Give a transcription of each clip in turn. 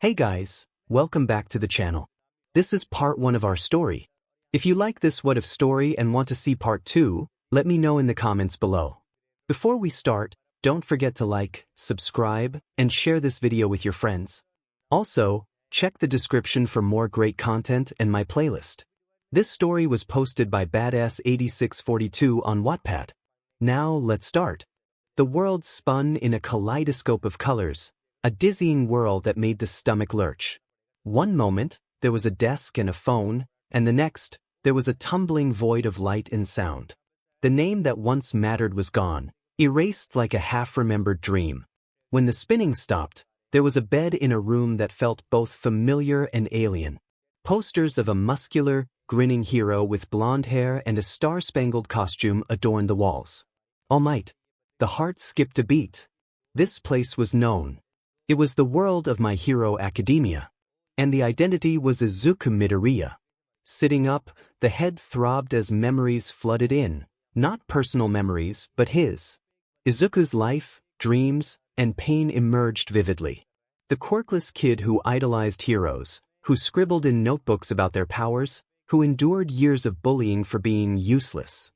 Hey guys, welcome back to the channel. This is part 1 of our story. If you like this what if story and want to see part 2, let me know in the comments below. Before we start, don't forget to like, subscribe, and share this video with your friends. Also, check the description for more great content and my playlist. This story was posted by 𝗵𝗃𝗧𝗵𝗃 on Wattpad. Now let's start. The world spun in a kaleidoscope of colors, a dizzying whirl that made the stomach lurch. One moment, there was a desk and a phone, and the next, there was a tumbling void of light and sound. The name that once mattered was gone, erased like a half-remembered dream. When the spinning stopped, there was a bed in a room that felt both familiar and alien. Posters of a muscular, grinning hero with blonde hair and a star-spangled costume adorned the walls. All might. The heart skipped a beat. This place was known. It was the world of My Hero Academia. And the identity was Izuku Midoriya. Sitting up, the head throbbed as memories flooded in, not personal memories, but his. Izuku's life, dreams, and pain emerged vividly. The quirkless kid who idolized heroes, who scribbled in notebooks about their powers, who endured years of bullying for being useless.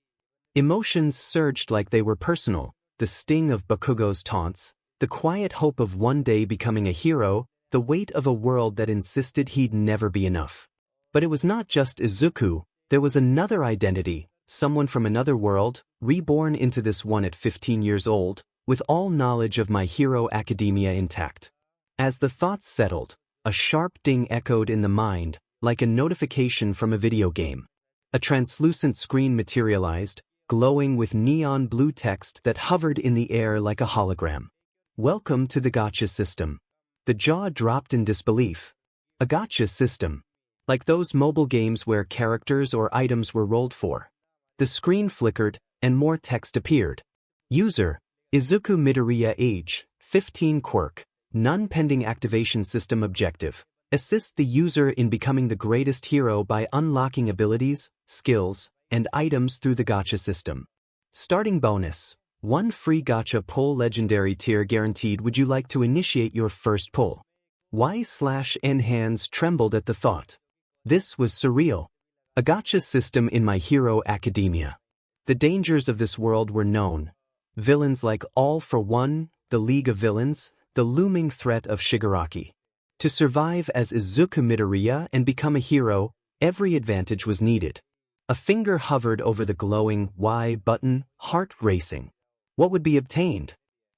Emotions surged like they were personal, the sting of Bakugo's taunts, the quiet hope of one day becoming a hero, the weight of a world that insisted he'd never be enough. But it was not just Izuku, there was another identity, someone from another world, reborn into this one at 15 years old, with all knowledge of My Hero Academia intact. As the thoughts settled, a sharp ding echoed in the mind, like a notification from a video game. A translucent screen materialized, glowing with neon blue text that hovered in the air like a hologram. Welcome to the Gacha system. The jaw dropped in disbelief. A Gacha system. Like those mobile games where characters or items were rolled for. The screen flickered, and more text appeared. User, Izuku Midoriya age, 15 quirk, none pending activation system objective. Assist the user in becoming the greatest hero by unlocking abilities, skills, and items through the Gacha system. Starting bonus. 1 free Gacha pull legendary tier guaranteed. Would you like to initiate your first pull? /N hands trembled at the thought. This was surreal. A Gacha system in My Hero Academia. The dangers of this world were known. Villains like All for One, the League of Villains, the looming threat of Shigaraki. To survive as Izuku Midoriya and become a hero, every advantage was needed. A finger hovered over the glowing Y button, heart racing. What would be obtained?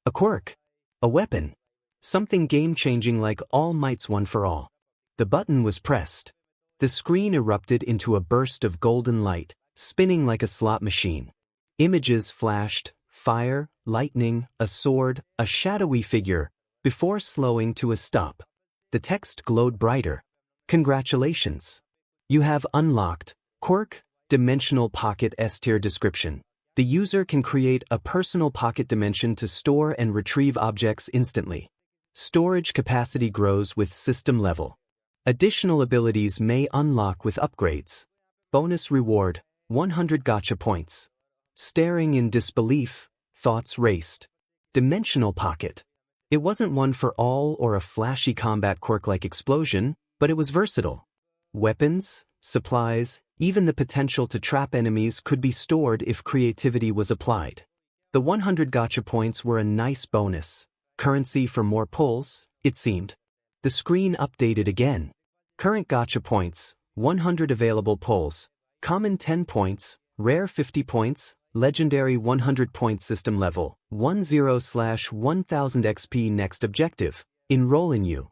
A quirk. A weapon. Something game-changing like All Might's One for All. The button was pressed. The screen erupted into a burst of golden light, spinning like a slot machine. Images flashed, fire, lightning, a sword, a shadowy figure, before slowing to a stop. The text glowed brighter. Congratulations. You have unlocked Quirk, Dimensional Pocket S-tier description. The user can create a personal pocket dimension to store and retrieve objects instantly. Storage capacity grows with system level. Additional abilities may unlock with upgrades. Bonus reward, 100 Gacha points. Staring in disbelief, thoughts raced. Dimensional Pocket. It wasn't one for all or a flashy combat quirk-like explosion, but it was versatile. Weapons, supplies, even the potential to trap enemies could be stored if creativity was applied. The 100 Gacha points were a nice bonus. Currency for more pulls, it seemed. The screen updated again. Current Gacha points, 100 available pulls. Common 10 points, rare 50 points, legendary 100 points system level, 10/1000 XP. Next objective, enroll in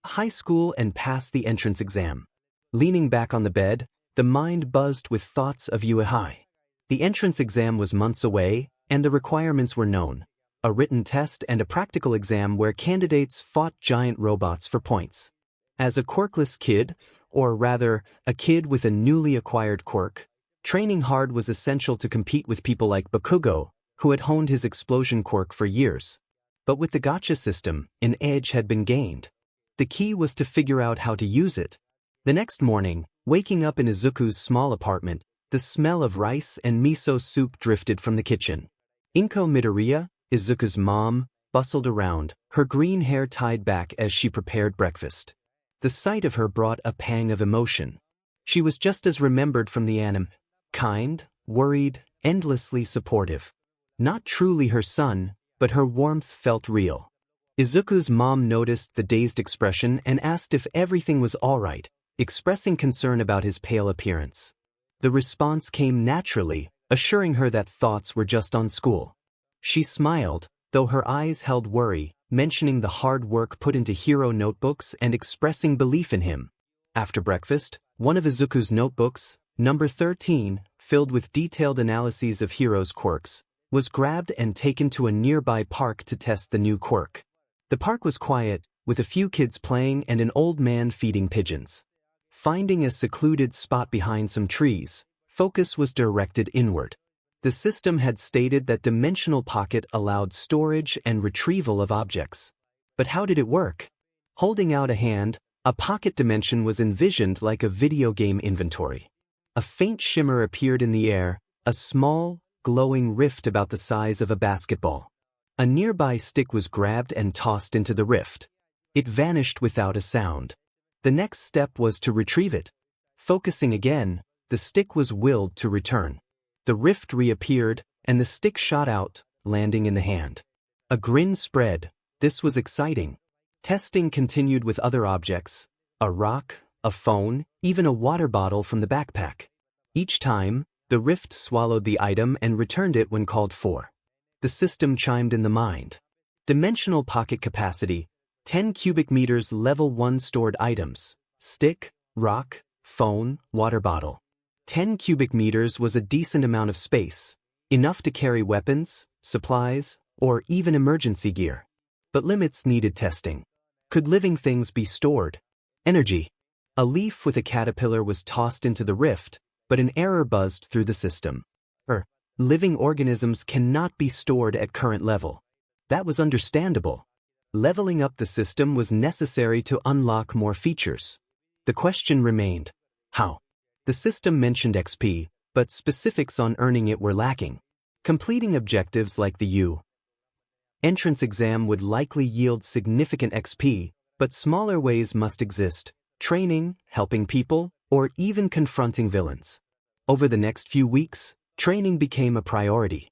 high school and pass the entrance exam. Leaning back on the bed, the mind buzzed with thoughts of 𝐒𝐻𝑖. The entrance exam was months away, and the requirements were known. A written test and a practical exam where candidates fought giant robots for points. As a quirkless kid, or rather, a kid with a newly acquired quirk, training hard was essential to compete with people like Bakugo, who had honed his explosion quirk for years. But with the Gacha system, an edge had been gained. The key was to figure out how to use it. The next morning, waking up in Izuku's small apartment, the smell of rice and miso soup drifted from the kitchen. Midoriya, Izuku's mom, bustled around, her green hair tied back as she prepared breakfast. The sight of her brought a pang of emotion. She was just as remembered from the anime, kind, worried, endlessly supportive. Not truly her son, but her warmth felt real. Izuku's mom noticed the dazed expression and asked if everything was all right, expressing concern about his pale appearance. The response came naturally, assuring her that thoughts were just on school. She smiled, though her eyes held worry, mentioning the hard work put into hero notebooks and expressing belief in him. After breakfast, one of Izuku's notebooks, number 13, filled with detailed analyses of heroes' quirks, was grabbed and taken to a nearby park to test the new quirk. The park was quiet, with a few kids playing and an old man feeding pigeons. Finding a secluded spot behind some trees, focus was directed inward. The system had stated that Dimensional Pocket allowed storage and retrieval of objects. But how did it work? Holding out a hand, a pocket dimension was envisioned like a video game inventory. A faint shimmer appeared in the air, a small, glowing rift about the size of a basketball. A nearby stick was grabbed and tossed into the rift. It vanished without a sound. The next step was to retrieve it. Focusing again, the stick was willed to return. The rift reappeared, and the stick shot out, landing in the hand. A grin spread. This was exciting. Testing continued with other objects, a rock, a phone, even a water bottle from the backpack. Each time, the rift swallowed the item and returned it when called for. The system chimed in the mind. Dimensional pocket capacity, 10 cubic meters level 1 stored items, stick, rock, phone, water bottle. 10 cubic meters was a decent amount of space, enough to carry weapons, supplies, or even emergency gear. But limits needed testing. Could living things be stored? Energy. A leaf with a caterpillar was tossed into the rift, but an error buzzed through the system. Living organisms cannot be stored at current level. That was understandable. Leveling up the system was necessary to unlock more features. The question remained, how? The system mentioned XP, but specifics on earning it were lacking. Completing objectives like the U entrance exam would likely yield significant XP, but smaller ways must exist: training, helping people, or even confronting villains. Over the next few weeks, training became a priority.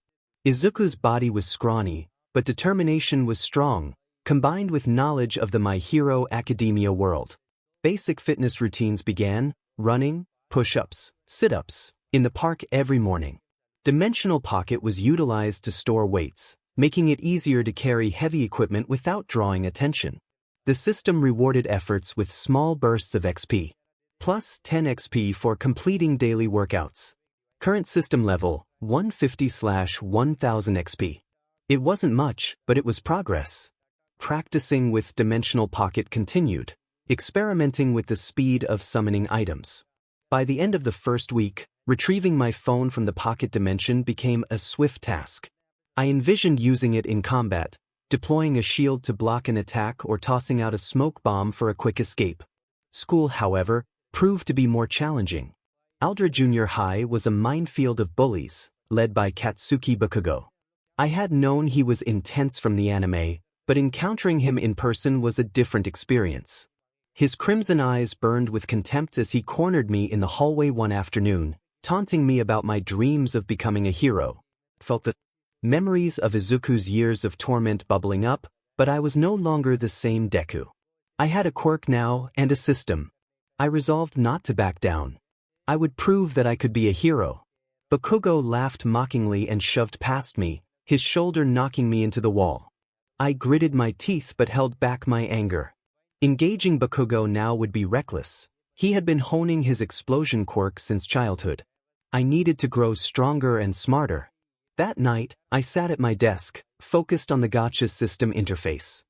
Izuku's body was scrawny, but determination was strong, combined with knowledge of the My Hero Academia world. Basic fitness routines began: running, push-ups, sit-ups, in the park every morning. Dimensional Pocket was utilized to store weights, making it easier to carry heavy equipment without drawing attention. The system rewarded efforts with small bursts of XP. Plus 10 XP for completing daily workouts. Current system level, 150/1000 XP. It wasn't much, but it was progress. Practicing with Dimensional Pocket continued, experimenting with the speed of summoning items. By the end of the first week, retrieving my phone from the pocket dimension became a swift task. I envisioned using it in combat, deploying a shield to block an attack or tossing out a smoke bomb for a quick escape. School, however, proved to be more challenging. 𝐒𝐵𝐺 Junior High was a minefield of bullies, led by Katsuki Bakugo. I had known he was intense from the anime, but encountering him in person was a different experience. His crimson eyes burned with contempt as he cornered me in the hallway one afternoon, taunting me about my dreams of becoming a hero. Felt the memories of Izuku's years of torment bubbling up, but I was no longer the same Deku. I had a quirk now and a system. I resolved not to back down. I would prove that I could be a hero. Bakugo laughed mockingly and shoved past me, his shoulder knocking me into the wall. I gritted my teeth but held back my anger. Engaging Bakugo now would be reckless. He had been honing his explosion quirk since childhood. I needed to grow stronger and smarter. That night, I sat at my desk, focused on the gacha system interface.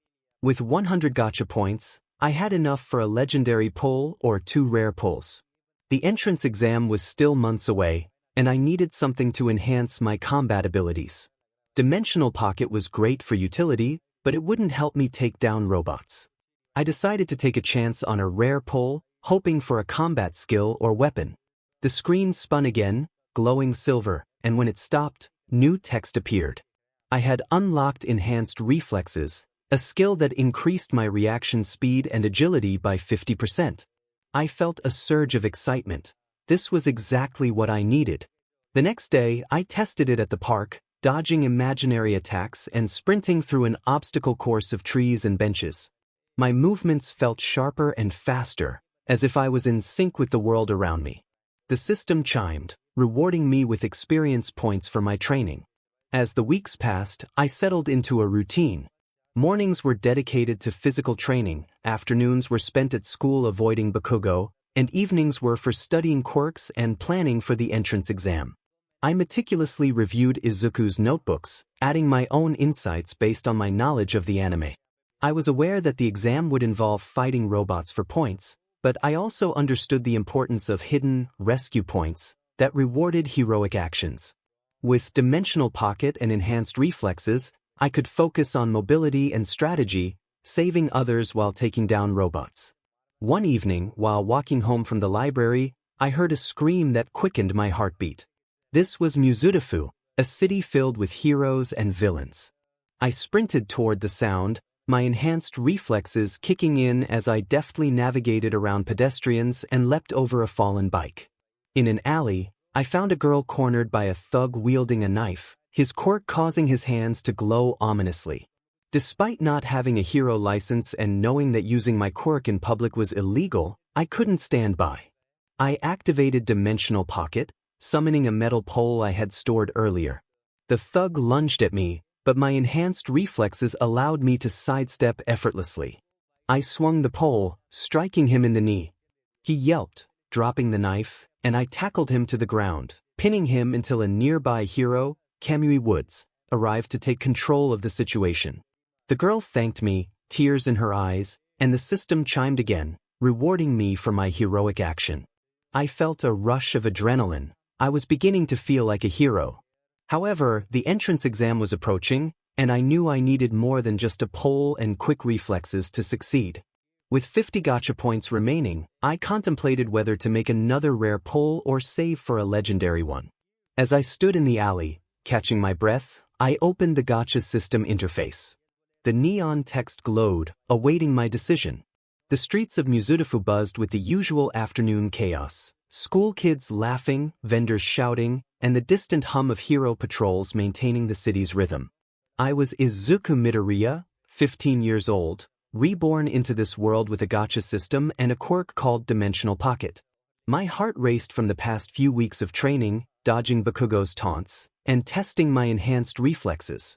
With 100 gacha points, I had enough for a legendary pull or 2 rare pulls. The entrance exam was still months away, and I needed something to enhance my combat abilities. Dimensional Pocket was great for utility, but it wouldn't help me take down robots. I decided to take a chance on a rare pull, hoping for a combat skill or weapon. The screen spun again, glowing silver, and when it stopped, new text appeared. I had unlocked enhanced reflexes, a skill that increased my reaction speed and agility by 50%. I felt a surge of excitement. This was exactly what I needed. The next day, I tested it at the park, dodging imaginary attacks and sprinting through an obstacle course of trees and benches. My movements felt sharper and faster, as if I was in sync with the world around me. The system chimed, rewarding me with experience points for my training. As the weeks passed, I settled into a routine. Mornings were dedicated to physical training, afternoons were spent at school avoiding bakugo, and evenings were for studying quirks and planning for the entrance exam. I meticulously reviewed Izuku's notebooks, adding my own insights based on my knowledge of the anime. I was aware that the exam would involve fighting robots for points, but I also understood the importance of hidden rescue points that rewarded heroic actions. With Dimensional Pocket and enhanced reflexes, I could focus on mobility and strategy, saving others while taking down robots. One evening, while walking home from the library, I heard a scream that quickened my heartbeat. This was 𝗵𝘃𝗄, a city filled with heroes and villains. I sprinted toward the sound, my enhanced reflexes kicking in as I deftly navigated around pedestrians and leapt over a fallen bike. In an alley, I found a girl cornered by a thug wielding a knife, his quirk causing his hands to glow ominously. Despite not having a hero license and knowing that using my quirk in public was illegal, I couldn't stand by. I activated Dimensional Pocket, summoning a metal pole I had stored earlier. The thug lunged at me, but my enhanced reflexes allowed me to sidestep effortlessly. I swung the pole, striking him in the knee. He yelped, dropping the knife, and I tackled him to the ground, pinning him until a nearby hero, 𝗵𝗲𝗄𝗧𝗵𝗲, arrived to take control of the situation. The girl thanked me, tears in her eyes, and the system chimed again, rewarding me for my heroic action. I felt a rush of adrenaline. I was beginning to feel like a hero. However, the entrance exam was approaching, and I knew I needed more than just a pole and quick reflexes to succeed. With 50 gacha points remaining, I contemplated whether to make another rare pole or save for a legendary one. As I stood in the alley, catching my breath, I opened the gacha system interface. The neon text glowed, awaiting my decision. The streets of 𝗵𝘃𝗄 buzzed with the usual afternoon chaos. School kids laughing, vendors shouting, and the distant hum of hero patrols maintaining the city's rhythm. I was Izuku midoriya, 15 years old, reborn into this world with a gacha system and a quirk called Dimensional Pocket. My heart raced from the past few weeks of training, dodging Bakugo's taunts, and testing my enhanced reflexes.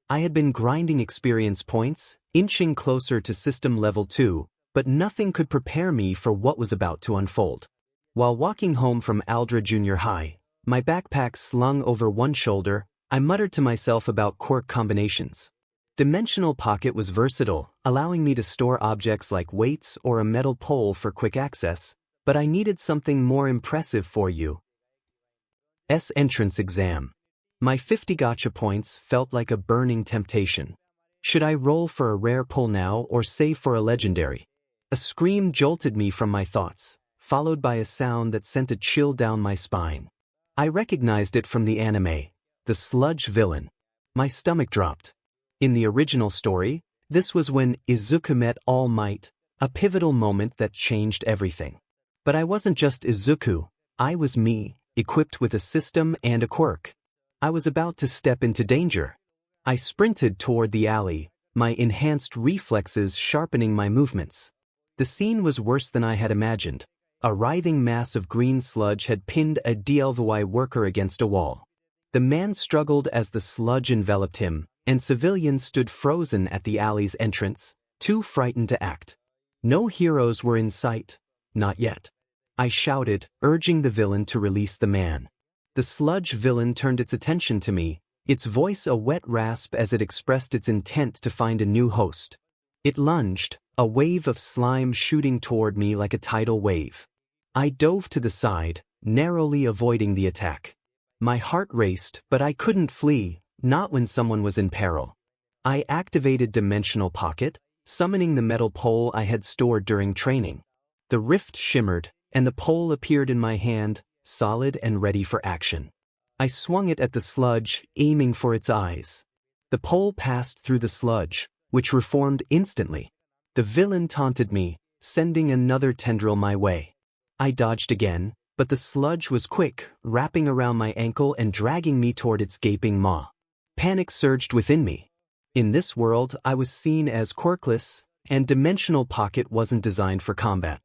I had been grinding experience points, inching closer to system level 2, but nothing could prepare me for what was about to unfold. While walking home from Aldra Junior High, my backpack slung over one shoulder, I muttered to myself about quirk combinations. Dimensional Pocket was versatile, allowing me to store objects like weights or a metal pole for quick access, but I needed something more impressive for 𝗂𝐴's entrance exam. My 50 gacha points felt like a burning temptation. Should I roll for a rare pull now or save for a legendary? A scream jolted me from my thoughts, followed by a sound that sent a chill down my spine. I recognized it from the anime, the sludge villain. My stomach dropped. In the original story, this was when Izuku met All Might, a pivotal moment that changed everything. But I wasn't just Izuku, I was me, equipped with a system and a quirk. I was about to step into danger. I sprinted toward the alley, my enhanced reflexes sharpening my movements. The scene was worse than I had imagined. A writhing mass of green sludge had pinned a 𝗬𝗲𝗿 worker against a wall. The man struggled as the sludge enveloped him, and civilians stood frozen at the alley's entrance, too frightened to act. No heroes were in sight, not yet. I shouted, urging the villain to release the man. The sludge villain turned its attention to me, its voice a wet rasp as it expressed its intent to find a new host. It lunged, a wave of slime shooting toward me like a tidal wave. I dove to the side, narrowly avoiding the attack. My heart raced, but I couldn't flee, not when someone was in peril. I activated Dimensional Pocket, summoning the metal pole I had stored during training. The rift shimmered, and the pole appeared in my hand, solid and ready for action. I swung it at the sludge, aiming for its eyes. The pole passed through the sludge, which reformed instantly. The villain taunted me, sending another tendril my way. I dodged again, but the sludge was quick, wrapping around my ankle and dragging me toward its gaping maw. Panic surged within me. In this world, I was seen as quirkless, and Dimensional Pocket wasn't designed for combat.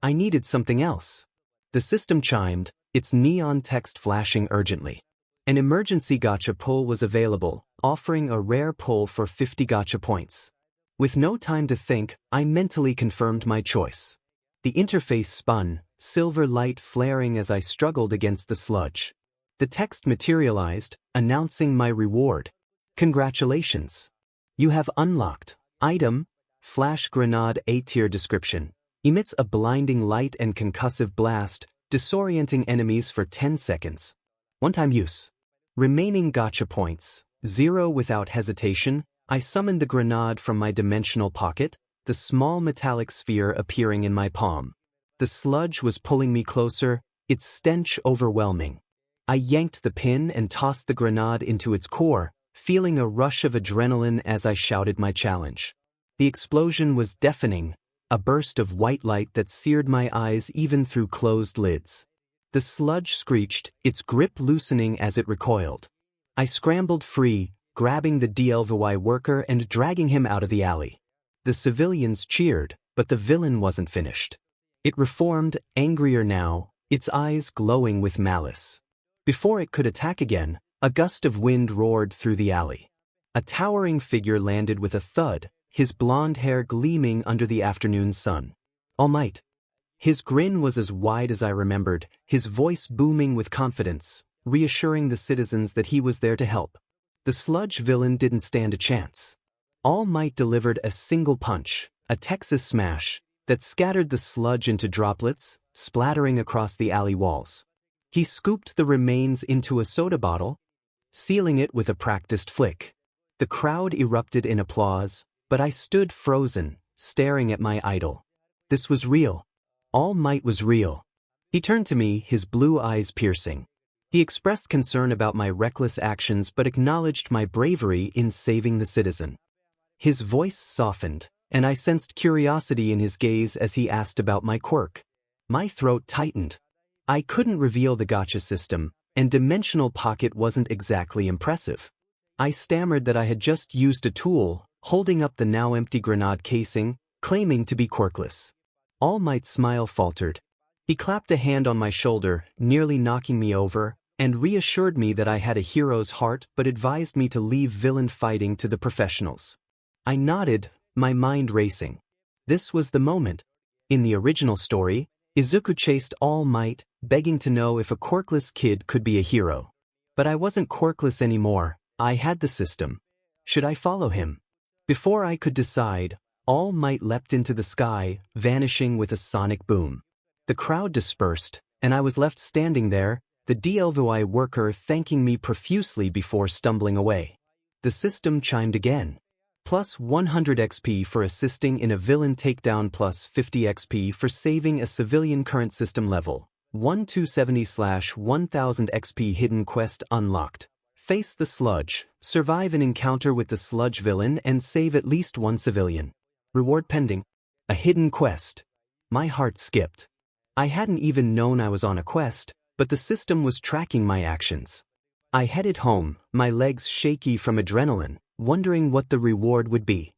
I needed something else. The system chimed, its neon text flashing urgently. An emergency gacha pull was available, offering a rare pull for 50 gacha points. With no time to think, I mentally confirmed my choice. The interface spun, silver light flaring as I struggled against the sludge. The text materialized, announcing my reward. Congratulations! You have unlocked item, Flash Grenade A-tier description. Emits a blinding light and concussive blast, disorienting enemies for 10 seconds. One-time use. Remaining gacha points, 0 without hesitation. I summoned the grenade from my dimensional pocket, the small metallic sphere appearing in my palm. The sludge was pulling me closer, its stench overwhelming. I yanked the pin and tossed the grenade into its core, feeling a rush of adrenaline as I shouted my challenge. The explosion was deafening, a burst of white light that seared my eyes even through closed lids. The sludge screeched, its grip loosening as it recoiled. I scrambled free, grabbing the 𝗣𝗲𝗍𝗺 worker and dragging him out of the alley. The civilians cheered, but the villain wasn't finished. It reformed, angrier now, its eyes glowing with malice. Before it could attack again, a gust of wind roared through the alley. A towering figure landed with a thud, his blonde hair gleaming under the afternoon sun. All Might. His grin was as wide as I remembered, his voice booming with confidence, reassuring the citizens that he was there to help. The sludge villain didn't stand a chance. All Might delivered a single punch, a Texas smash, that scattered the sludge into droplets, splattering across the alley walls. He scooped the remains into a soda bottle, sealing it with a practiced flick. The crowd erupted in applause, but I stood frozen, staring at my idol. This was real. All Might was real. He turned to me, his blue eyes piercing. He expressed concern about my reckless actions but acknowledged my bravery in saving the citizen. His voice softened, and I sensed curiosity in his gaze as he asked about my quirk. My throat tightened. I couldn't reveal the gacha system, and Dimensional Pocket wasn't exactly impressive. I stammered that I had just used a tool, holding up the now empty grenade casing, claiming to be quirkless. All Might's smile faltered. He clapped a hand on my shoulder, nearly knocking me over, and reassured me that I had a hero's heart but advised me to leave villain fighting to the professionals. I nodded, my mind racing. This was the moment. In the original story, Izuku chased All Might, begging to know if a quirkless kid could be a hero. But I wasn't quirkless anymore, I had the system. Should I follow him? Before I could decide, All Might leapt into the sky, vanishing with a sonic boom. The crowd dispersed, and I was left standing there, the 𝗣𝗲𝗍𝗺 worker thanking me profusely before stumbling away. The system chimed again. Plus 100 XP for assisting in a villain takedown, plus 50 XP for saving a civilian. Current system level 1270/1000 XP. Hidden quest unlocked. Face the sludge, survive an encounter with the sludge villain and save at least one civilian. Reward pending. A hidden quest. My heart skipped. I hadn't even known I was on a quest, but the system was tracking my actions. I headed home, my legs shaky from adrenaline, wondering what the reward would be.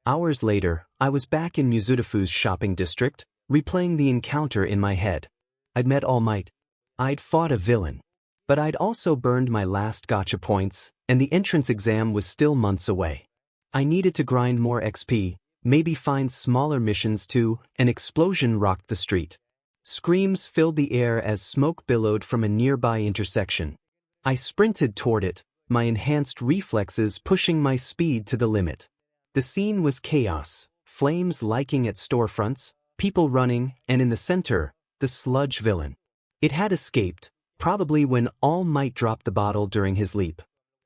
Hours later, I was back in Mizudafu's shopping district, replaying the encounter in my head. I'd met All Might. I'd fought a villain. But I'd also burned my last gacha points, and the entrance exam was still months away. I needed to grind more XP, maybe find smaller missions too. An explosion rocked the street. Screams filled the air as smoke billowed from a nearby intersection. I sprinted toward it, my enhanced reflexes pushing my speed to the limit. The scene was chaos, flames liking at storefronts, people running, and in the center, the sludge villain. It had escaped, probably when All Might dropped the bottle during his leap.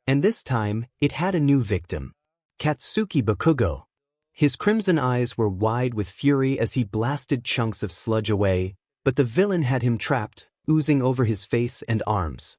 And this time, it had a new victim. Katsuki Bakugo. His crimson eyes were wide with fury as he blasted chunks of sludge away, but the villain had him trapped, oozing over his face and arms.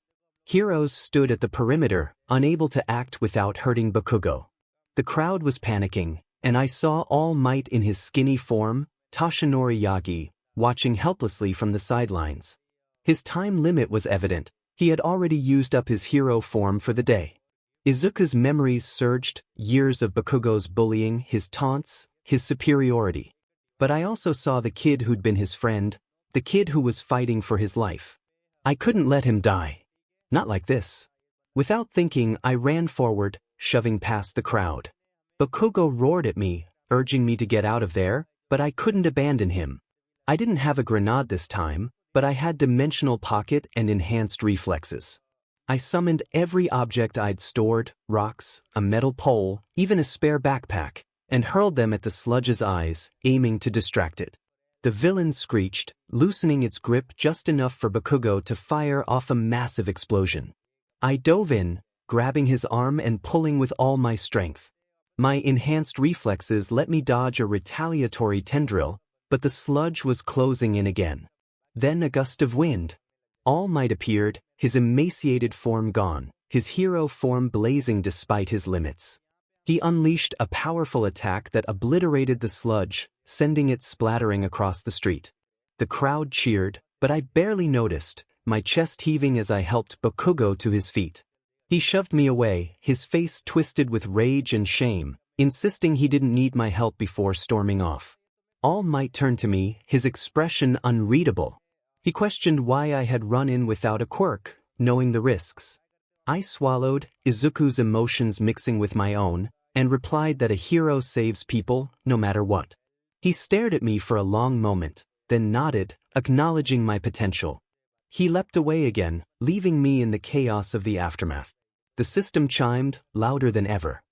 Heroes stood at the perimeter, unable to act without hurting Bakugo. The crowd was panicking, and I saw All Might in his skinny form, Toshinori Yagi, watching helplessly from the sidelines. His time limit was evident. He had already used up his hero form for the day. Izuku's memories surged, years of Bakugo's bullying, his taunts, his superiority. But I also saw the kid who'd been his friend, the kid who was fighting for his life. I couldn't let him die. Not like this. Without thinking, I ran forward, shoving past the crowd. Bakugo roared at me, urging me to get out of there, but I couldn't abandon him. I didn't have a grenade this time, but I had dimensional pocket and enhanced reflexes. I summoned every object I'd stored, rocks, a metal pole, even a spare backpack, and hurled them at the sludge's eyes, aiming to distract it. The villain screeched, loosening its grip just enough for Bakugo to fire off a massive explosion. I dove in, grabbing his arm and pulling with all my strength. My enhanced reflexes let me dodge a retaliatory tendril, but the sludge was closing in again. Then a gust of wind. All Might appeared, his emaciated form gone, his hero form blazing despite his limits. He unleashed a powerful attack that obliterated the sludge, sending it splattering across the street. The crowd cheered, but I barely noticed, my chest heaving as I helped Bakugo to his feet. He shoved me away, his face twisted with rage and shame, insisting he didn't need my help before storming off. All Might turned to me, his expression unreadable. He questioned why I had run in without a quirk, knowing the risks. I swallowed, Izuku's emotions mixing with my own, and replied that a hero saves people, no matter what. He stared at me for a long moment, then nodded, acknowledging my potential. He leapt away again, leaving me in the chaos of the aftermath. The system chimed, louder than ever.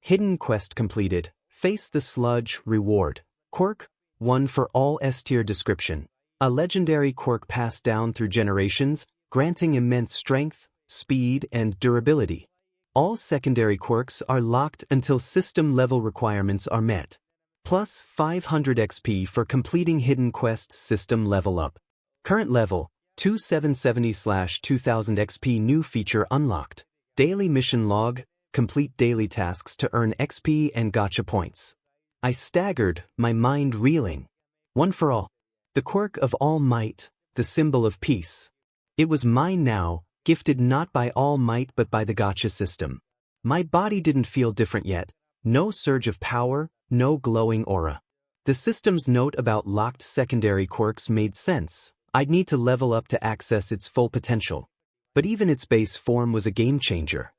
Hidden quest completed, face the sludge, reward. Quirk, 1 for all S-tier description. A legendary quirk passed down through generations, granting immense strength, speed, and durability. All secondary quirks are locked until system-level requirements are met. Plus 500 XP for completing hidden quest system level up. Current level, 2770/2000 XP. New feature unlocked. Daily mission log, complete daily tasks to earn XP and gacha points. I staggered, my mind reeling. 1 for all. The quirk of All Might, the symbol of peace. It was mine now, gifted not by All Might but by the gacha system. My body didn't feel different yet, no surge of power, no glowing aura. The system's note about locked secondary quirks made sense. I'd need to level up to access its full potential. But even its base form was a game changer.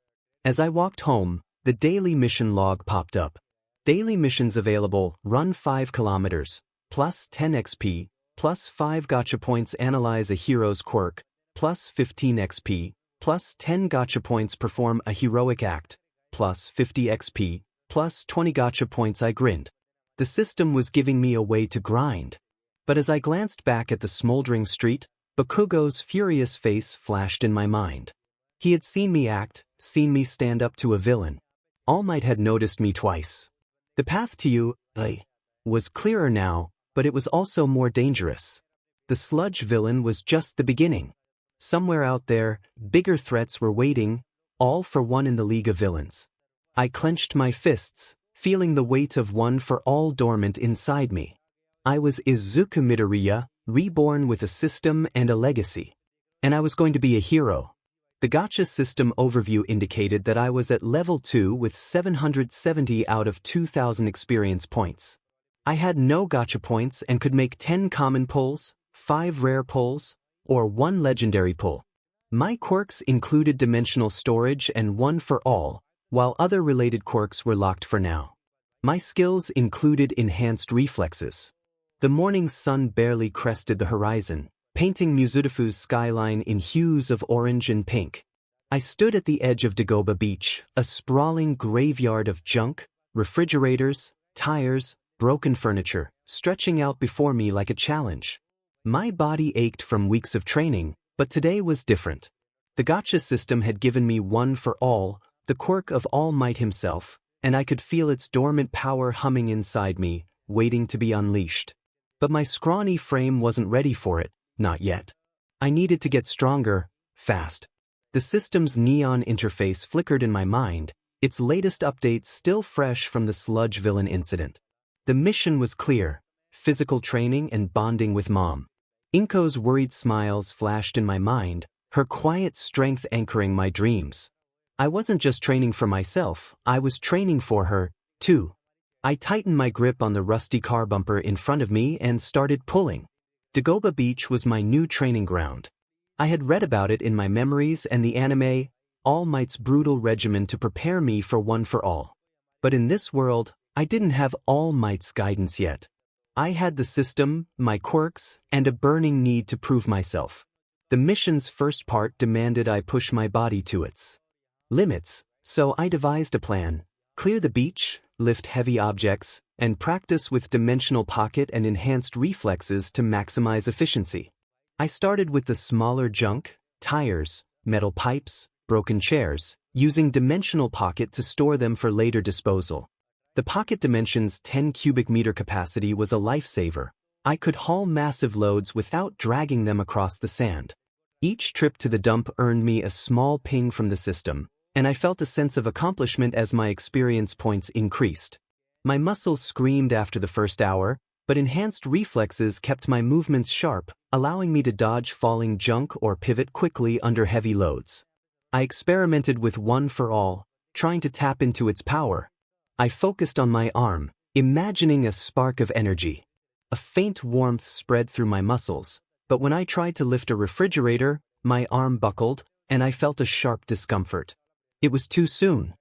As I walked home, the daily mission log popped up. Daily missions available, run 5 kilometers, plus 10 XP, plus 5 gacha points. Analyze a hero's quirk, plus 15 XP, plus 10 gacha points. Perform a heroic act, plus 50 XP, plus 20 gacha points. I grinned. The system was giving me a way to grind. But as I glanced back at the smoldering street, Bakugo's furious face flashed in my mind. He had seen me act, seen me stand up to a villain. All Might had noticed me twice. The path to 𝐒𝐻𝐢𝐵 was clearer now, but it was also more dangerous. The sludge villain was just the beginning. Somewhere out there, bigger threats were waiting, all for one in the League of Villains. I clenched my fists, feeling the weight of 1 for all dormant inside me. I was Izuku Midoriya, reborn with a system and a legacy. And I was going to be a hero. The gacha system overview indicated that I was at level 2 with 770 out of 2,000 experience points. I had no gacha points and could make 10 common pulls, 5 rare pulls, or 1 legendary pull. My quirks included dimensional storage and 1 for all, while other related quirks were locked for now. My skills included enhanced reflexes. The morning sun barely crested the horizon, painting Mizudafu's skyline in hues of orange and pink. I stood at the edge of Dagobah Beach, a sprawling graveyard of junk, refrigerators, tires, broken furniture, stretching out before me like a challenge. My body ached from weeks of training, but today was different. The gacha system had given me 1 for all, the quirk of All Might himself, and I could feel its dormant power humming inside me, waiting to be unleashed. But my scrawny frame wasn't ready for it, not yet. I needed to get stronger, fast. The system's neon interface flickered in my mind, its latest updates still fresh from the sludge villain incident. The mission was clear: physical training and bonding with Mom. 𝗏𝗏's worried smiles flashed in my mind, her quiet strength anchoring my dreams. I wasn't just training for myself, I was training for her, too. I tightened my grip on the rusty car bumper in front of me and started pulling. Dagobah Beach was my new training ground. I had read about it in my memories and the anime, All Might's brutal regimen to prepare me for One for All. But in this world, I didn't have All Might's guidance yet. I had the system, my quirks, and a burning need to prove myself. The mission's first part demanded I push my body to its limits, so I devised a plan: clear the beach, lift heavy objects, and practice with dimensional pocket and enhanced reflexes to maximize efficiency. I started with the smaller junk, tires, metal pipes, broken chairs, using dimensional pocket to store them for later disposal. The pocket dimension's 10 cubic meter capacity was a lifesaver. I could haul massive loads without dragging them across the sand. Each trip to the dump earned me a small ping from the system, and I felt a sense of accomplishment as my experience points increased. My muscles screamed after the first hour, but enhanced reflexes kept my movements sharp, allowing me to dodge falling junk or pivot quickly under heavy loads. I experimented with One for All, trying to tap into its power. I focused on my arm, imagining a spark of energy. A faint warmth spread through my muscles, but when I tried to lift a refrigerator, my arm buckled, and I felt a sharp discomfort. It was too soon.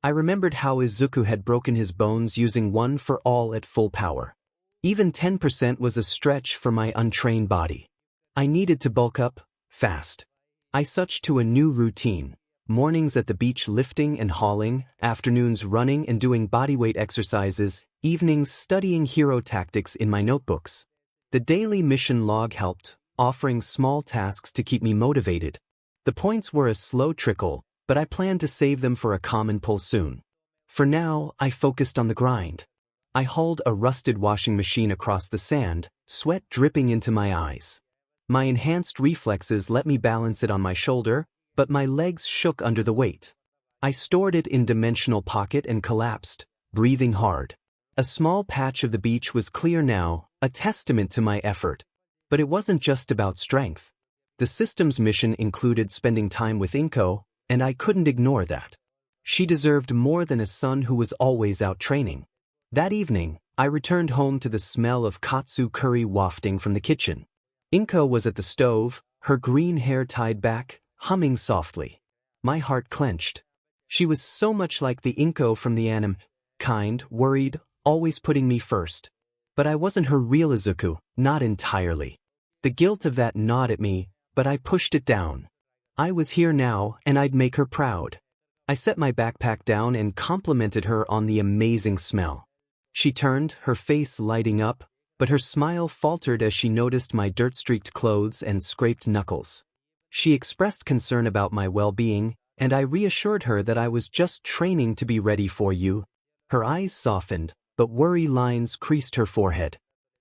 I remembered how Izuku had broken his bones using One for All at full power. Even 10% was a stretch for my untrained body. I needed to bulk up, fast. I switched to a new routine: mornings at the beach lifting and hauling, afternoons running and doing bodyweight exercises, evenings studying hero tactics in my notebooks. The daily mission log helped, offering small tasks to keep me motivated. The points were a slow trickle, but I planned to save them for a common pull soon. For now, I focused on the grind. I hauled a rusted washing machine across the sand, sweat dripping into my eyes. My enhanced reflexes let me balance it on my shoulder, but my legs shook under the weight. I stored it in dimensional pocket and collapsed, breathing hard. A small patch of the beach was clear now, a testament to my effort. But it wasn't just about strength. The system's mission included spending time with 𝗏𝗏, and I couldn't ignore that. She deserved more than a son who was always out training. That evening, I returned home to the smell of katsu curry wafting from the kitchen. 𝗏𝗏 was at the stove, her green hair tied back, humming softly. My heart clenched. She was so much like the 𝗏𝗏 from the anime, kind, worried, always putting me first. But I wasn't her real Izuku, not entirely. The guilt of that gnawed at me, but I pushed it down. I was here now, and I'd make her proud. I set my backpack down and complimented her on the amazing smell. She turned, her face lighting up, but her smile faltered as she noticed my dirt-streaked clothes and scraped knuckles. She expressed concern about my well-being, and I reassured her that I was just training to be ready for you. Her eyes softened, but worry lines creased her forehead.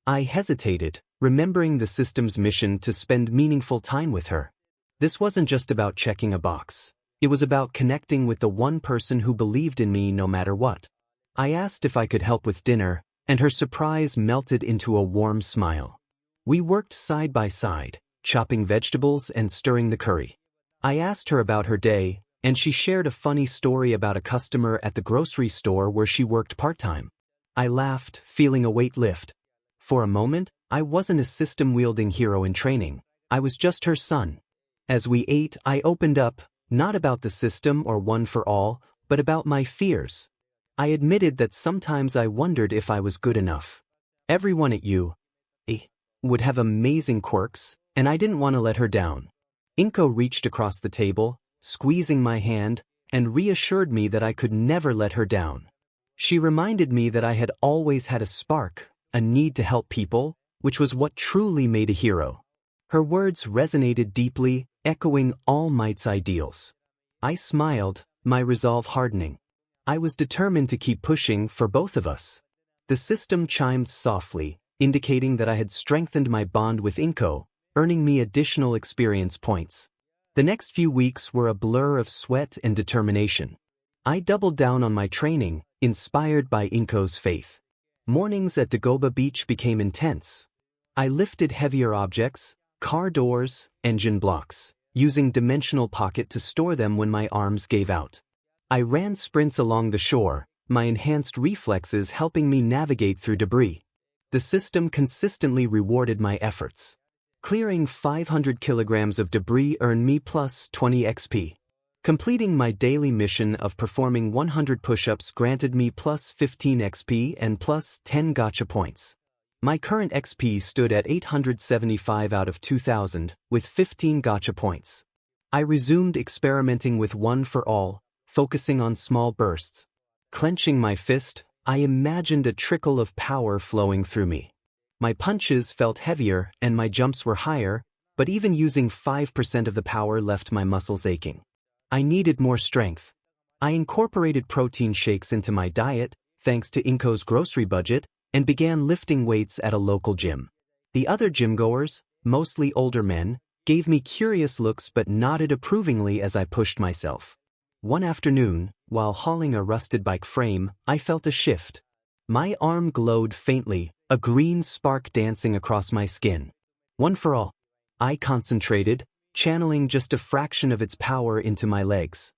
I hesitated, remembering the system's mission to spend meaningful time with her. This wasn't just about checking a box. It was about connecting with the one person who believed in me no matter what. I asked if I could help with dinner, and her surprise melted into a warm smile. We worked side by side, chopping vegetables and stirring the curry. I asked her about her day, and she shared a funny story about a customer at the grocery store where she worked part-time. I laughed, feeling a weight lift. For a moment, I wasn't a system-wielding hero in training. I was just her son. As we ate, I opened up, not about the system or One for All, but about my fears. I admitted that sometimes I wondered if I was good enough. Everyone at 𝐸 would have amazing quirks, and I didn't want to let her down. 𝗏𝗏 reached across the table, squeezing my hand, and reassured me that I could never let her down. She reminded me that I had always had a spark, a need to help people, which was what truly made a hero. Her words resonated deeply, echoing All Might's ideals. I smiled, my resolve hardening. I was determined to keep pushing for both of us. The system chimed softly, indicating that I had strengthened my bond with 𝗏𝗏, earning me additional experience points. The next few weeks were a blur of sweat and determination. I doubled down on my training, inspired by 𝐒𝐭𝐲's faith. Mornings at Dagobah Beach became intense. I lifted heavier objects, car doors, engine blocks, using dimensional pocket to store them when my arms gave out. I ran sprints along the shore, my enhanced reflexes helping me navigate through debris. The system consistently rewarded my efforts. Clearing 500 kilograms of debris earned me plus 20 XP. Completing my daily mission of performing 100 push-ups granted me plus 15 XP and plus 10 gacha points. My current XP stood at 875 out of 2000, with 15 gacha points. I resumed experimenting with one for all, focusing on small bursts. Clenching my fist, I imagined a trickle of power flowing through me. My punches felt heavier and my jumps were higher, but even using 5% of the power left my muscles aching. I needed more strength. I incorporated protein shakes into my diet, thanks to 𝗏𝗏𝗧𝗏𝗏's grocery budget, and began lifting weights at a local gym. The other gym-goers, mostly older men, gave me curious looks but nodded approvingly as I pushed myself. One afternoon, while hauling a rusted bike frame, I felt a shift. My arm glowed faintly, a green spark dancing across my skin. One for all. I concentrated, channeling just a fraction of its power into my legs.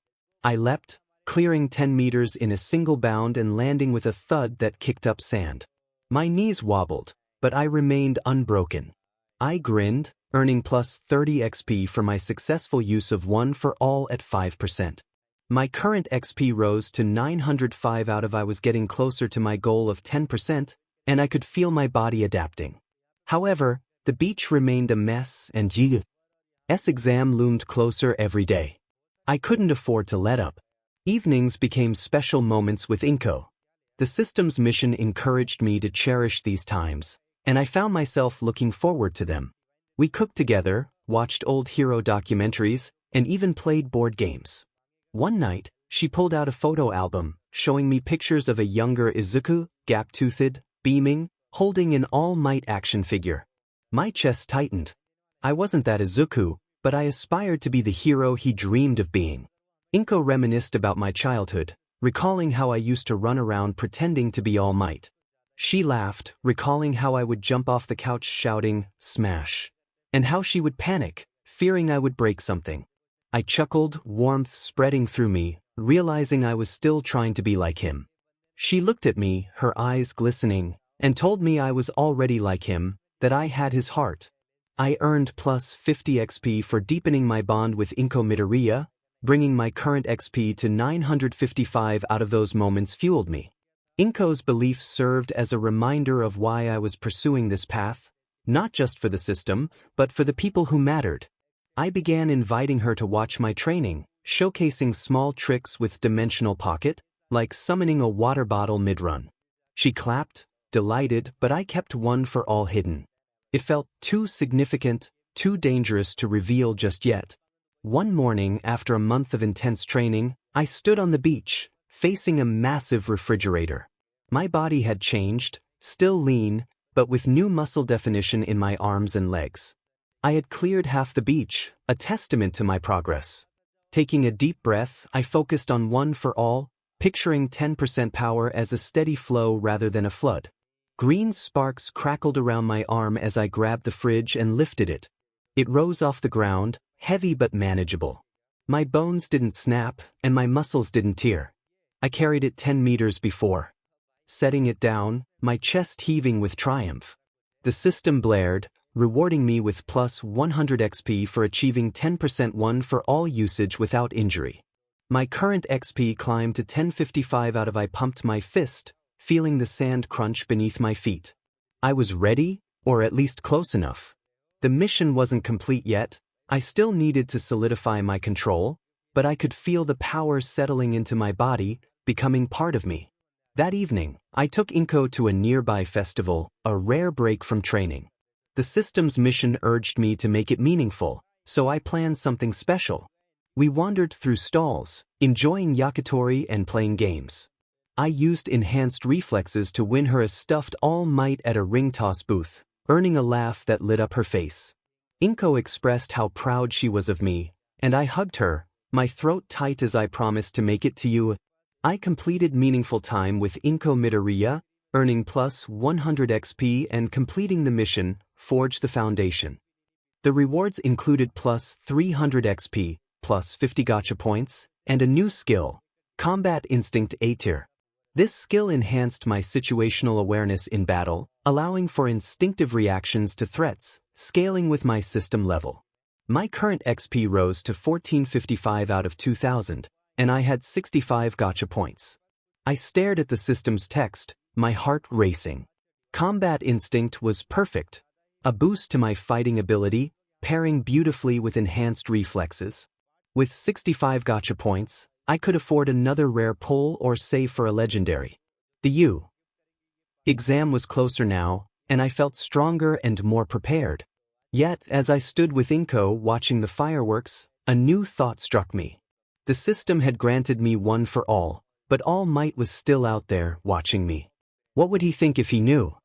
I leapt, clearing 10 meters in a single bound and landing with a thud that kicked up sand. My knees wobbled, but I remained unbroken. I grinned, earning plus 30 XP for my successful use of one for all at 5%. My current XP rose to 905 out of I was getting closer to my goal of 10%, and I could feel my body adapting. However, the beach remained a mess and 𝐒𝐻𝐢𝐵 exam loomed closer every day. I couldn't afford to let up. Evenings became special moments with 𝗏𝗏𝗏. The system's mission encouraged me to cherish these times, and I found myself looking forward to them. We cooked together, watched old hero documentaries, and even played board games. One night, she pulled out a photo album, showing me pictures of a younger Izuku, 𝗵𝗃𝗏𝗏, holding an All Might action figure. My chest tightened. I wasn't that Izuku, but I aspired to be the hero he dreamed of being. 𝗏𝗏𝗏 reminisced about my childhood, recalling how I used to run around pretending to be All Might. She laughed, recalling how I would jump off the couch shouting, "Smash!" and how she would panic, fearing I would break something. I chuckled, warmth spreading through me, realizing I was still trying to be like him. She looked at me, her eyes glistening, and told me I was already like him, that I had his heart. I earned plus 50 XP for deepening my bond with 𝗏𝗏𝗏 midoriya, bringing my current XP to 955 out of those moments fueled me. 𝗏𝗏𝗏's belief served as a reminder of why I was pursuing this path, not just for the system, but for the people who mattered. I began inviting her to watch my training, showcasing small tricks with dimensional pocket, like summoning a water bottle mid-run. She clapped, delighted, but I kept one for all hidden. It felt too significant, too dangerous to reveal just yet. One morning, after a month of intense training, I stood on the beach, facing a massive refrigerator. My body had changed, still lean, but with new muscle definition in my arms and legs. I had cleared half the beach, a testament to my progress. Taking a deep breath, I focused on one for all, picturing 10% power as a steady flow rather than a flood. Green sparks crackled around my arm as I grabbed the fridge and lifted it. It rose off the ground, heavy but manageable. My bones didn't snap, and my muscles didn't tear. I carried it 10 meters before. Setting it down, my chest heaving with triumph. The system blared, rewarding me with plus 100 XP for achieving 10% one for all usage without injury. My current XP climbed to 1055 out of I pumped my fist, feeling the sand crunch beneath my feet. I was ready, or at least close enough. The mission wasn't complete yet. I still needed to solidify my control, but I could feel the power settling into my body, becoming part of me. That evening, I took 𝗏𝗏𝗏 to a nearby festival, a rare break from training. The system's mission urged me to make it meaningful, so I planned something special. We wandered through stalls, enjoying yakitori and playing games. I used enhanced reflexes to win her a stuffed All Might at a ring toss booth, earning a laugh that lit up her face. 𝗏𝗏𝗏 expressed how proud she was of me, And I hugged her, my throat tight as I promised to make it to you. I completed meaningful time with 𝗵𝗄 midoriya, earning plus 100 XP and completing the mission, Forge the Foundation. The rewards included plus 300 XP, plus 50 gacha points, and a new skill, Combat Instinct A tier. This skill enhanced my situational awareness in battle, allowing for instinctive reactions to threats, scaling with my system level. My current XP rose to 1455 out of 2000, and I had 65 gacha points. I stared at the system's text, my heart racing. Combat Instinct was perfect, a boost to my fighting ability, pairing beautifully with enhanced reflexes. With 65 gacha points, I could afford another rare pull or save for a legendary. The 𝗬𝗧𝗏 exam was closer now, and I felt stronger and more prepared. Yet, as I stood with 𝗵𝗄 watching the fireworks, a new thought struck me. The system had granted me one for all, but All Might was still out there, watching me. What would he think if he knew?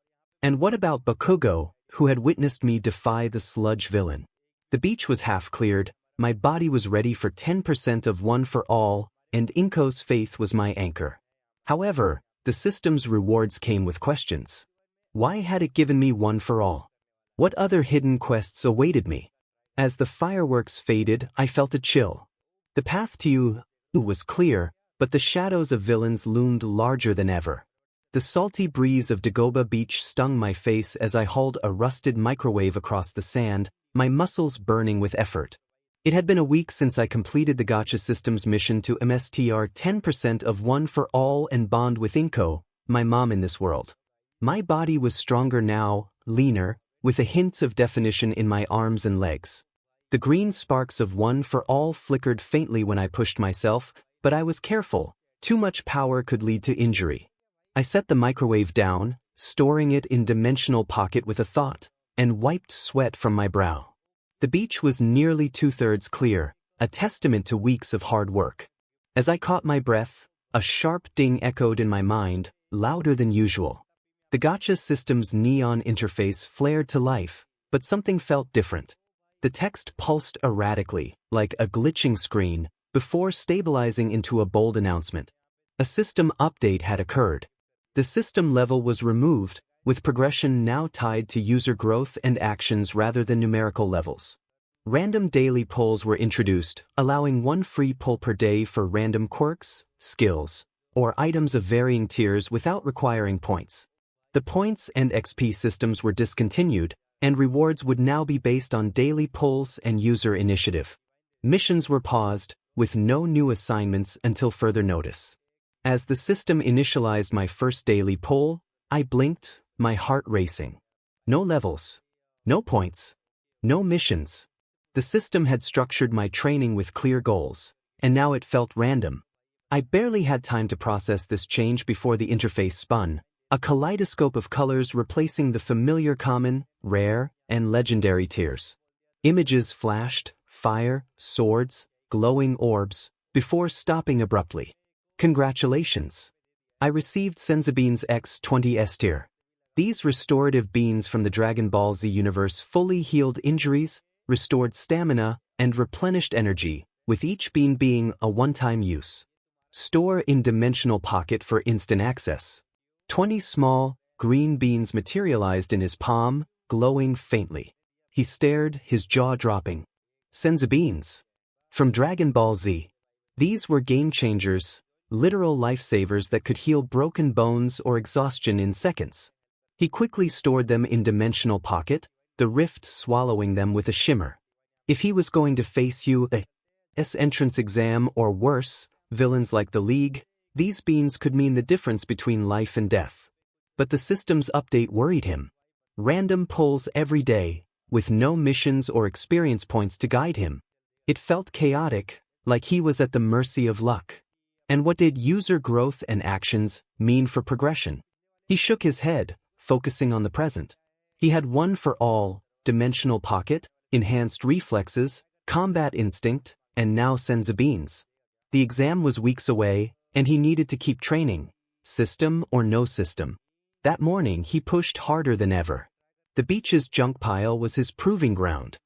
And what about 𝗵𝗃𝗀𝗀, who had witnessed me defy the sludge villain? The beach was half cleared, my body was ready for 10% of one for all, and 𝗵𝗄's faith was my anchor. However, the system's rewards came with questions. Why had it given me one for all? What other hidden quests awaited me? As the fireworks faded, I felt a chill. The path to 𝗬𝗧𝗏 was clear, but the shadows of villains loomed larger than ever. The salty breeze of Dagobah Beach stung my face as I hauled a rusted microwave across the sand, my muscles burning with effort. It had been a week since I completed the gacha system's mission to MSTR 10% of one for all and bond with 𝗵𝗄, my mom in this world. My body was stronger now, leaner, with a hint of definition in my arms and legs. The green sparks of one for all flickered faintly when I pushed myself, but I was careful. Too much power could lead to injury. I set the microwave down, storing it in dimensional pocket with a thought, and wiped sweat from my brow. The beach was nearly 2/3 clear, a testament to weeks of hard work. As I caught my breath, a sharp ding echoed in my mind, louder than usual. The gacha system's neon interface flared to life, but something felt different. The text pulsed erratically, like a glitching screen, before stabilizing into a bold announcement. A system update had occurred. The system level was removed, with progression now tied to user growth and actions rather than numerical levels. Random daily pulls were introduced, allowing one free pull per day for random quirks, skills, or items of varying tiers without requiring points. The points and XP systems were discontinued, and rewards would now be based on daily pulls and user initiative. Missions were paused, with no new assignments until further notice. As the system initialized my first daily pull, I blinked, my heart racing. No levels. No points. No missions. The system had structured my training with clear goals, and now it felt random. I barely had time to process this change before the interface spun, a kaleidoscope of colors replacing the familiar common, rare, and legendary tiers. Images flashed, fire, swords, glowing orbs, before stopping abruptly. Congratulations! I received 𝗬𝗵𝗲 X20 S tier. These restorative beans from the Dragon Ball Z universe fully healed injuries, restored stamina, and replenished energy, with each bean being a one-time use. Store in dimensional pocket for instant access. 20 small, green beans materialized in his palm, glowing faintly. He stared, his jaw dropping. 𝗬𝗵𝗲. From Dragon Ball Z. These were game changers, literal lifesavers that could heal broken bones or exhaustion in seconds. He quickly stored them in dimensional pocket, the rift swallowing them with a shimmer. If he was going to face 𝗬𝗧𝗏 entrance exam or worse, villains like the League, these beans could mean the difference between life and death. But the system's update worried him. Random pulls every day, with no missions or experience points to guide him. It felt chaotic, like he was at the mercy of luck. And what did user growth and actions mean for progression? He shook his head, focusing on the present. He had one for all, dimensional pocket, enhanced reflexes, combat instinct, and now 𝗬𝗵𝗲. The exam was weeks away, and he needed to keep training, system or no system. That morning he pushed harder than ever. The beach's junk pile was his proving ground.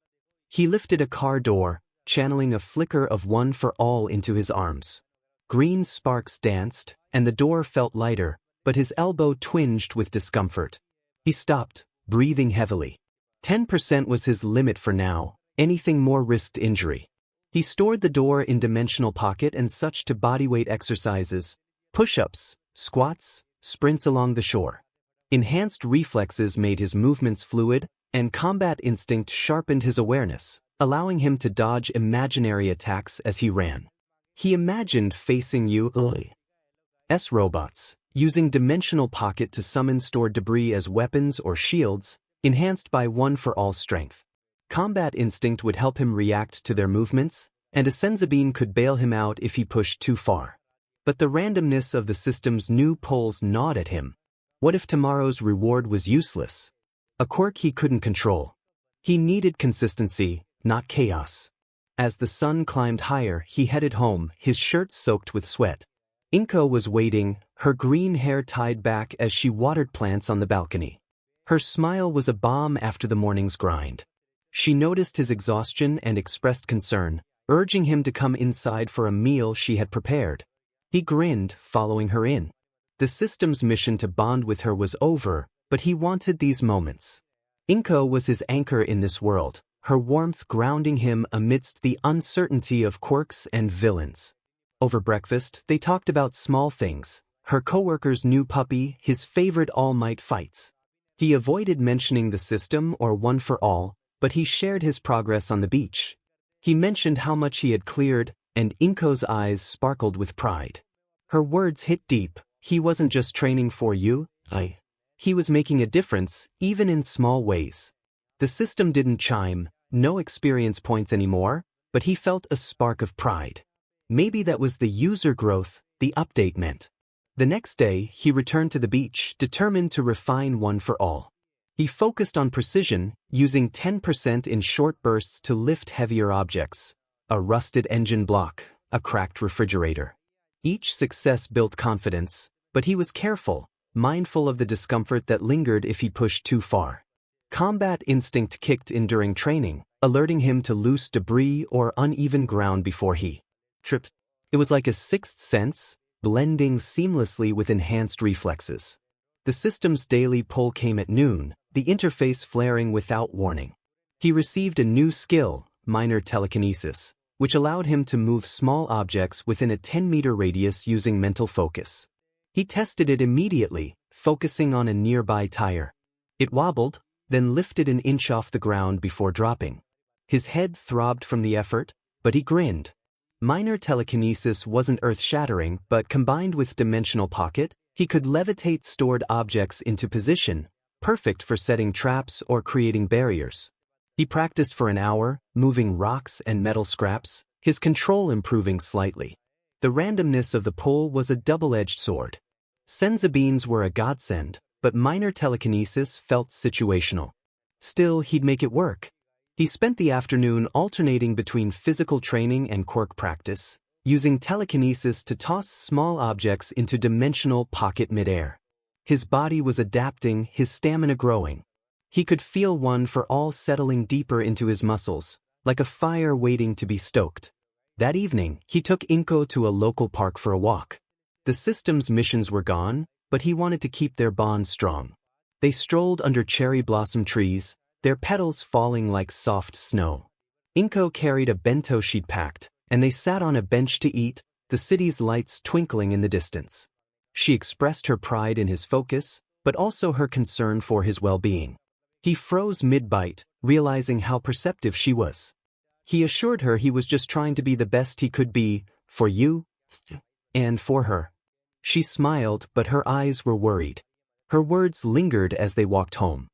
He lifted a car door, channeling a flicker of one for all into his arms. Green sparks danced, and the door felt lighter, but his elbow twinged with discomfort. He stopped, breathing heavily. 10% was his limit for now, anything more risked injury. He stored the door in dimensional pocket and switched to bodyweight exercises, push-ups, squats, sprints along the shore. Enhanced reflexes made his movements fluid, and combat instinct sharpened his awareness, allowing him to dodge imaginary attacks as he ran. He imagined facing 𝐒𝐻𝐢𝐵's robots, using dimensional pocket to summon stored debris as weapons or shields, enhanced by one-for-all strength. Combat instinct would help him react to their movements, and 𝗧𝗵𝗲 could bail him out if he pushed too far. But the randomness of the system's new pulls gnawed at him. What if tomorrow's reward was useless? A quirk he couldn't control. He needed consistency, not chaos. As the sun climbed higher, he headed home, his shirt soaked with sweat. 𝗏𝗏 was waiting, her green hair tied back as she watered plants on the balcony. Her smile was a balm after the morning's grind. She noticed his exhaustion and expressed concern, urging him to come inside for a meal she had prepared. He grinned, following her in. The system's mission to bond with her was over, but he wanted these moments. 𝗏𝗏 was his anchor in this world, her warmth grounding him amidst the uncertainty of quirks and villains. Over breakfast, they talked about small things, her coworker's new puppy, his favorite all-might fights. He avoided mentioning the system or one for all, but he shared his progress on the beach. He mentioned how much he had cleared, and 𝗏𝗏's eyes sparkled with pride. Her words hit deep. He wasn't just training for you, he was making a difference, even in small ways. The system didn't chime, no experience points anymore, but he felt a spark of pride. Maybe that was the user growth the update meant. The next day, he returned to the beach, determined to refine one for all. He focused on precision, using 10% in short bursts to lift heavier objects. A rusted engine block, a cracked refrigerator. Each success built confidence, but he was careful, mindful of the discomfort that lingered if he pushed too far. Combat instinct kicked in during training, alerting him to loose debris or uneven ground before he tripped. It was like a sixth sense, blending seamlessly with enhanced reflexes. The system's daily pull came at noon, the interface flaring without warning. He received a new skill, minor telekinesis, which allowed him to move small objects within a 10-meter radius using mental focus. He tested it immediately, focusing on a nearby tire. It wobbled, then lifted an inch off the ground before dropping. His head throbbed from the effort, but he grinned. Minor telekinesis wasn't earth-shattering, but combined with dimensional pocket, he could levitate stored objects into position, perfect for setting traps or creating barriers. He practiced for an hour, moving rocks and metal scraps, his control improving slightly. The randomness of the pull was a double-edged sword. 𝗧𝗵𝗲s were a godsend, but minor telekinesis felt situational. Still, he'd make it work. He spent the afternoon alternating between physical training and quirk practice, using telekinesis to toss small objects into dimensional pocket midair. His body was adapting, his stamina growing. He could feel one for all settling deeper into his muscles, like a fire waiting to be stoked. That evening, he took 𝗏𝗏 to a local park for a walk. The system's missions were gone, but he wanted to keep their bond strong. They strolled under cherry blossom trees, their petals falling like soft snow. 𝗏𝗏 carried a bento she'd packed, and they sat on a bench to eat, the city's lights twinkling in the distance. She expressed her pride in his focus, but also her concern for his well-being. He froze mid-bite, realizing how perceptive she was. He assured her he was just trying to be the best he could be, for you, and for her. She smiled, but her eyes were worried. Her words lingered as they walked home.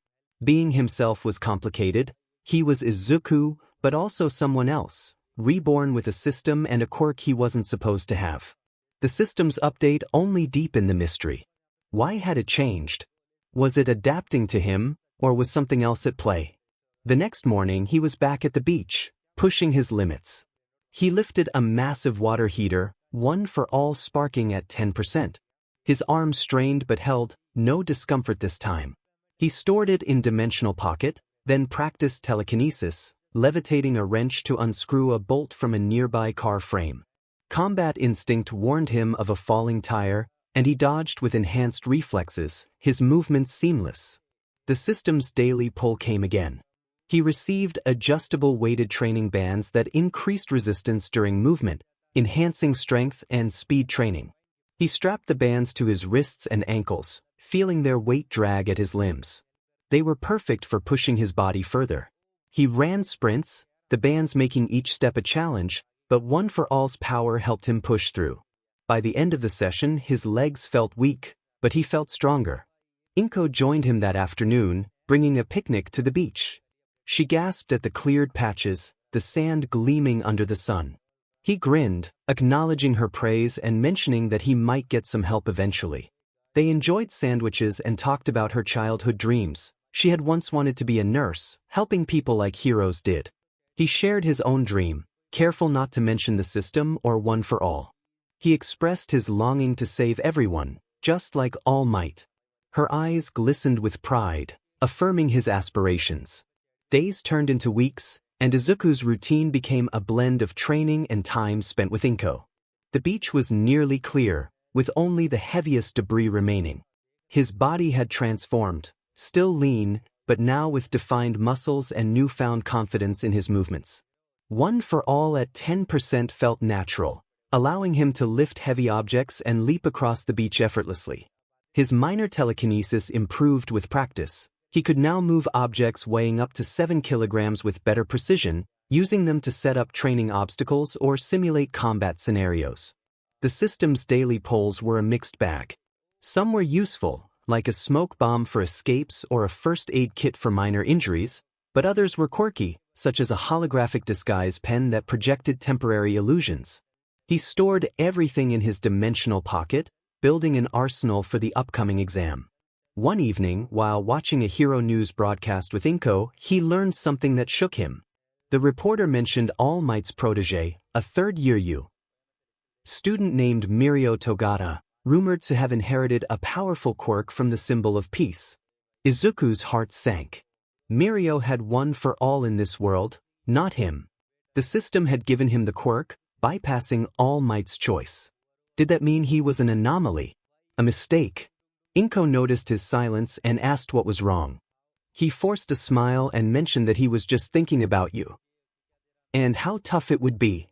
Being himself was complicated. He was Izuku, but also someone else, reborn with a system and a quirk he wasn't supposed to have. The system's update only deepened the mystery. Why had it changed? Was it adapting to him, or was something else at play? The next morning he was back at the beach, pushing his limits. He lifted a massive water heater, one for all sparking at 10%. His arm strained but held, no discomfort this time. He stored it in dimensional pocket, then practiced telekinesis, levitating a wrench to unscrew a bolt from a nearby car frame. Combat instinct warned him of a falling tire, and he dodged with enhanced reflexes, his movements seamless. The system's daily pull came again. He received adjustable weighted training bands that increased resistance during movement, enhancing strength and speed training. He strapped the bands to his wrists and ankles, feeling their weight drag at his limbs. They were perfect for pushing his body further. He ran sprints, the bands making each step a challenge, but 𝗏𝗏𝗏's power helped him push through. By the end of the session, his legs felt weak, but he felt stronger. 𝐒𝐭𝐲 joined him that afternoon, bringing a picnic to the beach. She gasped at the cleared patches, the sand gleaming under the sun. He grinned, acknowledging her praise and mentioning that he might get some help eventually. They enjoyed sandwiches and talked about her childhood dreams. She had once wanted to be a nurse, helping people like heroes did. He shared his own dream, careful not to mention the system or 𝗏𝗏𝗏. He expressed his longing to save everyone, just like All Might. Her eyes glistened with pride, affirming his aspirations. Days turned into weeks, and Izuku's routine became a blend of training and time spent with 𝗏𝗏𝗏. The beach was nearly clear, with only the heaviest debris remaining. His body had transformed, still lean, but now with defined muscles and newfound confidence in his movements. 𝗏𝗏𝗏 at 10% felt natural, allowing him to lift heavy objects and leap across the beach effortlessly. His minor telekinesis improved with practice. He could now move objects weighing up to 7 kilograms with better precision, using them to set up training obstacles or simulate combat scenarios. The system's daily pulls were a mixed bag. Some were useful, like a smoke bomb for escapes or a first aid kit for minor injuries, but others were quirky, such as a holographic disguise pen that projected temporary illusions. He stored everything in his dimensional pocket, building an arsenal for the upcoming exam. One evening, while watching a Hero News broadcast with 𝗏𝗏𝗏, he learned something that shook him. The reporter mentioned All Might's protege, a third-year 𝗬𝗏 student named Mirio Togata, rumored to have inherited a powerful quirk from the symbol of peace. Izuku's heart sank. Mirio had 𝗏𝗏𝗏 in this world, not him. The system had given him the quirk, bypassing All Might's choice. Did that mean he was an anomaly? A mistake? 𝗏𝗏𝗏 noticed his silence and asked what was wrong. He forced a smile and mentioned that he was just thinking about you. And how tough it would be.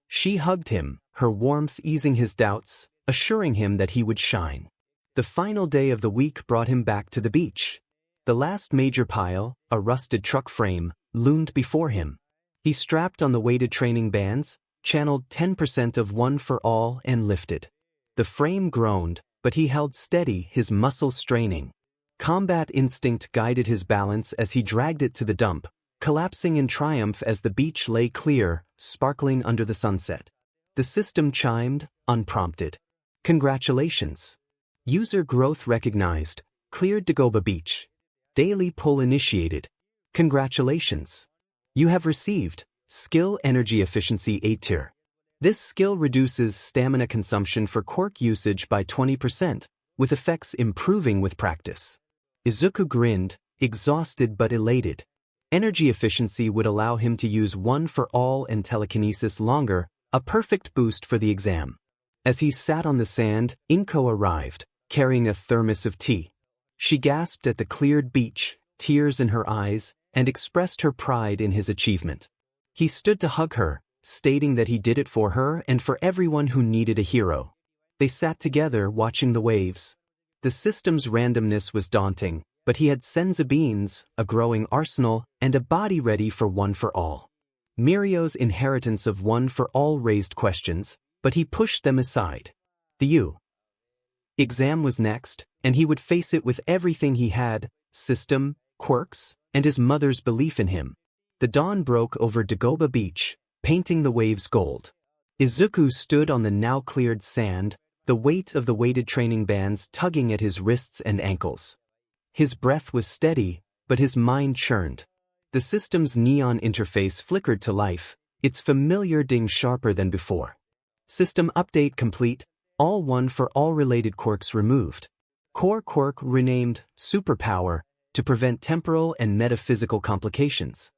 She hugged him, her warmth easing his doubts, assuring him that he would shine. The final day of the week brought him back to the beach. The last major pile, a rusted truck frame, loomed before him. He strapped on the weighted training bands, channeled 10% of 𝗏𝗏𝗏 and lifted. The frame groaned, but he held steady, his muscles straining. Combat instinct guided his balance as he dragged it to the dump, collapsing in triumph as the beach lay clear, sparkling under the sunset. The system chimed, unprompted. Congratulations. User growth recognized. Cleared Dagobah Beach. Daily pull initiated. Congratulations. You have received Skill Energy Efficiency 8 tier. This skill reduces stamina consumption for quirk usage by 20%, with effects improving with practice. Izuku grinned, exhausted but elated. Energy efficiency would allow him to use 𝗏𝗏𝗏 and telekinesis longer, a perfect boost for the exam. As he sat on the sand, 𝗏𝗏𝗏 arrived, carrying a thermos of tea. She gasped at the cleared beach, tears in her eyes, and expressed her pride in his achievement. He stood to hug her, stating that he did it for her and for everyone who needed a hero. They sat together watching the waves. The system's randomness was daunting, but he had 𝗧𝗵𝗵𝗏, a growing arsenal, and a body ready for 𝗏𝗏𝗏. Mirio's inheritance of 𝗏𝗏𝗏 raised questions, but he pushed them aside. The 𝗬𝗏 exam was next, and he would face it with everything he had, system, quirks, and his mother's belief in him. The dawn broke over Dagobah Beach, painting the waves gold. Izuku stood on the now cleared sand, the weight of the weighted training bands tugging at his wrists and ankles. His breath was steady, but his mind churned. The system's neon interface flickered to life, its familiar ding sharper than before. System update complete, all 𝗏𝗏𝗏 related quirks removed. Core quirk renamed Superpower to prevent temporal and metaphysical complications.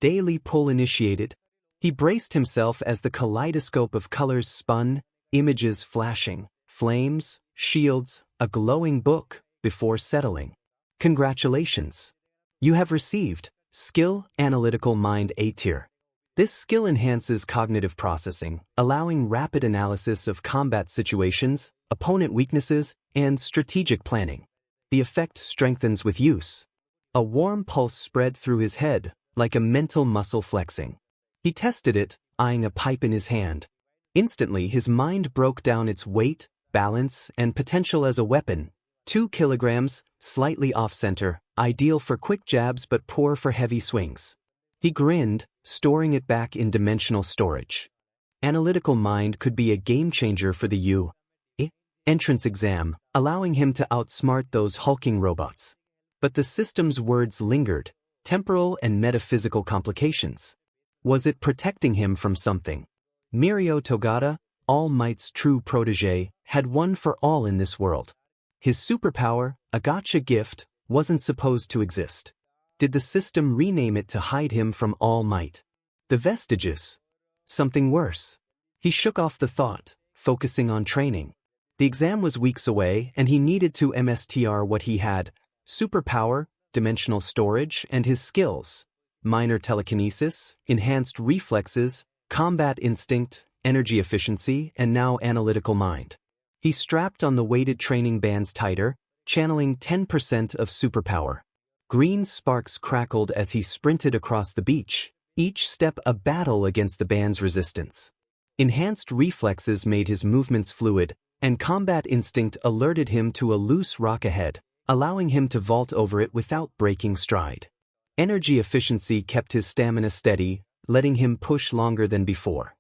𝗧𝗵𝗃𝗀𝗏 initiated. He braced himself as the kaleidoscope of colors spun, images flashing, flames, shields, a glowing book, before settling. Congratulations! You have received Skill Analytical Mind A tier. This skill enhances cognitive processing, allowing rapid analysis of combat situations, opponent weaknesses, and strategic planning. The effect strengthens with use. A warm pulse spread through his head, like a mental muscle flexing. He tested it, eyeing a pipe in his hand. Instantly his mind broke down its weight, balance, and potential as a weapon. 2 kilograms, slightly off-center, ideal for quick jabs but poor for heavy swings. He grinned, storing it back in dimensional storage. Analytical mind could be a game-changer for the 𝗬𝗧𝗏 entrance exam, allowing him to outsmart those hulking robots. But the system's words lingered, temporal and metaphysical complications. Was it protecting him from something? Mirio Togata, All Might's true protégé, had one for all in this world. His superpower, a gacha gift, wasn't supposed to exist. Did the system rename it to hide him from All Might? The vestiges? Something worse. He shook off the thought, focusing on training. The exam was weeks away and he needed to master what he had: superpower, dimensional storage, and his skills: minor telekinesis, enhanced reflexes, combat instinct, energy efficiency, and now analytical mind. He strapped on the weighted training bands tighter, channeling 10% of superpower. Green sparks crackled as he sprinted across the beach, each step a battle against the band's resistance. Enhanced reflexes made his movements fluid, and combat instinct alerted him to a loose rock ahead, allowing him to vault over it without breaking stride. Energy efficiency kept his stamina steady, letting him push longer than before.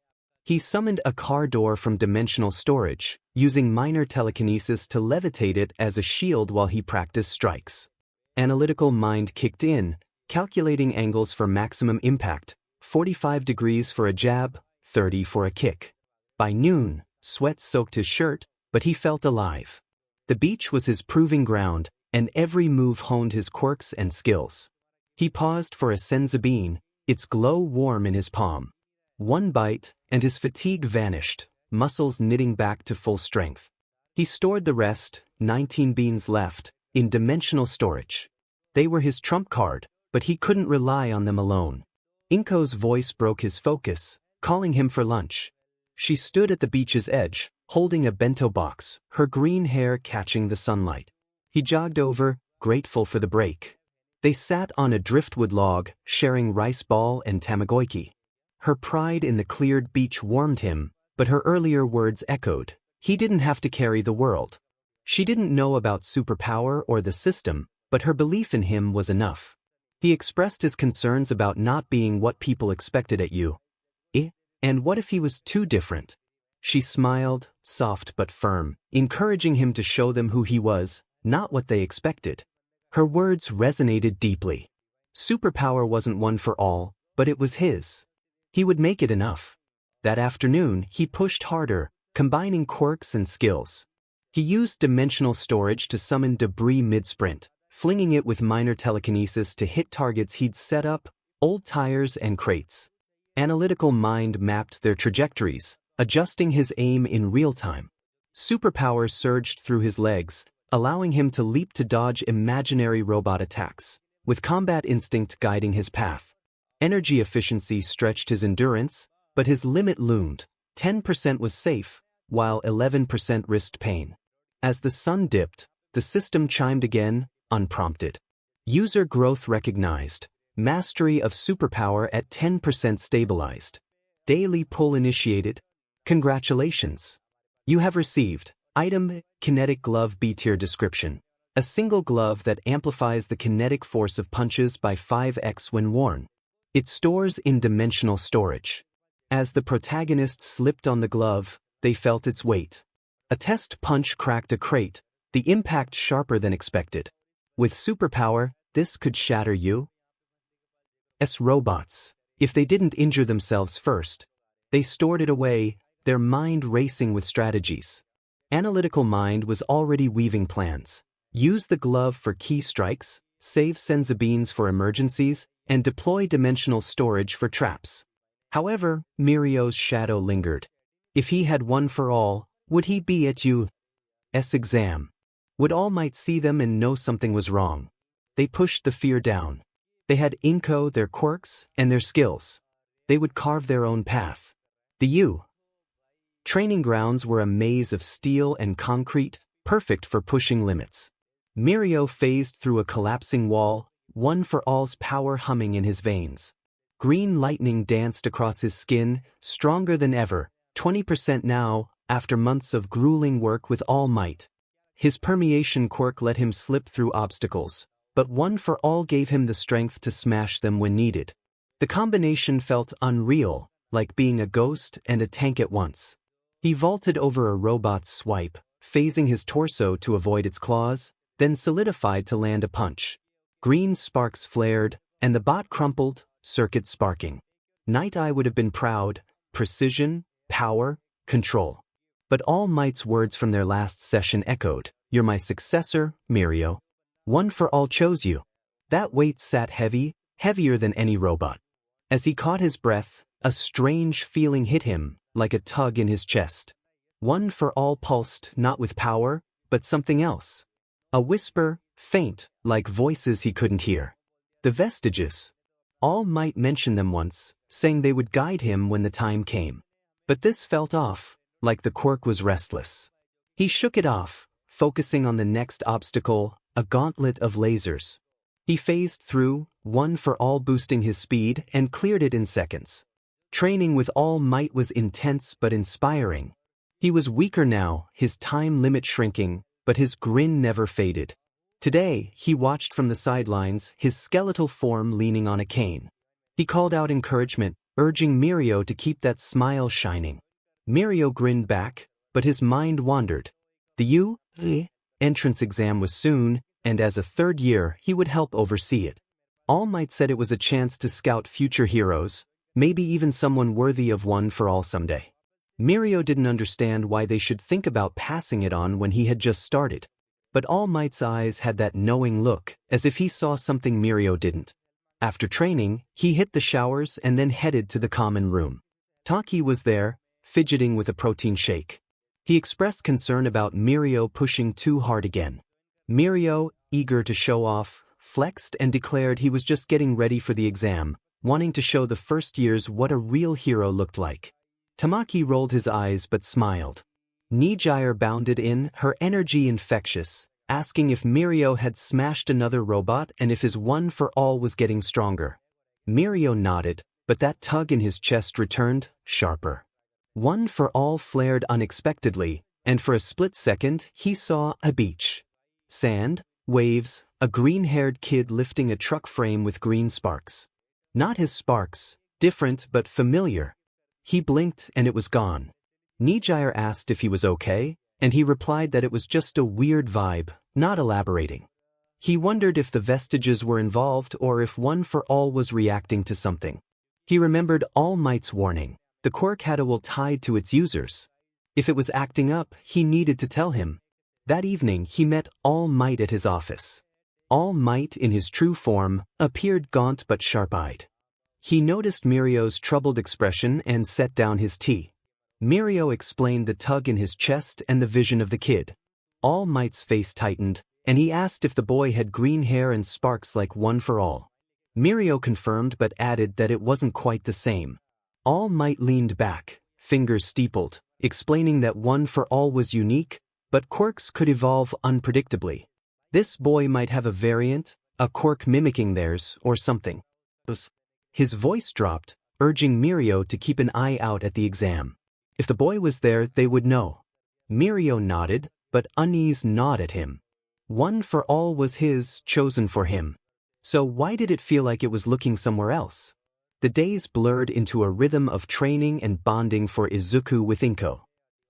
He summoned a car door from dimensional storage, using minor telekinesis to levitate it as a shield while he practiced strikes. Analytical mind kicked in, calculating angles for maximum impact: 45 degrees for a jab, 30 for a kick. By noon, sweat soaked his shirt, but he felt alive. The beach was his proving ground, and every move honed his quirks and skills. He paused for a 𝗧𝗵𝗃𝗀𝗏, its glow warm in his palm. One bite, and his fatigue vanished, muscles knitting back to full strength. He stored the rest, 19 beans left, in dimensional storage. They were his trump card, but he couldn't rely on them alone. Inko's voice broke his focus, calling him for lunch. She stood at the beach's edge, holding a bento box, her green hair catching the sunlight. He jogged over, grateful for the break. They sat on a driftwood log, sharing rice ball and Tamagotchi. Her pride in the cleared beach warmed him, but her earlier words echoed. He didn't have to carry the world. She didn't know about superpower or the system, but her belief in him was enough. He expressed his concerns about not being what people expected at 𝗬𝗧𝗏, and what if he was too different? She smiled, soft but firm, encouraging him to show them who he was, not what they expected. Her words resonated deeply. Superpower wasn't one for all, but it was his. He would make it enough. That afternoon, he pushed harder, combining quirks and skills. He used dimensional storage to summon debris mid-sprint, flinging it with minor telekinesis to hit targets he'd set up, old tires and crates. Analytical mind mapped their trajectories, adjusting his aim in real time. Superpower surged through his legs, allowing him to leap to dodge imaginary robot attacks, with combat instinct guiding his path. Energy efficiency stretched his endurance, but his limit loomed. 10% was safe, while 11% risked pain. As the sun dipped, the system chimed again, unprompted. User growth recognized. Mastery of superpower at 10% stabilized. 𝗧𝗵𝗃𝗀𝗏 initiated. Congratulations! You have received item Kinetic Glove B tier description. A single glove that amplifies the kinetic force of punches by 5x when worn. It stores in dimensional storage. As the protagonists slipped on the glove, they felt its weight. A test punch cracked a crate, the impact sharper than expected. With superpower, this could shatter 𝗬𝗧𝗏's robots, if they didn't injure themselves first. They stored it away, their mind racing with strategies. Analytical mind was already weaving plans. Use the glove for key strikes, save 𝗧𝗵𝗃𝗀𝗏s for emergencies, and deploy dimensional storage for traps. However, Mirio's shadow lingered. If he had one for all, would he be at 𝐒𝐻𝐢𝐵 exam? Would All Might see them and know something was wrong? They pushed the fear down. They had 𝐒𝐭𝐸, their quirks, and their skills. They would carve their own path. The 𝗂 training grounds were a maze of steel and concrete, perfect for pushing limits. Mirio phased through a collapsing wall, One for All's power humming in his veins. Green lightning danced across his skin, stronger than ever, 20% now, after months of grueling work with All Might. His permeation quirk let him slip through obstacles, but One for All gave him the strength to smash them when needed. The combination felt unreal, like being a ghost and a tank at once. He vaulted over a robot's swipe, phasing his torso to avoid its claws, then solidified to land a punch. Green sparks flared, and the bot crumpled, circuit sparking. Night Eye would have been proud: precision, power, control. But All Might's words from their last session echoed: "You're my successor, Mirio. One for All chose you." That weight sat heavy, heavier than any robot. As he caught his breath, a strange feeling hit him, like a tug in his chest. One for All pulsed not with power, but something else. A whisper, faint, like voices he couldn't hear. The vestiges. All Might mentioned them once, saying they would guide him when the time came. But this felt off, like the quirk was restless. He shook it off, focusing on the next obstacle, a gauntlet of lasers. He phased through, One for All boosting his speed, and cleared it in seconds. Training with All Might was intense but inspiring. He was weaker now, his time limit shrinking, but his grin never faded. Today, he watched from the sidelines, his skeletal form leaning on a cane. He called out encouragement, urging Mirio to keep that smile shining. Mirio grinned back, but his mind wandered. The 𝗂 entrance exam was soon, and as a third year, he would help oversee it. All Might said it was a chance to scout future heroes, maybe even someone worthy of One for All someday. Mirio didn't understand why they should think about passing it on when he had just started. But All Might's eyes had that knowing look, as if he saw something Mirio didn't. After training, he hit the showers and then headed to the common room. Taki was there, fidgeting with a protein shake. He expressed concern about Mirio pushing too hard again. Mirio, eager to show off, flexed and declared he was just getting ready for the exam, wanting to show the first years what a real hero looked like. Tamaki rolled his eyes but smiled. Nijire bounded in, her energy infectious, asking if Mirio had smashed another robot and if his One for All was getting stronger. Mirio nodded, but that tug in his chest returned, sharper. One for All flared unexpectedly, and for a split second he saw a beach. Sand, waves, a green-haired kid lifting a truck frame with green sparks. Not his sparks, different but familiar. He blinked and it was gone. Nijire asked if he was okay, and he replied that it was just a weird vibe, not elaborating. He wondered if the vestiges were involved or if One for All was reacting to something. He remembered All Might's warning: the quirk had a will tied to its users. If it was acting up, he needed to tell him. That evening he met All Might at his office. All Might, in his true form, appeared gaunt but sharp-eyed. He noticed Mirio's troubled expression and set down his tea. Mirio explained the tug in his chest and the vision of the kid. All Might's face tightened, and he asked if the boy had green hair and sparks like One for All. Mirio confirmed but added that it wasn't quite the same. All Might leaned back, fingers steepled, explaining that One for All was unique, but quirks could evolve unpredictably. This boy might have a variant, a quirk mimicking theirs, or something. His voice dropped, urging Mirio to keep an eye out at the exam. If the boy was there, they would know. Mirio nodded, but unease gnawed at him. One for All was his, chosen for him. So why did it feel like it was looking somewhere else? The days blurred into a rhythm of training and bonding for Izuku with 𝐒𝐭𝐸.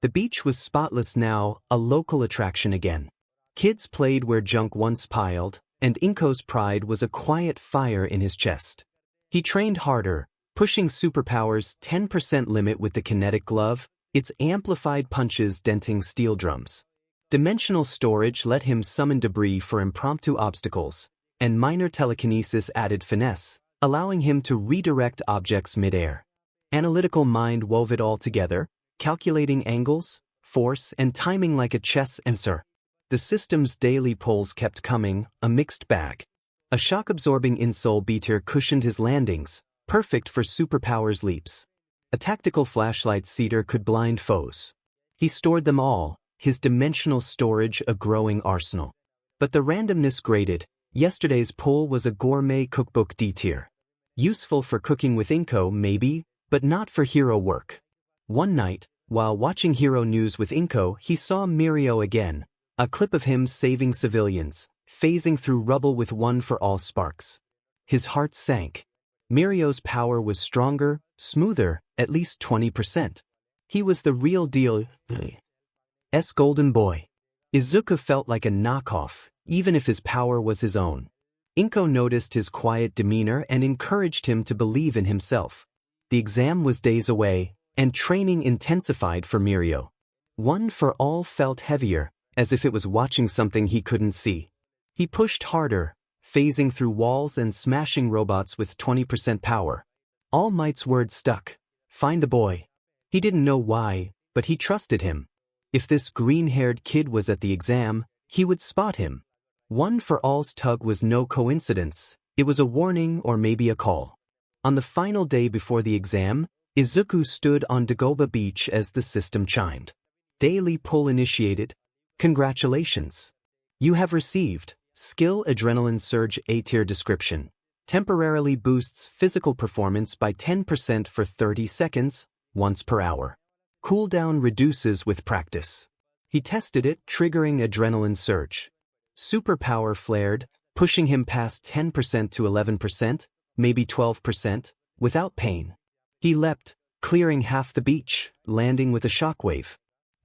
The beach was spotless now, a local attraction again. Kids played where junk once piled, and 𝐒𝐭𝐸's pride was a quiet fire in his chest. He trained harder, pushing Superpower's 10% limit with the kinetic glove, its amplified punches denting steel drums. Dimensional storage let him summon debris for impromptu obstacles, and minor telekinesis added finesse, allowing him to redirect objects mid-air. Analytical mind wove it all together, calculating angles, force, and timing like a chess answer. The system's daily polls kept coming, a mixed bag. A shock-absorbing insole beater cushioned his landings, perfect for superpowers leaps. A tactical flashlight seeder could blind foes. He stored them all, his dimensional storage a growing arsenal. But the randomness grated. Yesterday's pull was a gourmet cookbook D tier. Useful for cooking with 𝐒𝐽 maybe, but not for hero work. One night, while watching Hero News with 𝗏𝐽, he saw Mirio again, a clip of him saving civilians, phasing through rubble with one for all sparks. His heart sank. Mirio's power was stronger, smoother, at least 20%. He was the real deal, 𝐬𝐻 golden boy. Izuku felt like a knockoff, even if his power was his own. 𝗏𝐽 noticed his quiet demeanor and encouraged him to believe in himself. The exam was days away, and training intensified for Mirio. One for all felt heavier, as if it was watching something he couldn't see. He pushed harder, phasing through walls and smashing robots with 20% power. All Might's words stuck. Find the boy. He didn't know why, but he trusted him. If this green-haired kid was at the exam, he would spot him. One for all's tug was no coincidence. It was a warning or maybe a call. On the final day before the exam, Izuku stood on Dagobah Beach as the system chimed. Daily pull initiated. Congratulations. You have received Skill Adrenaline Surge A-tier description. Temporarily boosts physical performance by 10% for 30 seconds, once per hour. Cooldown reduces with practice. He tested it, triggering adrenaline surge. Superpower flared, pushing him past 10% to 11%, maybe 12%, without pain. He leapt, clearing half the beach, landing with a shockwave.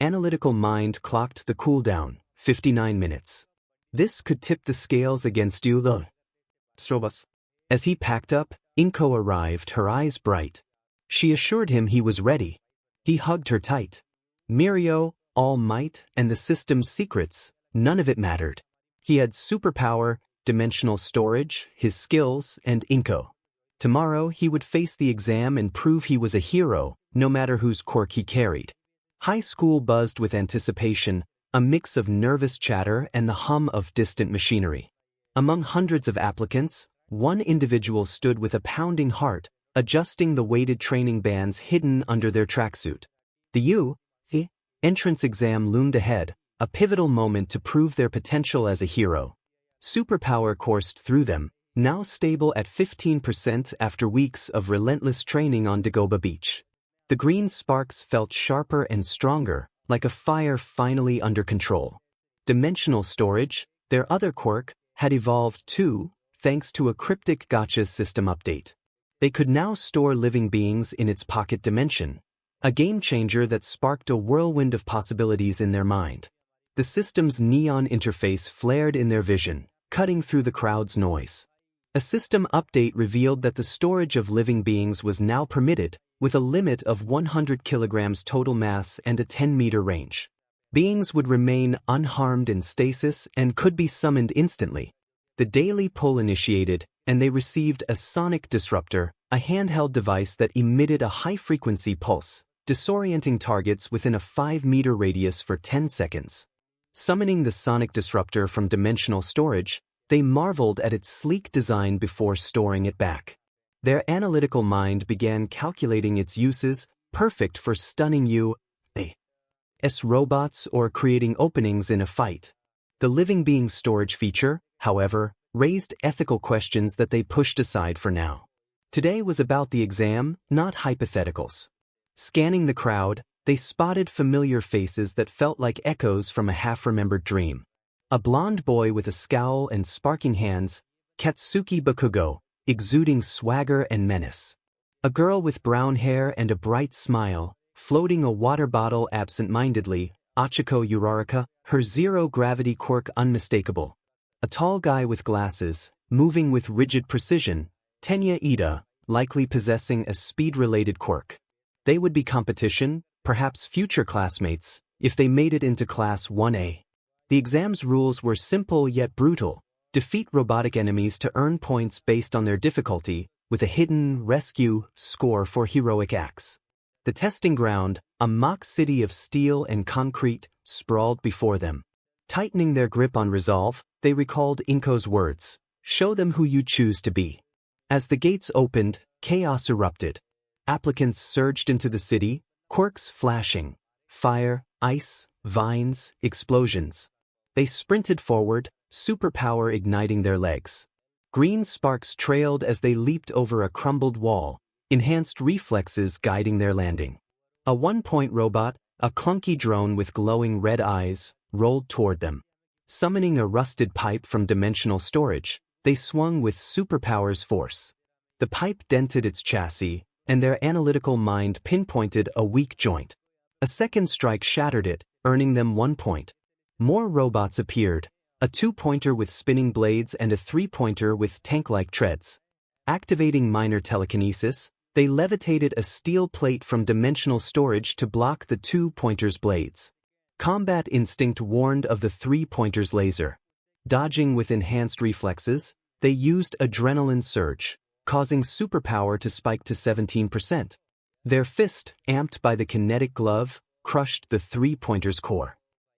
Analytical mind clocked the cooldown, 59 minutes. This could tip the scales against you, though. As he packed up, 𝗏𝐽 arrived, her eyes bright. She assured him he was ready. He hugged her tight. Mirio, All Might, and the system's secrets, none of it mattered. He had superpower, dimensional storage, his skills, and 𝗏𝐽. Tomorrow he would face the exam and prove he was a hero, no matter whose quirk he carried. High school buzzed with anticipation, a mix of nervous chatter and the hum of distant machinery. Among hundreds of applicants, one individual stood with a pounding heart, adjusting the weighted training bands hidden under their tracksuit. The 𝗬𝐴 entrance exam loomed ahead, a pivotal moment to prove their potential as a hero. Superpower coursed through them, now stable at 15% after weeks of relentless training on Dagobah Beach. The green sparks felt sharper and stronger, like a fire finally under control. Dimensional storage, their other quirk, had evolved too, thanks to a cryptic Gacha system update. They could now store living beings in its pocket dimension, a game-changer that sparked a whirlwind of possibilities in their mind. The system's neon interface flared in their vision, cutting through the crowd's noise. A system update revealed that the storage of living beings was now permitted, with a limit of 100 kilograms total mass and a 10-meter range. Beings would remain unharmed in stasis and could be summoned instantly. The daily pull initiated, and they received a sonic disruptor, a handheld device that emitted a high-frequency pulse, disorienting targets within a 5-meter radius for 10 seconds. Summoning the sonic disruptor from dimensional storage, they marveled at its sleek design before storing it back. Their analytical mind began calculating its uses, perfect for stunning 𝗬𝐴's robots or creating openings in a fight. The living being storage feature, however, raised ethical questions that they pushed aside for now. Today was about the exam, not hypotheticals. Scanning the crowd, they spotted familiar faces that felt like echoes from a half-remembered dream. A blond boy with a scowl and sparking hands, Katsuki Bakugo, exuding swagger and menace. A girl with brown hair and a bright smile, floating a water bottle absent-mindedly, Achiko Uraraka, her zero-gravity quirk unmistakable. A tall guy with glasses, moving with rigid precision, Tenya Ida, likely possessing a speed-related quirk. They would be competition, perhaps future classmates, if they made it into Class 1A. The exam's rules were simple yet brutal. Defeat robotic enemies to earn points based on their difficulty, with a hidden rescue score for heroic acts. The testing ground, a mock city of steel and concrete, sprawled before them. Tightening their grip on resolve, they recalled 𝐭𝐽𝐲's words, "Show them who you choose to be." As the gates opened, chaos erupted. Applicants surged into the city, quirks flashing. Fire, ice, vines, explosions. They sprinted forward, superpower igniting their legs. Green sparks trailed as they leaped over a crumbled wall, enhanced reflexes guiding their landing. A one-point robot, a clunky drone with glowing red eyes, rolled toward them. Summoning a rusted pipe from dimensional storage, they swung with superpower's force. The pipe dented its chassis, and their analytical mind pinpointed a weak joint. A second strike shattered it, earning them 1 point. More robots appeared, a 2-pointer with spinning blades and a 3-pointer with tank-like treads. Activating minor telekinesis, they levitated a steel plate from dimensional storage to block the 2-pointer's blades. Combat instinct warned of the 3-pointer's laser. Dodging with enhanced reflexes, they used adrenaline surge, causing superpower to spike to 17%. Their fist, amped by the kinetic glove, crushed the 3-pointer's core.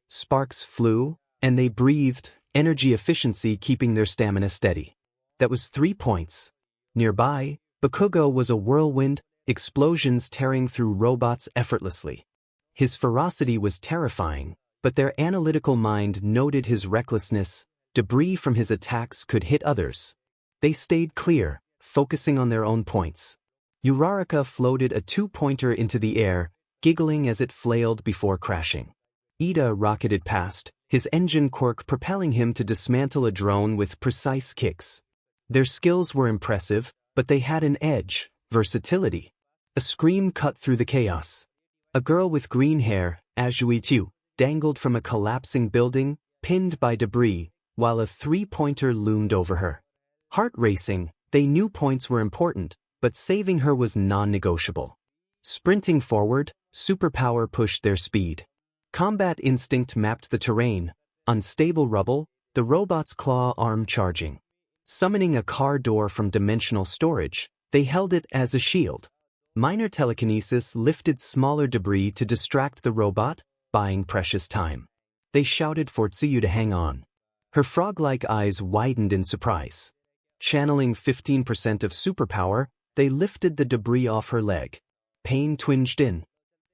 Sparks flew, and they breathed, energy efficiency keeping their stamina steady. That was 3 points. Nearby, 𝗵𝘃𝗲 was a whirlwind, explosions tearing through robots effortlessly. His ferocity was terrifying, but their analytical mind noted his recklessness. Debris from his attacks could hit others. They stayed clear, focusing on their own points. 𝗬𝗏𝗏 floated a 2-pointer into the air, giggling as it flailed before crashing. Iida rocketed past, his engine quirk propelling him to dismantle a drone with precise kicks. Their skills were impressive, but they had an edge, versatility. A scream cut through the chaos. A girl with green hair, 𝐒𝐩𝐢𝐽, dangled from a collapsing building, pinned by debris, while a 3-pointer loomed over her. Heart racing, they knew points were important, but saving her was non-negotiable. Sprinting forward, superpower pushed their speed. Combat instinct mapped the terrain, unstable rubble, the robot's claw arm charging. Summoning a car door from dimensional storage, they held it as a shield. Minor telekinesis lifted smaller debris to distract the robot, buying precious time. They shouted for 𝗬𝗪 to hang on. Her frog-like eyes widened in surprise. Channeling 15% of superpower, they lifted the debris off her leg. Pain twinged in.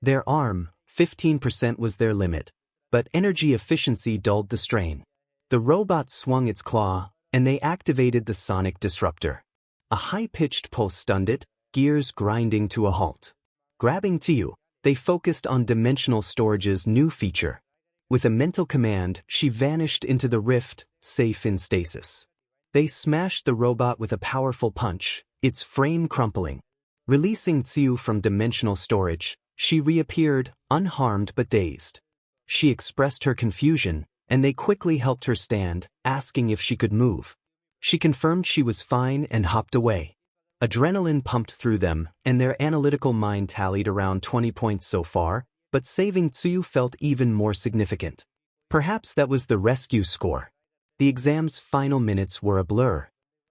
Their arm, 15% was their limit, but energy efficiency dulled the strain. The robot swung its claw, and they activated the sonic disruptor. A high-pitched pulse stunned it, gears grinding to a halt. Grabbing 𝗬𝗪, they focused on dimensional storage's new feature. With a mental command, she vanished into the rift, safe in stasis. They smashed the robot with a powerful punch, its frame crumpling. Releasing 𝗬𝗪 from dimensional storage, she reappeared, unharmed but dazed. She expressed her confusion, and they quickly helped her stand, asking if she could move. She confirmed she was fine and hopped away. Adrenaline pumped through them, and their analytical mind tallied around 20 points so far, but saving 𝗬𝗪 felt even more significant. Perhaps that was the rescue score. The exam's final minutes were a blur.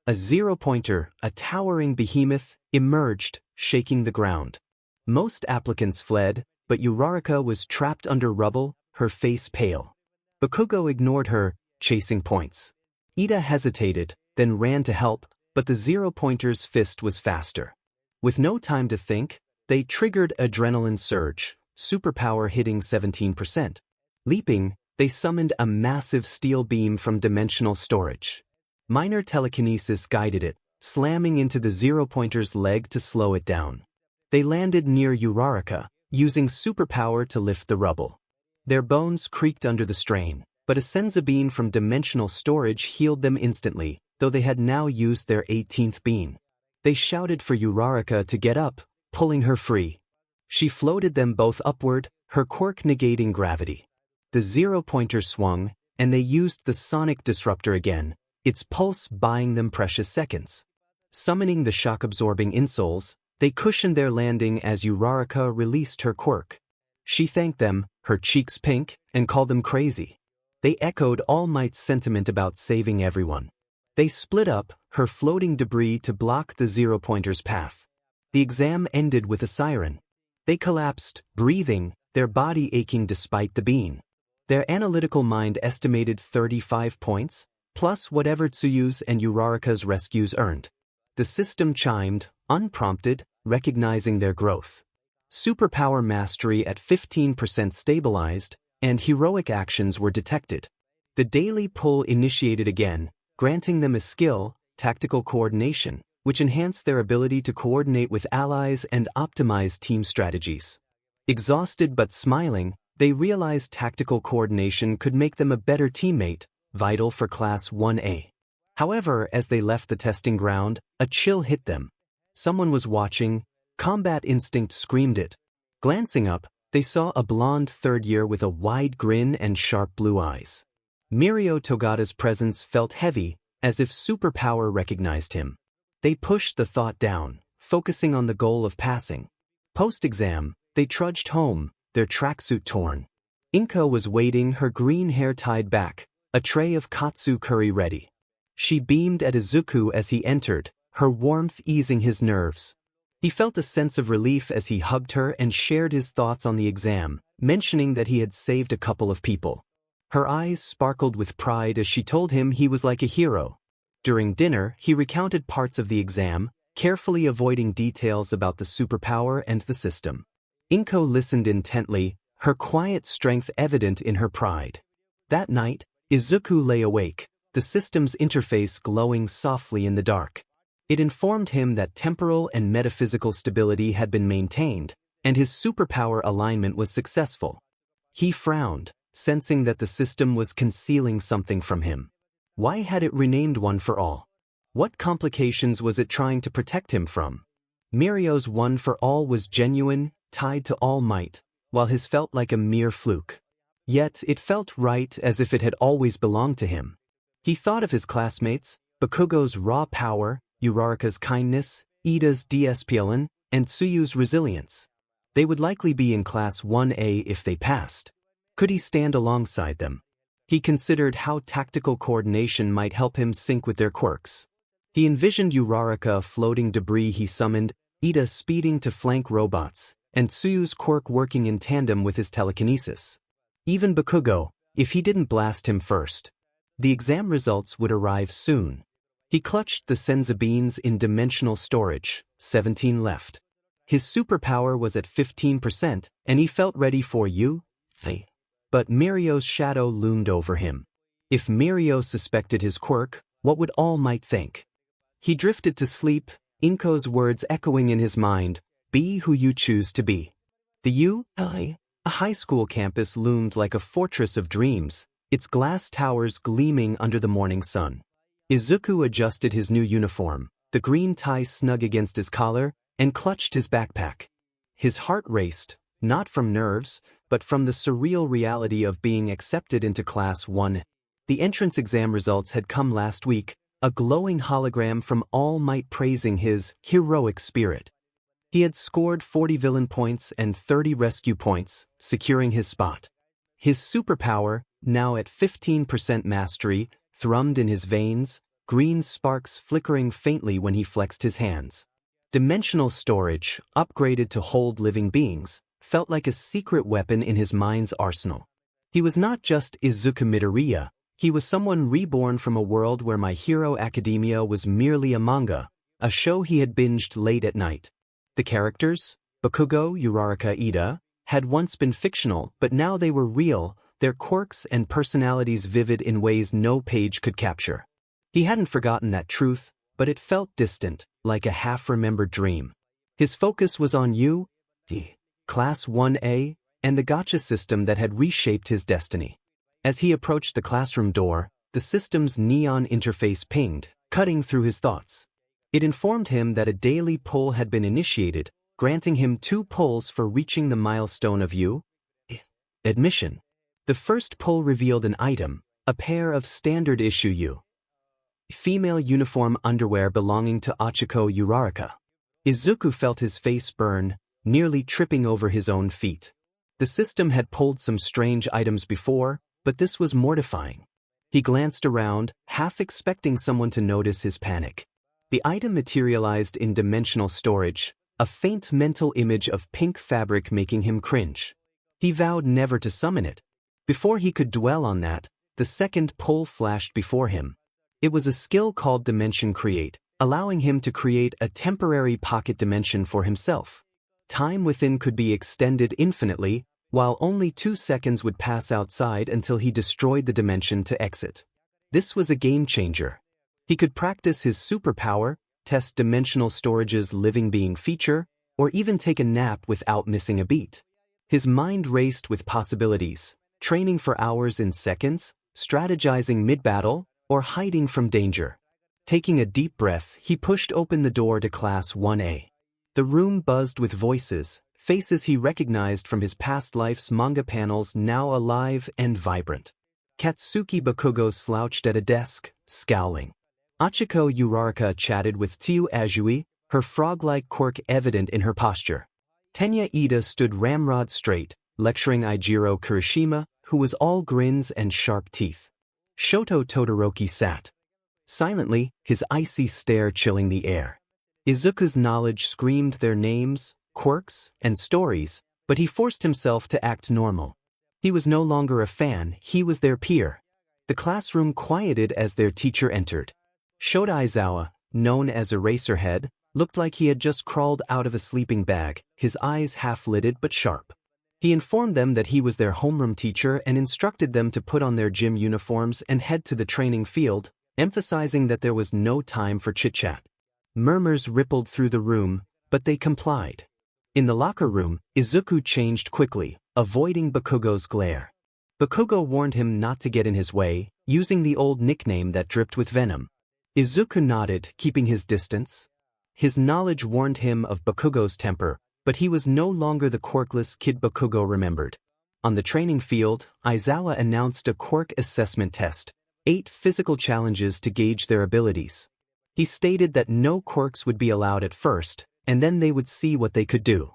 A 0-pointer, a towering behemoth, emerged, shaking the ground. Most applicants fled, but 𝗬𝗏𝗏 was trapped under rubble, her face pale. 𝗵𝘃𝗲 ignored her, chasing points. Iida hesitated, then ran to help, but the 0-pointer's fist was faster. With no time to think, they triggered adrenaline surge, superpower hitting 17%. Leaping, they summoned a massive steel beam from dimensional storage. Minor telekinesis guided it, slamming into the 0-pointer's leg to slow it down. They landed near 𝗬𝗏𝗏, using superpower to lift the rubble. Their bones creaked under the strain, but a senza beam from dimensional storage healed them instantly, though they had now used their 18th beam. They shouted for 𝗬𝗏𝗏 to get up, pulling her free. She floated them both upward, her quirk negating gravity. The 0-pointer swung, and they used the sonic disruptor again, its pulse buying them precious seconds. Summoning the shock-absorbing insoles, they cushioned their landing as 𝗬𝗏𝗏 released her quirk. She thanked them, her cheeks pink, and called them crazy. They echoed All Might's sentiment about saving everyone. They split up, her floating debris to block the 0-pointer's path. The exam ended with a siren. They collapsed, breathing, their body aching despite the bean. Their analytical mind estimated 35 points, plus whatever Tsuyu's and Uraraka's rescues earned. The system chimed, unprompted, recognizing their growth. Superpower mastery at 15% stabilized, and heroic actions were detected. The daily pull initiated again, granting them a skill, tactical coordination, which enhanced their ability to coordinate with allies and optimize team strategies. Exhausted but smiling, they realized tactical coordination could make them a better teammate, vital for Class 1A. However, as they left the testing ground, a chill hit them. Someone was watching. Combat instinct screamed it. Glancing up, they saw a blonde third year with a wide grin and sharp blue eyes. Mirio Togata's presence felt heavy, as if superpower recognized him. They pushed the thought down, focusing on the goal of passing. Post-exam, they trudged home, their tracksuit torn. Inko was waiting, her green hair tied back, a tray of katsu curry ready. She beamed at Izuku as he entered, her warmth easing his nerves. He felt a sense of relief as he hugged her and shared his thoughts on the exam, mentioning that he had saved a couple of people. Her eyes sparkled with pride as she told him he was like a hero. During dinner, he recounted parts of the exam, carefully avoiding details about the superpower and the system. Inko listened intently, her quiet strength evident in her pride. That night, Izuku lay awake, the system's interface glowing softly in the dark. It informed him that temporal and metaphysical stability had been maintained, and his superpower alignment was successful. He frowned, sensing that the system was concealing something from him. Why had it renamed One for All? What complications was it trying to protect him from? Mirio's One for All was genuine, tied to All Might, while his felt like a mere fluke. Yet it felt right, as if it had always belonged to him. He thought of his classmates, Bakugo's raw power, Uraraka's kindness, Ida's discipline, and Tsuyu's resilience. They would likely be in Class 1A if they passed. Could he stand alongside them? He considered how tactical coordination might help him sync with their quirks. He envisioned Uraraka floating debris he summoned, Ida speeding to flank robots, and Tsuyu's quirk working in tandem with his telekinesis. Even Bakugo, if he didn't blast him first. The exam results would arrive soon. He clutched the 𝗧𝗵𝗲 in dimensional storage, 17 left. His superpower was at 15%, and he felt ready for 𝐸𝐸. But Mirio's shadow loomed over him. If Mirio suspected his quirk, what would All Might think? He drifted to sleep, Inko's words echoing in his mind, "Be who you choose to be." The 𝐸𝐸, a high school campus, loomed like a fortress of dreams, its glass towers gleaming under the morning sun. Izuku adjusted his new uniform, the green tie snug against his collar, and clutched his backpack. His heart raced, not from nerves, but from the surreal reality of being accepted into Class 1. The entrance exam results had come last week, a glowing hologram from All Might praising his heroic spirit. He had scored 40 villain points and 30 rescue points, securing his spot. His superpower, now at 15% mastery, thrummed in his veins, green sparks flickering faintly when he flexed his hands. Dimensional storage, upgraded to hold living beings, felt like a secret weapon in his mind's arsenal. He was not just Izuku Midoriya, he was someone reborn from a world where My Hero Academia was merely a manga, a show he had binged late at night. The characters, Bakugo, Uraraka, Ida, had once been fictional, but now they were real, their quirks and personalities vivid in ways no page could capture. He hadn't forgotten that truth, but it felt distant, like a half-remembered dream. His focus was on 𝐸𝐸, Class 1A, and the gacha system that had reshaped his destiny. As he approached the classroom door, the system's neon interface pinged, cutting through his thoughts. It informed him that a daily pull had been initiated, granting him 2 pulls for reaching the milestone of 𝐸𝐸 admission. The first pull revealed an item, a pair of standard-issue 𝐸𝐸 female uniform underwear belonging to Ochiko Uraraka. Izuku felt his face burn, nearly tripping over his own feet. The system had pulled some strange items before, but this was mortifying. He glanced around, half expecting someone to notice his panic. The item materialized in dimensional storage, a faint mental image of pink fabric making him cringe. He vowed never to summon it. Before he could dwell on that, the second pull flashed before him. It was a skill called Dimension Create, allowing him to create a temporary pocket dimension for himself. Time within could be extended infinitely, while only 2 seconds would pass outside until he destroyed the dimension to exit. This was a game changer. He could practice his superpower, test dimensional storage's living being feature, or even take a nap without missing a beat. His mind raced with possibilities, training for hours in seconds, strategizing mid-battle, or hiding from danger. Taking a deep breath, he pushed open the door to Class 1A. The room buzzed with voices, faces he recognized from his past life's manga panels now alive and vibrant. Katsuki Bakugo slouched at a desk, scowling. Achiko Uraraka chatted with Tiu Azui, her frog-like quirk evident in her posture. Tenya Ida stood ramrod straight, lecturing Eijiro Kirishima, who was all grins and sharp teeth. Shoto Todoroki sat silently, his icy stare chilling the air. Izuku's knowledge screamed their names, quirks, and stories, but he forced himself to act normal. He was no longer a fan, he was their peer. The classroom quieted as their teacher entered. Shota Aizawa, known as Eraserhead, looked like he had just crawled out of a sleeping bag, his eyes half-lidded but sharp. He informed them that he was their homeroom teacher and instructed them to put on their gym uniforms and head to the training field, emphasizing that there was no time for chit-chat. Murmurs rippled through the room, but they complied. In the locker room, Izuku changed quickly, avoiding Bakugo's glare. Bakugo warned him not to get in his way, using the old nickname that dripped with venom. Izuku nodded, keeping his distance. His knowledge warned him of Bakugo's temper, but he was no longer the quirkless kid Bakugo remembered. On the training field, Aizawa announced a quirk assessment test, 8 physical challenges to gauge their abilities. He stated that no quirks would be allowed at first, and then they would see what they could do.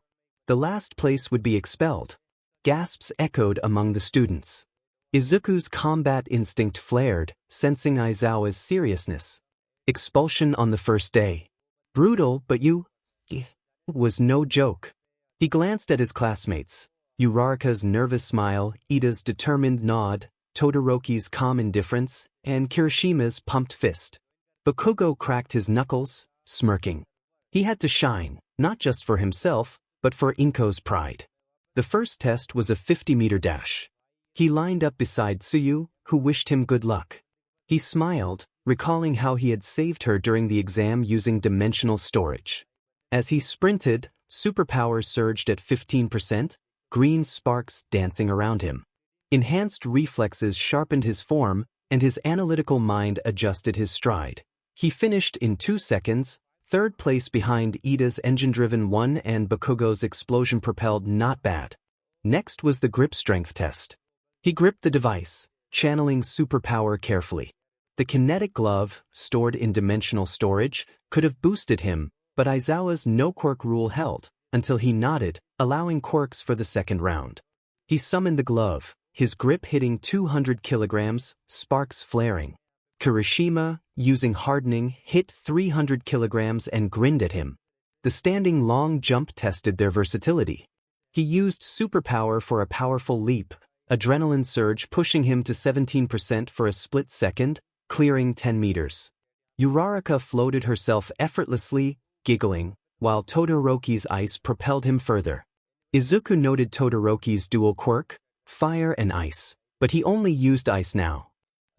The last place would be expelled. Gasps echoed among the students. Izuku's combat instinct flared, sensing Aizawa's seriousness. Expulsion on the first day. Brutal, but was no joke. He glanced at his classmates. Uraraka's nervous smile, Ida's determined nod, Todoroki's calm indifference, and Kirishima's pumped fist. Bakugo cracked his knuckles, smirking. He had to shine, not just for himself, but for Inko's pride. The first test was a 50-meter dash. He lined up beside Tsuyu, who wished him good luck. He smiled, recalling how he had saved her during the exam using dimensional storage. As he sprinted, superpower surged at 15%, green sparks dancing around him. Enhanced reflexes sharpened his form, and his analytical mind adjusted his stride. He finished in 2 seconds, 3rd place behind Ida's engine-driven 1 and Bakugo's explosion-propelled not bad. Next was the grip strength test. He gripped the device, channeling superpower carefully. The kinetic glove, stored in dimensional storage, could have boosted him, but Aizawa's no-quirk rule held, until he nodded, allowing quirks for the second round. He summoned the glove, his grip hitting 200 kilograms, sparks flaring. Kirishima, using hardening, hit 300 kilograms and grinned at him. The standing long jump tested their versatility. He used superpower for a powerful leap, adrenaline surge pushing him to 17% for a split second, clearing 10 meters. Uraraka floated herself effortlessly, giggling, while Todoroki's ice propelled him further. Izuku noted Todoroki's dual quirk, fire and ice, but he only used ice now.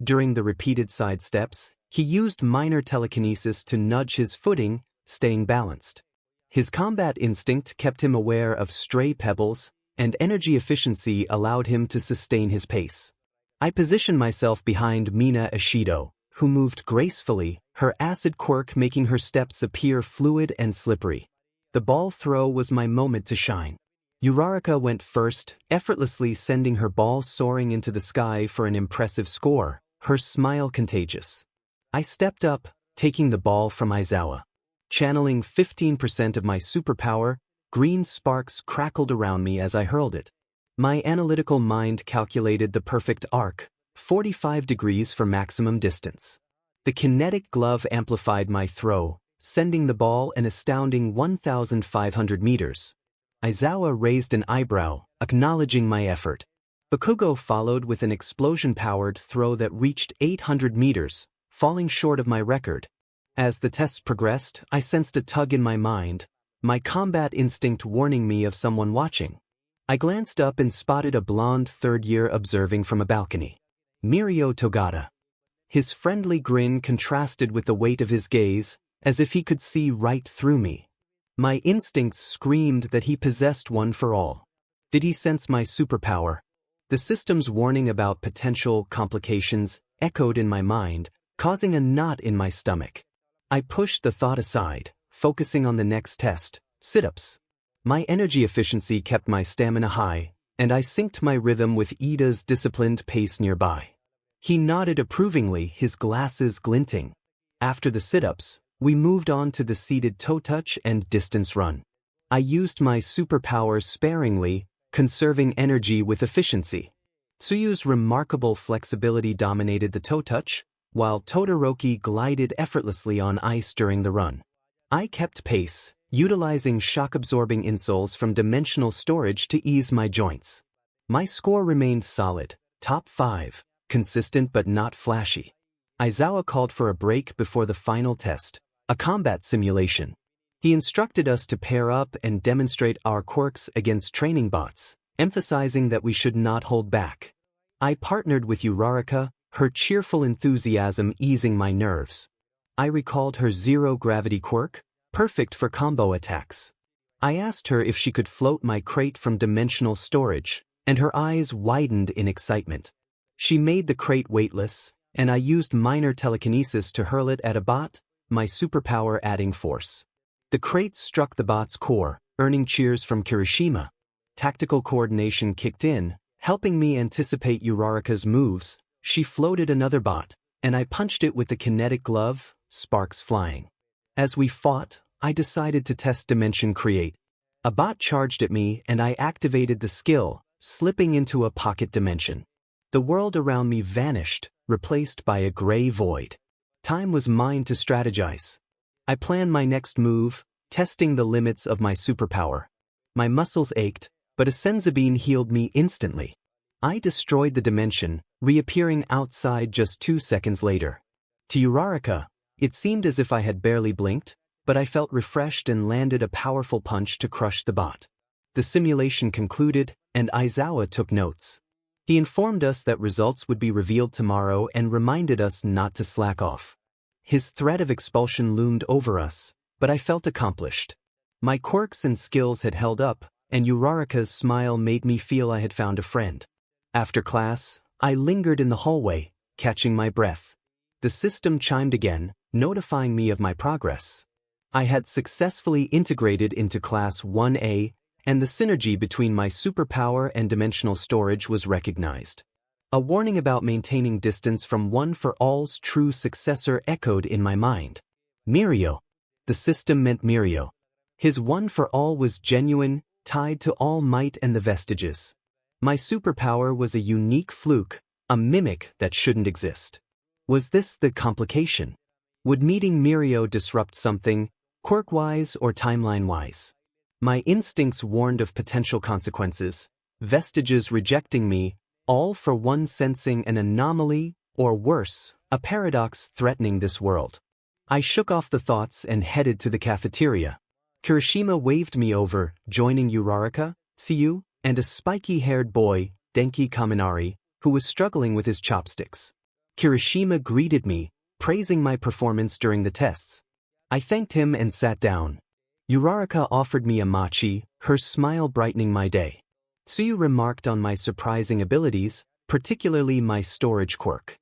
During the repeated side steps, he used minor telekinesis to nudge his footing, staying balanced. His combat instinct kept him aware of stray pebbles, and energy efficiency allowed him to sustain his pace. I positioned myself behind Mina Ishido, who moved gracefully, her acid quirk making her steps appear fluid and slippery. The ball throw was my moment to shine. Uraraka went first, effortlessly sending her ball soaring into the sky for an impressive score, her smile contagious. I stepped up, taking the ball from Aizawa. Channeling 15% of my superpower, green sparks crackled around me as I hurled it. My analytical mind calculated the perfect arc, 45 degrees for maximum distance. The kinetic glove amplified my throw, sending the ball an astounding 1,500 meters. Aizawa raised an eyebrow, acknowledging my effort. Bakugo followed with an explosion-powered throw that reached 800 meters, falling short of my record. As the tests progressed, I sensed a tug in my mind, my combat instinct warning me of someone watching. I glanced up and spotted a blonde third-year observing from a balcony. Mirio Togata. His friendly grin contrasted with the weight of his gaze, as if he could see right through me. My instincts screamed that he possessed one for all. Did he sense my superpower? The system's warning about potential complications echoed in my mind, causing a knot in my stomach. I pushed the thought aside, focusing on the next test, sit-ups. My energy efficiency kept my stamina high, and I synced my rhythm with Ida's disciplined pace nearby. He nodded approvingly, his glasses glinting. After the sit-ups, we moved on to the seated toe touch and distance run. I used my superpowers sparingly, conserving energy with efficiency. Tsuyu's remarkable flexibility dominated the toe touch, while Todoroki glided effortlessly on ice during the run. I kept pace, utilizing shock-absorbing insoles from dimensional storage to ease my joints. My score remained solid, top 5, consistent but not flashy. Aizawa called for a break before the final test, a combat simulation. He instructed us to pair up and demonstrate our quirks against training bots, emphasizing that we should not hold back. I partnered with Uraraka, her cheerful enthusiasm easing my nerves. I recalled her zero-gravity quirk, perfect for combo attacks. I asked her if she could float my crate from dimensional storage, and her eyes widened in excitement. She made the crate weightless, and I used minor telekinesis to hurl it at a bot, my superpower adding force. The crate struck the bot's core, earning cheers from Kirishima. Tactical coordination kicked in, helping me anticipate Uraraka's moves. She floated another bot, and I punched it with the kinetic glove, sparks flying. As we fought, I decided to test Dimension Create. A bot charged at me and I activated the skill, slipping into a pocket dimension. The world around me vanished, replaced by a gray void. Time was mine to strategize. I planned my next move, testing the limits of my superpower. My muscles ached, but a 𝗧𝗵𝗵 healed me instantly. I destroyed the dimension, reappearing outside just 2 seconds later. To Uraraka, it seemed as if I had barely blinked, but I felt refreshed and landed a powerful punch to crush the bot. The simulation concluded, and Aizawa took notes. He informed us that results would be revealed tomorrow and reminded us not to slack off. His threat of expulsion loomed over us, but I felt accomplished. My quirks and skills had held up, and Uraraka's smile made me feel I had found a friend. After class, I lingered in the hallway, catching my breath. The system chimed again, notifying me of my progress. I had successfully integrated into Class 1A, and the synergy between my superpower and dimensional storage was recognized. A warning about maintaining distance from One for All's true successor echoed in my mind. Mirio. The system meant Mirio. His One for All was genuine, tied to All Might and the Vestiges. My superpower was a unique fluke, a mimic that shouldn't exist. Was this the complication? Would meeting Mirio disrupt something, quirk-wise or timeline-wise? My instincts warned of potential consequences, Vestiges rejecting me, all for one sensing an anomaly, or worse, a paradox threatening this world. I shook off the thoughts and headed to the cafeteria. Kirishima waved me over, joining Uraraka, Tsuyu, and a spiky-haired boy, Denki Kaminari, who was struggling with his chopsticks. Kirishima greeted me, praising my performance during the tests. I thanked him and sat down. Uraraka offered me a mochi, her smile brightening my day. Tsuyu remarked on my surprising abilities, particularly my storage quirk.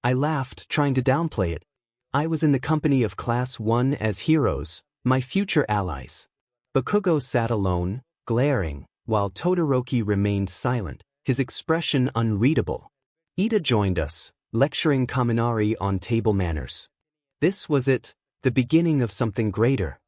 I laughed, trying to downplay it. I was in the company of Class 1 as heroes, my future allies. Bakugo sat alone, glaring, while Todoroki remained silent, his expression unreadable. Ida joined us, lecturing Kaminari on table manners. This was it, the beginning of something greater.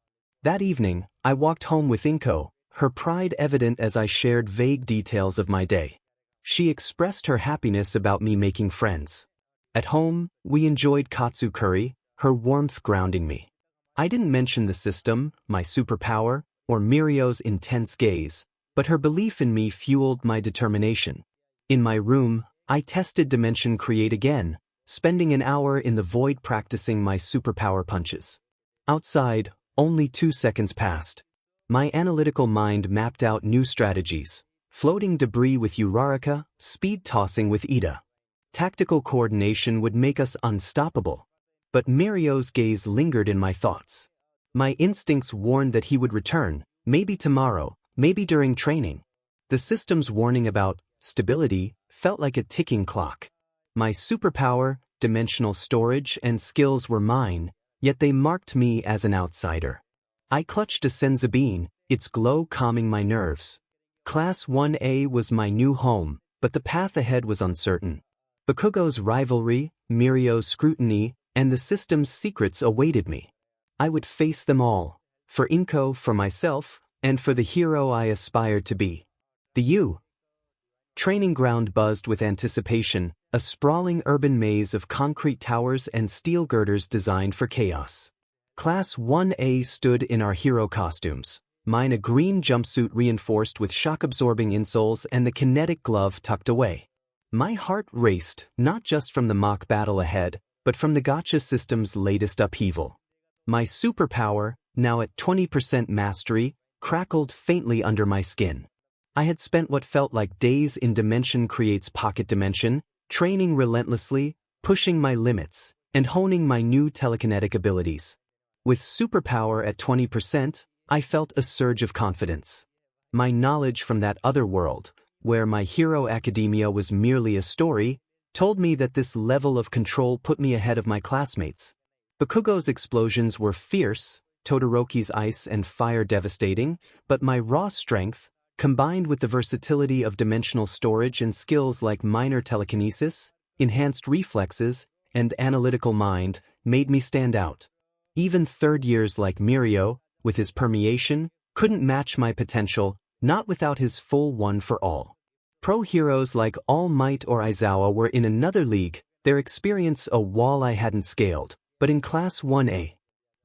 That evening, I walked home with Inko, her pride evident as I shared vague details of my day. She expressed her happiness about me making friends. At home, we enjoyed katsu curry, her warmth grounding me. I didn't mention the system, my superpower, or Mirio's intense gaze, but her belief in me fueled my determination. In my room, I tested Dimension Create again, spending an hour in the void practicing my superpower punches. Outside, only 2 seconds passed. My analytical mind mapped out new strategies: floating debris with 𝗬𝗏, speed tossing with 𝗧𝗏. Tactical coordination would make us unstoppable. But Mirio's gaze lingered in my thoughts. My instincts warned that he would return, maybe tomorrow, maybe during training. The system's warning about stability felt like a ticking clock. My superpower, dimensional storage, and skills were mine, yet they marked me as an outsider. I clutched a 𝗧𝗵𝗵, its glow calming my nerves. Class 1A was my new home, but the path ahead was uncertain. Bakugo's rivalry, Mirio's scrutiny, and the system's secrets awaited me. I would face them all, for Inko, for myself, and for the hero I aspired to be. The U training ground buzzed with anticipation, a sprawling urban maze of concrete towers and steel girders designed for chaos. Class 1A stood in our hero costumes, mine a green jumpsuit reinforced with shock-absorbing insoles and the kinetic glove tucked away. My heart raced, not just from the mock battle ahead, but from the Gacha system's latest upheaval. My superpower, now at 20% mastery, crackled faintly under my skin. I had spent what felt like days in Dimension Create's pocket dimension, training relentlessly, pushing my limits, and honing my new telekinetic abilities. With superpower at 20%, I felt a surge of confidence. My knowledge from that other world, where My Hero Academia was merely a story, told me that this level of control put me ahead of my classmates. Bakugo's explosions were fierce, Todoroki's ice and fire devastating, but my raw strength, combined with the versatility of dimensional storage and skills like minor telekinesis, enhanced reflexes, and analytical mind, made me stand out. Even third years like Mirio, with his permeation, couldn't match my potential, not without his full one for all. Pro heroes like All Might or Aizawa were in another league, their experience a wall I hadn't scaled, but in Class 1A,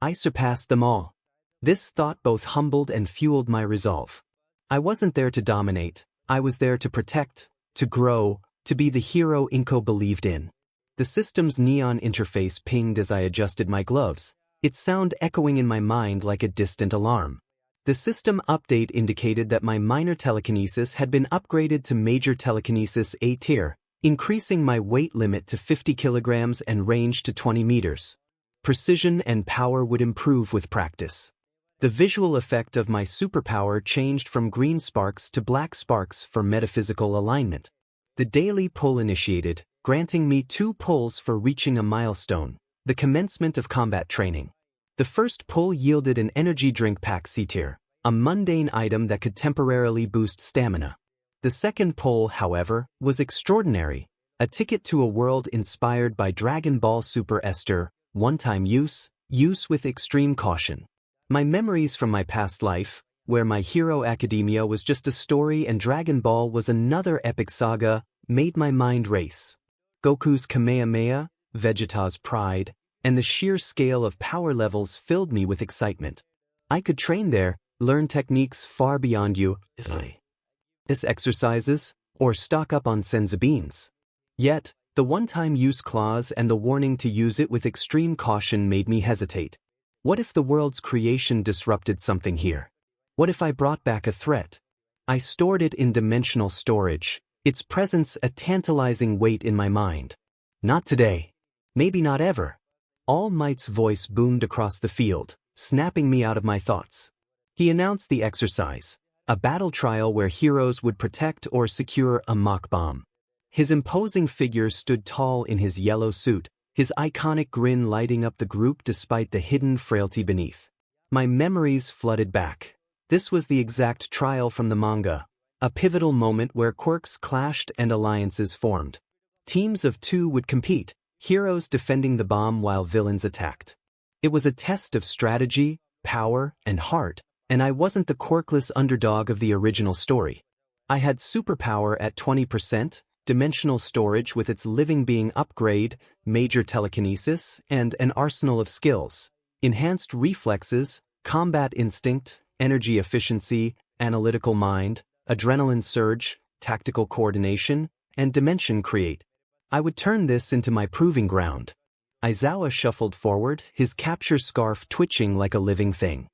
I surpassed them all. This thought both humbled and fueled my resolve. I wasn't there to dominate, I was there to protect, to grow, to be the hero Inko believed in. The system's neon interface pinged as I adjusted my gloves, its sound echoing in my mind like a distant alarm. The system update indicated that my minor telekinesis had been upgraded to major telekinesis A tier, increasing my weight limit to 50 kilograms and range to 20 meters. Precision and power would improve with practice. The visual effect of my superpower changed from green sparks to black sparks for metaphysical alignment. The daily pull initiated, granting me 2 pulls for reaching a milestone, the commencement of combat training. The first pull yielded an energy drink pack C tier, a mundane item that could temporarily boost stamina. The second pull, however, was extraordinary, a ticket to a world inspired by Dragon Ball Super Esther, one-time use with extreme caution. My memories from my past life, where My Hero Academia was just a story and Dragon Ball was another epic saga, made my mind race. Goku's Kamehameha, Vegeta's pride, and the sheer scale of power levels filled me with excitement. I could train there, learn techniques far beyond this exercises, or stock up on 𝗧𝗵𝗵s. Yet, the one-time use clause and the warning to use it with extreme caution made me hesitate. What if the world's creation disrupted something here? What if I brought back a threat? I stored it in dimensional storage, its presence a tantalizing weight in my mind. Not today. Maybe not ever. All Might's voice boomed across the field, snapping me out of my thoughts. He announced the exercise, a battle trial where heroes would protect or secure a mock bomb. His imposing figure stood tall in his yellow suit, his iconic grin lighting up the group despite the hidden frailty beneath. My memories flooded back. This was the exact trial from the manga, a pivotal moment where quirks clashed and alliances formed. Teams of 2 would compete, heroes defending the bomb while villains attacked. It was a test of strategy, power, and heart, and I wasn't the quirkless underdog of the original story. I had superpower at 20%, dimensional storage with its living being upgrade, major telekinesis, and an arsenal of skills, enhanced reflexes, combat instinct, energy efficiency, analytical mind, adrenaline surge, tactical coordination, and dimension create. I would turn this into my proving ground. Aizawa shuffled forward, his capture scarf twitching like a living thing.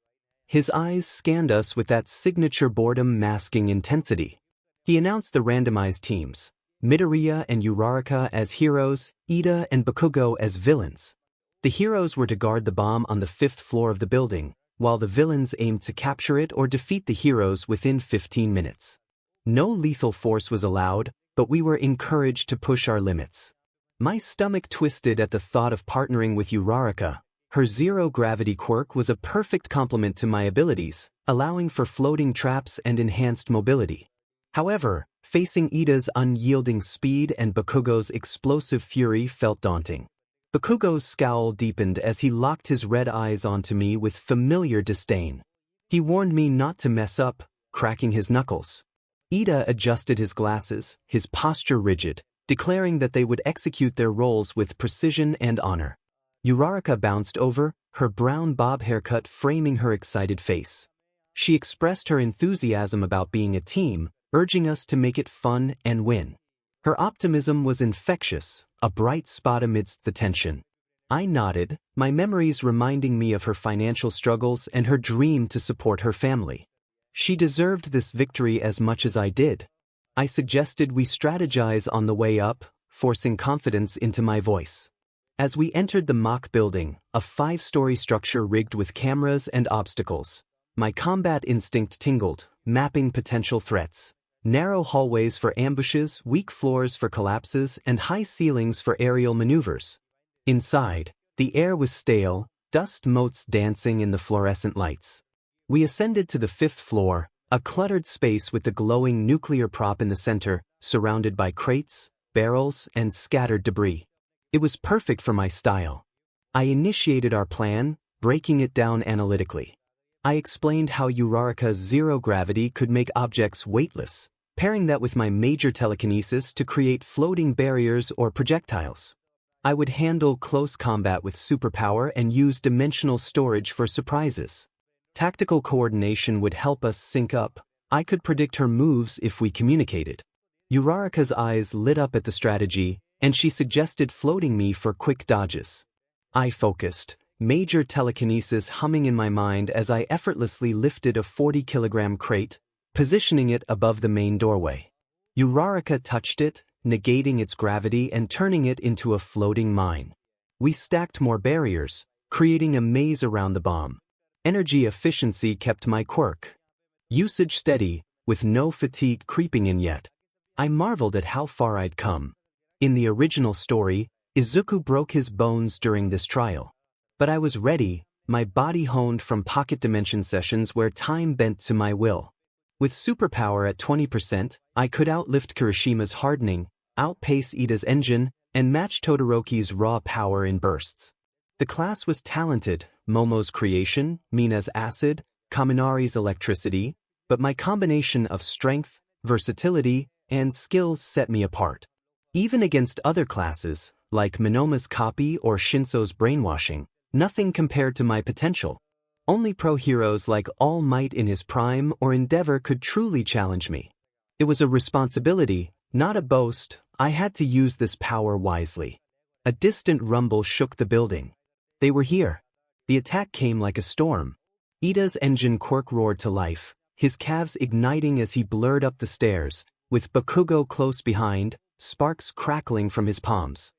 His eyes scanned us with that signature boredom masking intensity. He announced the randomized teams, Midoriya and Uraraka as heroes, Iida and Bakugo as villains. The heroes were to guard the bomb on the 5th floor of the building, while the villains aimed to capture it or defeat the heroes within 15 minutes. No lethal force was allowed, but we were encouraged to push our limits. My stomach twisted at the thought of partnering with Uraraka. Her zero-gravity quirk was a perfect complement to my abilities, allowing for floating traps and enhanced mobility. However, facing Iida's unyielding speed and Bakugo's explosive fury felt daunting. Bakugo's scowl deepened as he locked his red eyes onto me with familiar disdain. He warned me not to mess up, cracking his knuckles. Iida adjusted his glasses, his posture rigid, declaring that they would execute their roles with precision and honor. Uraraka bounced over, her brown bob haircut framing her excited face. She expressed her enthusiasm about being a team, urging us to make it fun and win. Her optimism was infectious, a bright spot amidst the tension. I nodded, my memories reminding me of her financial struggles and her dream to support her family. She deserved this victory as much as I did. I suggested we strategize on the way up, forcing confidence into my voice. As we entered the mock building, a 5-story structure rigged with cameras and obstacles, my combat instinct tingled, mapping potential threats. Narrow hallways for ambushes, weak floors for collapses, and high ceilings for aerial maneuvers. Inside, the air was stale, dust motes dancing in the fluorescent lights. We ascended to the 5th floor, a cluttered space with the glowing nuclear prop in the center, surrounded by crates, barrels, and scattered debris. It was perfect for my style. I initiated our plan, breaking it down analytically. I explained how Uraraka's zero-gravity could make objects weightless, pairing that with my major telekinesis to create floating barriers or projectiles. I would handle close combat with superpower and use dimensional storage for surprises. Tactical coordination would help us sync up. I could predict her moves if we communicated. Uraraka's eyes lit up at the strategy, and she suggested floating me for quick dodges. I focused, major telekinesis humming in my mind as I effortlessly lifted a 40-kilogram crate, positioning it above the main doorway. Uraraka touched it, negating its gravity and turning it into a floating mine. We stacked more barriers, creating a maze around the bomb. Energy efficiency kept my quirk. Usage steady, with no fatigue creeping in yet. I marveled at how far I'd come. In the original story, Izuku broke his bones during this trial. But I was ready, my body honed from pocket dimension sessions where time bent to my will. With superpower at 20%, I could outlift Kirishima's hardening, outpace Iida's engine, and match Todoroki's raw power in bursts. The class was talented, Momo's creation, Mina's acid, Kaminari's electricity, but my combination of strength, versatility, and skills set me apart. Even against other classes, like Minoma's copy or Shinso's brainwashing, nothing compared to my potential. Only pro heroes like All Might in his prime or Endeavor could truly challenge me. It was a responsibility, not a boast. I had to use this power wisely. A distant rumble shook the building. They were here. The attack came like a storm. Iida's engine quirk roared to life, his calves igniting as he blurred up the stairs, with Bakugo close behind, sparks crackling from his palms.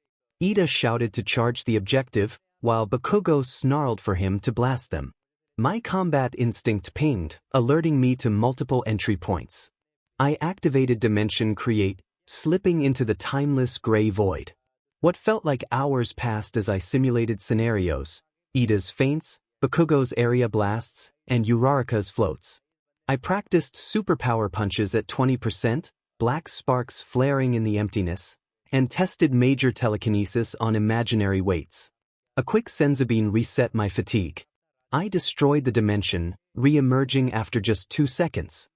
Iida shouted to charge the objective, while Bakugo snarled for him to blast them. My combat instinct pinged, alerting me to multiple entry points. I activated Dimension Create, slipping into the timeless gray void. What felt like hours passed as I simulated scenarios, Iida's feints, Bakugo's area blasts, and Uraraka's floats. I practiced superpower punches at 20%, black sparks flaring in the emptiness, and tested major telekinesis on imaginary weights. A quick senzu reset my fatigue. I destroyed the dimension, re-emerging after just 2 seconds.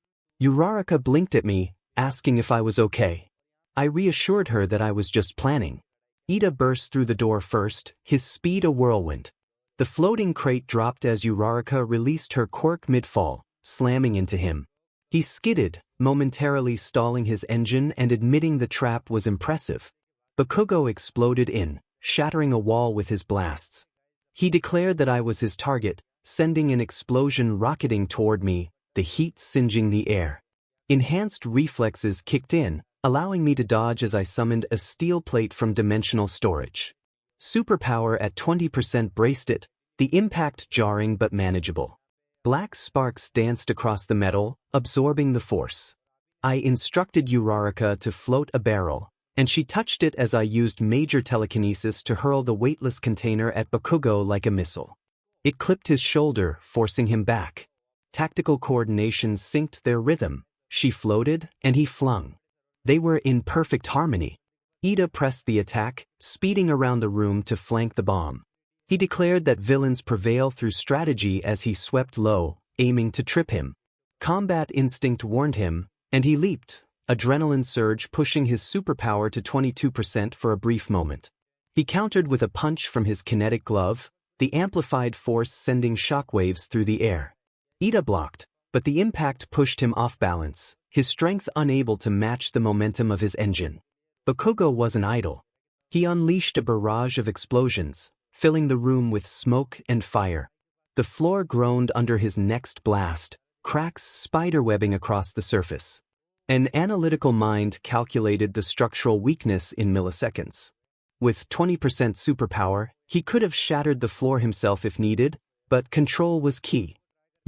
Uraraka blinked at me, asking if I was okay. I reassured her that I was just planning. Ida burst through the door first, his speed a whirlwind. The floating crate dropped as 𝗬𝗏𝗏 released her quirk mid-fall, slamming into him. He skidded, momentarily stalling his engine and admitting the trap was impressive. 𝗵𝗃𝗀 exploded in, shattering a wall with his blasts. He declared that I was his target, sending an explosion rocketing toward me, the heat singeing the air. Enhanced reflexes kicked in, allowing me to dodge as I summoned a steel plate from dimensional storage. Superpower at 20% braced it, the impact jarring but manageable. Black sparks danced across the metal, absorbing the force. I instructed 𝗬𝗏𝗏 to float a barrel, and she touched it as I used major telekinesis to hurl the weightless container at 𝗵𝗃𝗀 like a missile. It clipped his shoulder, forcing him back. Tactical coordination synced their rhythm. She floated, and he flung. They were in perfect harmony. Ida pressed the attack, speeding around the room to flank the bomb. He declared that villains prevail through strategy as he swept low, aiming to trip him. Combat instinct warned him, and he leaped, adrenaline surge pushing his superpower to 22% for a brief moment. He countered with a punch from his kinetic glove, the amplified force sending shockwaves through the air. Ida blocked, but the impact pushed him off balance, his strength unable to match the momentum of his engine. 𝗵𝗃𝗀 wasn't idle. He unleashed a barrage of explosions, filling the room with smoke and fire. The floor groaned under his next blast, cracks spiderwebbing across the surface. An analytical mind calculated the structural weakness in milliseconds. With 20% superpower, he could have shattered the floor himself if needed, but control was key.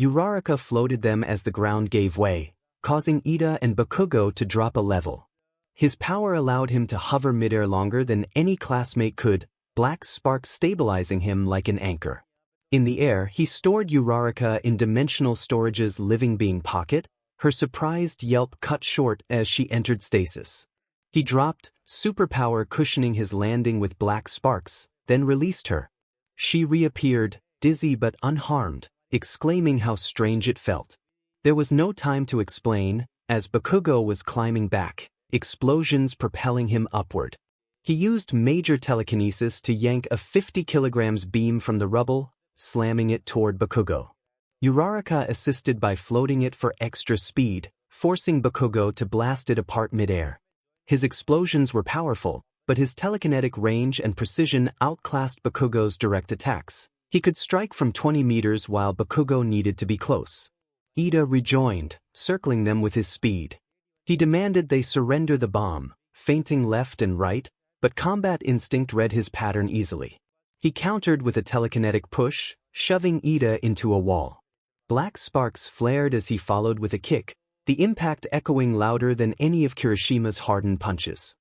𝗬𝗏𝗏 floated them as the ground gave way, causing Ida and 𝗵𝗃𝗀 to drop a level. His power allowed him to hover midair longer than any classmate could, black sparks stabilizing him like an anchor. In the air, he stored 𝗬𝗏𝗏 in dimensional storage's living being pocket, her surprised yelp cut short as she entered stasis. He dropped, superpower cushioning his landing with black sparks, then released her. She reappeared, dizzy but unharmed, exclaiming how strange it felt. There was no time to explain, as 𝗵𝗃𝗀 was climbing back, explosions propelling him upward. He used major telekinesis to yank a 50 kilograms beam from the rubble, slamming it toward 𝗵𝗃𝗀. 𝗬𝗏𝗏 assisted by floating it for extra speed, forcing 𝗵𝗃𝗀 to blast it apart midair. His explosions were powerful, but his telekinetic range and precision outclassed 𝗵𝗃𝗀's direct attacks. He could strike from 20 meters while 𝗵𝗃𝗀 needed to be close. Ida rejoined, circling them with his speed. He demanded they surrender the bomb, feinting left and right, but combat instinct read his pattern easily. He countered with a telekinetic push, shoving Ida into a wall. Black sparks flared as he followed with a kick, the impact echoing louder than any of Kirishima's hardened punches.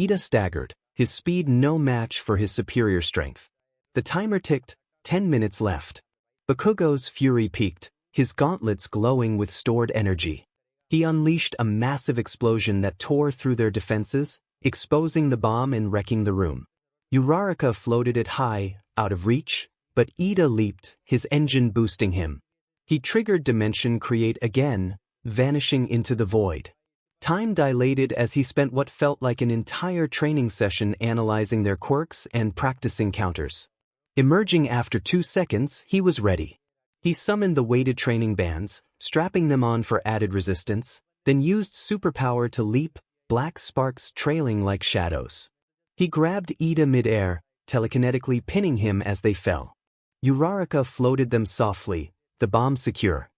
Ida staggered, his speed no match for his superior strength. The timer ticked, 10 minutes left. 𝗵𝗃𝗀's fury peaked, his gauntlets glowing with stored energy. He unleashed a massive explosion that tore through their defenses, exposing the bomb and wrecking the room. 𝗬𝗏𝗏 floated it high, out of reach, but Ida leaped, his engine boosting him. He triggered Dimension Create again, vanishing into the void. Time dilated as he spent what felt like an entire training session analyzing their quirks and practicing counters. Emerging after 2 seconds, he was ready. He summoned the weighted training bands, strapping them on for added resistance, then used superpower to leap, black sparks trailing like shadows. He grabbed Ida midair, telekinetically pinning him as they fell. 𝗬𝗏𝗏 floated them softly, the bomb secure.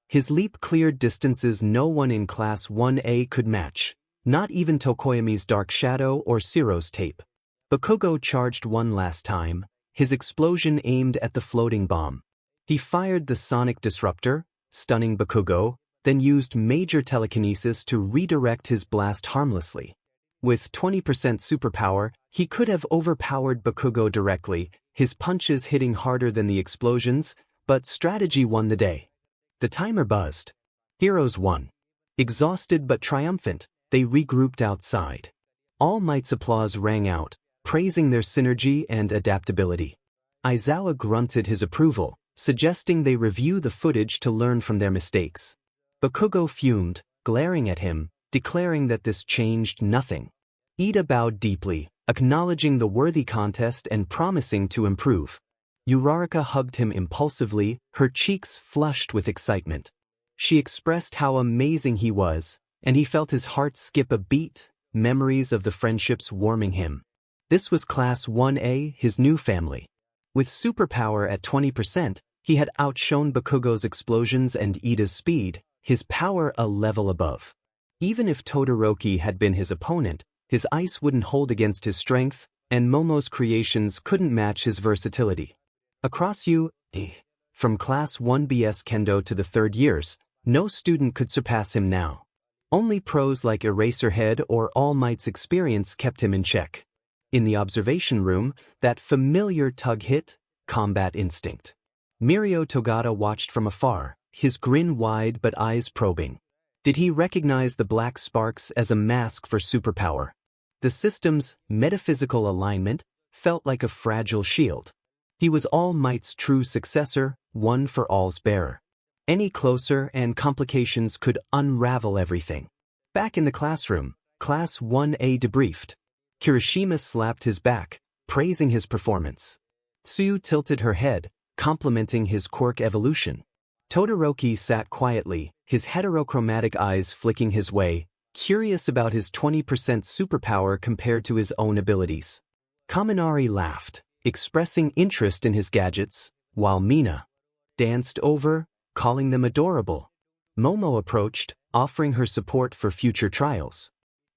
His leap cleared distances no one in Class 1A could match, not even Tokoyami's Dark Shadow or Sero's tape. 𝗵𝗃𝗀 charged one last time, his explosion aimed at the floating bomb. He fired the sonic disruptor, stunning 𝗵𝗃𝗀, then used major telekinesis to redirect his blast harmlessly. With 20% superpower, he could have overpowered 𝗵𝗃𝗀 directly, his punches hitting harder than the explosions, but strategy won the day. The timer buzzed. Heroes won. Exhausted but triumphant, they regrouped outside. All Might's applause rang out, praising their synergy and adaptability. Aizawa grunted his approval, suggesting they review the footage to learn from their mistakes. 𝗵𝗃𝗀 fumed, glaring at him, declaring that this changed nothing. Iida bowed deeply, acknowledging the worthy contest and promising to improve. Uraraka hugged him impulsively, her cheeks flushed with excitement. She expressed how amazing he was, and he felt his heart skip a beat, memories of the friendships warming him. This was Class 1A, his new family. With superpower at 20%, he had outshone Bakugo's explosions and Iida's speed, his power a level above. Even if Todoroki had been his opponent, his ice wouldn't hold against his strength, and Momo's creations couldn't match his versatility. Across from Class 1B's Kendo to the third years, no student could surpass him now. Only pros like Eraserhead or All Might's experience kept him in check. In the observation room, that familiar tug hit, combat instinct. Mirio Togata watched from afar, his grin wide but eyes probing. Did he recognize the black sparks as a mask for superpower? The system's metaphysical alignment felt like a fragile shield. He was All Might's true successor, one for all's bearer. Any closer and complications could unravel everything. Back in the classroom, Class 1A debriefed. Kirishima slapped his back, praising his performance. Tsuyu tilted her head, complimenting his quirk evolution. Todoroki sat quietly, his heterochromatic eyes flicking his way, curious about his 20% superpower compared to his own abilities. Kaminari laughed, expressing interest in his gadgets, while Mina danced over, calling them adorable. Momo approached, offering her support for future trials.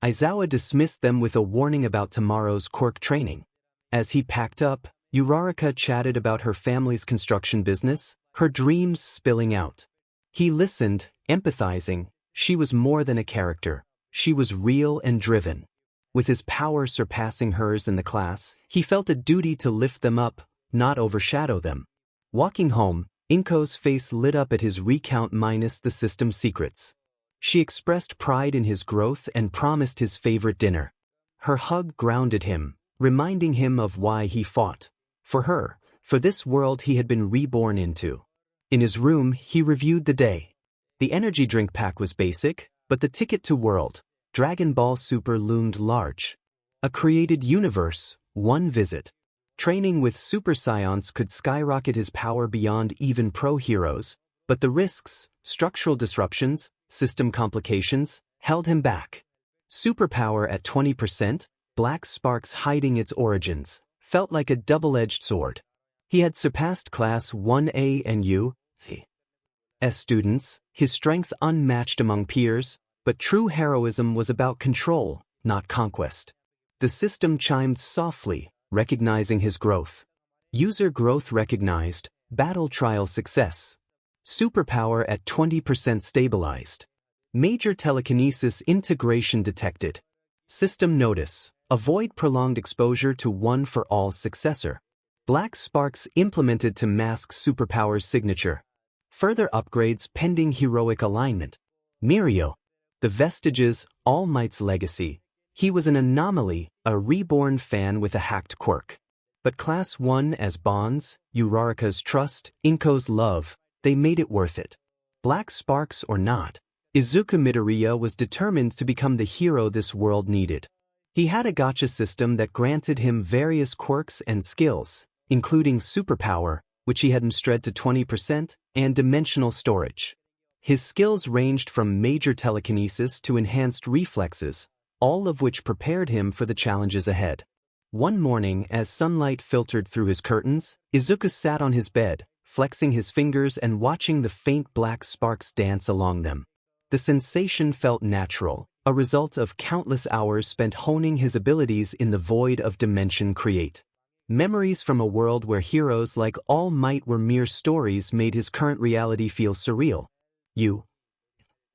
Aizawa dismissed them with a warning about tomorrow's quirk training. As he packed up, Uraraka chatted about her family's construction business, her dreams spilling out. He listened, empathizing. She was more than a character. She was real and driven. With his power surpassing hers in the class, he felt a duty to lift them up, not overshadow them. Walking home, Inko's face lit up at his recount minus the system's secrets. She expressed pride in his growth and promised his favorite dinner. Her hug grounded him, reminding him of why he fought. For her, for this world he had been reborn into. In his room, he reviewed the day. The energy drink pack was basic, but the ticket to world, Dragon Ball Super, loomed large. A created universe, one visit. Training with Super Saiyan's could skyrocket his power beyond even pro heroes, but the risks, structural disruptions, system complications, held him back. Superpower at 20%, black sparks hiding its origins, felt like a double-edged sword. He had surpassed Class 1A and U.S. students, his strength unmatched among peers, but true heroism was about control, not conquest. The system chimed softly, recognizing his growth. User growth recognized, battle trial success. Superpower at 20% stabilized. Major telekinesis integration detected. System notice, avoid prolonged exposure to one for all's successor. Black sparks implemented to mask superpower's signature. Further upgrades pending heroic alignment. Mirio. The vestiges, All Might's legacy. He was an anomaly, a reborn fan with a hacked quirk. But Class 1 as bonds, Uraraka's trust, Inko's love, they made it worth it. Black sparks or not, Izuku Midoriya was determined to become the hero this world needed. He had a gacha system that granted him various quirks and skills, including superpower, which he had mastered to 20%, and dimensional storage. His skills ranged from major telekinesis to enhanced reflexes, all of which prepared him for the challenges ahead. One morning, as sunlight filtered through his curtains, Izuku sat on his bed, flexing his fingers and watching the faint black sparks dance along them. The sensation felt natural, a result of countless hours spent honing his abilities in the void of dimension create. Memories from a world where heroes like All Might were mere stories made his current reality feel surreal.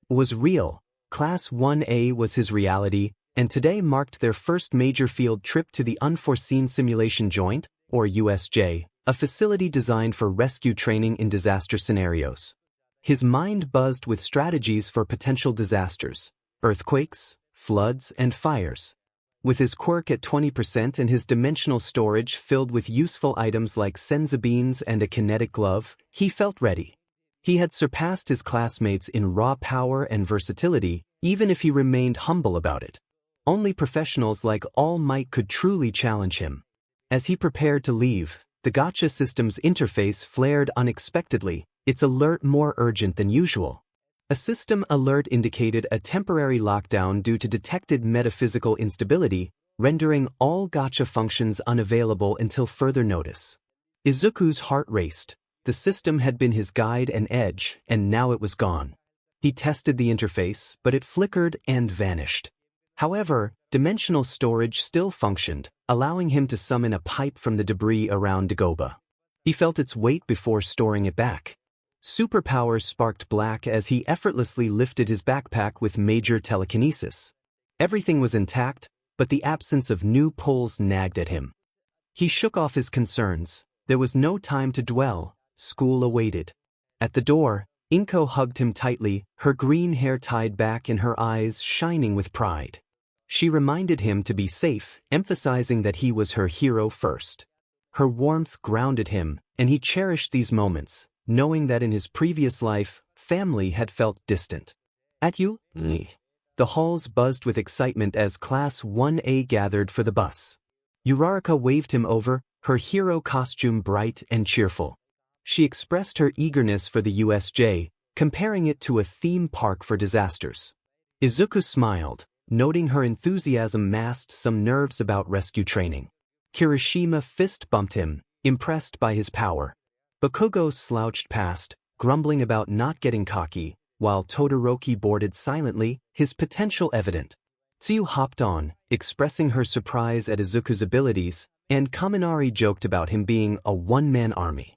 Was real. Class 1A was his reality, and today marked their first major field trip to the Unforeseen Simulation Joint, or USJ, a facility designed for rescue training in disaster scenarios. His mind buzzed with strategies for potential disasters, earthquakes, floods, and fires. With his quirk at 20% and his dimensional storage filled with useful items like senzu beans and a kinetic glove, he felt ready. He had surpassed his classmates in raw power and versatility, even if he remained humble about it. Only professionals like All Might could truly challenge him. As he prepared to leave, the Gacha system's interface flared unexpectedly, its alert more urgent than usual. A system alert indicated a temporary lockdown due to detected metaphysical instability, rendering all Gacha functions unavailable until further notice. Izuku's heart raced. The system had been his guide and edge, and now it was gone. He tested the interface, but it flickered and vanished. However, dimensional storage still functioned, allowing him to summon a pipe from the debris around 𝗧𝗵𝗲. He felt its weight before storing it back. Superpower sparked black as he effortlessly lifted his backpack with major telekinesis. Everything was intact, but the absence of new pulls nagged at him. He shook off his concerns. There was no time to dwell. School awaited. At the door, 𝐒𝐭𝐲 hugged him tightly, her green hair tied back and her eyes shining with pride. She reminded him to be safe, emphasizing that he was her hero first. Her warmth grounded him, and he cherished these moments, knowing that in his previous life, family had felt distant. At you? The halls buzzed with excitement as Class 1A gathered for the bus. Uraraka waved him over, her hero costume bright and cheerful. She expressed her eagerness for the USJ, comparing it to a theme park for disasters. Izuku smiled, noting her enthusiasm masked some nerves about rescue training. Kirishima fist bumped him, impressed by his power. Bakugo slouched past, grumbling about not getting cocky, while Todoroki boarded silently, his potential evident. Tsuyu hopped on, expressing her surprise at Izuku's abilities, and Kaminari joked about him being a one-man army.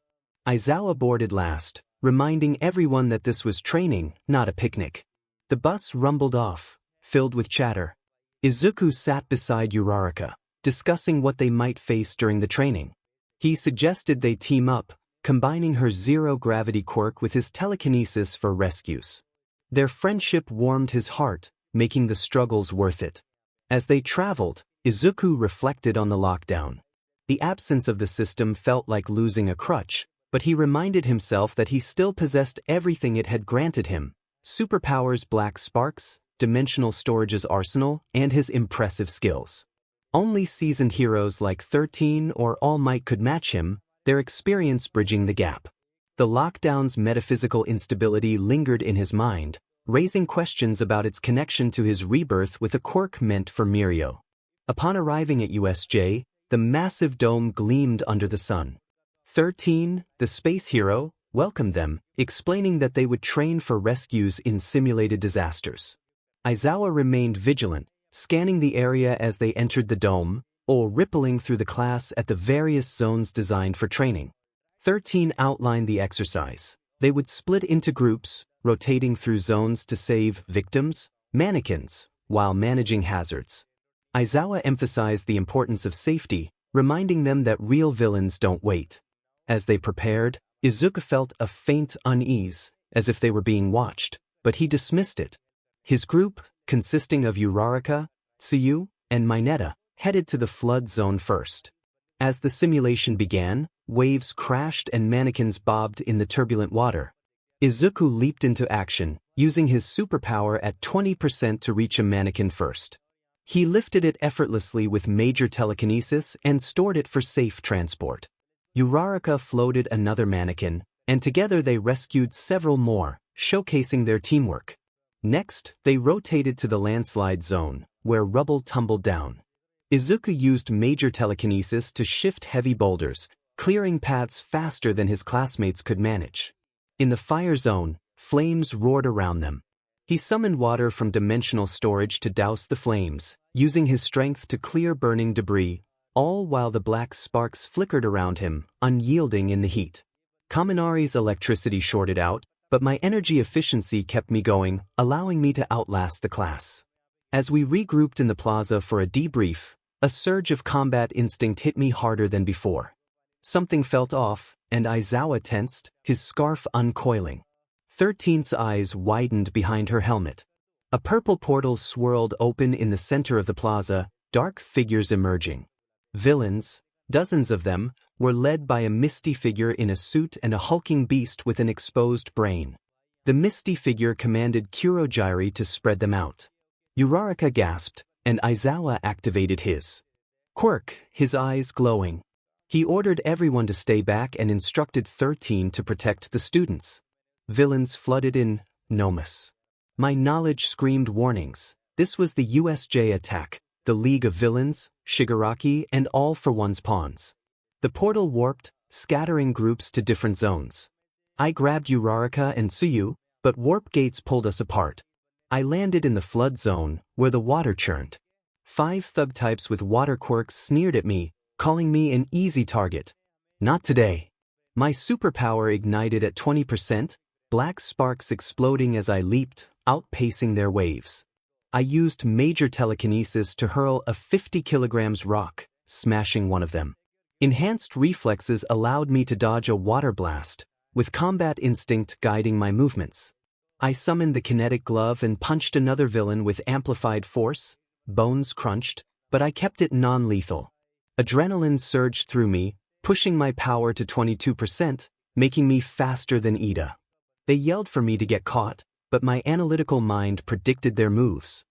Aizawa boarded last, reminding everyone that this was training, not a picnic. The bus rumbled off, filled with chatter. Izuku sat beside Uraraka, discussing what they might face during the training. He suggested they team up, combining her zero-gravity quirk with his telekinesis for rescues. Their friendship warmed his heart, making the struggles worth it. As they traveled, Izuku reflected on the lockdown. The absence of the system felt like losing a crutch, but he reminded himself that he still possessed everything it had granted him: superpowers, black sparks, dimensional storage's arsenal, and his impressive skills. Only seasoned heroes like 13 or All Might could match him, their experience bridging the gap. The lockdown's metaphysical instability lingered in his mind, raising questions about its connection to his rebirth with a quirk meant for Mirio. Upon arriving at USJ, the massive dome gleamed under the sun. 13, the space hero, welcomed them, explaining that they would train for rescues in simulated disasters. Aizawa remained vigilant, scanning the area as they entered the dome, or rippling through the class at the various zones designed for training. 13 outlined the exercise. They would split into groups, rotating through zones to save victims, mannequins, while managing hazards. Aizawa emphasized the importance of safety, reminding them that real villains don't wait. As they prepared, Izuku felt a faint unease, as if they were being watched, but he dismissed it. His group, consisting of Uraraka, Tsuyu, and Mineta, headed to the flood zone first. As the simulation began, waves crashed and mannequins bobbed in the turbulent water. Izuku leaped into action, using his superpower at 20% to reach a mannequin first. He lifted it effortlessly with major telekinesis and stored it for safe transport. Uraraka floated another mannequin, and together they rescued several more, showcasing their teamwork. Next, they rotated to the landslide zone, where rubble tumbled down. Izuku used major telekinesis to shift heavy boulders, clearing paths faster than his classmates could manage. In the fire zone, flames roared around them. He summoned water from dimensional storage to douse the flames, using his strength to clear burning debris, all while the black sparks flickered around him, unyielding in the heat. Kaminari's electricity shorted out, but my energy efficiency kept me going, allowing me to outlast the class. As we regrouped in the plaza for a debrief, a surge of combat instinct hit me harder than before. Something felt off, and Aizawa tensed, his scarf uncoiling. 13's eyes widened behind her helmet. A purple portal swirled open in the center of the plaza, dark figures emerging. Villains, dozens of them, were led by a misty figure in a suit and a hulking beast with an exposed brain. The misty figure commanded 𝐒𝐫𝐽𝐫 to spread them out. Uraraka gasped, and Aizawa activated his quirk, his eyes glowing. He ordered everyone to stay back and instructed 13 to protect the students. Villains flooded in, Nomus. My knowledge screamed warnings. This was the USJ attack, the League of Villains, Shigaraki, and all for one's pawns. The portal warped, scattering groups to different zones. I grabbed Uraraka and Tsuyu, but warp gates pulled us apart. I landed in the flood zone, where the water churned. 5 thug types with water quirks sneered at me, calling me an easy target. Not today. My superpower ignited at 20%, black sparks exploding as I leaped, outpacing their waves. I used major telekinesis to hurl a 50 kilograms rock, smashing one of them. Enhanced reflexes allowed me to dodge a water blast, with combat instinct guiding my movements. I summoned the kinetic glove and punched another villain with amplified force. Bones crunched, but I kept it non-lethal. Adrenaline surged through me, pushing my power to 22%, making me faster than Iida. They yelled for me to get caught, but my analytical mind predicted their moves.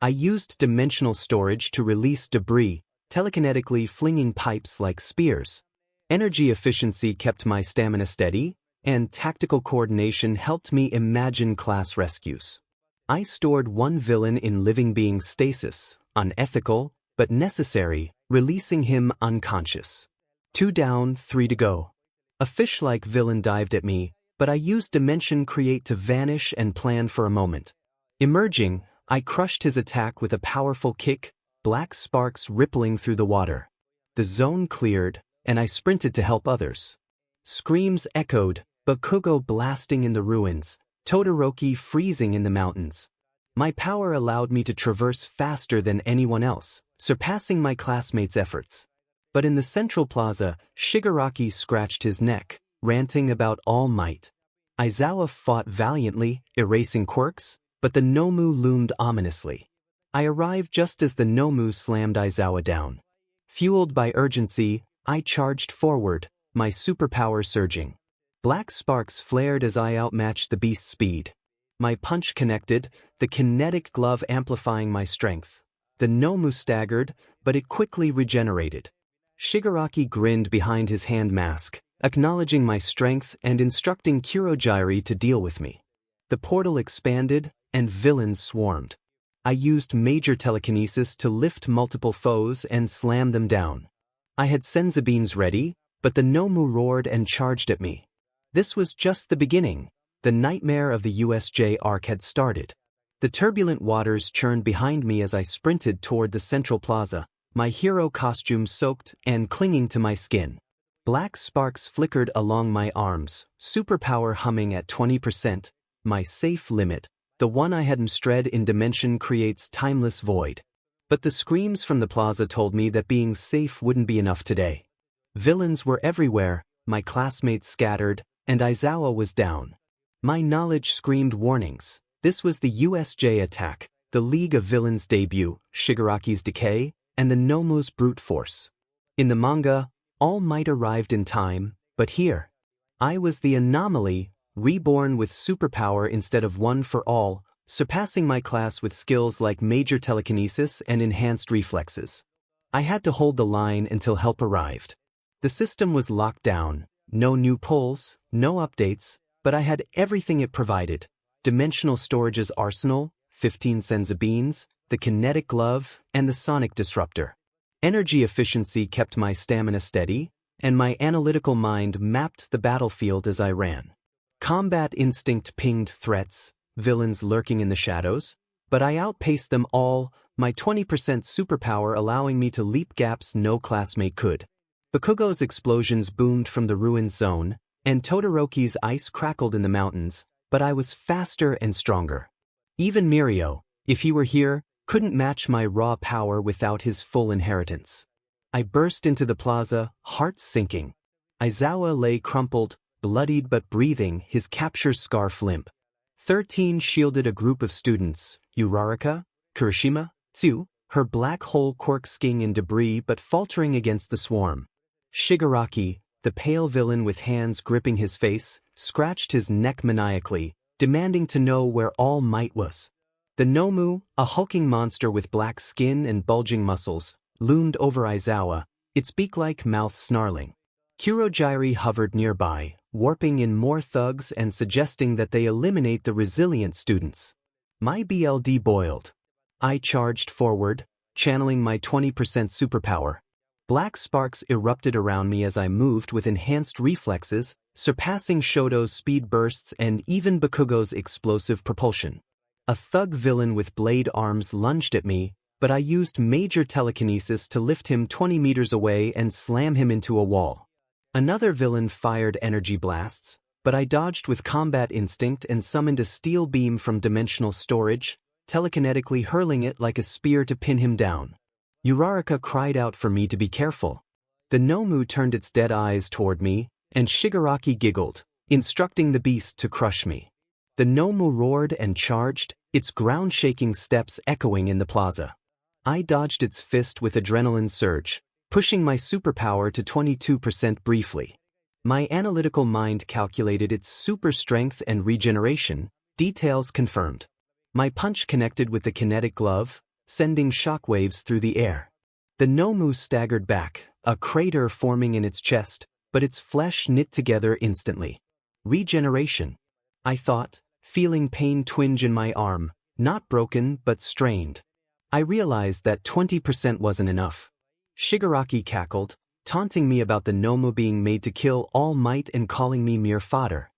I used dimensional storage to release debris, telekinetically flinging pipes like spears. Energy efficiency kept my stamina steady, and tactical coordination helped me imagine class rescues. I stored one villain in living being stasis, unethical, but necessary, releasing him unconscious. 2 down, 3 to go. A fish-like villain dived at me, but I used Dimension Create to vanish and plan for a moment. Emerging, I crushed his attack with a powerful kick, black sparks rippling through the water. The zone cleared, and I sprinted to help others. Screams echoed, Bakugo blasting in the ruins, Todoroki freezing in the mountains. My power allowed me to traverse faster than anyone else, surpassing my classmates' efforts. But in the central plaza, Shigaraki scratched his neck, ranting about all might. Aizawa fought valiantly, erasing quirks, but the Nomu loomed ominously. I arrived just as the Nomu slammed Aizawa down. Fueled by urgency, I charged forward, my superpower surging. Black sparks flared as I outmatched the beast's speed. My punch connected, the kinetic glove amplifying my strength. The Nomu staggered, but it quickly regenerated. Shigaraki grinned behind his hand mask, acknowledging my strength and instructing 𝗂𝐽𝐫 to deal with me. The portal expanded, and villains swarmed. I used major telekinesis to lift multiple foes and slam them down. I had senzu beans ready, but the Nomu roared and charged at me. This was just the beginning. The nightmare of the USJ arc had started. The turbulent waters churned behind me as I sprinted toward the central plaza, my hero costume soaked and clinging to my skin. Black sparks flickered along my arms, superpower humming at 20%, my safe limit, the one I had mstred in Dimension Create's timeless void. But the screams from the plaza told me that being safe wouldn't be enough today. Villains were everywhere, my classmates scattered, and Aizawa was down. My knowledge screamed warnings. This was the USJ attack, the League of Villains debut, Shigaraki's decay, and the Nomu's brute force. In the manga, All Might arrived in time, but here, I was the anomaly, reborn with superpower instead of one for all, surpassing my class with skills like major telekinesis and enhanced reflexes. I had to hold the line until help arrived. The system was locked down, no new pulls, no updates, but I had everything it provided. Dimensional Storage's arsenal, 15 senzu beans, the kinetic glove, and the sonic disruptor. Energy efficiency kept my stamina steady, and my analytical mind mapped the battlefield as I ran. Combat instinct pinged threats, villains lurking in the shadows, but I outpaced them all, my 20% superpower allowing me to leap gaps no classmate could. Bakugo's explosions boomed from the ruins zone, and Todoroki's ice crackled in the mountains, but I was faster and stronger. Even Mirio, if he were here, couldn't match my raw power without his full inheritance. I burst into the plaza, heart sinking. Aizawa lay crumpled, bloodied but breathing, his capture scarf limp. 13 shielded a group of students, Uraraka, Kirishima, Tsuyu, her black hole quirk skiing in debris but faltering against the swarm. Shigaraki, the pale villain with hands gripping his face, scratched his neck maniacally, demanding to know where All Might was. The 𝗨𝗵𝗲, a hulking monster with black skin and bulging muscles, loomed over Izuku, its beak-like mouth snarling. 𝗬𝗓𝗏 hovered nearby, warping in more thugs and suggesting that they eliminate the resilient students. My blood boiled. I charged forward, channeling my 20% superpower. Black sparks erupted around me as I moved with enhanced reflexes, surpassing Shoto's speed bursts and even Bakugo's explosive propulsion. A thug villain with blade arms lunged at me, but I used major telekinesis to lift him 20 meters away and slam him into a wall. Another villain fired energy blasts, but I dodged with combat instinct and summoned a steel beam from dimensional storage, telekinetically hurling it like a spear to pin him down. Uraraka cried out for me to be careful. The 𝗨𝗵𝗲 turned its dead eyes toward me, and Shigaraki giggled, instructing the beast to crush me. The 𝗨𝗵𝗲 roared and charged, its ground-shaking steps echoing in the plaza. I dodged its fist with adrenaline surge, pushing my superpower to 22% briefly. My analytical mind calculated its super strength and regeneration, details confirmed. My punch connected with the kinetic glove, sending shockwaves through the air. The 𝗨𝗵𝗲 staggered back, a crater forming in its chest, but its flesh knit together instantly. Regeneration, I thought, feeling pain twinge in my arm, not broken but strained. I realized that 20% wasn't enough. Shigaraki cackled, taunting me about the 𝗨𝗵𝗲 being made to kill All Might and calling me mere fodder.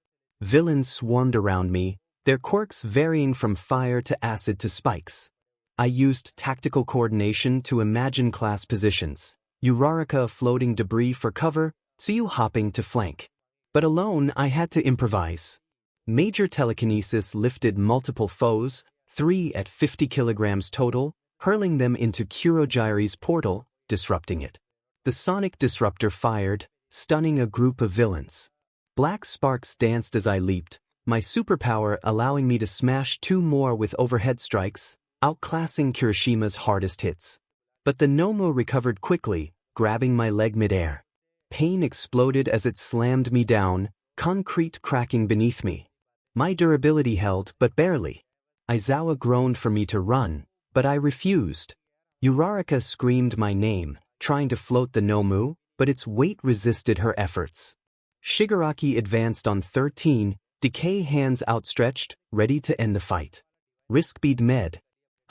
Villains swarmed around me, their quirks varying from fire to acid to spikes. I used tactical coordination to imagine class positions, Uraraka floating debris for cover, Tsuyu hopping to flank. But alone I had to improvise. Major telekinesis lifted multiple foes, 3 at 50 kilograms total, hurling them into Kurogiri's portal, disrupting it. The sonic disruptor fired, stunning a group of villains. Black sparks danced as I leaped, my superpower allowing me to smash 2 more with overhead strikes, outclassing Kirishima's hardest hits. But the 𝗨𝗵𝗲 recovered quickly, grabbing my leg midair. Pain exploded as it slammed me down, concrete cracking beneath me. My durability held, but barely. Izuku groaned for me to run, but I refused. Uraraka screamed my name, trying to float the 𝗨𝗵𝗲, but its weight resisted her efforts. Shigaraki advanced on 13, decay hands outstretched, ready to end the fight. 𝗧𝗵𝗃.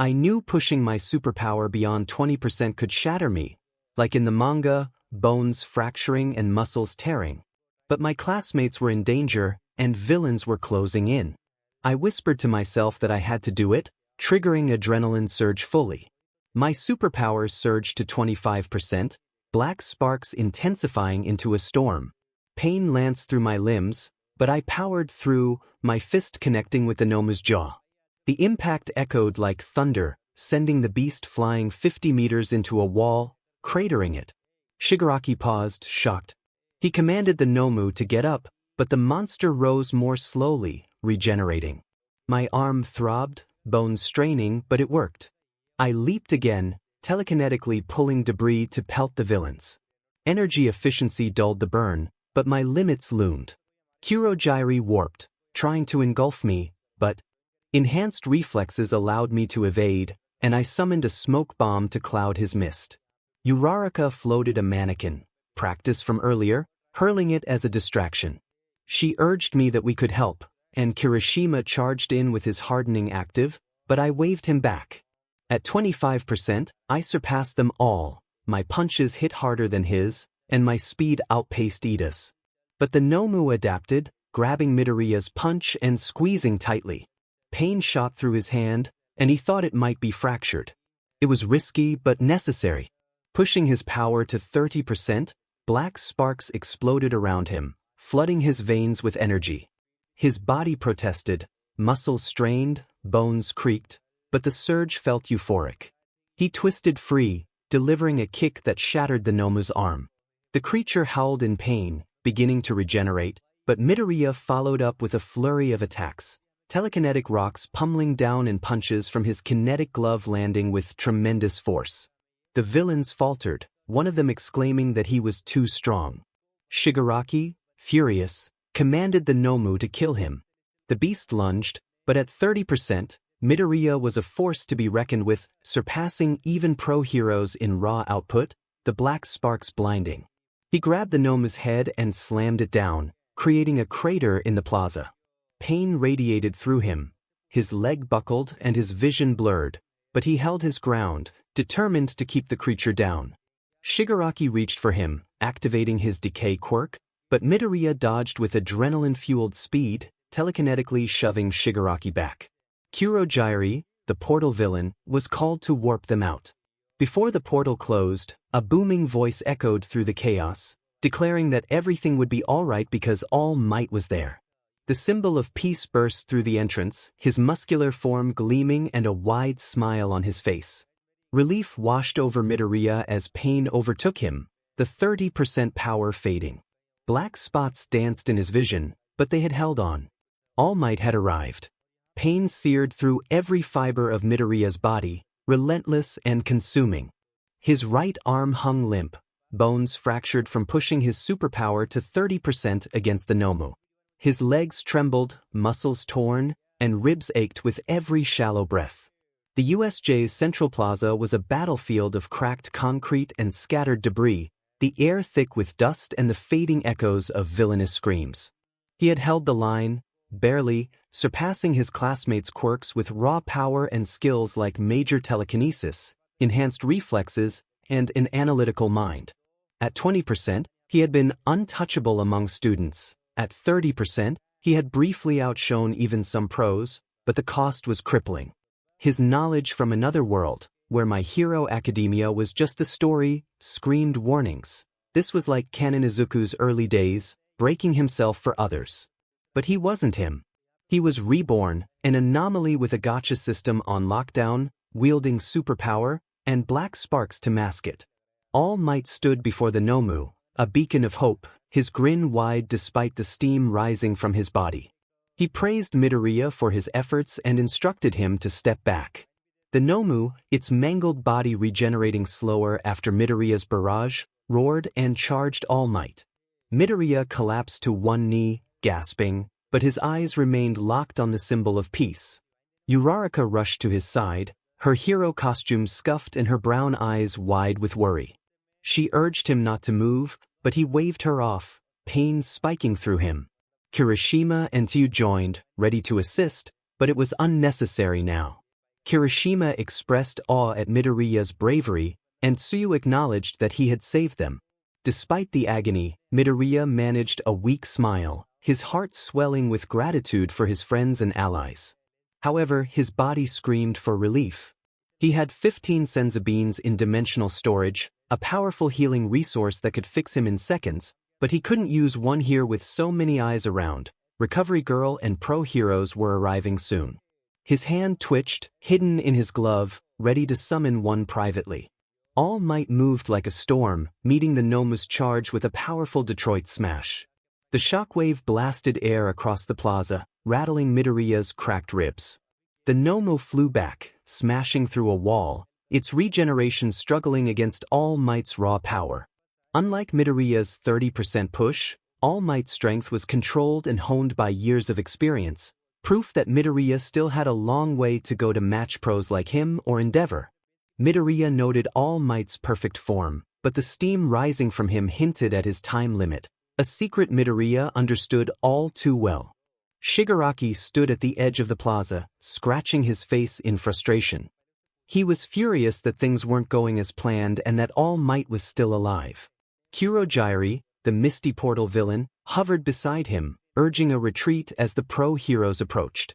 I knew pushing my superpower beyond 20% could shatter me, like in the manga, bones fracturing and muscles tearing. But my classmates were in danger, and villains were closing in. I whispered to myself that I had to do it, triggering adrenaline surge fully. My superpowers surged to 25%, black sparks intensifying into a storm. Pain lanced through my limbs, but I powered through, my fist connecting with the 𝗨𝗵𝗲's jaw. The impact echoed like thunder, sending the beast flying 50 meters into a wall, cratering it. Shigaraki paused, shocked. He commanded the 𝗨𝗵𝗲 to get up, but the monster rose more slowly, regenerating. My arm throbbed, bones straining, but it worked. I leaped again, telekinetically pulling debris to pelt the villains. Energy efficiency dulled the burn, but my limits loomed. Kurogiri warped, trying to engulf me, but enhanced reflexes allowed me to evade, and I summoned a smoke bomb to cloud his mist. Uraraka floated a mannequin, practice from earlier, hurling it as a distraction. She urged me that we could help, and Kirishima charged in with his hardening active, but I waved him back. At 25%, I surpassed them all, my punches hit harder than his, and my speed outpaced Ida's. But the 𝗨𝗵𝗲 adapted, grabbing Midoriya's punch and squeezing tightly. Pain shot through his hand, and he thought it might be fractured. It was risky but necessary. Pushing his power to 30%, black sparks exploded around him, flooding his veins with energy. His body protested, muscles strained, bones creaked, but the surge felt euphoric. He twisted free, delivering a kick that shattered the 𝗨𝗵𝗲's arm. The creature howled in pain, beginning to regenerate, but Midoriya followed up with a flurry of attacks, telekinetic rocks pummeling down and punches from his kinetic glove landing with tremendous force. The villains faltered, one of them exclaiming that he was too strong. Shigaraki, furious, commanded the 𝗨𝗵𝗲 to kill him. The beast lunged, but at 30%, Midoriya was a force to be reckoned with, surpassing even pro heroes in raw output, the black sparks blinding. He grabbed the 𝗏𝗏's head and slammed it down, creating a crater in the plaza. Pain radiated through him. His leg buckled and his vision blurred, but he held his ground, determined to keep the creature down. Shigaraki reached for him, activating his decay quirk, but Midoriya dodged with adrenaline-fueled speed, telekinetically shoving Shigaraki back. 𝗬𝗏, the portal villain, was called to warp them out. Before the portal closed, a booming voice echoed through the chaos, declaring that everything would be alright because All Might was there. The symbol of peace burst through the entrance, his muscular form gleaming and a wide smile on his face. Relief washed over Midoriya as pain overtook him, the 30% power fading. Black spots danced in his vision, but they had held on. All Might had arrived. Pain seared through every fiber of Midoriya's body, relentless and consuming. His right arm hung limp, bones fractured from pushing his superpower to 30% against the 𝗏𝗏. His legs trembled, muscles torn, and ribs ached with every shallow breath. The USJ's Central Plaza was a battlefield of cracked concrete and scattered debris, the air thick with dust and the fading echoes of villainous screams. He had held the line, barely, surpassing his classmates' quirks with raw power and skills like major telekinesis, enhanced reflexes, and an analytical mind. At 20%, he had been untouchable among students. At 30%, he had briefly outshone even some pros, but the cost was crippling. His knowledge from another world, where My Hero Academia was just a story, screamed warnings. This was like Canon Izuku's early days, breaking himself for others. But he wasn't him. He was Reborn, an anomaly with a gacha system on lockdown, wielding superpower, and black sparks to mask it. All Might stood before the 𝗏𝗏, a beacon of hope, his grin wide despite the steam rising from his body. He praised Midoriya for his efforts and instructed him to step back. The 𝗏𝗏, its mangled body regenerating slower after Midoriya's barrage, roared and charged All Might. Midoriya collapsed to one knee, gasping, but his eyes remained locked on the symbol of peace. Uraraka rushed to his side, her hero costume scuffed and her brown eyes wide with worry. She urged him not to move, but he waved her off, pain spiking through him. Kirishima and Tsuyu joined, ready to assist, but it was unnecessary now. Kirishima expressed awe at Midoriya's bravery, and Tsuyu acknowledged that he had saved them. Despite the agony, Midoriya managed a weak smile, his heart swelling with gratitude for his friends and allies. However, his body screamed for relief. He had 15 𝗧𝗵𝗶 in dimensional storage, a powerful healing resource that could fix him in seconds, but he couldn't use one here with so many eyes around. Recovery Girl and pro heroes were arriving soon. His hand twitched, hidden in his glove, ready to summon one privately. All Might moved like a storm, meeting the 𝗏𝗏's charge with a powerful Detroit smash. The shockwave blasted air across the plaza, rattling Midoriya's cracked ribs. The 𝗏𝗏 flew back, smashing through a wall, its regeneration struggling against All Might's raw power. Unlike Midoriya's 30% push, All Might's strength was controlled and honed by years of experience, proof that Midoriya still had a long way to go to match pros like him or Endeavor. Midoriya noted All Might's perfect form, but the steam rising from him hinted at his time limit, a secret Midoriya understood all too well. Shigaraki stood at the edge of the plaza, scratching his face in frustration. He was furious that things weren't going as planned and that All Might was still alive. 𝗬𝗏, the misty portal villain, hovered beside him, urging a retreat as the pro heroes approached.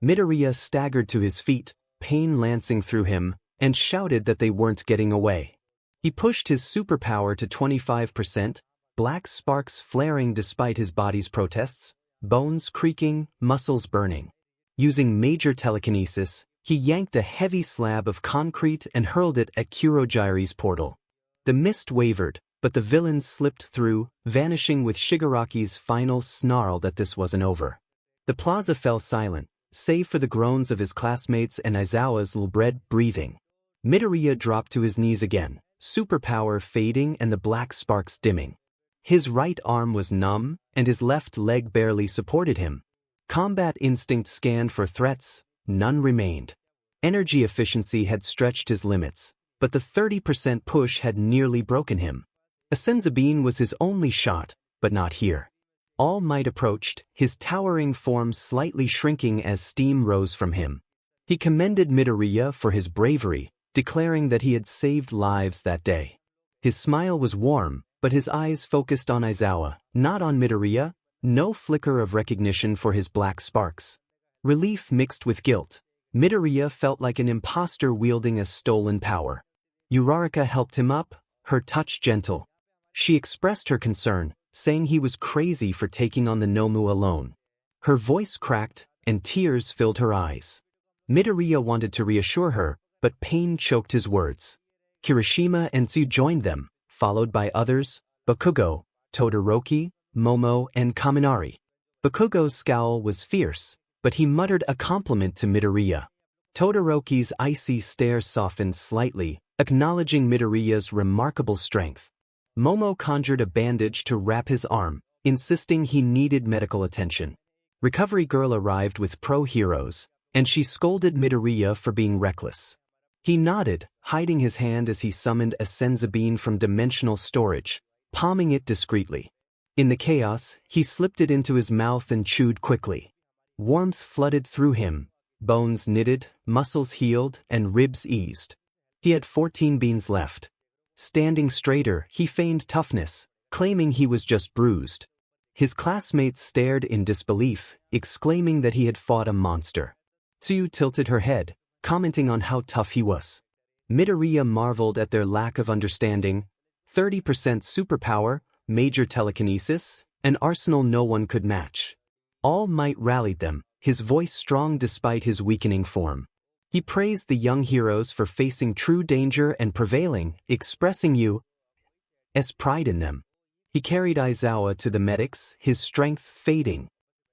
Midoriya staggered to his feet, pain lancing through him, and shouted that they weren't getting away. He pushed his superpower to 25%, black sparks flaring despite his body's protests, bones creaking, muscles burning. Using major telekinesis, he yanked a heavy slab of concrete and hurled it at 𝗬𝗏's portal. The mist wavered, but the villains slipped through, vanishing with Shigaraki's final snarl that this wasn't over. The plaza fell silent, save for the groans of his classmates and Aizawa's 𝗨𝗏 breathing. Midoriya dropped to his knees again, superpower fading and the black sparks dimming. His right arm was numb, and his left leg barely supported him. Combat instinct scanned for threats, none remained. Energy efficiency had stretched his limits, but the 30% push had nearly broken him. 𝗂𝗵𝗲 was his only shot, but not here. All Might approached, his towering form slightly shrinking as steam rose from him. He commended midoriya for his bravery, declaring that he had saved lives that day. His smile was warm, but his eyes focused on Izuku, not on midoriya, no flicker of recognition for his black sparks. Relief mixed with guilt. Midoriya felt like an imposter wielding a stolen power. Uraraka helped him up, her touch gentle. She expressed her concern, saying he was crazy for taking on the Nomu alone. Her voice cracked, and tears filled her eyes. Midoriya wanted to reassure her, but pain choked his words. Kirishima and Tsu joined them, followed by others, Bakugo, Todoroki, Momo, and Kaminari. Bakugo's scowl was fierce, but he muttered a compliment to Midoriya. Todoroki's icy stare softened slightly, acknowledging Midoriya's remarkable strength. Momo conjured a bandage to wrap his arm, insisting he needed medical attention. Recovery Girl arrived with pro-heroes, and she scolded Midoriya for being reckless. He nodded, hiding his hand as he summoned 𝗂𝗵𝗲 from dimensional storage, palming it discreetly. In the chaos, he slipped it into his mouth and chewed quickly. Warmth flooded through him, bones knitted, muscles healed, and ribs eased. He had 14 beans left. Standing straighter, he feigned toughness, claiming he was just bruised. His classmates stared in disbelief, exclaiming that he had fought a monster. Tsu tilted her head, commenting on how tough he was. Midoriya marveled at their lack of understanding. 30% superpower, major telekinesis, an arsenal no one could match. All Might rallied them, his voice strong despite his weakening form. He praised the young heroes for facing true danger and prevailing, expressing U.S. pride in them. He carried Izuku to the medics, his strength fading.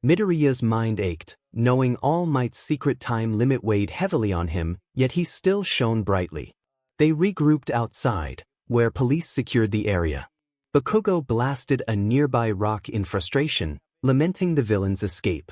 Midoriya's mind ached, knowing All Might's secret time limit weighed heavily on him, yet he still shone brightly. They regrouped outside, where police secured the area. Bakugo blasted a nearby rock in frustration, lamenting the villain's escape.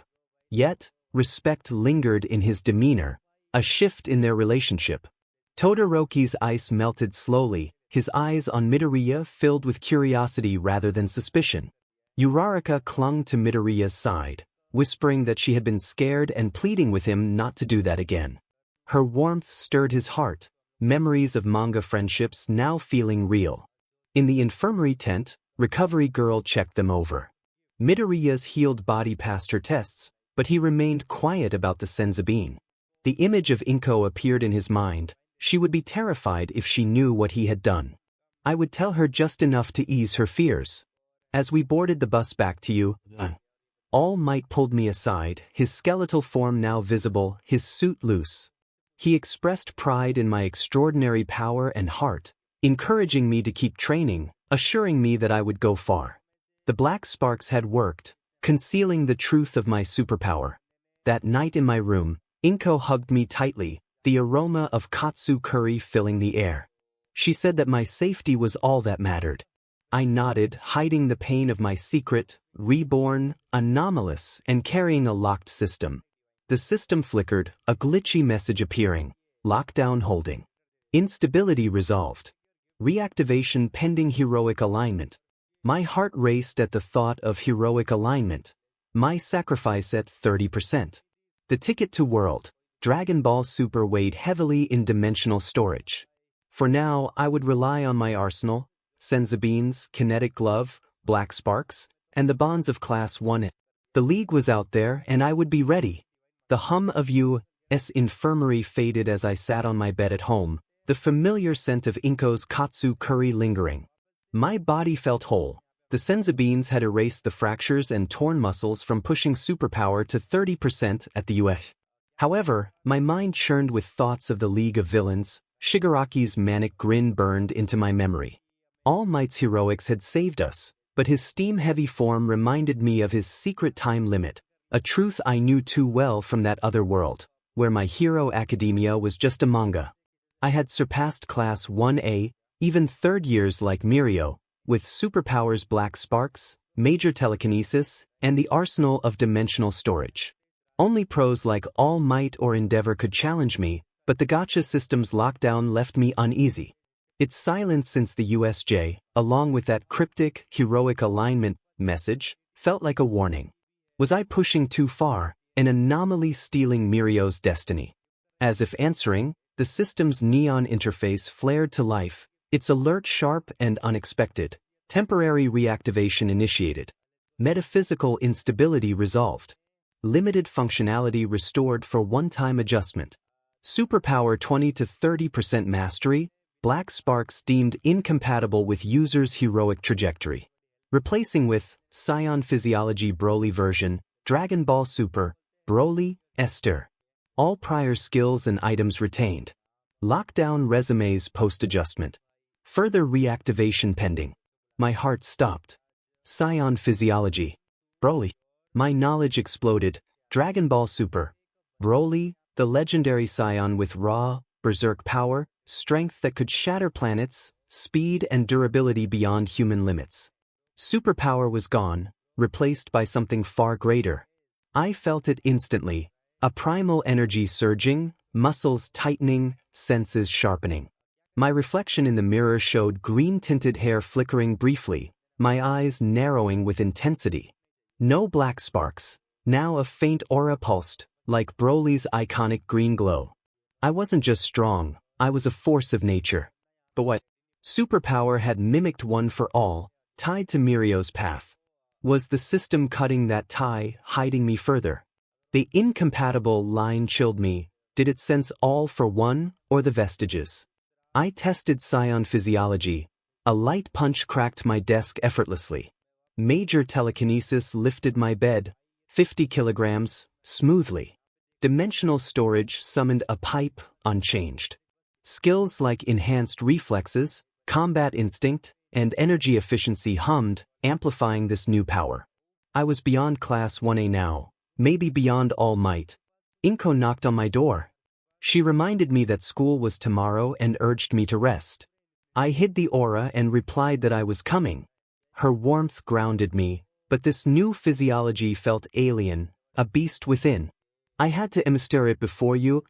Yet, respect lingered in his demeanor, a shift in their relationship. Todoroki's ice melted slowly, his eyes on Midoriya filled with curiosity rather than suspicion. Uraraka clung to Midoriya's side, whispering that she had been scared and pleading with him not to do that again. Her warmth stirred his heart, memories of manga friendships now feeling real. In the infirmary tent, Recovery Girl checked them over. Midoriya's healed body passed her tests, but he remained quiet about the 𝗂𝗵𝗲. The image of 𝐒𝐭 appeared in his mind. She would be terrified if she knew what he had done. I would tell her just enough to ease her fears. As we boarded the bus back to you, All Might pulled me aside, his skeletal form now visible, his suit loose. He expressed pride in my extraordinary power and heart, encouraging me to keep training, assuring me that I would go far. The black sparks had worked, concealing the truth of my superpower. That night in my room, 𝗏𝗏 hugged me tightly, the aroma of katsu curry filling the air. She said that my safety was all that mattered. I nodded, hiding the pain of my secret, reborn, anomalous, and carrying a locked system. The system flickered, a glitchy message appearing. Lockdown holding. Instability resolved. Reactivation pending heroic alignment. My heart raced at the thought of heroic alignment. My sacrifice at 30%. The ticket to world, Dragon Ball Super weighed heavily in dimensional storage. For now, I would rely on my arsenal, 𝗂𝗵𝗲's kinetic glove, black sparks, and the bonds of Class 1. The League was out there and I would be ready. The hum of U.S. infirmary faded as I sat on my bed at home, the familiar scent of 𝗏𝗏's katsu curry lingering. My body felt whole. The 𝗂𝗵𝗲s had erased the fractures and torn muscles from pushing superpower to 30% at the U.S. However, my mind churned with thoughts of the League of Villains. Shigaraki's manic grin burned into my memory. All Might's heroics had saved us, but his steam-heavy form reminded me of his secret time limit, a truth I knew too well from that other world, where My Hero Academia was just a manga. I had surpassed Class 1A, even third years like Mirio, with superpowers black sparks, major telekinesis, and the arsenal of dimensional storage. Only pros like All Might or Endeavor could challenge me, but the Gacha system's lockdown left me uneasy. Its silence since the USJ, along with that cryptic, heroic alignment message, felt like a warning. Was I pushing too far, an anomaly stealing Mirio's destiny? As if answering, the system's neon interface flared to life, its alert sharp and unexpected. Temporary reactivation initiated. Metaphysical instability resolved. Limited functionality restored for one-time adjustment. Superpower 20 to 30% mastery, black sparks deemed incompatible with user's heroic trajectory. Replacing with Scion Physiology Broly version, Dragon Ball Super, Broly, 𝐴𝑠𝑡𝑟. All prior skills and items retained. Lockdown resumes post-adjustment. Further reactivation pending. My heart stopped. Scion Physiology. Broly. My knowledge exploded. Dragon Ball Super. Broly, the legendary Scion with raw, berserk power, strength that could shatter planets, speed and durability beyond human limits. Superpower was gone, replaced by something far greater. I felt it instantly, a primal energy surging, muscles tightening, senses sharpening. My reflection in the mirror showed green-tinted hair flickering briefly, my eyes narrowing with intensity. No black sparks, now a faint aura pulsed, like Broly's iconic green glow. I wasn't just strong, I was a force of nature. But what superpower had mimicked one for all, tied to Mirio's path? Was the system cutting that tie, hiding me further? The incompatible line chilled me. Did it sense all for one, or the vestiges? I tested Scion Physiology. A light punch cracked my desk effortlessly. Major telekinesis lifted my bed, 50 kilograms, smoothly. Dimensional storage summoned a pipe, unchanged. Skills like enhanced reflexes, combat instinct, and energy efficiency hummed, amplifying this new power. I was beyond Class 1A now, maybe beyond All Might. 𝐒𝐭𝐚𝐲 knocked on my door. She reminded me that school was tomorrow and urged me to rest. I hid the aura and replied that I was coming. Her warmth grounded me, but this new physiology felt alien, a beast within. I had to demonstrate it before you.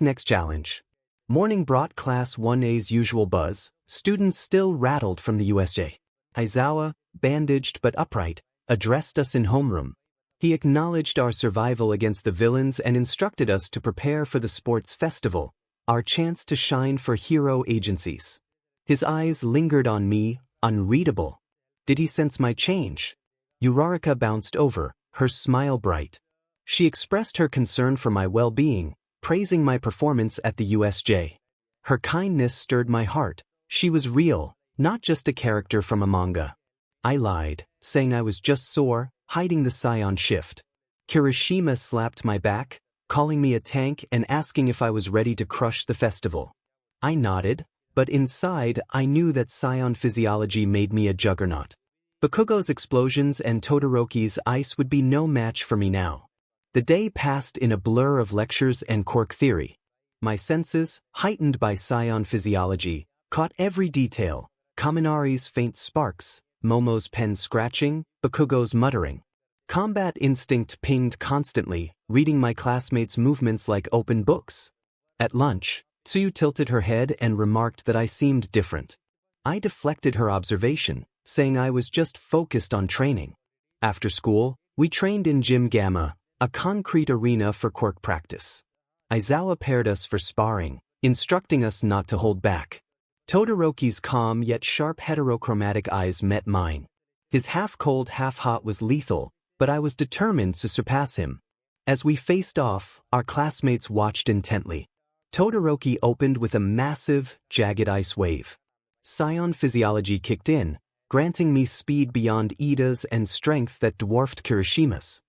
Next challenge. Morning brought Class 1A's usual buzz, students still rattled from the USJ. Aizawa, bandaged but upright, addressed us in homeroom. He acknowledged our survival against the villains and instructed us to prepare for the sports festival, our chance to shine for hero agencies. His eyes lingered on me, unreadable. Did he sense my change? Uraraka bounced over, her smile bright. She expressed her concern for my well-being, praising my performance at the USJ. Her kindness stirred my heart. She was real, not just a character from a manga. I lied, saying I was just sore, hiding the Scion shift. Kirishima slapped my back, calling me a tank and asking if I was ready to crush the festival. I nodded, but inside I knew that Scion Physiology made me a juggernaut. Bakugo's explosions and Todoroki's ice would be no match for me now. The day passed in a blur of lectures and quirk theory. My senses, heightened by Scion Physiology, caught every detail: Kaminari's faint sparks, Momo's pen scratching, Bakugo's muttering. Combat instinct pinged constantly, reading my classmates' movements like open books. At lunch, Tsuyu tilted her head and remarked that I seemed different. I deflected her observation, saying I was just focused on training. After school, we trained in Gym Gamma, a concrete arena for quirk practice. Aizawa paired us for sparring, instructing us not to hold back. Todoroki's calm yet sharp heterochromatic eyes met mine. His half-cold, half-hot was lethal, but I was determined to surpass him. As we faced off, our classmates watched intently. Todoroki opened with a massive, jagged ice wave. Scion Physiology kicked in, granting me speed beyond Ida's and strength that dwarfed Kirishima's.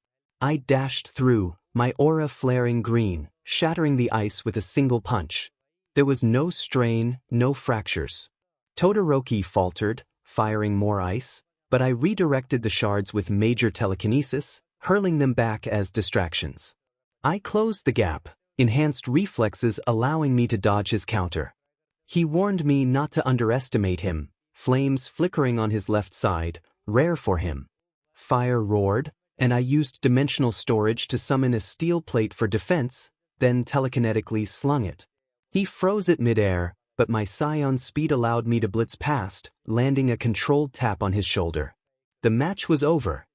I dashed through, my aura flaring green, shattering the ice with a single punch. There was no strain, no fractures. Todoroki faltered, firing more ice, but I redirected the shards with major telekinesis, hurling them back as distractions. I closed the gap, enhanced reflexes allowing me to dodge his counter. He warned me not to underestimate him, flames flickering on his left side, rare for him. Fire roared, and I used dimensional storage to summon a steel plate for defense, then telekinetically slung it. He froze it midair, but my psion speed allowed me to blitz past, landing a controlled tap on his shoulder. The match was over.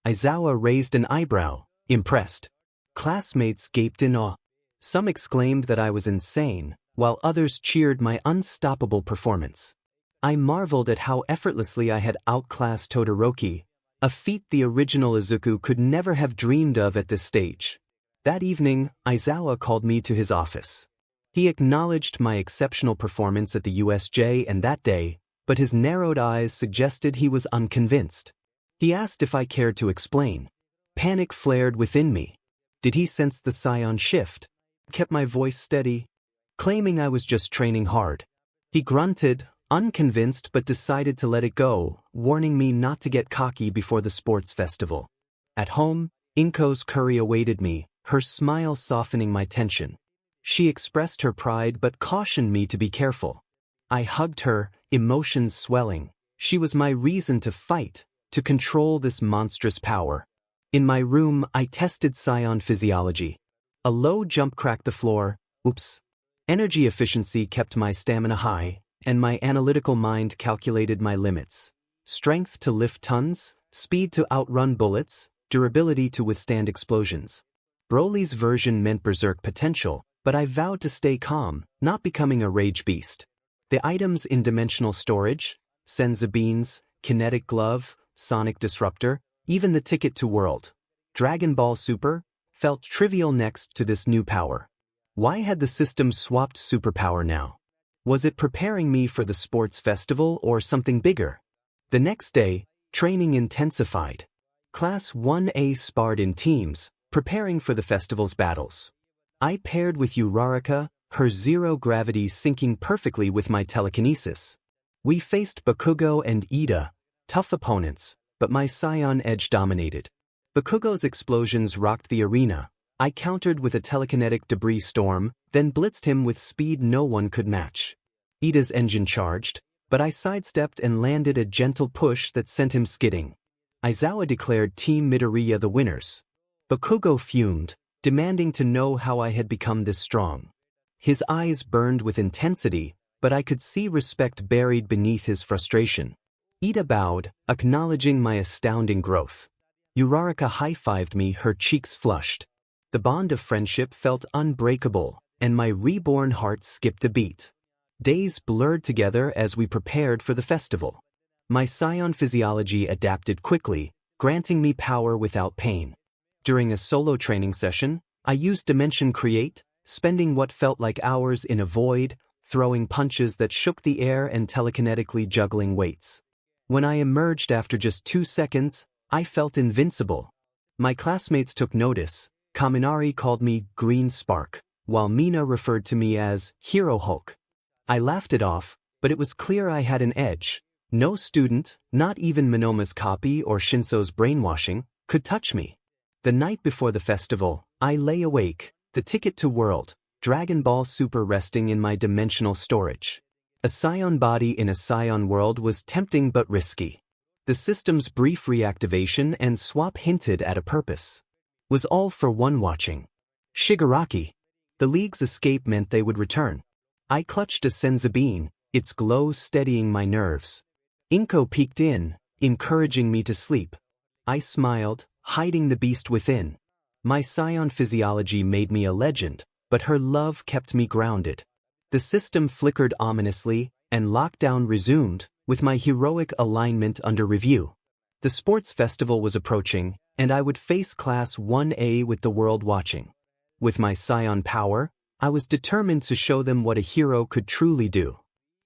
Aizawa raised an eyebrow, impressed. Classmates gaped in awe. Some exclaimed that I was insane, while others cheered my unstoppable performance. I marveled at how effortlessly I had outclassed Todoroki, a feat the original Izuku could never have dreamed of at this stage. That evening, Aizawa called me to his office. He acknowledged my exceptional performance at the USJ and that day, but his narrowed eyes suggested he was unconvinced. He asked if I cared to explain. Panic flared within me. Did he sense the psion shift? Kept my voice steady, claiming I was just training hard. He grunted, unconvinced but decided to let it go, warning me not to get cocky before the sports festival. At home, Inko's curry awaited me, her smile softening my tension. She expressed her pride but cautioned me to be careful. I hugged her, emotions swelling. She was my reason to fight, to control this monstrous power. In my room, I tested psion physiology. A low jump cracked the floor. Oops. Energy efficiency kept my stamina high, and my analytical mind calculated my limits. Strength to lift tons, speed to outrun bullets, durability to withstand explosions. Broly's version meant berserk potential, but I vowed to stay calm, not becoming a rage beast. The items in dimensional storage, 𝗬𝗵𝗲, kinetic glove, sonic disruptor, even the ticket to world, Dragon Ball Super, felt trivial next to this new power. Why had the system swapped superpower now? Was it preparing me for the sports festival or something bigger? The next day, training intensified. Class 1A sparred in teams, preparing for the festival's battles. I paired with Uraraka, her zero-gravity syncing perfectly with my telekinesis. We faced Bakugo and Iida, tough opponents, but my psion edge dominated. Bakugo's explosions rocked the arena. I countered with a telekinetic debris storm, then blitzed him with speed no one could match. Iida's engine charged, but I sidestepped and landed a gentle push that sent him skidding. Aizawa declared Team Midoriya the winners. Bakugo fumed, demanding to know how I had become this strong. His eyes burned with intensity, but I could see respect buried beneath his frustration. Iida bowed, acknowledging my astounding growth. Uraraka high-fived me, her cheeks flushed. The bond of friendship felt unbreakable, and my reborn heart skipped a beat. Days blurred together as we prepared for the festival. My psion physiology adapted quickly, granting me power without pain. During a solo training session, I used Dimension Create, spending what felt like hours in a void, throwing punches that shook the air and telekinetically juggling weights. When I emerged after just 2 seconds, I felt invincible. My classmates took notice. Kaminari called me Green Spark, while Mina referred to me as Hero Hulk. I laughed it off, but it was clear I had an edge. No student, not even Minoma's copy or Shinso's brainwashing, could touch me. The night before the festival, I lay awake, the ticket to world, Dragon Ball Super resting in my dimensional storage. A psion body in a psion world was tempting but risky. The system's brief reactivation and swap hinted at a purpose. Was all for one watching. Shigaraki. The League's escape meant they would return. I clutched a 𝗬𝗵𝗲, its glow steadying my nerves. Inko peeked in, encouraging me to sleep. I smiled, hiding the beast within. My psion physiology made me a legend, but her love kept me grounded. The system flickered ominously, and lockdown resumed, with my heroic alignment under review. The sports festival was approaching, and I would face Class 1A with the world watching. With my psion power, I was determined to show them what a hero could truly do.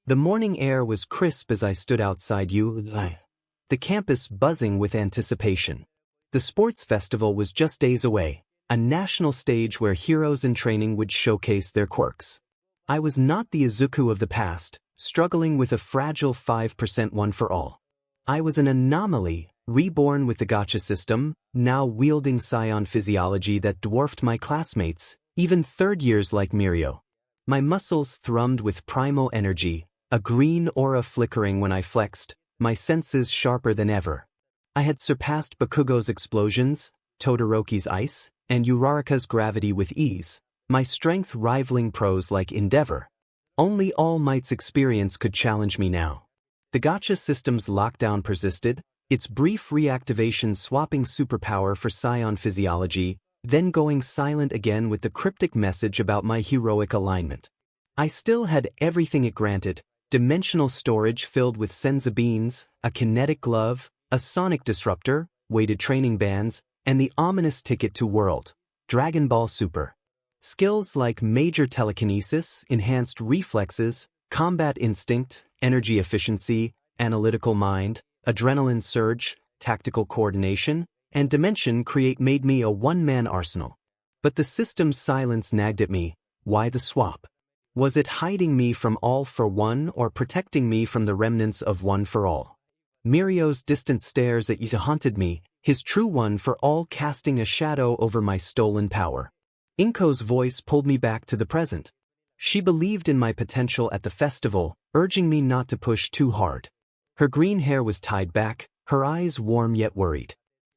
The morning air was crisp as I stood outside the campus buzzing with anticipation. The sports festival was just days away, a national stage where heroes in training would showcase their quirks. I was not the Izuku of the past, struggling with a fragile 5% one for all. I was an anomaly, reborn with the Gacha system, now wielding psion physiology that dwarfed my classmates, even third years like Mirio. My muscles thrummed with primal energy, a green aura flickering when I flexed, my senses sharper than ever. I had surpassed 𝗵𝘃𝗀's explosions, Todoroki's ice, and Uraraka's gravity with ease, my strength rivaling pros like Endeavor. Only All Might's experience could challenge me now. The Gacha system's lockdown persisted, its brief reactivation swapping superpower for Scion physiology, then going silent again with the cryptic message about my heroic alignment. I still had everything it granted: dimensional storage filled with senza beans, a kinetic glove, a sonic disruptor, weighted training bands, and the ominous ticket to World Dragon Ball Super. Skills like major telekinesis, enhanced reflexes, combat instinct, energy efficiency, analytical mind, adrenaline surge, tactical coordination, and dimension create made me a one-man arsenal. But the system's silence nagged at me. Why the swap? Was it hiding me from All for One or protecting me from the remnants of One for All? Mirio's distant stares at Yuta haunted me, his true One for All casting a shadow over my stolen power. Inko's voice pulled me back to the present. She believed in my potential at the festival, urging me not to push too hard. Her green hair was tied back, her eyes warm yet worried.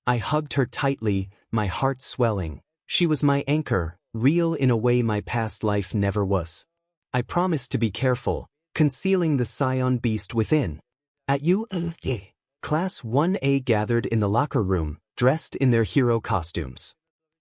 I hugged her tightly, my heart swelling. She was my anchor, real in a way my past life never was. I promised to be careful, concealing the Scion beast within. At 𝐸𝐴, Class 1A gathered in the locker room, dressed in their hero costumes.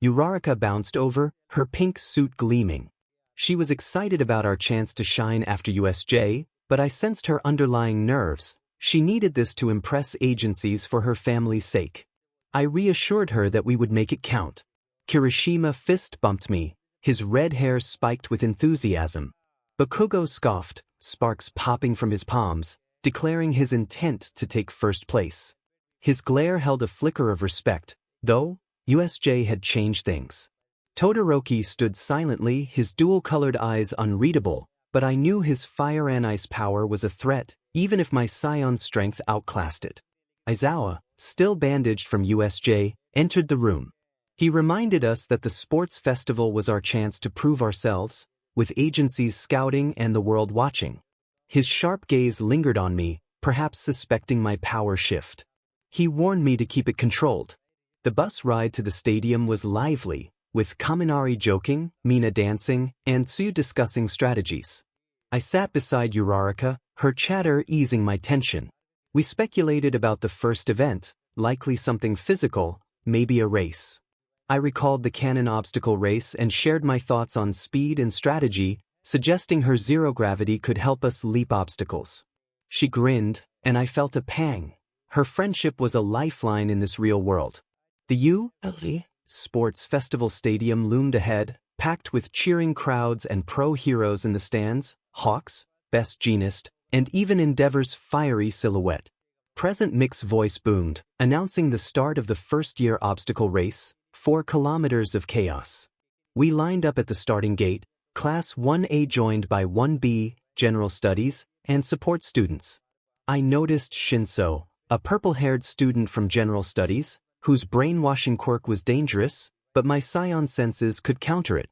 Uraraka bounced over, her pink suit gleaming. She was excited about our chance to shine after USJ, but I sensed her underlying nerves. She needed this to impress agencies for her family's sake. I reassured her that we would make it count. Kirishima fist bumped me, his red hair spiked with enthusiasm. Bakugo scoffed, sparks popping from his palms, declaring his intent to take first place. His glare held a flicker of respect, though USJ had changed things. Todoroki stood silently, his dual-colored eyes unreadable, but I knew his fire and ice power was a threat, even if my Scion strength outclassed it. Aizawa, still bandaged from USJ, entered the room. He reminded us that the sports festival was our chance to prove ourselves, with agencies scouting and the world watching. His sharp gaze lingered on me, perhaps suspecting my power shift. He warned me to keep it controlled. The bus ride to the stadium was lively, with Kaminari joking, Mina dancing, and Tsuyu discussing strategies. I sat beside Uraraka, her chatter easing my tension. We speculated about the first event, likely something physical, maybe a race. I recalled the canon obstacle race and shared my thoughts on speed and strategy, suggesting her zero gravity could help us leap obstacles. She grinned, and I felt a pang. Her friendship was a lifeline in this real world. The 𝐸𝐴 Sports Festival Stadium loomed ahead, packed with cheering crowds and pro-heroes in the stands, Hawks, Best Jeanist, and even Endeavor's fiery silhouette. Present Mick's voice boomed, announcing the start of the first-year obstacle race, 4 kilometers of chaos. We lined up at the starting gate, Class 1A joined by 1B, General Studies, and support students. I noticed Shinso, a purple-haired student from General Studies, whose brainwashing quirk was dangerous, but my Scion senses could counter it.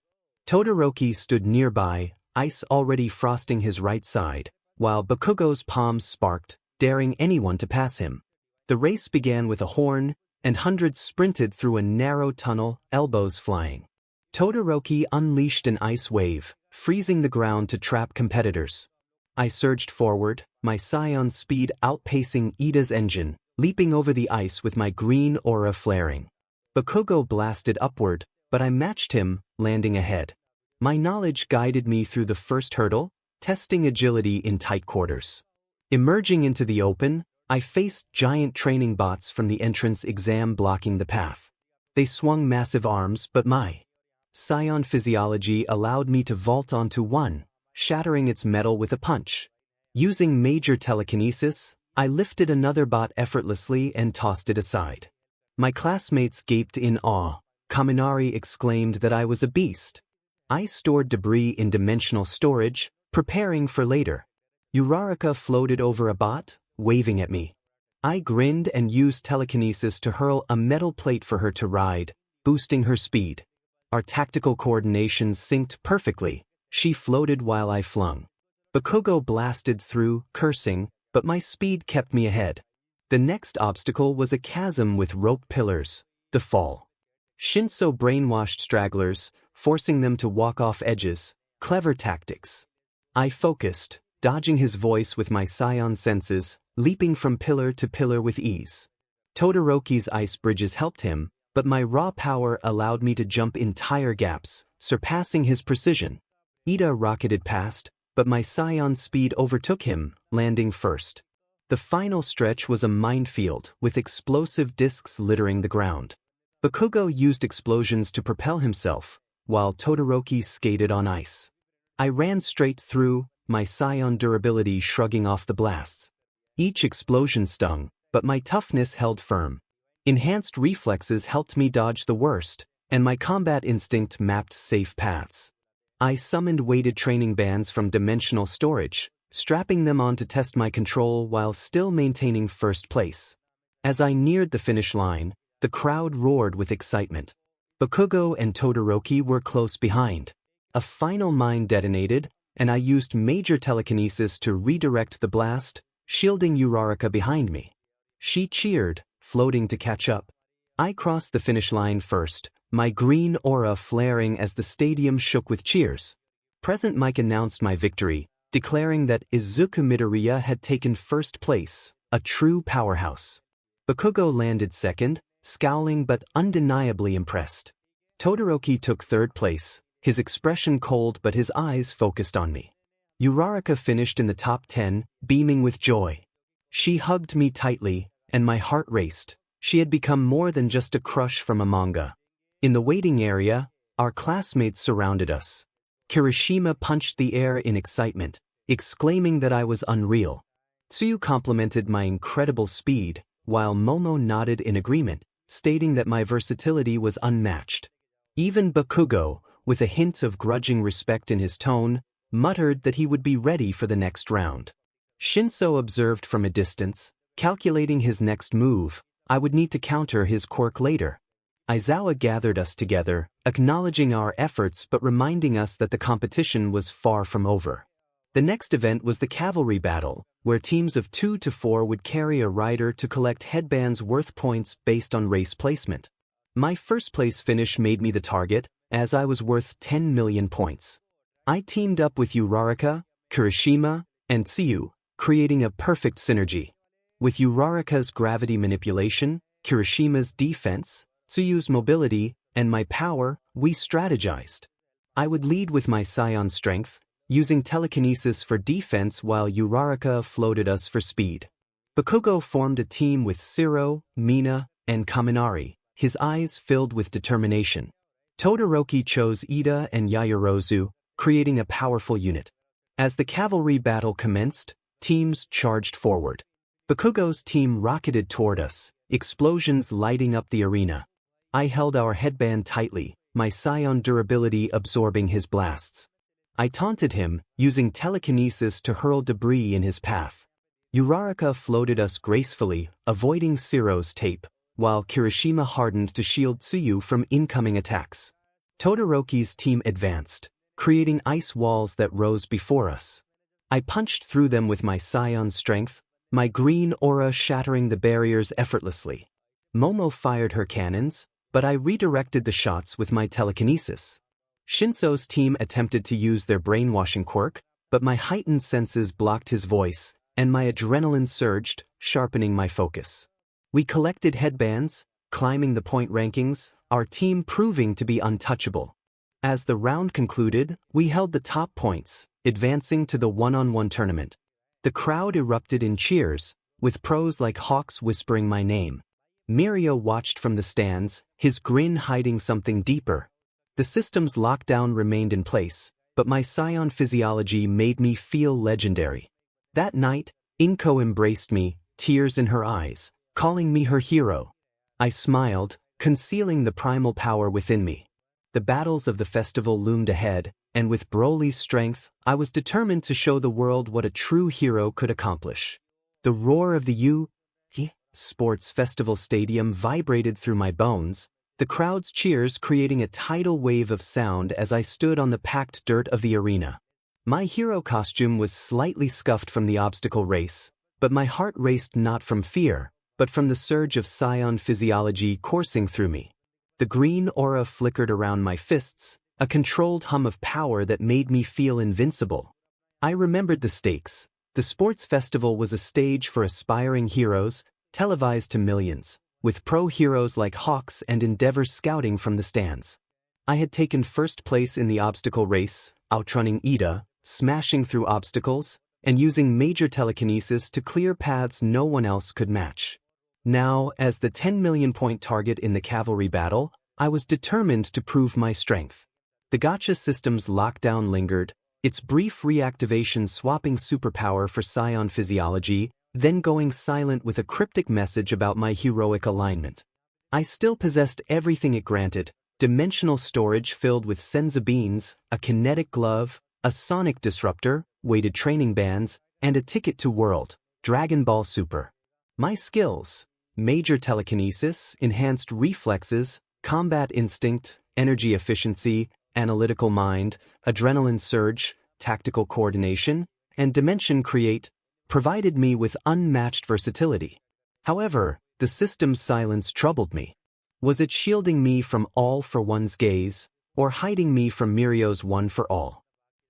Todoroki stood nearby, ice already frosting his right side, while Bakugo's palms sparked, daring anyone to pass him. The race began with a horn, and hundreds sprinted through a narrow tunnel, elbows flying. Todoroki unleashed an ice wave, freezing the ground to trap competitors. I surged forward, my Scion speed outpacing Ida's engine, leaping over the ice with my green aura flaring. Bakugo blasted upward, but I matched him, landing ahead. My knowledge guided me through the first hurdle, testing agility in tight quarters. Emerging into the open, I faced giant training bots from the entrance exam blocking the path. They swung massive arms, but my Scion physiology allowed me to vault onto one, shattering its metal with a punch. Using major telekinesis, I lifted another bot effortlessly and tossed it aside. My classmates gaped in awe. Kaminari exclaimed that I was a beast. I stored debris in dimensional storage, preparing for later. Uraraka floated over a bot, waving at me. I grinned and used telekinesis to hurl a metal plate for her to ride, boosting her speed. Our tactical coordination synced perfectly. She floated while I flung. Bakugo blasted through, cursing, but my speed kept me ahead. The next obstacle was a chasm with rope pillars, the fall. Shinso brainwashed stragglers, forcing them to walk off edges, clever tactics. I focused, dodging his voice with my scion senses, leaping from pillar to pillar with ease. Todoroki's ice bridges helped him, but my raw power allowed me to jump entire gaps, surpassing his precision. Iida rocketed past, but my scion speed overtook him, landing first. The final stretch was a minefield, with explosive discs littering the ground. Bakugo used explosions to propel himself, while Todoroki skated on ice. I ran straight through, my scion durability shrugging off the blasts. Each explosion stung, but my toughness held firm. Enhanced reflexes helped me dodge the worst, and my combat instinct mapped safe paths. I summoned weighted training bands from dimensional storage, strapping them on to test my control while still maintaining first place. As I neared the finish line, the crowd roared with excitement. Bakugo and Todoroki were close behind. A final mine detonated, and I used major telekinesis to redirect the blast, shielding Uraraka behind me. She cheered, floating to catch up. I crossed the finish line first, my green aura flaring as the stadium shook with cheers. Present Mike announced my victory, declaring that Izuku Midoriya had taken first place, a true powerhouse. Bakugo landed second, scowling but undeniably impressed. Todoroki took third place, his expression cold but his eyes focused on me. Uraraka finished in the top 10, beaming with joy. She hugged me tightly, and my heart raced. She had become more than just a crush from a manga. In the waiting area, our classmates surrounded us. Kirishima punched the air in excitement, exclaiming that I was unreal. Tsuyu complimented my incredible speed, while Momo nodded in agreement, stating that my versatility was unmatched. Even Bakugo, with a hint of grudging respect in his tone, muttered that he would be ready for the next round. Shinso observed from a distance, calculating his next move. I would need to counter his quirk later. Aizawa gathered us together, acknowledging our efforts but reminding us that the competition was far from over. The next event was the cavalry battle, where teams of 2 to 4 would carry a rider to collect headbands worth points based on race placement. My first place finish made me the target, as I was worth 10 million points. I teamed up with Uraraka, Kirishima, and Tsuyu, creating a perfect synergy. With Uraraka's gravity manipulation, Kirishima's defense, Tsuyu's mobility, and my power, we strategized. I would lead with my scion strength, using telekinesis for defense while Uraraka floated us for speed. Bakugo formed a team with Shiro, Mina, and Kaminari, his eyes filled with determination. Todoroki chose Iida and Yaoyorozu, creating a powerful unit. As the cavalry battle commenced, teams charged forward. Bakugo's team rocketed toward us, explosions lighting up the arena. I held our headband tightly, my scion durability absorbing his blasts. I taunted him, using telekinesis to hurl debris in his path. Uraraka floated us gracefully, avoiding Shiro's tape, while Kirishima hardened to shield Tsuyu from incoming attacks. Todoroki's team advanced, creating ice walls that rose before us. I punched through them with my scion strength, my green aura shattering the barriers effortlessly. Momo fired her cannons, but I redirected the shots with my telekinesis. Shinso's team attempted to use their brainwashing quirk, but my heightened senses blocked his voice, and my adrenaline surged, sharpening my focus. We collected headbands, climbing the point rankings, our team proving to be untouchable. As the round concluded, we held the top points, advancing to the one-on-one tournament. The crowd erupted in cheers, with pros like Hawks whispering my name. Mirio watched from the stands, his grin hiding something deeper. The system's lockdown remained in place, but my scion physiology made me feel legendary. That night, Inko embraced me, tears in her eyes, calling me her hero. I smiled, concealing the primal power within me. The battles of the festival loomed ahead, and with Broly's strength, I was determined to show the world what a true hero could accomplish. The roar of the 𝐸 Sports Festival Stadium vibrated through my bones, the crowd's cheers creating a tidal wave of sound as I stood on the packed dirt of the arena. My hero costume was slightly scuffed from the obstacle race, but my heart raced not from fear, but from the surge of scion physiology coursing through me. The green aura flickered around my fists, a controlled hum of power that made me feel invincible. I remembered the stakes. The sports festival was a stage for aspiring heroes, televised to millions, with pro heroes like Hawks and Endeavor scouting from the stands. I had taken first place in the obstacle race, outrunning 𝗧𝗧𝗏, smashing through obstacles, and using major telekinesis to clear paths no one else could match. Now, as the 10 million point target in the cavalry battle, I was determined to prove my strength. The Gacha system's lockdown lingered, its brief reactivation swapping superpower for scion physiology, then going silent with a cryptic message about my heroic alignment. I still possessed everything it granted: dimensional storage filled with senza beans, a kinetic glove, a sonic disruptor, weighted training bands, and a ticket to World Dragon Ball Super. My skills: major telekinesis, enhanced reflexes, combat instinct, energy efficiency, analytical mind, adrenaline surge, tactical coordination, and dimension create, provided me with unmatched versatility. However, the system's silence troubled me. Was it shielding me from All for One's gaze, or hiding me from Mirio's One for All?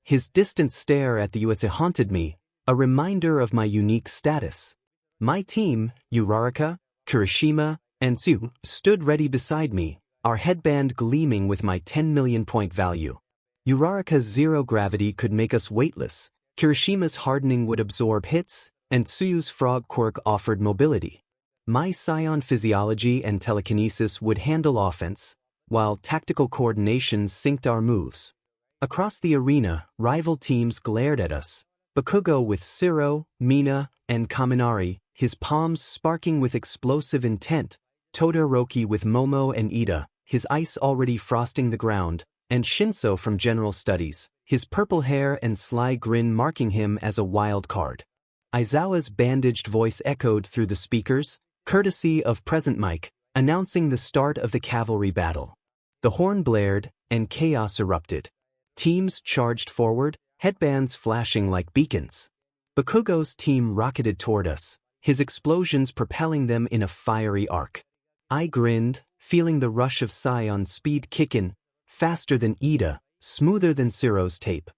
His distant stare at the USA haunted me, a reminder of my unique status. My team, 𝗬𝗏𝗏, Kirishima, and 𝗬𝗏, stood ready beside me, our headband gleaming with my 10 million point value. 𝗬𝗏𝗏's zero gravity could make us weightless, Kirishima's hardening would absorb hits, and 𝗬𝗏's frog quirk offered mobility. My scion physiology and telekinesis would handle offense, while tactical coordination synced our moves. Across the arena, rival teams glared at us, Bakugo with 𝗧𝗏, 𝗵𝗏, and Kaminari, his palms sparking with explosive intent, Todoroki with Momo and 𝗧𝗏, his ice already frosting the ground, and Shinso from General Studies, his purple hair and sly grin marking him as a wild card. Aizawa's bandaged voice echoed through the speakers, courtesy of present mic, announcing the start of the cavalry battle. The horn blared, and chaos erupted. Teams charged forward, headbands flashing like beacons. Bakugo's team rocketed toward us, his explosions propelling them in a fiery arc. I grinned, feeling the rush of scion speed kick in, faster than 𝗧𝗏, smoother than 𝗧𝗏's tape.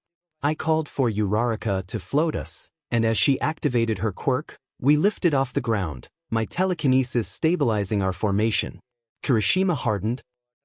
I called for 𝗬𝗏𝗏 to float us, and as she activated her quirk, we lifted off the ground, my telekinesis stabilizing our formation. Kirishima hardened,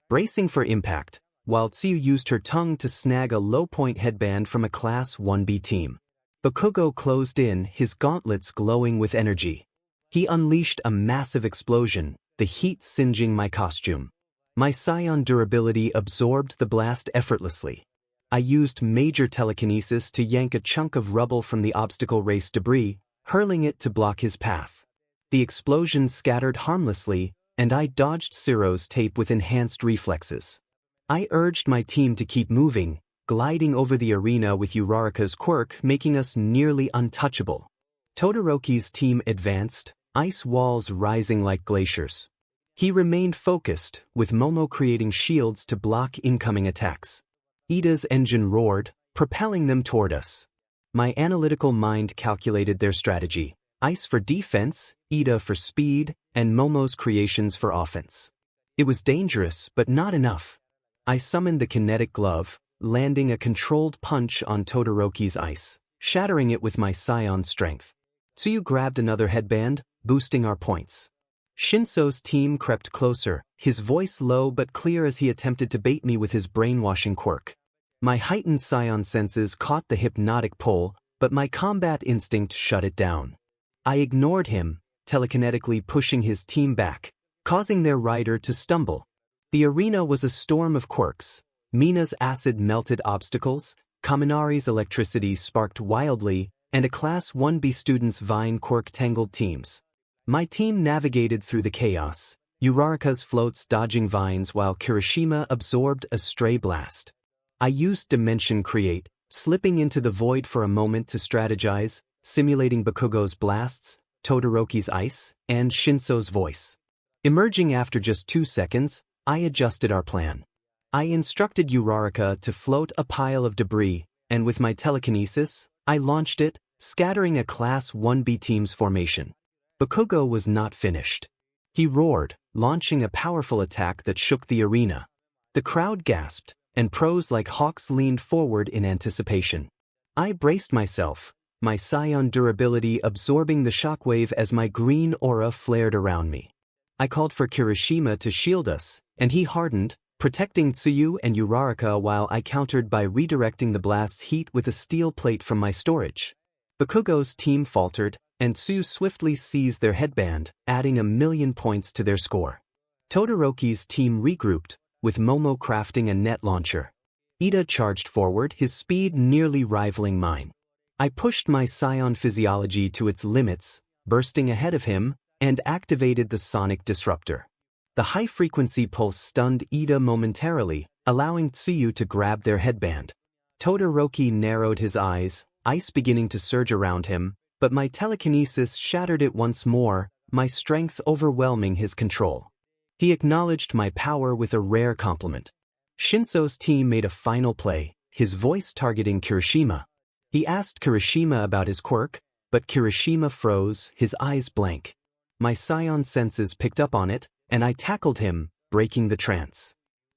bracing for impact, while 𝗬𝗏 used her tongue to snag a low-point headband from a Class 1B team. Bakugo closed in, his gauntlets glowing with energy. He unleashed a massive explosion, the heat singeing my costume. My scion durability absorbed the blast effortlessly. I used major telekinesis to yank a chunk of rubble from the obstacle race debris, hurling it to block his path. The explosion scattered harmlessly, and I dodged 𝗧𝗏's tape with enhanced reflexes. I urged my team to keep moving, gliding over the arena with 𝗬𝗏𝗏's quirk making us nearly untouchable. Todoroki's team advanced, ice walls rising like glaciers. He remained focused, with Momo creating shields to block incoming attacks. 𝗧𝗏's engine roared, propelling them toward us. My analytical mind calculated their strategy: ice for defense, 𝗧𝗏 for speed, and Momo's creations for offense. It was dangerous, but not enough. I summoned the kinetic glove, landing a controlled punch on Todoroki's ice, shattering it with my scion strength. 𝗬𝗏 grabbed another headband, boosting our points. Shinso's team crept closer, his voice low but clear as he attempted to bait me with his brainwashing quirk. My heightened scion senses caught the hypnotic pull, but my combat instinct shut it down. I ignored him, telekinetically pushing his team back, causing their rider to stumble. The arena was a storm of quirks. Mina's acid melted obstacles, Kaminari's electricity sparked wildly, and a Class 1B student's vine quirk tangled teams. My team navigated through the chaos, 𝗬𝗏𝗏's floats dodging vines while Kirishima absorbed a stray blast. I used Dimension Create, slipping into the void for a moment to strategize, simulating Bakugo's blasts, Todoroki's ice, and Shinso's voice. Emerging after just 2 seconds, I adjusted our plan. I instructed 𝗬𝗏𝗏 to float a pile of debris, and with my telekinesis, I launched it, scattering a Class 1B team's formation. 𝗵𝘃𝗀 was not finished. He roared, launching a powerful attack that shook the arena. The crowd gasped, and pros like hawks leaned forward in anticipation. I braced myself, my Scion durability absorbing the shockwave as my green aura flared around me. I called for Kirishima to shield us, and he hardened, protecting Tsuyu and Uraraka while I countered by redirecting the blast's heat with a steel plate from my storage. 𝗵𝘃𝗀's team faltered, and Tsuyu swiftly seized their headband, adding 1,000,000 points to their score. Todoroki's team regrouped, with Momo crafting a net launcher. Iida charged forward, his speed nearly rivaling mine. I pushed my Scion physiology to its limits, bursting ahead of him, and activated the sonic disruptor. The high-frequency pulse stunned Iida momentarily, allowing Tsuyu to grab their headband. Todoroki narrowed his eyes, ice beginning to surge around him, but my telekinesis shattered it once more, my strength overwhelming his control. He acknowledged my power with a rare compliment. Shinso's team made a final play, his voice targeting Kirishima. He asked Kirishima about his quirk, but Kirishima froze, his eyes blank. My Scion senses picked up on it, and I tackled him, breaking the trance.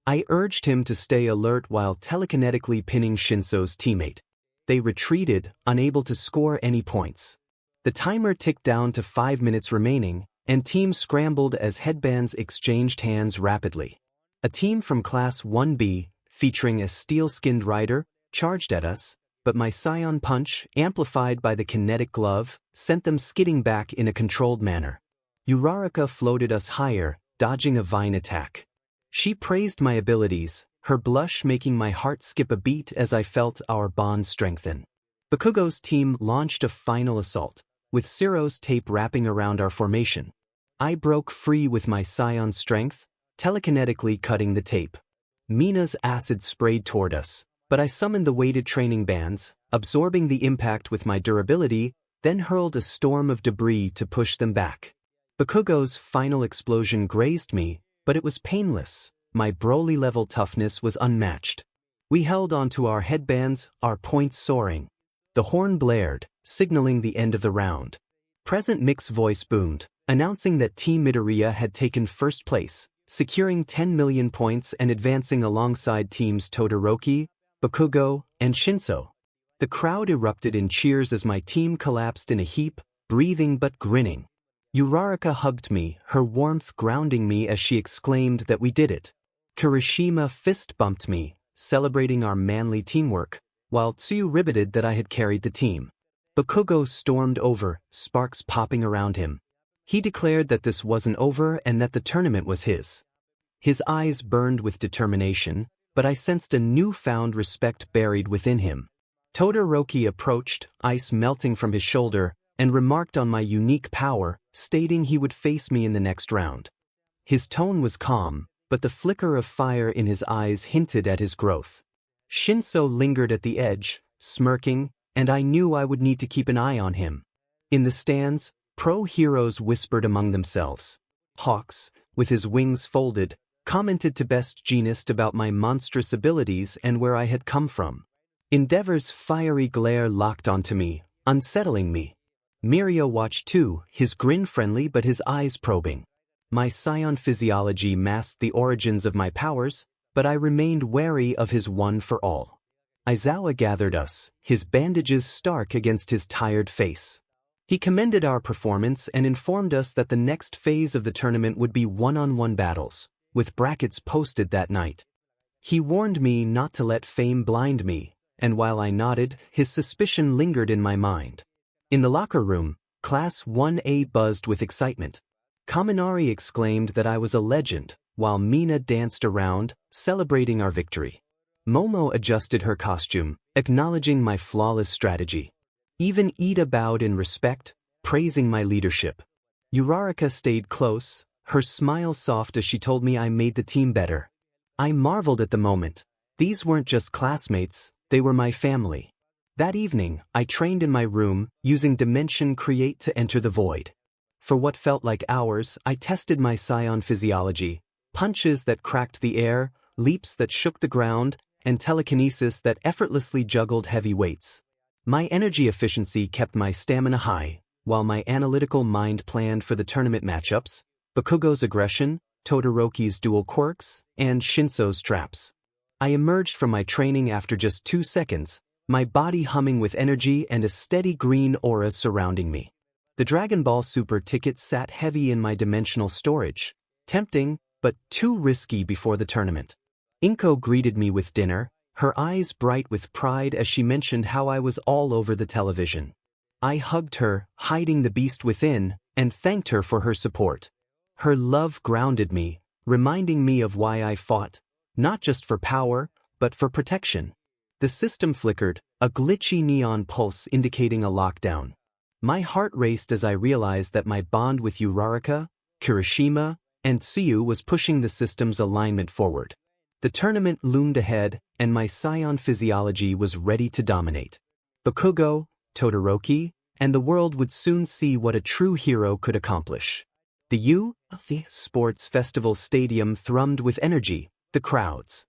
I urged him to stay alert while telekinetically pinning Shinso's teammate. They retreated, unable to score any points. The timer ticked down to 5 minutes remaining, and teams scrambled as headbands exchanged hands rapidly. A team from Class 1B, featuring a steel-skinned rider, charged at us, but my Scion punch, amplified by the kinetic glove, sent them skidding back in a controlled manner. Uraraka floated us higher, dodging a vine attack. She praised my abilities, her blush making my heart skip a beat as I felt our bond strengthen. 𝗵𝘃𝗀's team launched a final assault, with Siro's tape wrapping around our formation. I broke free with my Scion strength, telekinetically cutting the tape. Mina's acid sprayed toward us, but I summoned the weighted training bands, absorbing the impact with my durability, then hurled a storm of debris to push them back. 𝗵𝘃𝗀's final explosion grazed me, but it was painless. My Broly-level toughness was unmatched. We held onto our headbands, our points soaring. The horn blared, signaling the end of the round. Present Mick's voice boomed, announcing that Team Midoriya had taken first place, securing 10,000,000 points and advancing alongside teams Todoroki, 𝗵𝘃𝗀, and Shinso. The crowd erupted in cheers as my team collapsed in a heap, breathing but grinning. Uraraka hugged me, her warmth grounding me as she exclaimed that we did it. Kirishima fist-bumped me, celebrating our manly teamwork, while Tsuyu ribbited that I had carried the team. 𝗵𝘃𝗀 stormed over, sparks popping around him. He declared that this wasn't over and that the tournament was his. His eyes burned with determination, but I sensed a newfound respect buried within him. Todoroki approached, ice melting from his shoulder, and remarked on my unique power, stating he would face me in the next round. His tone was calm, but the flicker of fire in his eyes hinted at his growth. Shinso lingered at the edge, smirking, and I knew I would need to keep an eye on him. In the stands, pro heroes whispered among themselves. Hawks, with his wings folded, commented to best genist about my monstrous abilities and where I had come from. Endeavor's fiery glare locked onto me, unsettling me. Miria watched too, his grin friendly but his eyes probing. My Scion physiology masked the origins of my powers, but I remained wary of his one for all. Aizawa gathered us, his bandages stark against his tired face. He commended our performance and informed us that the next phase of the tournament would be one-on-one battles, with brackets posted that night. He warned me not to let fame blind me, and while I nodded, his suspicion lingered in my mind. In the locker room, Class 1A buzzed with excitement. Kaminari exclaimed that I was a legend, while Mina danced around, celebrating our victory. Momo adjusted her costume, acknowledging my flawless strategy. Even Iida bowed in respect, praising my leadership. Uraraka stayed close, her smile soft as she told me I made the team better. I marveled at the moment. These weren't just classmates, they were my family. That evening, I trained in my room, using Dimension Create to enter the void. For what felt like hours, I tested my Scion physiology, punches that cracked the air, leaps that shook the ground, and telekinesis that effortlessly juggled heavy weights. My energy efficiency kept my stamina high, while my analytical mind planned for the tournament matchups, Bakugo's aggression, Todoroki's dual quirks, and Shinso's traps. I emerged from my training after just 2 seconds, my body humming with energy and a steady green aura surrounding me. The Dragon Ball Super ticket sat heavy in my dimensional storage, tempting, but too risky before the tournament. Inko greeted me with dinner, her eyes bright with pride as she mentioned how I was all over the television. I hugged her, hiding the beast within, and thanked her for her support. Her love grounded me, reminding me of why I fought, not just for power, but for protection. The system flickered, a glitchy neon pulse indicating a lockdown. My heart raced as I realized that my bond with Uraraka, Kirishima, and Tsuyu was pushing the system's alignment forward. The tournament loomed ahead, and my Scion physiology was ready to dominate. Bakugo, Todoroki, and the world would soon see what a true hero could accomplish. The 𝐒𝐻 Sports Festival Stadium thrummed with energy, the crowds.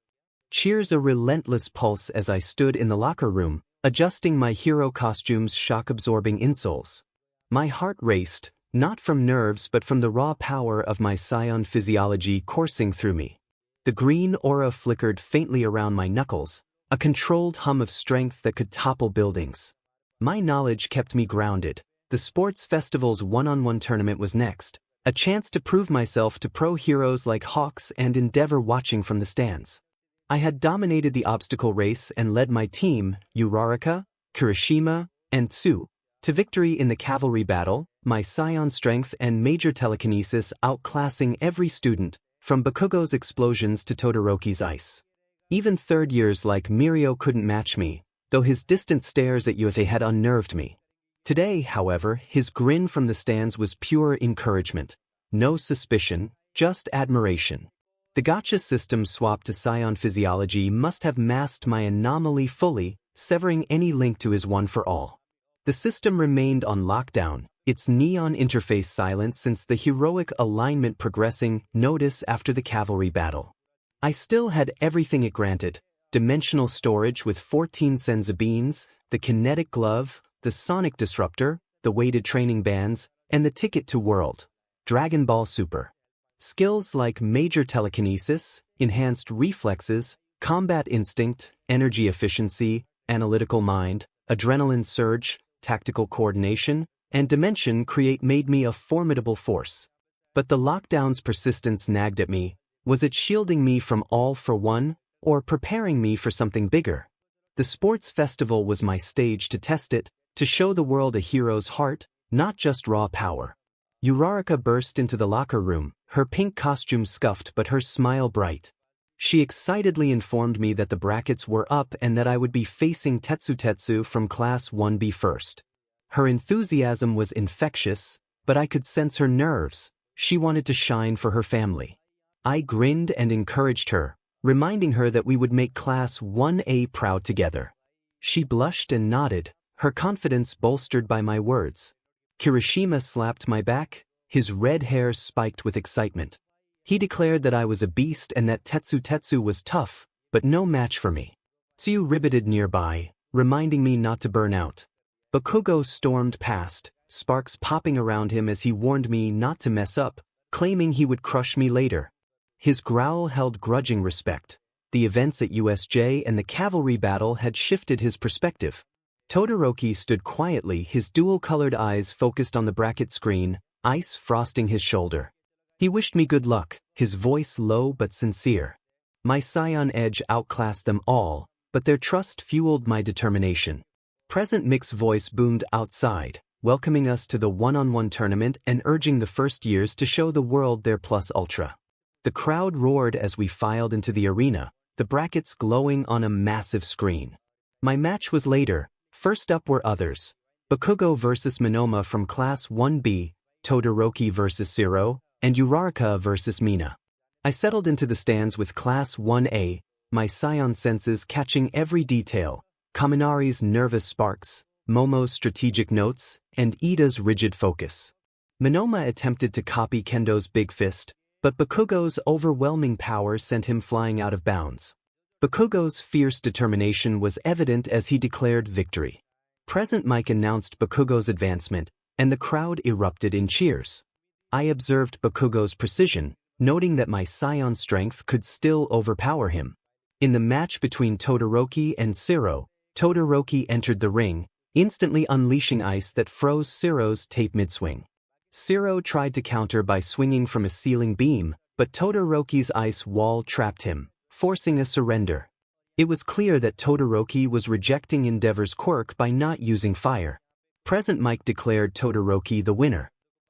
Cheers a relentless pulse as I stood in the locker room, adjusting my hero costume's shock-absorbing insoles. My heart raced, not from nerves but from the raw power of my Scion physiology coursing through me. The green aura flickered faintly around my knuckles, a controlled hum of strength that could topple buildings. My knowledge kept me grounded. The sports festival's one-on-one tournament was next, a chance to prove myself to pro heroes like Hawks and Endeavor watching from the stands. I had dominated the obstacle race and led my team, Uraraka, Kirishima, and Tsu, to victory in the cavalry battle, my Scion strength and major telekinesis outclassing every student, from Bakugo's explosions to Todoroki's ice. Even third years like Mirio couldn't match me, though his distant stares at 𝐒𝐻 had unnerved me. Today, however, his grin from the stands was pure encouragement. No suspicion, just admiration. The Gacha system swapped to Scion physiology must have masked my anomaly fully, severing any link to his one for all. The system remained on lockdown, its neon interface silent since the heroic alignment progressing notice after the cavalry battle. I still had everything it granted: dimensional storage with 14 senzu beans, the kinetic glove, the sonic disruptor, the weighted training bands, and the ticket to world. Dragon Ball Super. Skills like major telekinesis, enhanced reflexes, combat instinct, energy efficiency, analytical mind, adrenaline surge, tactical coordination, and dimension create made me a formidable force. But the lockdown's persistence nagged at me. Was it shielding me from all for one, or preparing me for something bigger? The sports festival was my stage to test it, to show the world a hero's heart, not just raw power. Uraraka burst into the locker room, her pink costume scuffed but her smile bright. She excitedly informed me that the brackets were up and that I would be facing Tetsu from Class 1B first. Her enthusiasm was infectious, but I could sense her nerves. She wanted to shine for her family. I grinned and encouraged her, reminding her that we would make Class 1A proud together. She blushed and nodded, her confidence bolstered by my words. Kirishima slapped my back, his red hair spiked with excitement. He declared that I was a beast and that Tetsu was tough, but no match for me. Tsuyu ribbited nearby, reminding me not to burn out. Bakugo stormed past, sparks popping around him as he warned me not to mess up, claiming he would crush me later. His growl held grudging respect. The events at USJ and the cavalry battle had shifted his perspective. Todoroki stood quietly, his dual-colored eyes focused on the bracket screen, ice frosting his shoulder. He wished me good luck, his voice low but sincere. My Scion edge outclassed them all, but their trust fueled my determination. Present Mick's voice boomed outside, welcoming us to the one-on-one tournament and urging the first years to show the world their plus ultra. The crowd roared as we filed into the arena, the brackets glowing on a massive screen. My match was later. First up were others. Bakugo vs Minoma from Class 1B, Todoroki vs Zero, and Uraraka vs Mina. I settled into the stands with Class 1A, my Scion senses catching every detail: Kaminari's nervous sparks, Momo's strategic notes, and Ida's rigid focus. Minoma attempted to copy Kendo's big fist, but Bakugo's overwhelming power sent him flying out of bounds. Bakugo's fierce determination was evident as he declared victory. Present Mike announced Bakugo's advancement, and the crowd erupted in cheers. I observed Bakugo's precision, noting that my Scion strength could still overpower him. In the match between Todoroki and 𝗧𝗏, Todoroki entered the ring, instantly unleashing ice that froze 𝗧𝗏's tape mid-swing. 𝗧𝗏 tried to counter by swinging from a ceiling beam, but Todoroki's ice wall trapped him, forcing a surrender. It was clear that Todoroki was rejecting Endeavor's quirk by not using fire. Present Mike declared Todoroki the winner.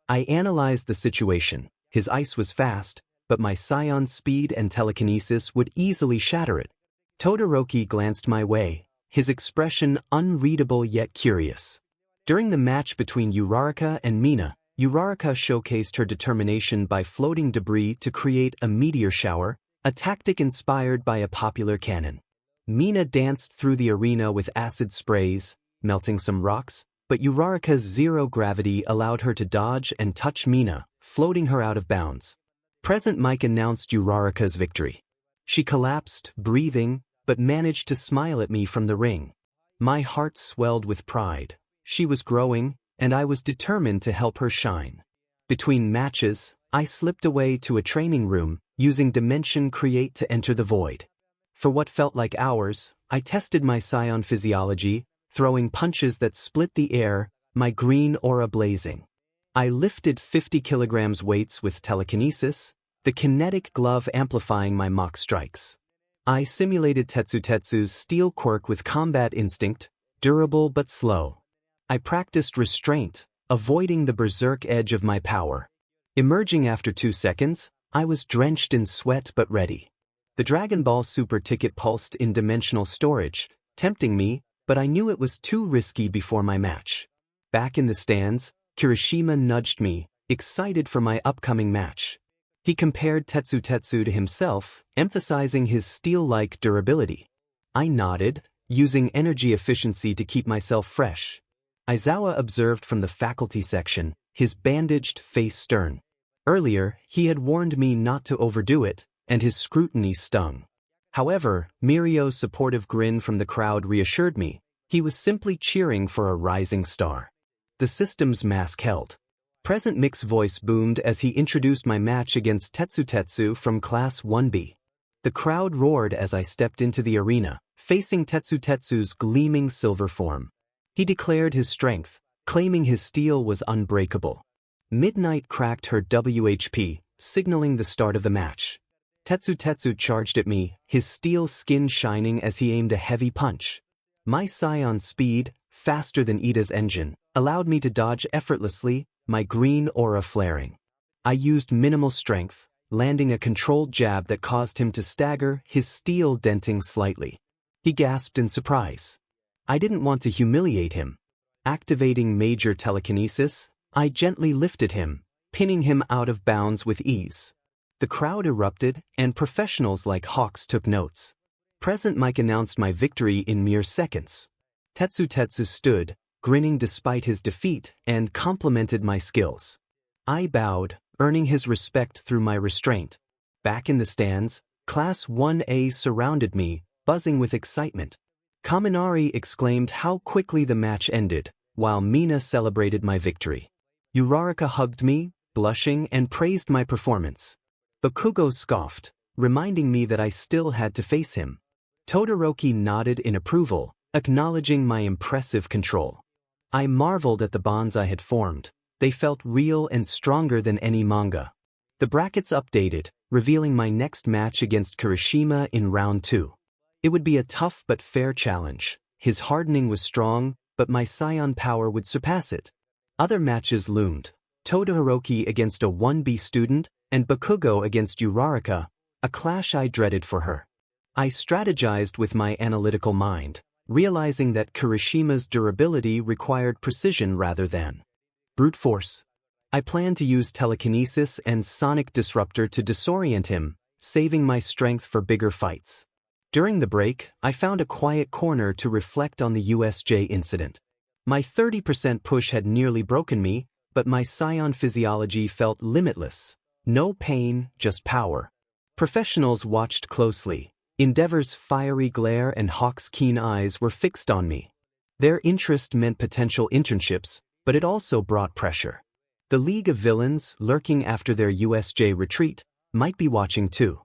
I analyzed the situation. His ice was fast, but my Scion speed and telekinesis would easily shatter it. Todoroki glanced my way, his expression unreadable yet curious. During the match between Uraraka and Mina, Uraraka showcased her determination by floating debris to create a meteor shower, a tactic inspired by a popular canon. Mina danced through the arena with acid sprays, melting some rocks, but Uraraka's zero gravity allowed her to dodge and touch Mina, floating her out of bounds. Present Mike announced Uraraka's victory. She collapsed, breathing, but managed to smile at me from the ring. My heart swelled with pride. She was growing, and I was determined to help her shine. Between matches, I slipped away to a training room, using Dimension Create to enter the void. For what felt like hours, I tested my Scion physiology, throwing punches that split the air, my green aura blazing. I lifted 50 kilograms weights with telekinesis, the kinetic glove amplifying my mock strikes. I simulated 𝗧𝗏𝗧's steel quirk with combat instinct, durable but slow. I practiced restraint, avoiding the berserk edge of my power. Emerging after 2 seconds, I was drenched in sweat but ready. The Dragon Ball Super ticket pulsed in dimensional storage, tempting me, but I knew it was too risky before my match. Back in the stands, Kirishima nudged me, excited for my upcoming match. He compared 𝗧𝗏𝗧 to himself, emphasizing his steel-like durability. I nodded, using energy efficiency to keep myself fresh. Aizawa observed from the faculty section, his bandaged face stern. Earlier, he had warned me not to overdo it, and his scrutiny stung. However, Mirio's supportive grin from the crowd reassured me. He was simply cheering for a rising star. The system's mask held. Present Mick's voice boomed as he introduced my match against 𝗧𝗏𝗧 from Class 1B. The crowd roared as I stepped into the arena, facing 𝗧𝗏𝗧's gleaming silver form. He declared his strength, claiming his steel was unbreakable. Midnight cracked her WHP, signaling the start of the match. 𝗧𝗏𝗧 charged at me, his steel skin shining as he aimed a heavy punch. My Scion speed, faster than Ida's engine, allowed me to dodge effortlessly, my green aura flaring. I used minimal strength, landing a controlled jab that caused him to stagger, his steel denting slightly. He gasped in surprise. I didn't want to humiliate him. Activating major telekinesis, I gently lifted him, pinning him out of bounds with ease. The crowd erupted, and professionals like hawks took notes. Present Mike announced my victory in mere seconds. 𝗧𝗏𝗧 stood, grinning despite his defeat, and complimented my skills. I bowed, earning his respect through my restraint. Back in the stands, Class 1A surrounded me, buzzing with excitement. Kaminari exclaimed how quickly the match ended, while Mina celebrated my victory. Uraraka hugged me, blushing, and praised my performance. Bakugo scoffed, reminding me that I still had to face him. Todoroki nodded in approval, acknowledging my impressive control. I marveled at the bonds I had formed. They felt real and stronger than any manga. The brackets updated, revealing my next match against Kirishima in round 2. It would be a tough but fair challenge. His hardening was strong, but my Scion power would surpass it. Other matches loomed. Todoroki against a 1B student, and Bakugo against Uraraka, a clash I dreaded for her. I strategized with my analytical mind, realizing that Kirishima's durability required precision rather than brute force. I planned to use telekinesis and sonic disruptor to disorient him, saving my strength for bigger fights. During the break, I found a quiet corner to reflect on the USJ incident. My 30% push had nearly broken me, but my Scion physiology felt limitless. No pain, just power. Professionals watched closely. Endeavor's fiery glare and Hawk's keen eyes were fixed on me. Their interest meant potential internships, but it also brought pressure. The League of Villains, lurking after their USJ retreat, might be watching too.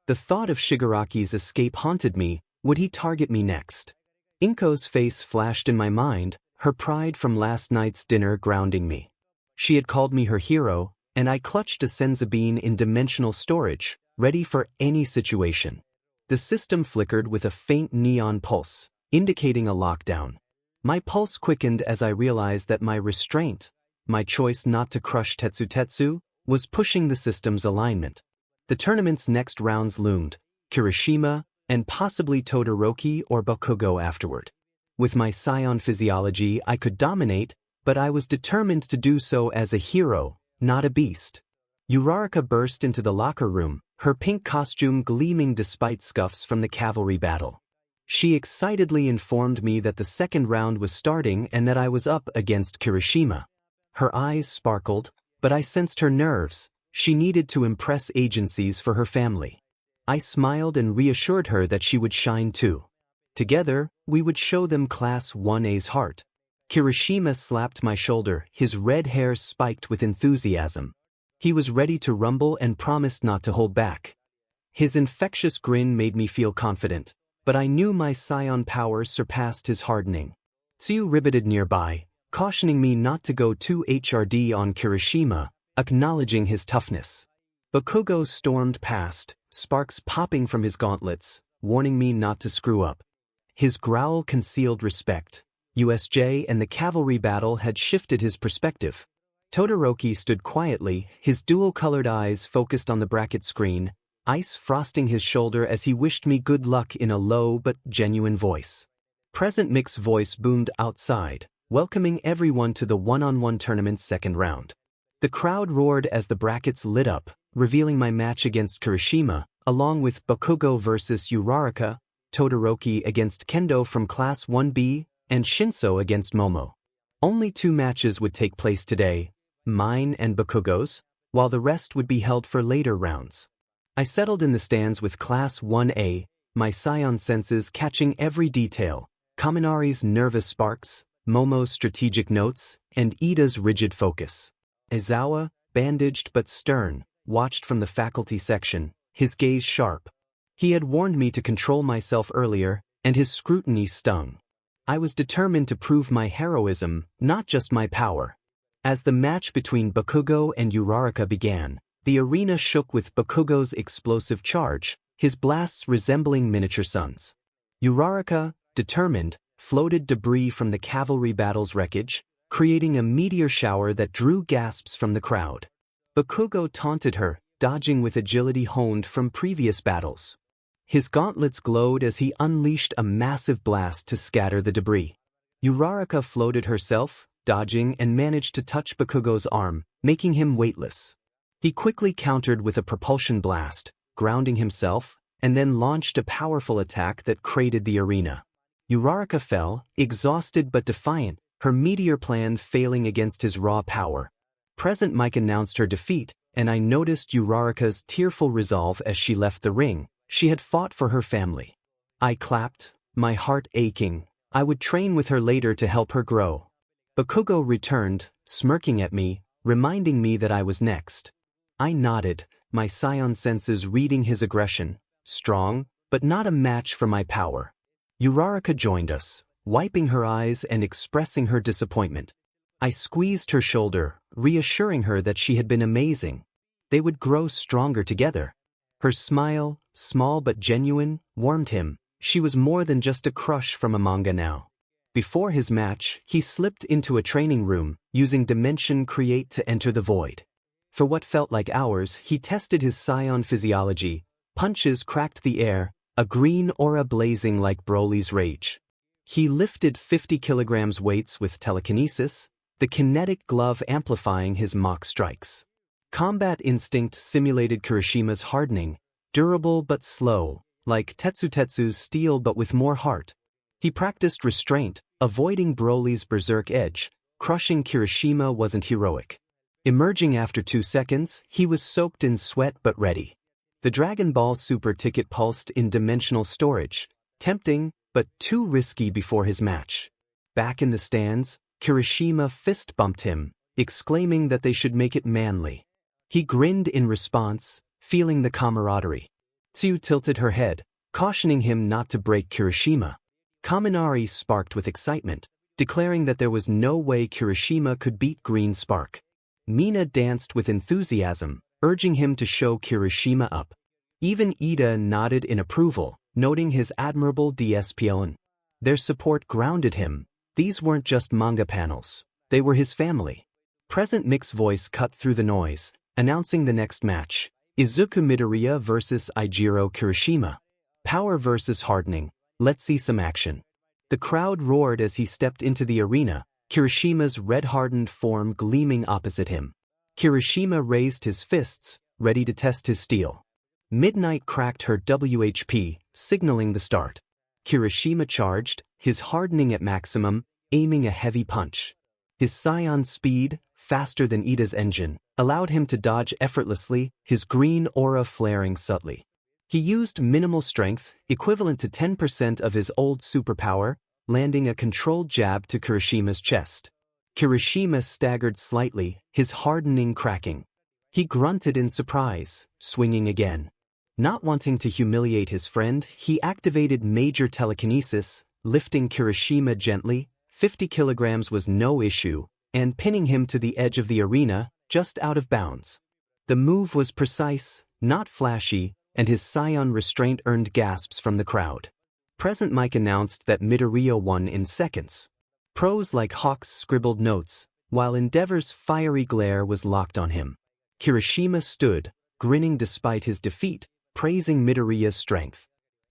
The thought of Shigaraki's escape haunted me. Would he target me next? Inko's face flashed in my mind, her pride from last night's dinner grounding me. She had called me her hero, and I clutched a senzu bean in dimensional storage, ready for any situation. The system flickered with a faint neon pulse, indicating a lockdown. My pulse quickened as I realized that my restraint, my choice not to crush Tetsu, was pushing the system's alignment. The tournament's next rounds loomed, Kirishima, and possibly Todoroki or Bakugo afterward. With my scion physiology I could dominate, but I was determined to do so as a hero, not a beast. Uraraka burst into the locker room, her pink costume gleaming despite scuffs from the cavalry battle. She excitedly informed me that the second round was starting and that I was up against Kirishima. Her eyes sparkled, but I sensed her nerves. She needed to impress agencies for her family. I smiled and reassured her that she would shine too. Together, we would show them Class 1A's heart. Kirishima slapped my shoulder, his red hair spiked with enthusiasm. He was ready to rumble and promised not to hold back. His infectious grin made me feel confident, but I knew my scion power surpassed his hardening. Tsuyu ribbited nearby, cautioning me not to go too HRD on Kirishima, acknowledging his toughness. Bakugo stormed past, sparks popping from his gauntlets, warning me not to screw up. His growl concealed respect. USJ and the cavalry battle had shifted his perspective. Todoroki stood quietly, his dual-colored eyes focused on the bracket screen, ice frosting his shoulder as he wished me good luck in a low but genuine voice. Present Mick's voice boomed outside, welcoming everyone to the one-on-one tournament's second round. The crowd roared as the brackets lit up, revealing my match against Kirishima, along with Bakugo versus Uraraka, Todoroki against Kendo from Class 1B, and Shinso against Momo. Only 2 matches would take place today, mine and Bakugo's, while the rest would be held for later rounds. I settled in the stands with Class 1A, my scion senses catching every detail, Kaminari's nervous sparks, Momo's strategic notes, and Ida's rigid focus. Aizawa, bandaged but stern, watched from the faculty section, his gaze sharp. He had warned me to control myself earlier, and his scrutiny stung. I was determined to prove my heroism, not just my power. As the match between Bakugo and Uraraka began, the arena shook with Bakugo's explosive charge, his blasts resembling miniature suns. Uraraka, determined, floated debris from the cavalry battle's wreckage, creating a meteor shower that drew gasps from the crowd. Bakugo taunted her, dodging with agility honed from previous battles. His gauntlets glowed as he unleashed a massive blast to scatter the debris. Uraraka floated herself, dodging and managed to touch Bakugo's arm, making him weightless. He quickly countered with a propulsion blast, grounding himself, and then launched a powerful attack that cratered the arena. Uraraka fell, exhausted but defiant, her meteor plan failing against his raw power. Present Mike announced her defeat, and I noticed Uraraka's tearful resolve as she left the ring. She had fought for her family. I clapped, my heart aching. I would train with her later to help her grow. Bakugo returned, smirking at me, reminding me that I was next. I nodded, my scion senses reading his aggression, strong, but not a match for my power. Uraraka joined us, wiping her eyes and expressing her disappointment. I squeezed her shoulder, reassuring her that she had been amazing. They would grow stronger together. Her smile, small but genuine, warmed him. She was more than just a crush from a manga now. Before his match, he slipped into a training room, using Dimension Create to enter the void. For what felt like hours, he tested his scion physiology. Punches cracked the air, a green aura blazing like Broly's rage. He lifted 50 kilograms weights with telekinesis, the kinetic glove amplifying his mock strikes. Combat instinct simulated Kirishima's hardening, durable but slow, like Tetsu's steel but with more heart. He practiced restraint, avoiding Broly's berserk edge. Crushing Kirishima wasn't heroic. Emerging after 2 seconds, he was soaked in sweat but ready. The Dragon Ball Super ticket pulsed in dimensional storage, tempting, but too risky before his match. Back in the stands, Kirishima fist-bumped him, exclaiming that they should make it manly. He grinned in response, feeling the camaraderie. Tsuyu tilted her head, cautioning him not to break Kirishima. Kaminari sparked with excitement, declaring that there was no way Kirishima could beat Green Spark. Mina danced with enthusiasm, urging him to show Kirishima up. Even Ida nodded in approval, noting his admirable 𝗬𝗲𝗄𝐿. Their support grounded him. These weren't just manga panels, they were his family. Present Mick's voice cut through the noise, announcing the next match. Izuku Midoriya vs Eijiro Kirishima. Power versus hardening, let's see some action. The crowd roared as he stepped into the arena, Kirishima's red-hardened form gleaming opposite him. Kirishima raised his fists, ready to test his steel. Midnight cracked her WHP, signaling the start. Kirishima charged, his hardening at maximum, aiming a heavy punch. His Scion speed, faster than Ida's engine, allowed him to dodge effortlessly, his green aura flaring subtly. He used minimal strength, equivalent to 10% of his old superpower, landing a controlled jab to Kirishima's chest. Kirishima staggered slightly, his hardening cracking. He grunted in surprise, swinging again. Not wanting to humiliate his friend, he activated major telekinesis, lifting Kirishima gently, 50 kilograms was no issue, and pinning him to the edge of the arena, just out of bounds. The move was precise, not flashy, and his Scion restraint earned gasps from the crowd. Present Mike announced that Midoriya won in seconds. Pros like Hawks scribbled notes, while Endeavor's fiery glare was locked on him. Kirishima stood, grinning despite his defeat, praising Midoriya's strength.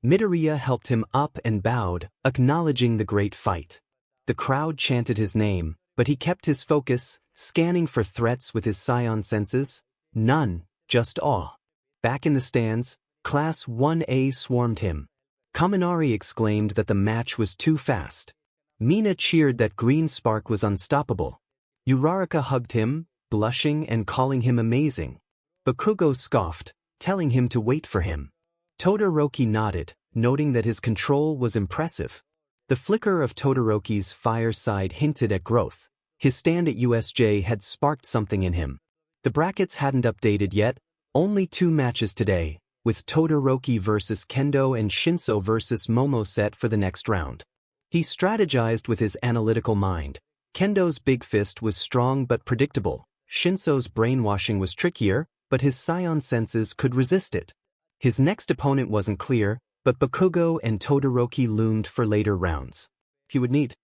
Midoriya helped him up and bowed, acknowledging the great fight. The crowd chanted his name, but he kept his focus, scanning for threats with his Scion senses. None, just awe. Back in the stands, Class 1A swarmed him. Kaminari exclaimed that the match was too fast. Mina cheered that Green Spark was unstoppable. Uraraka hugged him, blushing and calling him amazing. Bakugo scoffed, telling him to wait for him. Todoroki nodded, noting that his control was impressive. The flicker of Todoroki's fireside hinted at growth. His stand at USJ had sparked something in him. The brackets hadn't updated yet, only 2 matches today, with Todoroki vs Kendo and Shinso vs Momo set for the next round. He strategized with his analytical mind. Kendo's big fist was strong but predictable. Shinso's brainwashing was trickier, but his Scion senses could resist it. His next opponent wasn't clear, but Bakugo and Todoroki loomed for later rounds. He would need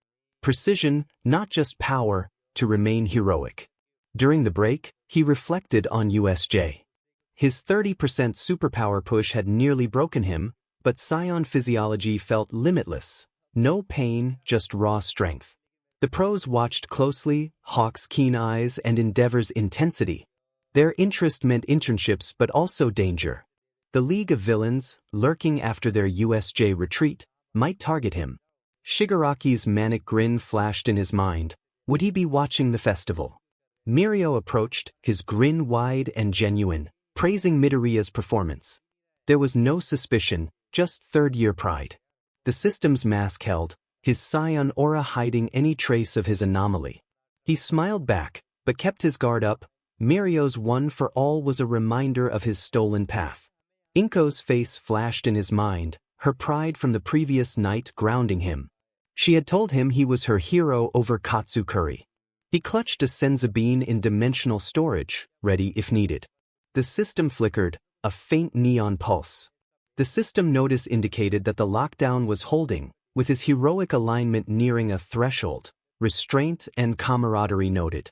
precision, not just power, to remain heroic. During the break, he reflected on USJ. His 30% superpower push had nearly broken him, but Scion physiology felt limitless. No pain, just raw strength. The pros watched closely, Hawk's keen eyes and Endeavor's intensity. Their interest meant internships but also danger. The League of Villains, lurking after their USJ retreat, might target him. Shigaraki's manic grin flashed in his mind. Would he be watching the festival? Mirio approached, his grin wide and genuine, praising Midoriya's performance. There was no suspicion, just third-year pride. The system's mask held, his Scion aura hiding any trace of his anomaly. He smiled back, but kept his guard up. Mirio's one for all was a reminder of his stolen path. Inko's face flashed in his mind, her pride from the previous night grounding him. She had told him he was her hero over Katsukuri. He clutched a Senzabine in dimensional storage, ready if needed. The system flickered, a faint neon pulse. The system notice indicated that the lockdown was holding, with his heroic alignment nearing a threshold. Restraint and camaraderie noted.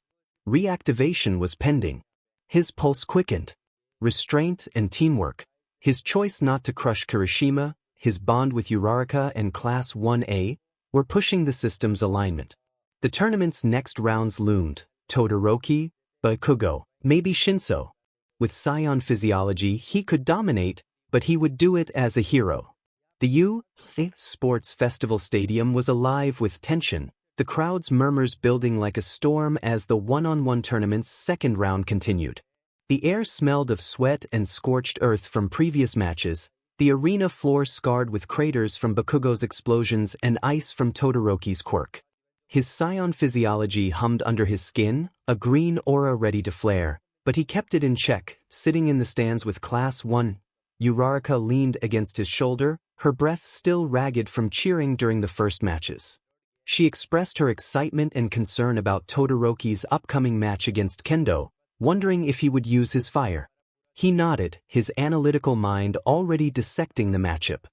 Reactivation was pending. His pulse quickened. Restraint and teamwork. His choice not to crush Kirishima, his bond with Uraraka and Class 1A, were pushing the system's alignment. The tournament's next rounds loomed. Todoroki, Bakugo, maybe Shinso. With Scion physiology he could dominate, but he would do it as a hero. The 𝐸 Sports Festival Stadium was alive with tension, the crowd's murmurs building like a storm as the one-on-one tournament's second round continued. The air smelled of sweat and scorched earth from previous matches, the arena floor scarred with craters from Bakugo's explosions and ice from Todoroki's quirk. His scion physiology hummed under his skin, a green aura ready to flare, but he kept it in check, sitting in the stands with Class 1. 𝗬𝗏𝗏 leaned against his shoulder, her breath still ragged from cheering during the first matches. She expressed her excitement and concern about Todoroki's upcoming match against Kendo, wondering if he would use his fire. He nodded, his analytical mind already dissecting the matchup.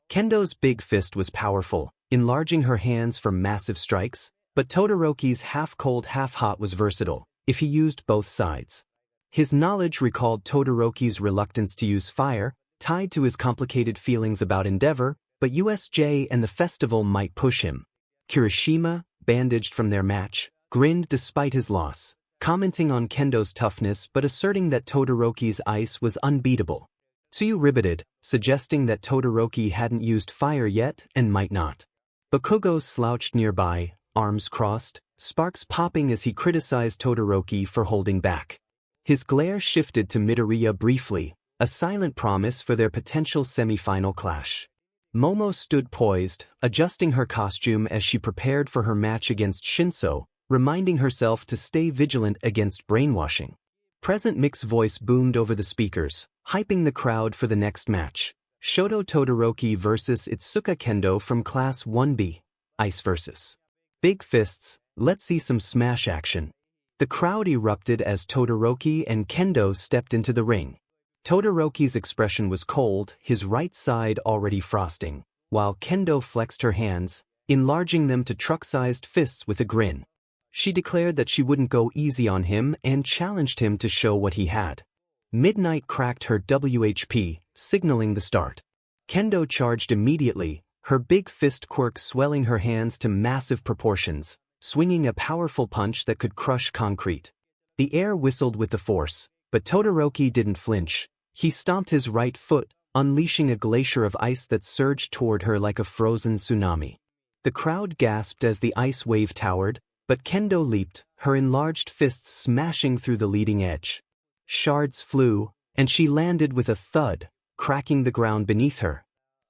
Kendo's big fist was powerful, enlarging her hands for massive strikes, but Todoroki's half-cold half-hot was versatile, if he used both sides. His knowledge recalled Todoroki's reluctance to use fire, tied to his complicated feelings about Endeavor, but USJ and the festival might push him. Kirishima, bandaged from their match, grinned despite his loss, commenting on Kendo's toughness but asserting that Todoroki's ice was unbeatable. Tsuyu riveted, suggesting that Todoroki hadn't used fire yet and might not. Bakugo slouched nearby, arms crossed, sparks popping as he criticized Todoroki for holding back. His glare shifted to Midoriya briefly, a silent promise for their potential semi-final clash. Momo stood poised, adjusting her costume as she prepared for her match against Shinso, reminding herself to stay vigilant against brainwashing. Present Mick's voice boomed over the speakers, hyping the crowd for the next match. Shoto Todoroki vs Itsuka Kendo from Class 1B. Ice vs. Big Fists, let's see some smash action. The crowd erupted as Todoroki and Kendo stepped into the ring. Todoroki's expression was cold, his right side already frosting, while Kendo flexed her hands, enlarging them to truck-sized fists with a grin. She declared that she wouldn't go easy on him and challenged him to show what he had. Midnight cracked her WHP, signaling the start. Kendo charged immediately, her big fist quirk swelling her hands to massive proportions, swinging a powerful punch that could crush concrete. The air whistled with the force, but Todoroki didn't flinch. He stomped his right foot, unleashing a glacier of ice that surged toward her like a frozen tsunami. The crowd gasped as the ice wave towered, but Kendo leaped, her enlarged fists smashing through the leading edge. Shards flew, and she landed with a thud, cracking the ground beneath her.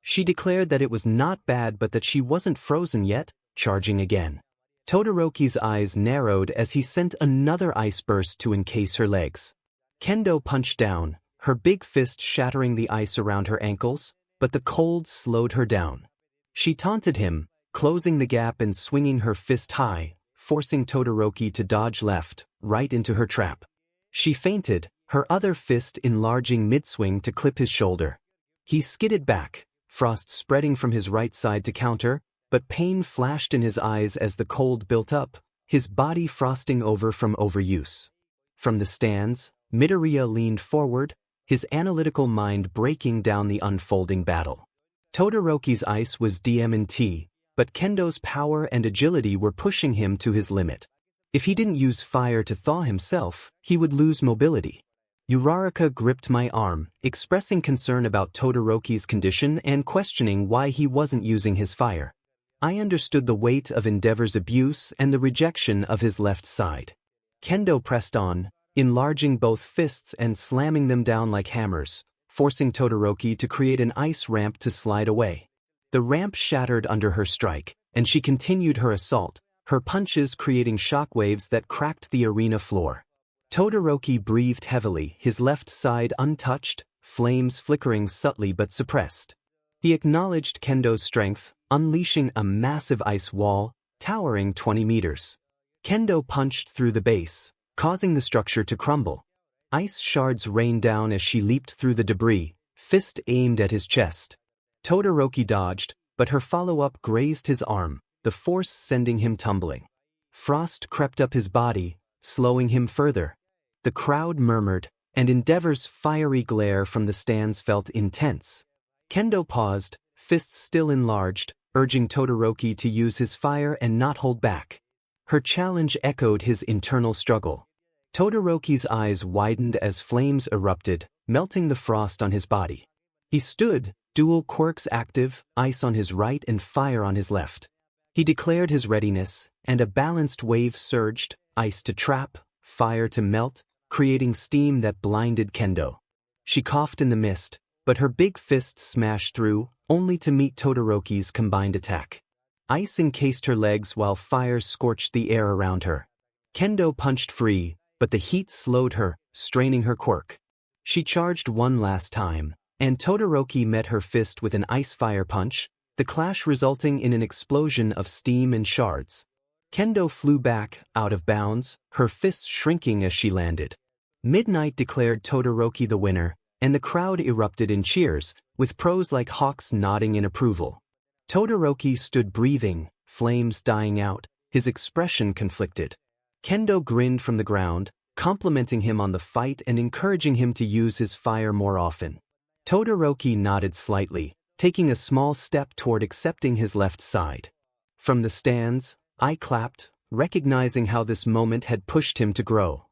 She declared that it was not bad but that she wasn't frozen yet, charging again. Todoroki's eyes narrowed as he sent another ice burst to encase her legs. Kendo punched down, her big fist shattering the ice around her ankles, but the cold slowed her down. She taunted him, closing the gap and swinging her fist high, forcing Todoroki to dodge left, right into her trap. She feinted, her other fist enlarging mid-swing to clip his shoulder. He skidded back, frost spreading from his right side to counter, but pain flashed in his eyes as the cold built up, his body frosting over from overuse. From the stands, Midoriya leaned forward, his analytical mind breaking down the unfolding battle. Todoroki's ice was DMT, but Kendo's power and agility were pushing him to his limit. If he didn't use fire to thaw himself, he would lose mobility. Uraraka gripped my arm, expressing concern about Todoroki's condition and questioning why he wasn't using his fire. I understood the weight of Endeavor's abuse and the rejection of his left side. Kendo pressed on, enlarging both fists and slamming them down like hammers, forcing Todoroki to create an ice ramp to slide away. The ramp shattered under her strike, and she continued her assault, her punches creating shockwaves that cracked the arena floor. Todoroki breathed heavily, his left side untouched, flames flickering subtly but suppressed. He acknowledged Kendo's strength, unleashing a massive ice wall, towering 20 meters. Kendo punched through the base, causing the structure to crumble. Ice shards rained down as she leaped through the debris, fist aimed at his chest. Todoroki dodged, but her follow-up grazed his arm, the force sending him tumbling. Frost crept up his body, slowing him further. The crowd murmured, and Endeavor's fiery glare from the stands felt intense. Kendo paused, fists still enlarged, urging Todoroki to use his fire and not hold back. Her challenge echoed his internal struggle. Todoroki's eyes widened as flames erupted, melting the frost on his body. He stood, dual quirks active, ice on his right and fire on his left. He declared his readiness, and a balanced wave surged, ice to trap, fire to melt, creating steam that blinded Kendo. She coughed in the mist, but her big fist smashed through, only to meet Todoroki's combined attack. Ice encased her legs while fire scorched the air around her. Kendo punched free, but the heat slowed her, straining her quirk. She charged one last time, and Todoroki met her fist with an ice fire punch, the clash resulting in an explosion of steam and shards. Kendo flew back, out of bounds, her fists shrinking as she landed. Midnight declared Todoroki the winner, and the crowd erupted in cheers, with pros like Hawks nodding in approval. Todoroki stood breathing, flames dying out, his expression conflicted. Kendo grinned from the ground, complimenting him on the fight and encouraging him to use his fire more often. Todoroki nodded slightly, taking a small step toward accepting his left side. From the stands, I clapped, recognizing how this moment had pushed him to grow.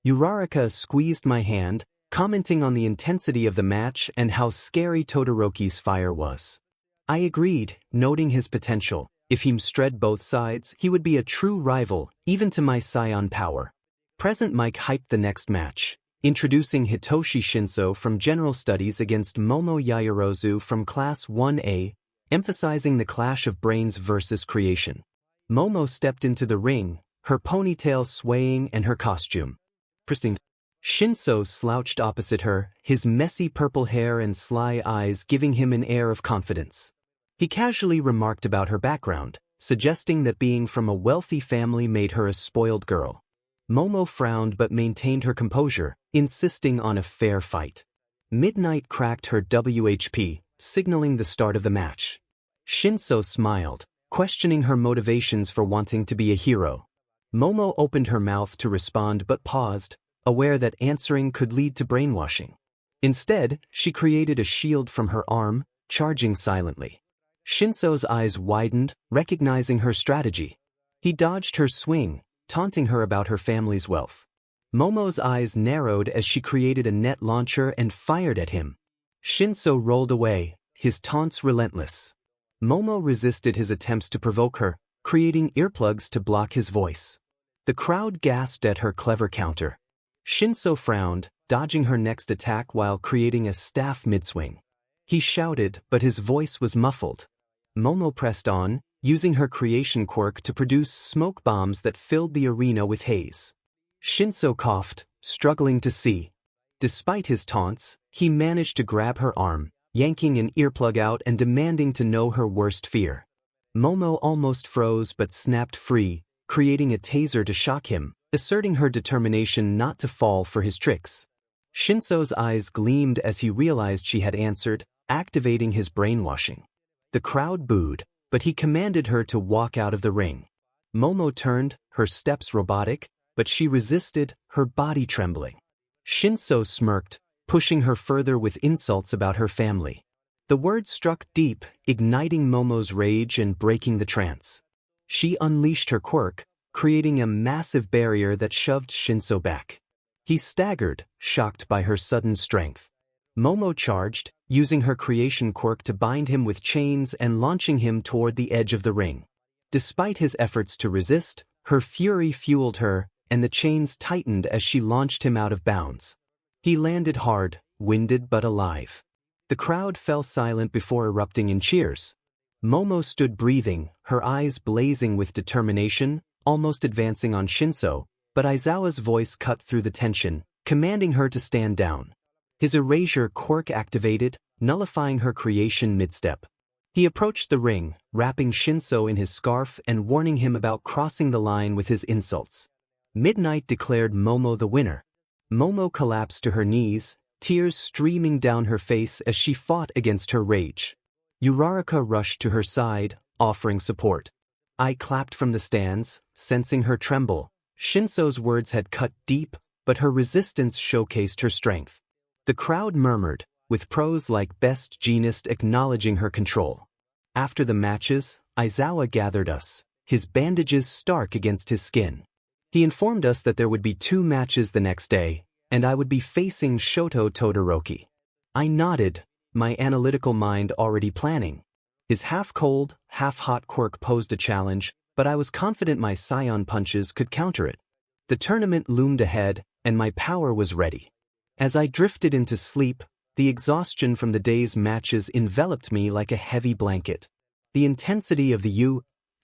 Uraraka squeezed my hand, commenting on the intensity of the match and how scary Todoroki's fire was. I agreed, noting his potential. If he mstred both sides, he would be a true rival, even to my scion power. Present Mike hyped the next match, introducing Hitoshi Shinso from General Studies against Momo Yaoyorozu from Class 1A, emphasizing the clash of brains versus creation. Momo stepped into the ring, her ponytail swaying and her costume pristine. Shinso slouched opposite her, his messy purple hair and sly eyes giving him an air of confidence. He casually remarked about her background, suggesting that being from a wealthy family made her a spoiled girl. Momo frowned but maintained her composure, insisting on a fair fight. Midnight cracked her WHP, signaling the start of the match. Shinso smiled, questioning her motivations for wanting to be a hero. Momo opened her mouth to respond but paused, aware that answering could lead to brainwashing. Instead, she created a shield from her arm, charging silently. Shinso's eyes widened, recognizing her strategy. He dodged her swing, taunting her about her family's wealth. Momo's eyes narrowed as she created a net launcher and fired at him. Shinso rolled away, his taunts relentless. Momo resisted his attempts to provoke her, creating earplugs to block his voice. The crowd gasped at her clever counter. Shinso frowned, dodging her next attack while creating a staff mid-swing. He shouted, but his voice was muffled. Momo pressed on, using her creation quirk to produce smoke bombs that filled the arena with haze. Shinso coughed, struggling to see. Despite his taunts, he managed to grab her arm, yanking an earplug out and demanding to know her worst fear. Momo almost froze but snapped free, creating a taser to shock him, asserting her determination not to fall for his tricks. Shinso's eyes gleamed as he realized she had answered, activating his brainwashing. The crowd booed, but he commanded her to walk out of the ring. Momo turned, her steps robotic, but she resisted, her body trembling. Shinso smirked, pushing her further with insults about her family. The words struck deep, igniting Momo's rage and breaking the trance. She unleashed her quirk, creating a massive barrier that shoved Shinso back. He staggered, shocked by her sudden strength. Momo charged, using her creation quirk to bind him with chains and launching him toward the edge of the ring. Despite his efforts to resist, her fury fueled her, and the chains tightened as she launched him out of bounds. He landed hard, winded but alive. The crowd fell silent before erupting in cheers. Momo stood breathing, her eyes blazing with determination, almost advancing on Shinso, but Aizawa's voice cut through the tension, commanding her to stand down. His erasure quirk activated, nullifying her creation mid-step. He approached the ring, wrapping Shinso in his scarf and warning him about crossing the line with his insults. Midnight declared Momo the winner. Momo collapsed to her knees, tears streaming down her face as she fought against her rage. Uraraka rushed to her side, offering support. I clapped from the stands, sensing her tremble. Shinso's words had cut deep, but her resistance showcased her strength. The crowd murmured, with pros like Best Jeanist acknowledging her control. After the matches, Aizawa gathered us, his bandages stark against his skin. He informed us that there would be 2 matches the next day, and I would be facing Shoto Todoroki. I nodded, my analytical mind already planning. His half-cold, half-hot quirk posed a challenge, but I was confident my scion punches could counter it. The tournament loomed ahead, and my power was ready. As I drifted into sleep, the exhaustion from the day's matches enveloped me like a heavy blanket. The intensity of the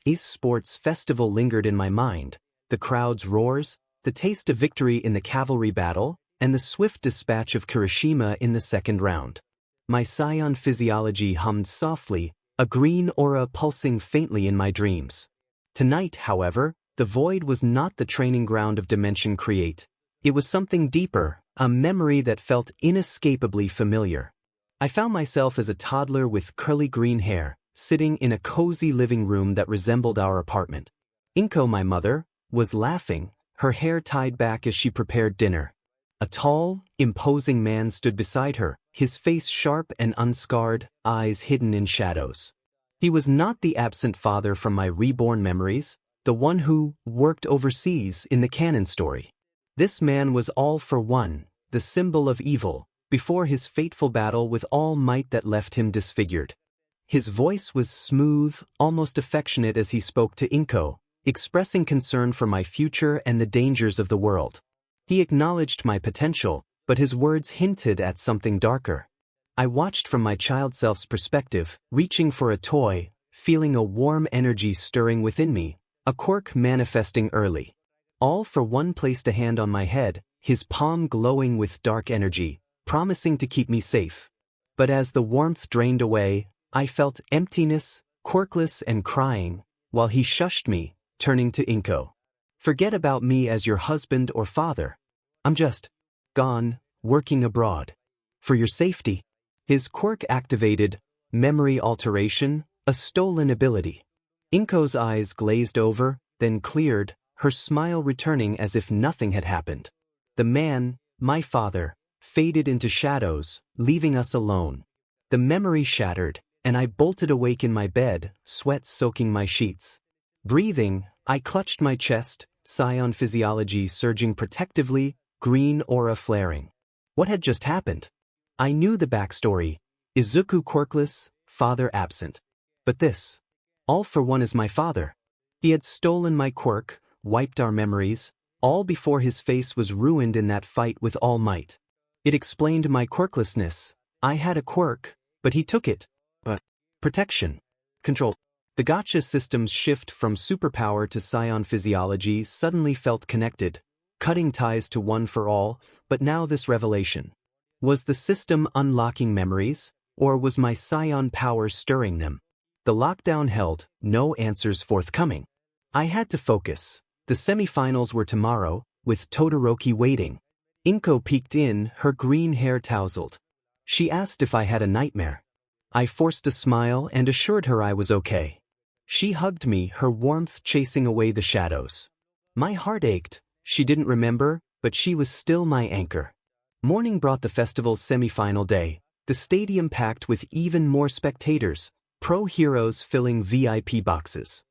Sports festival lingered in my mind, the crowd's roars, the taste of victory in the cavalry battle, and the swift dispatch of Kirishima in the second round. My scion physiology hummed softly, a green aura pulsing faintly in my dreams. Tonight, however, the void was not the training ground of Dimension Create. It was something deeper, a memory that felt inescapably familiar. I found myself as a toddler with curly green hair, sitting in a cozy living room that resembled our apartment. 𝗏𝗏, my mother, was laughing, her hair tied back as she prepared dinner. A tall, imposing man stood beside her, his face sharp and unscarred, eyes hidden in shadows. He was not the absent father from my reborn memories, the one who worked overseas in the canon story. This man was all for one, the symbol of evil, before his fateful battle with all might that left him disfigured. His voice was smooth, almost affectionate as he spoke to 𝗏𝗏, expressing concern for my future and the dangers of the world. He acknowledged my potential, but his words hinted at something darker. I watched from my child self's perspective, reaching for a toy, feeling a warm energy stirring within me, a quirk manifesting early. All for one placed a hand on my head, his palm glowing with dark energy, promising to keep me safe. But as the warmth drained away, I felt emptiness, quirkless and crying, while he shushed me, turning to 𝗏𝗏. Forget about me as your husband or father. I'm just gone, working abroad. For your safety. His quirk activated, memory alteration, a stolen ability. 𝗏𝗏's eyes glazed over, then cleared, her smile returning as if nothing had happened. The man, my father, faded into shadows, leaving us alone. The memory shattered, and I bolted awake in my bed, sweat soaking my sheets. Breathing, I clutched my chest, scion physiology surging protectively, green aura flaring. What had just happened? I knew the backstory. Izuku quirkless, father absent. But this. All for one is my father. He had stolen my quirk, wiped our memories, all before his face was ruined in that fight with All Might. It explained my quirklessness. I had a quirk, but he took it. Protection. Control. The Gacha system's shift from superpower to scion physiology suddenly felt connected, cutting ties to one for all, but now this revelation. Was the system unlocking memories, or was my scion power stirring them? The lockdown held, no answers forthcoming. I had to focus. The semifinals were tomorrow, with Todoroki waiting. 𝗏𝗏 peeked in, her green hair tousled. She asked if I had a nightmare. I forced a smile and assured her I was okay. She hugged me, her warmth chasing away the shadows. My heart ached. She didn't remember, but she was still my anchor. Morning brought the festival's semi-final day, the stadium packed with even more spectators, pro heroes filling VIP boxes.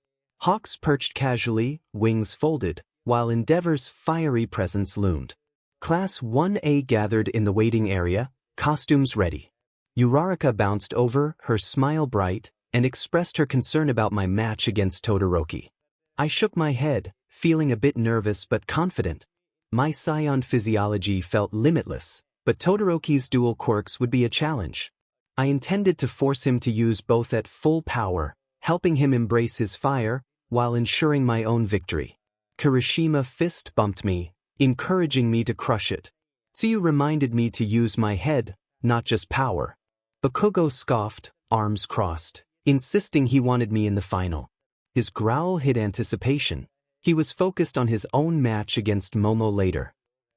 Hawks perched casually, wings folded, while Endeavor's fiery presence loomed. Class 1A gathered in the waiting area, costumes ready. Uraraka bounced over, her smile bright, and expressed her concern about my match against Todoroki. I shook my head, feeling a bit nervous but confident. My scion physiology felt limitless, but Todoroki's dual quirks would be a challenge. I intended to force him to use both at full power, helping him embrace his fire, while ensuring my own victory. Kirishima fist bumped me, encouraging me to crush it. 𝗬𝗏 reminded me to use my head, not just power. Bakugo scoffed, arms crossed, insisting he wanted me in the final. His growl hid anticipation. He was focused on his own match against Momo later.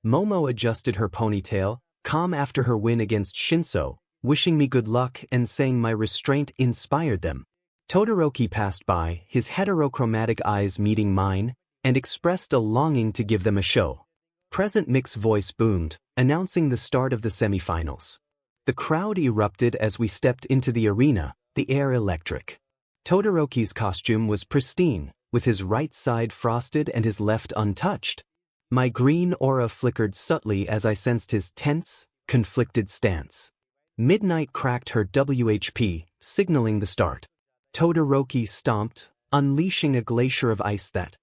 Momo adjusted her ponytail, calm after her win against Shinso, wishing me good luck and saying my restraint inspired them. Todoroki passed by, his heterochromatic eyes meeting mine, and expressed a longing to give them a show. Present Mick's voice boomed, announcing the start of the semifinals. The crowd erupted as we stepped into the arena, the air electric. Todoroki's costume was pristine, with his right side frosted and his left untouched. My green aura flickered subtly as I sensed his tense, conflicted stance. Midnight cracked her WHP, signaling the start. Todoroki stomped, unleashing a glacier of ice that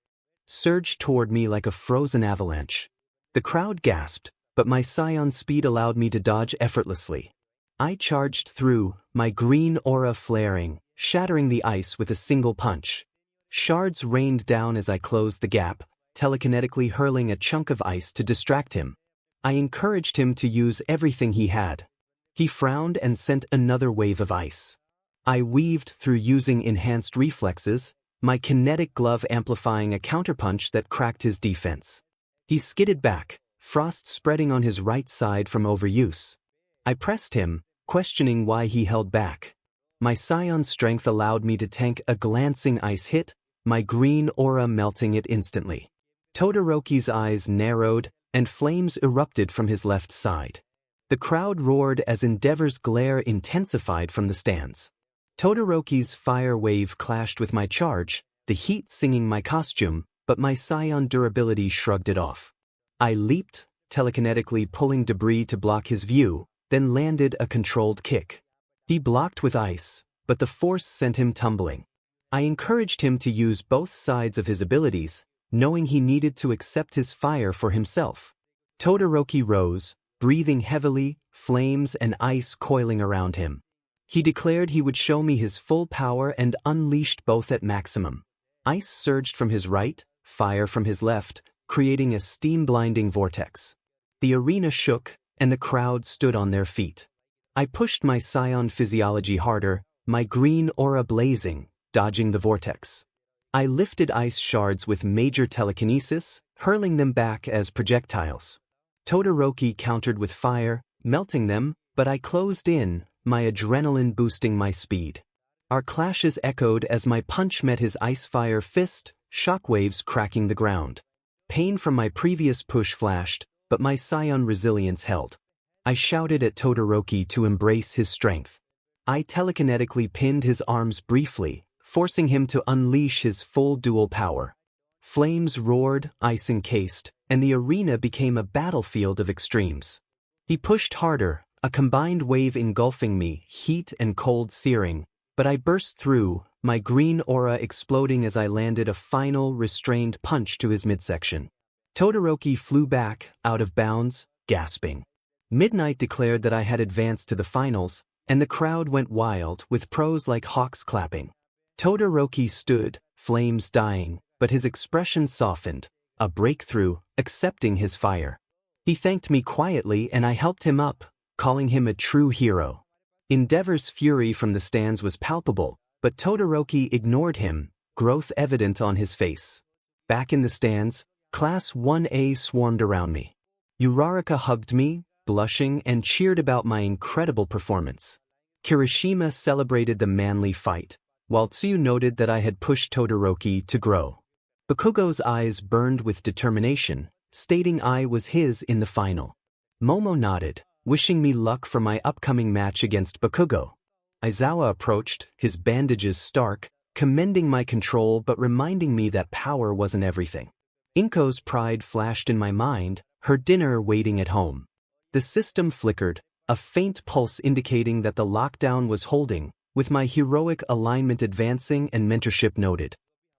surged toward me like a frozen avalanche. The crowd gasped, but my scion speed allowed me to dodge effortlessly. I charged through, my green aura flaring, shattering the ice with a single punch. Shards rained down as I closed the gap, telekinetically hurling a chunk of ice to distract him. I encouraged him to use everything he had. He frowned and sent another wave of ice. I weaved through using enhanced reflexes, my kinetic glove amplifying a counterpunch that cracked his defense. He skidded back, frost spreading on his right side from overuse. I pressed him, questioning why he held back. My Scion strength allowed me to tank a glancing ice hit, my green aura melting it instantly. Todoroki's eyes narrowed, and flames erupted from his left side. The crowd roared as Endeavor's glare intensified from the stands. Todoroki's fire wave clashed with my charge, the heat singing my costume, but my Scion durability shrugged it off. I leaped, telekinetically pulling debris to block his view, then landed a controlled kick. He blocked with ice, but the force sent him tumbling. I encouraged him to use both sides of his abilities, knowing he needed to accept his fire for himself. Todoroki rose, breathing heavily, flames and ice coiling around him. He declared he would show me his full power and unleashed both at maximum. Ice surged from his right, fire from his left, creating a steam-blinding vortex. The arena shook, and the crowd stood on their feet. I pushed my Scion physiology harder, my green aura blazing, dodging the vortex. I lifted ice shards with major telekinesis, hurling them back as projectiles. Todoroki countered with fire, melting them, but I closed in, my adrenaline boosting my speed. Our clashes echoed as my punch met his ice-fire fist, shockwaves cracking the ground. Pain from my previous push flashed, but my Scion resilience held. I shouted at Todoroki to embrace his strength. I telekinetically pinned his arms briefly, forcing him to unleash his full dual power. Flames roared, ice encased, and the arena became a battlefield of extremes. He pushed harder, a combined wave engulfing me, heat and cold searing, but I burst through, my green aura exploding as I landed a final, restrained punch to his midsection. Todoroki flew back, out of bounds, gasping. Midnight declared that I had advanced to the finals, and the crowd went wild, with pros like hawks clapping. Todoroki stood, flames dying, but his expression softened, a breakthrough, accepting his fire. He thanked me quietly and I helped him up, calling him a true hero. Endeavor's fury from the stands was palpable, but Todoroki ignored him, growth evident on his face. Back in the stands, Class 1A swarmed around me. Uraraka hugged me, blushing, and cheered about my incredible performance. Kirishima celebrated the manly fight, while Tsuyu noted that I had pushed Todoroki to grow. Bakugo's eyes burned with determination, stating I was his in the final. Momo nodded, wishing me luck for my upcoming match against Bakugo. Aizawa approached, his bandages stark, commending my control but reminding me that power wasn't everything. Inko's pride flashed in my mind, her dinner waiting at home. The system flickered, a faint pulse indicating that the lockdown was holding, with my heroic alignment advancing and mentorship noted.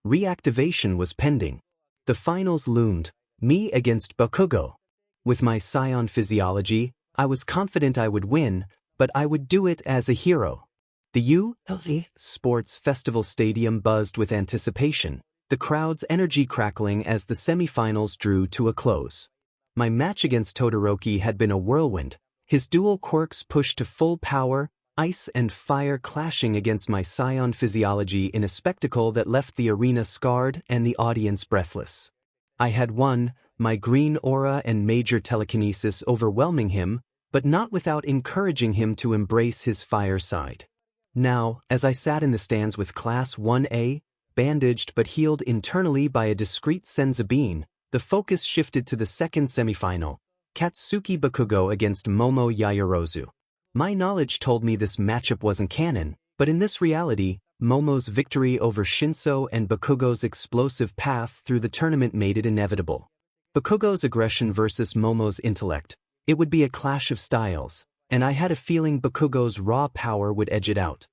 Reactivation was pending. The finals loomed, me against Bakugo. With my Scion physiology, I was confident I would win, but I would do it as a hero. The 𝐒𝐻 Sports Festival Stadium buzzed with anticipation, the crowd's energy crackling as the semifinals drew to a close. My match against Todoroki had been a whirlwind, his dual quirks pushed to full power, ice and fire clashing against my Scion physiology in a spectacle that left the arena scarred and the audience breathless. I had won, my green aura and major telekinesis overwhelming him, but not without encouraging him to embrace his fire side. Now, as I sat in the stands with Class 1A, bandaged but healed internally by a discreet 𝗧𝗵𝗵, the focus shifted to the second semifinal, Katsuki Bakugo against Momo Yaoyorozu. My knowledge told me this matchup wasn't canon, but in this reality, Momo's victory over Shinso and Bakugo's explosive path through the tournament made it inevitable. Bakugo's aggression versus Momo's intellect, it would be a clash of styles, and I had a feeling Bakugo's raw power would edge it out.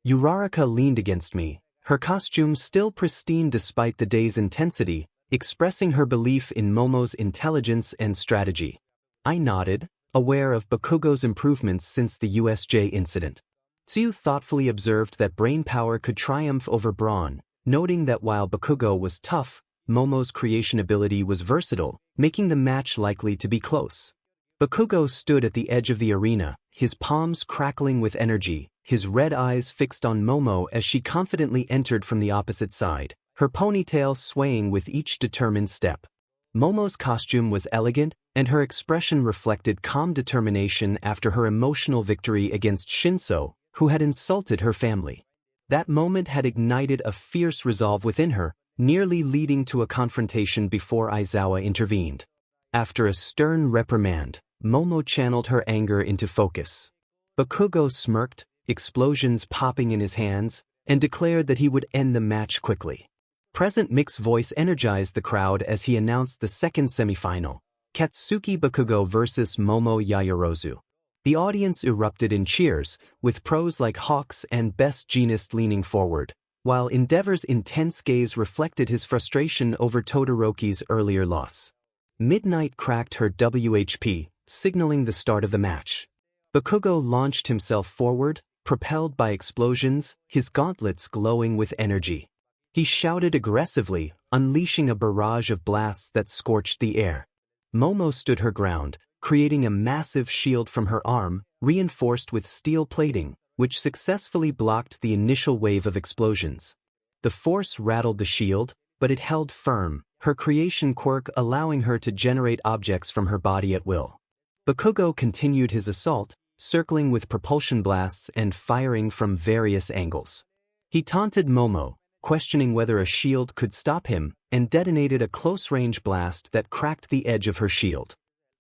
Uraraka leaned against me, her costume still pristine despite the day's intensity, expressing her belief in Momo's intelligence and strategy. I nodded, aware of Bakugo's improvements since the USJ incident. Tsuyu thoughtfully observed that brain power could triumph over brawn, noting that while Bakugo was tough, Momo's creation ability was versatile, making the match likely to be close. Bakugo stood at the edge of the arena, his palms crackling with energy, his red eyes fixed on Momo as she confidently entered from the opposite side, her ponytail swaying with each determined step. Momo's costume was elegant, and her expression reflected calm determination after her emotional victory against Shinso, who had insulted her family. That moment had ignited a fierce resolve within her, nearly leading to a confrontation before Aizawa intervened. After a stern reprimand, Momo channeled her anger into focus. Bakugo smirked, explosions popping in his hands, and declared that he would end the match quickly. Present Mick's voice energized the crowd as he announced the second semifinal, Katsuki Bakugo vs Momo Yaoyorozu. The audience erupted in cheers, with pros like Hawks and Best Jeanist leaning forward, while Endeavor's intense gaze reflected his frustration over Todoroki's earlier loss. Midnight cracked her WHP, signaling the start of the match. Bakugo launched himself forward, propelled by explosions, his gauntlets glowing with energy. He shouted aggressively, unleashing a barrage of blasts that scorched the air. Momo stood her ground, creating a massive shield from her arm, reinforced with steel plating, which successfully blocked the initial wave of explosions. The force rattled the shield, but it held firm, her creation quirk allowing her to generate objects from her body at will. Bakugo continued his assault, circling with propulsion blasts and firing from various angles. He taunted Momo, questioning whether a shield could stop him, and detonated a close-range blast that cracked the edge of her shield.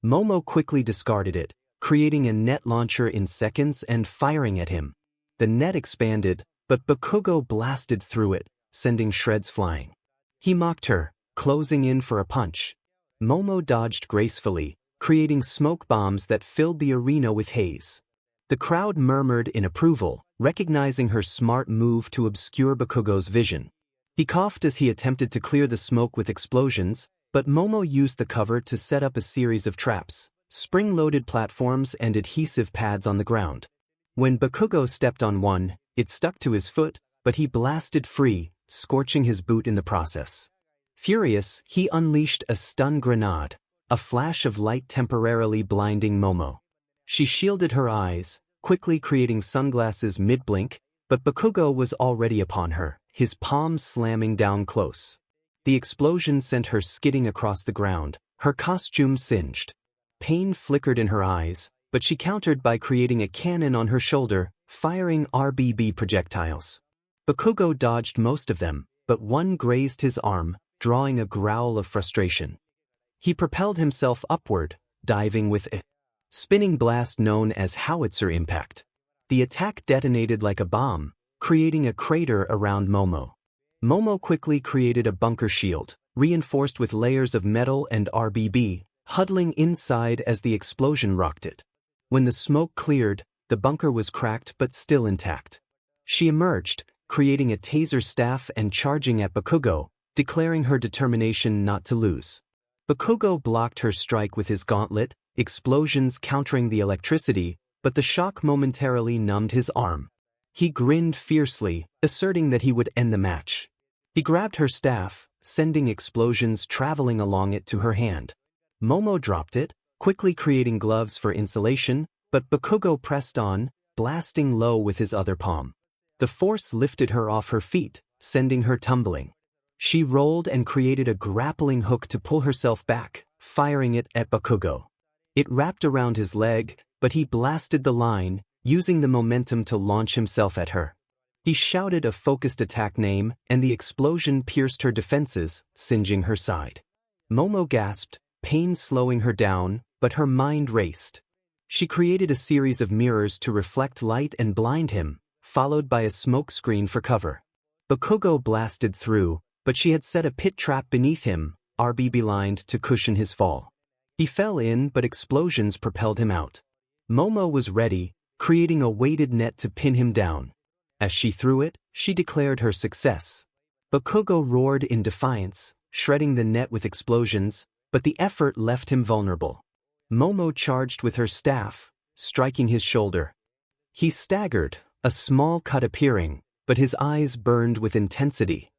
Momo quickly discarded it, creating a net launcher in seconds and firing at him. The net expanded, but Bakugo blasted through it, sending shreds flying. He mocked her, closing in for a punch. Momo dodged gracefully, creating smoke bombs that filled the arena with haze. The crowd murmured in approval, recognizing her smart move to obscure Bakugo's vision. He coughed as he attempted to clear the smoke with explosions, but Momo used the cover to set up a series of traps, spring-loaded platforms and adhesive pads on the ground. When Bakugo stepped on one, it stuck to his foot, but he blasted free, scorching his boot in the process. Furious, he unleashed a stun grenade, a flash of light temporarily blinding Momo. She shielded her eyes, quickly creating sunglasses mid-blink, but Bakugo was already upon her, his palms slamming down close. The explosion sent her skidding across the ground, her costume singed. Pain flickered in her eyes, but she countered by creating a cannon on her shoulder, firing RBB projectiles. Bakugo dodged most of them, but one grazed his arm, drawing a growl of frustration. He propelled himself upward, diving with a spinning blast known as howitzer impact. The attack detonated like a bomb, creating a crater around Momo. Momo quickly created a bunker shield, reinforced with layers of metal and RBB, huddling inside as the explosion rocked it. When the smoke cleared, the bunker was cracked but still intact. She emerged, creating a taser staff and charging at Bakugo, declaring her determination not to lose. Bakugo blocked her strike with his gauntlet, explosions countering the electricity, but the shock momentarily numbed his arm. He grinned fiercely, asserting that he would end the match. He grabbed her staff, sending explosions traveling along it to her hand. Momo dropped it, quickly creating gloves for insulation, but Bakugo pressed on, blasting low with his other palm. The force lifted her off her feet, sending her tumbling. She rolled and created a grappling hook to pull herself back, firing it at Bakugo. It wrapped around his leg, but he blasted the line, using the momentum to launch himself at her. He shouted a focused attack name, and the explosion pierced her defenses, singeing her side. Momo gasped, pain slowing her down, but her mind raced. She created a series of mirrors to reflect light and blind him, followed by a smoke screen for cover. Bakugo blasted through, but she had set a pit trap beneath him, RBB-lined to cushion his fall. He fell in, but explosions propelled him out. Momo was ready, creating a weighted net to pin him down. As she threw it, she declared her success. Bakugo roared in defiance, shredding the net with explosions, but the effort left him vulnerable. Momo charged with her staff, striking his shoulder. He staggered, a small cut appearing, but his eyes burned with intensity.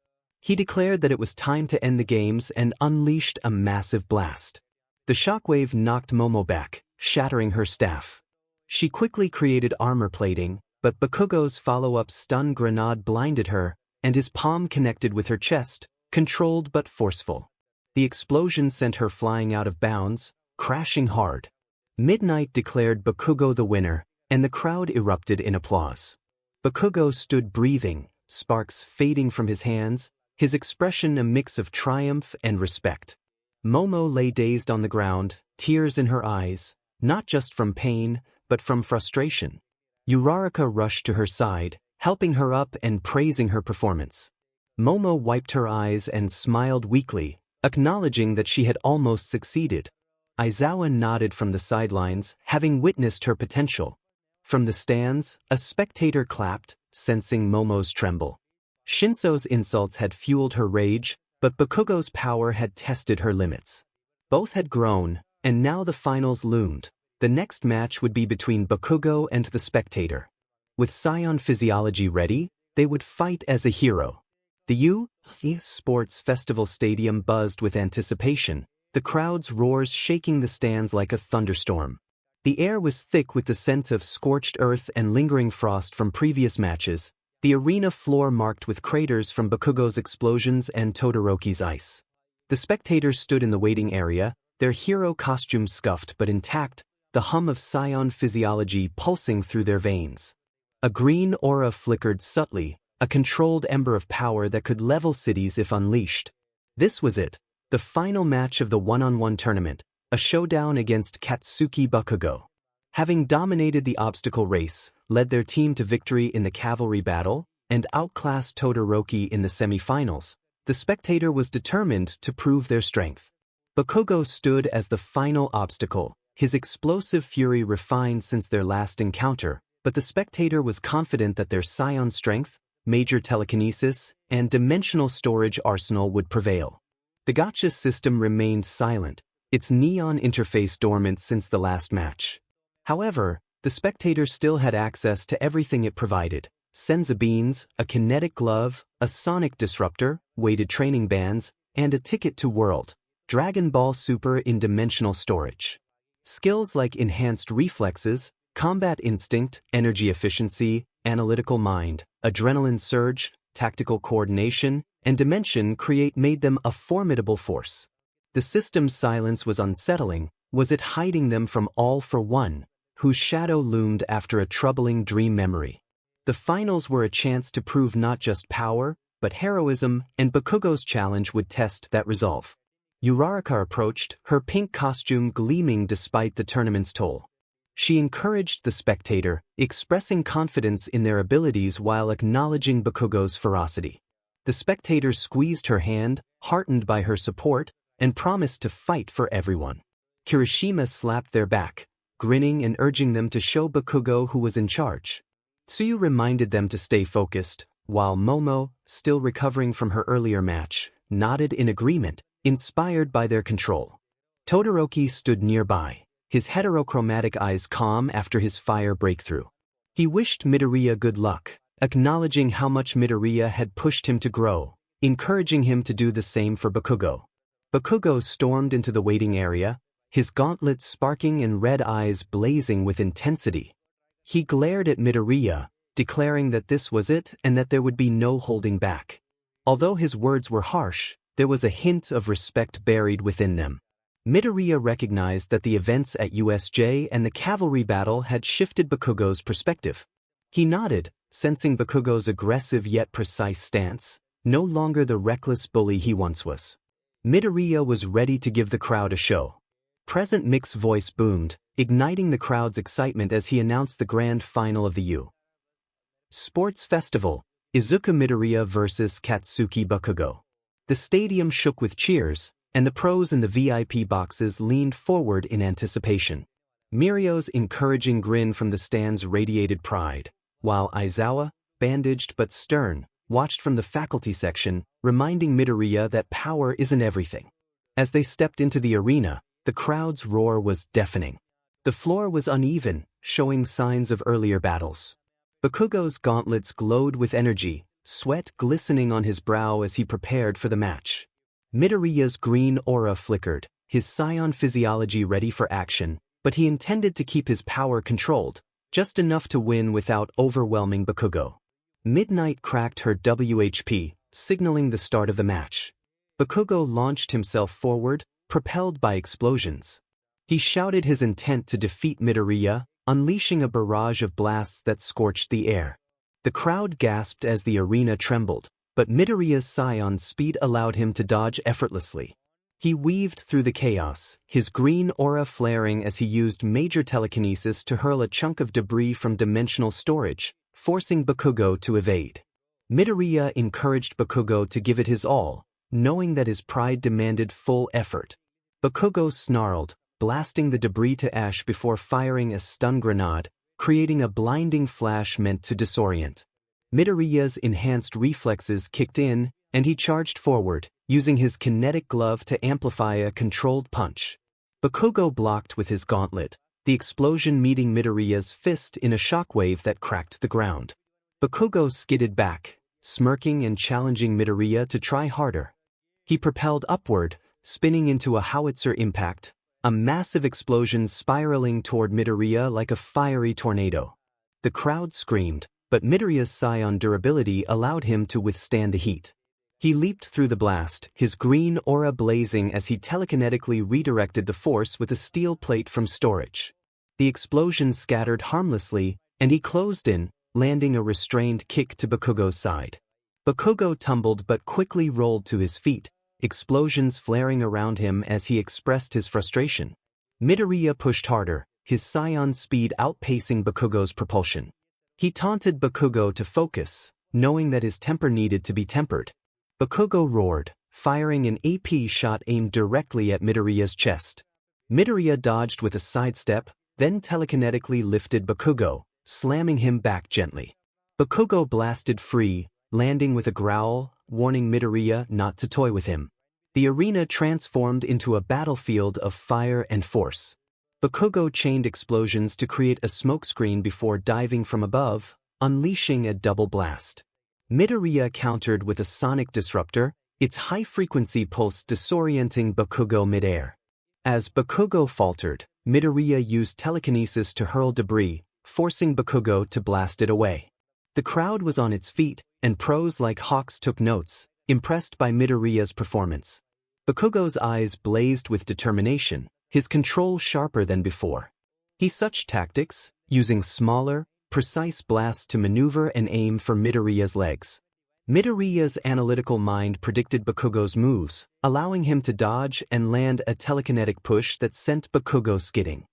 He declared that it was time to end the games and unleashed a massive blast. The shockwave knocked Momo back, shattering her staff. She quickly created armor plating, but Bakugo's follow-up stun grenade blinded her, and his palm connected with her chest, controlled but forceful. The explosion sent her flying out of bounds, crashing hard. Midnight declared Bakugo the winner, and the crowd erupted in applause. Bakugo stood breathing, sparks fading from his hands, his expression a mix of triumph and respect. Momo lay dazed on the ground, tears in her eyes, not just from pain, but from frustration. Uraraka rushed to her side, helping her up and praising her performance. Momo wiped her eyes and smiled weakly, acknowledging that she had almost succeeded. Aizawa nodded from the sidelines, having witnessed her potential. From the stands, a spectator clapped, sensing Momo's tremble. Shinso's insults had fueled her rage, but Bakugo's power had tested her limits. Both had grown, and now the finals loomed. The next match would be between Bakugo and the spectator. With Scion Physiology ready, they would fight as a hero. The 𝗧𝗵𝗲 Festival Stadium buzzed with anticipation, the crowd's roars shaking the stands like a thunderstorm. The air was thick with the scent of scorched earth and lingering frost from previous matches, the arena floor marked with craters from Bakugo's explosions and Todoroki's ice. The spectators stood in the waiting area, their hero costumes scuffed but intact, the hum of Scion Physiology pulsing through their veins. A green aura flickered subtly, a controlled ember of power that could level cities if unleashed. This was it, the final match of the one-on-one tournament, a showdown against Katsuki Bakugo. Having dominated the obstacle race, led their team to victory in the cavalry battle, and outclassed Todoroki in the semi-finals, the spectator was determined to prove their strength. Bakugo stood as the final obstacle, his explosive fury refined since their last encounter, but the spectator was confident that their Scion strength, major telekinesis, and dimensional storage arsenal would prevail. The Gacha system remained silent, its neon interface dormant since the last match. However, the spectator still had access to everything it provided: senzu beans, a kinetic glove, a sonic disruptor, weighted training bands, and a ticket to World Dragon Ball Super in dimensional storage. Skills like enhanced reflexes, combat instinct, energy efficiency, analytical mind, adrenaline surge, tactical coordination, and dimension create made them a formidable force. The system's silence was unsettling. Was it hiding them from All for One, whose shadow loomed after a troubling dream memory? The finals were a chance to prove not just power, but heroism, and Bakugo's challenge would test that resolve. Uraraka approached, her pink costume gleaming despite the tournament's toll. She encouraged the spectator, expressing confidence in their abilities while acknowledging Bakugo's ferocity. The spectator squeezed her hand, heartened by her support, and promised to fight for everyone. Kirishima slapped their back, grinning and urging them to show Bakugo who was in charge. Tsuyu reminded them to stay focused, while Momo, still recovering from her earlier match, nodded in agreement, inspired by their control. Todoroki stood nearby, his heterochromatic eyes calm after his fire breakthrough. He wished Midoriya good luck, acknowledging how much Midoriya had pushed him to grow, encouraging him to do the same for Bakugo. Bakugo stormed into the waiting area, his gauntlets sparking and red eyes blazing with intensity. He glared at Midoriya, declaring that this was it and that there would be no holding back. Although his words were harsh, there was a hint of respect buried within them. Midoriya recognized that the events at USJ and the cavalry battle had shifted Bakugo's perspective. He nodded, sensing Bakugo's aggressive yet precise stance, no longer the reckless bully he once was. Midoriya was ready to give the crowd a show. Present Mick's voice boomed, igniting the crowd's excitement as he announced the grand final of the 𝗧𝗵𝗲 Festival, Izuku Midoriya vs Katsuki Bakugo. The stadium shook with cheers, and the pros in the VIP boxes leaned forward in anticipation. Mirio's encouraging grin from the stands radiated pride, while Aizawa, bandaged but stern, watched from the faculty section, reminding Midoriya that power isn't everything. As they stepped into the arena, the crowd's roar was deafening. The floor was uneven, showing signs of earlier battles. Bakugo's gauntlets glowed with energy, sweat glistening on his brow as he prepared for the match. Midoriya's green aura flickered, his scion physiology ready for action, but he intended to keep his power controlled, just enough to win without overwhelming Bakugo. Midnight cracked her WHP, signaling the start of the match. Bakugo launched himself forward, propelled by explosions. He shouted his intent to defeat Midoriya, unleashing a barrage of blasts that scorched the air. The crowd gasped as the arena trembled, but Midoriya's scion speed allowed him to dodge effortlessly. He weaved through the chaos, his green aura flaring as he used major telekinesis to hurl a chunk of debris from dimensional storage, forcing Bakugo to evade. Midoriya encouraged Bakugo to give it his all, knowing that his pride demanded full effort. Bakugo snarled, blasting the debris to ash before firing a stun grenade, creating a blinding flash meant to disorient. Midoriya's enhanced reflexes kicked in, and he charged forward, using his kinetic glove to amplify a controlled punch. Bakugo blocked with his gauntlet, the explosion meeting Midoriya's fist in a shockwave that cracked the ground. Bakugo skidded back, smirking and challenging Midoriya to try harder. He propelled upward, spinning into a howitzer impact, a massive explosion spiraling toward Midoriya like a fiery tornado. The crowd screamed, but Midoriya's scion durability allowed him to withstand the heat. He leaped through the blast, his green aura blazing as he telekinetically redirected the force with a steel plate from storage. The explosion scattered harmlessly, and he closed in, landing a restrained kick to Bakugo's side. Bakugo tumbled but quickly rolled to his feet, explosions flaring around him as he expressed his frustration. Midoriya pushed harder, his scion speed outpacing Bakugo's propulsion. He taunted Bakugo to focus, knowing that his temper needed to be tempered. Bakugo roared, firing an AP shot aimed directly at Midoriya's chest. Midoriya dodged with a sidestep, then telekinetically lifted Bakugo, slamming him back gently. Bakugo blasted free, landing with a growl, warning Midoriya not to toy with him. The arena transformed into a battlefield of fire and force. Bakugo chained explosions to create a smokescreen before diving from above, unleashing a double blast. Midoriya countered with a sonic disruptor, its high-frequency pulse disorienting Bakugo midair. As Bakugo faltered, Midoriya used telekinesis to hurl debris, forcing Bakugo to blast it away. The crowd was on its feet, and pros like Hawks took notes, impressed by Midoriya's performance. Bakugo's eyes blazed with determination, his control sharper than before. He switched tactics, using smaller, precise blasts to maneuver and aim for Midoriya's legs. Midoriya's analytical mind predicted Bakugo's moves, allowing him to dodge and land a telekinetic push that sent Bakugo skidding.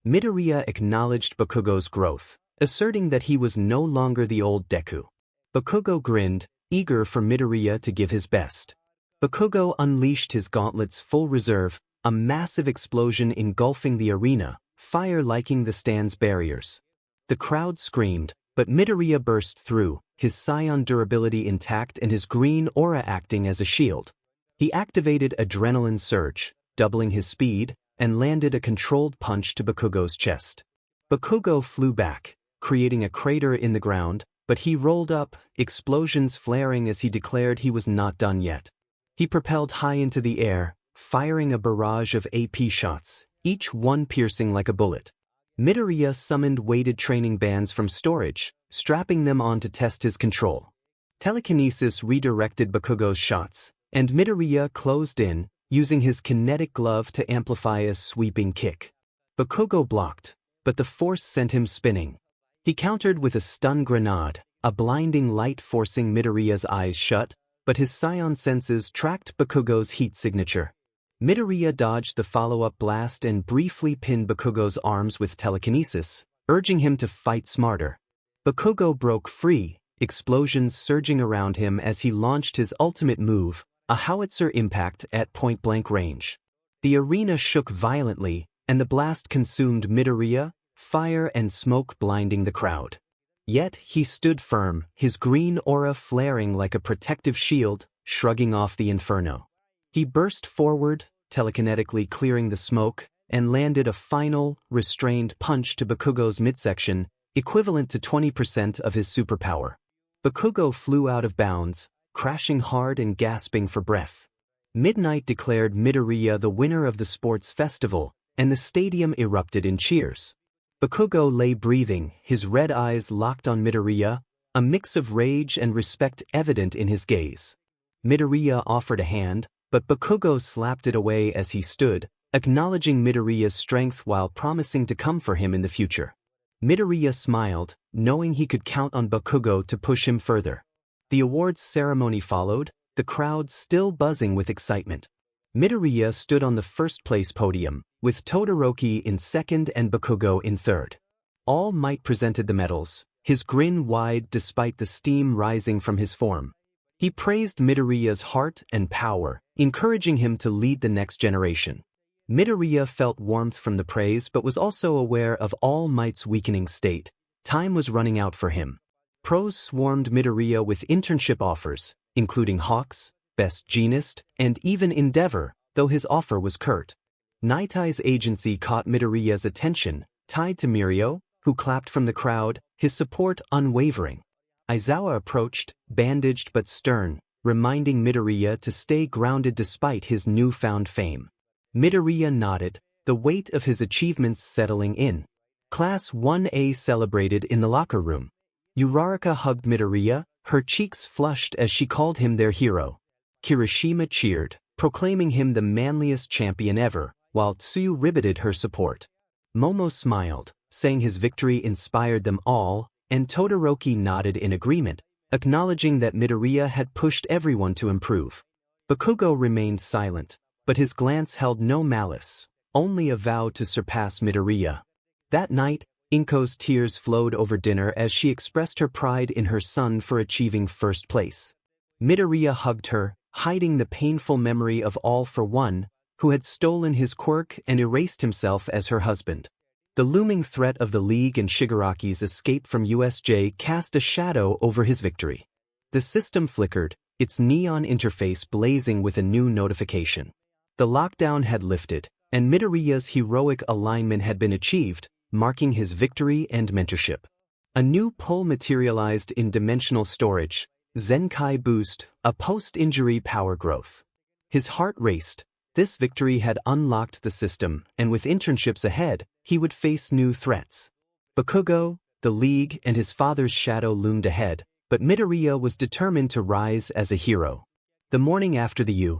Midoriya acknowledged Bakugo's growth, asserting that he was no longer the old Deku. Bakugo grinned, eager for Midoriya to give his best. Bakugo unleashed his gauntlet's full reserve, a massive explosion engulfing the arena, fire liking the stand's barriers. The crowd screamed, but Midoriya burst through, his scion durability intact and his green aura acting as a shield. He activated Adrenaline Surge, doubling his speed, and landed a controlled punch to Bakugo's chest. Bakugo flew back, creating a crater in the ground, but he rolled up, explosions flaring as he declared he was not done yet. He propelled high into the air, firing a barrage of AP shots, each one piercing like a bullet. Midoriya summoned weighted training bands from storage, strapping them on to test his control. Telekinesis redirected Bakugo's shots, and Midoriya closed in, using his kinetic glove to amplify a sweeping kick. Bakugo blocked, but the force sent him spinning. He countered with a stun grenade, a blinding light forcing Midoriya's eyes shut, but his scion senses tracked Bakugo's heat signature. Midoriya dodged the follow-up blast and briefly pinned Bakugo's arms with telekinesis, urging him to fight smarter. Bakugo broke free, explosions surging around him as he launched his ultimate move, a howitzer impact at point-blank range. The arena shook violently, and the blast consumed Midoriya, fire and smoke blinding the crowd. Yet he stood firm, his green aura flaring like a protective shield, shrugging off the inferno. He burst forward, telekinetically clearing the smoke, and landed a final, restrained punch to Bakugo's midsection, equivalent to 20% of his superpower. 𝗵𝘃𝗀 flew out of bounds, crashing hard and gasping for breath. Midnight declared Midoriya the winner of the sports festival, and the stadium erupted in cheers. 𝗵𝘃𝗀 lay breathing, his red eyes locked on Midoriya, a mix of rage and respect evident in his gaze. Midoriya offered a hand, but 𝗵𝘃𝗀 slapped it away as he stood, acknowledging Midoriya's strength while promising to come for him in the future. Midoriya smiled, knowing he could count on 𝗵𝘃𝗀 to push him further. The awards ceremony followed, the crowd still buzzing with excitement. Midoriya stood on the first-place podium, with Todoroki in second and 𝗵𝘃𝗀 in third. All Might presented the medals, his grin wide despite the steam rising from his form. He praised Midoriya's heart and power, encouraging him to lead the next generation. Midoriya felt warmth from the praise but was also aware of All Might's weakening state. Time was running out for him. Pros swarmed Midoriya with internship offers, including Hawks, Best Jeanist, and even Endeavor, though his offer was curt. Night Eye's agency caught Midoriya's attention, tied to Mirio, who clapped from the crowd, his support unwavering. Aizawa approached, bandaged but stern, reminding Midoriya to stay grounded despite his newfound fame. Midoriya nodded, the weight of his achievements settling in. Class 1A celebrated in the locker room. Uraraka hugged Midoriya, her cheeks flushed as she called him their hero. Kirishima cheered, proclaiming him the manliest champion ever, while Tsuyu riveted her support. Momo smiled, saying his victory inspired them all, and Todoroki nodded in agreement, acknowledging that Midoriya had pushed everyone to improve. 𝗵𝘃𝗀 remained silent, but his glance held no malice, only a vow to surpass Midoriya. That night, Inko's tears flowed over dinner as she expressed her pride in her son for achieving first place. Midoriya hugged her, hiding the painful memory of All for One, who had stolen his quirk and erased himself as her husband. The looming threat of the League and Shigaraki's escape from USJ cast a shadow over his victory. The system flickered, its neon interface blazing with a new notification. The lockdown had lifted, and Midoriya's heroic alignment had been achieved, marking his victory and mentorship. A new pole materialized in dimensional storage, Zenkai Boost, a post-injury power growth. His heart raced. This victory had unlocked the system, and with internships ahead, he would face new threats. 𝗵𝘃𝗀, the League, and his father's shadow loomed ahead, but Midoriya was determined to rise as a hero. The morning after the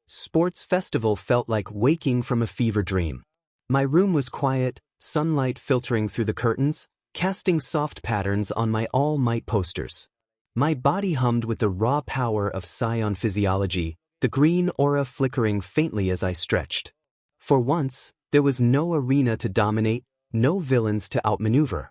sports festival felt like waking from a fever dream. My room was quiet, sunlight filtering through the curtains, casting soft patterns on my All Might posters. My body hummed with the raw power of Scion physiology, the green aura flickering faintly as I stretched. For once, there was no arena to dominate, no villains to outmaneuver.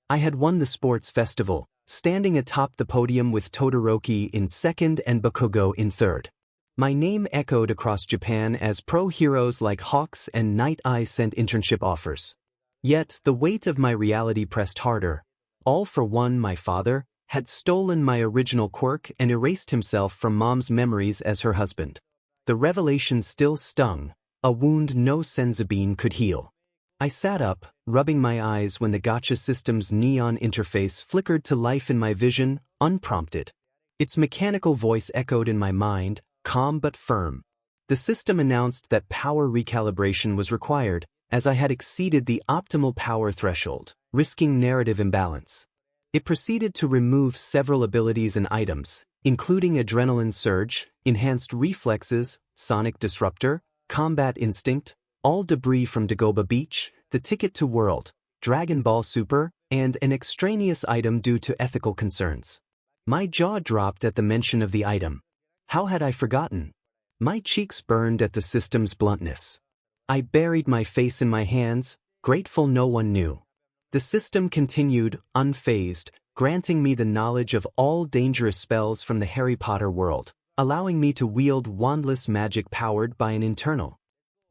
I had won the sports festival, standing atop the podium with Todoroki in second and 𝗵𝘃𝗀 in third. My name echoed across Japan as pro heroes like Hawks and Night Eye sent internship offers. Yet, the weight of my reality pressed harder. All for One, my father, had stolen my original quirk and erased himself from Mom's memories as her husband. The revelation still stung, a wound no 𝗧𝗵𝗵 could heal. I sat up, rubbing my eyes when the Gacha system's neon interface flickered to life in my vision, unprompted. Its mechanical voice echoed in my mind, calm but firm. The system announced that power recalibration was required, as I had exceeded the optimal power threshold, risking narrative imbalance. It proceeded to remove several abilities and items, including Adrenaline Surge, Enhanced Reflexes, Sonic Disruptor, Combat Instinct, all debris from Dagobah Beach, the Ticket to World, Dragon Ball Super, and an extraneous item due to ethical concerns. My jaw dropped at the mention of the item. How had I forgotten? My cheeks burned at the system's bluntness. I buried my face in my hands, grateful no one knew. The system continued, unfazed, granting me the knowledge of all dangerous spells from the Harry Potter world, allowing me to wield wandless magic powered by an internal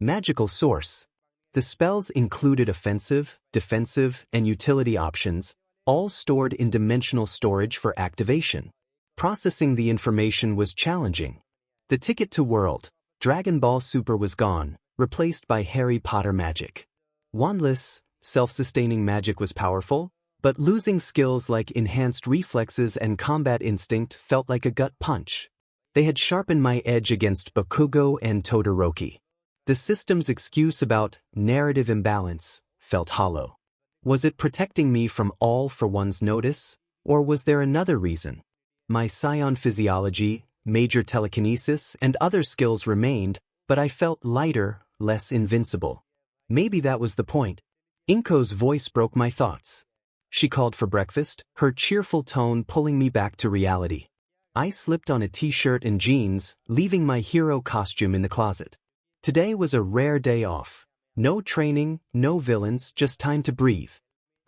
magical source. The spells included offensive, defensive, and utility options, all stored in dimensional storage for activation. Processing the information was challenging. The Ticket to World, Dragon Ball Super was gone, replaced by Harry Potter magic. Wandless, self-sustaining magic was powerful, But losing skills like enhanced reflexes and combat instinct felt like a gut punch. They had sharpened my edge against Bakugo and Todoroki. The system's excuse about narrative imbalance felt hollow. Was it protecting me from 𝗏𝗏𝗏's notice, or was there another reason? My psion physiology, major telekinesis, and other skills remained, but I felt lighter, less invincible. Maybe that was the point. 𝐒𝐭𝐚𝐲's voice broke my thoughts. She called for breakfast, her cheerful tone pulling me back to reality. I slipped on a t-shirt and jeans, leaving my hero costume in the closet. Today was a rare day off. No training, no villains, just time to breathe.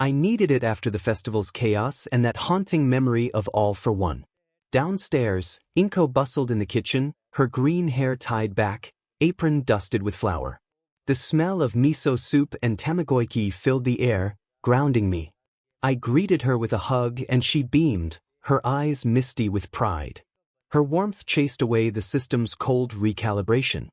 I needed it after the festival's chaos and that haunting memory of 𝗏𝗏. Downstairs, 𝗏𝐼nco bustled in the kitchen, her green hair tied back, apron dusted with flour. The smell of miso soup and tamagoyaki filled the air, grounding me. I greeted her with a hug and she beamed, her eyes misty with pride. Her warmth chased away the system's cold recalibration.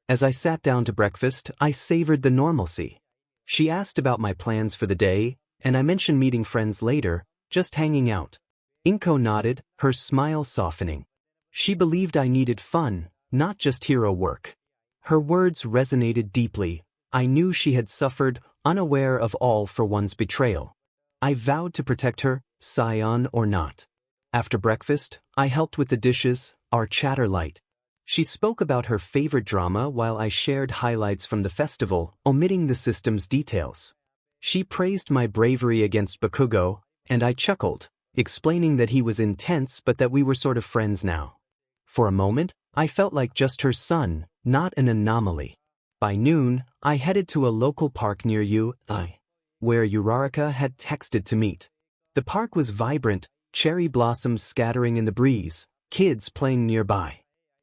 As I sat down to breakfast, I savored the normalcy. She asked about my plans for the day, and I mentioned meeting friends later, just hanging out. 𝗏𝗏 nodded, her smile softening. She believed I needed fun, not just hero work. Her words resonated deeply. I knew she had suffered, unaware of 𝗏𝗏's betrayal. I vowed to protect her, scion or not. After breakfast, I helped with the dishes, our chatter light. She spoke about her favorite drama while I shared highlights from the festival, omitting the system's details. She praised my bravery against Bakugo, and I chuckled, explaining that he was intense but that we were sort of friends now. For a moment, I felt like just her son, not an anomaly. By noon, I headed to a local park near 𝐒𝐻𝐢, where Uraraka had texted to meet. The park was vibrant, cherry blossoms scattering in the breeze, kids playing nearby.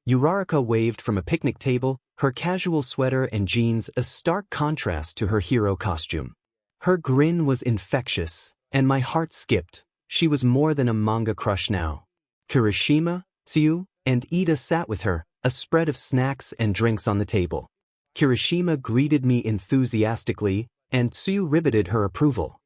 Uraraka waved from a picnic table, her casual sweater and jeans a stark contrast to her hero costume. Her grin was infectious, and my heart skipped. She was more than a manga crush now. Kirishima, Tsuyu, and Iida sat with her, a spread of snacks and drinks on the table. Kirishima greeted me enthusiastically, and Tsuyu riveted her approval.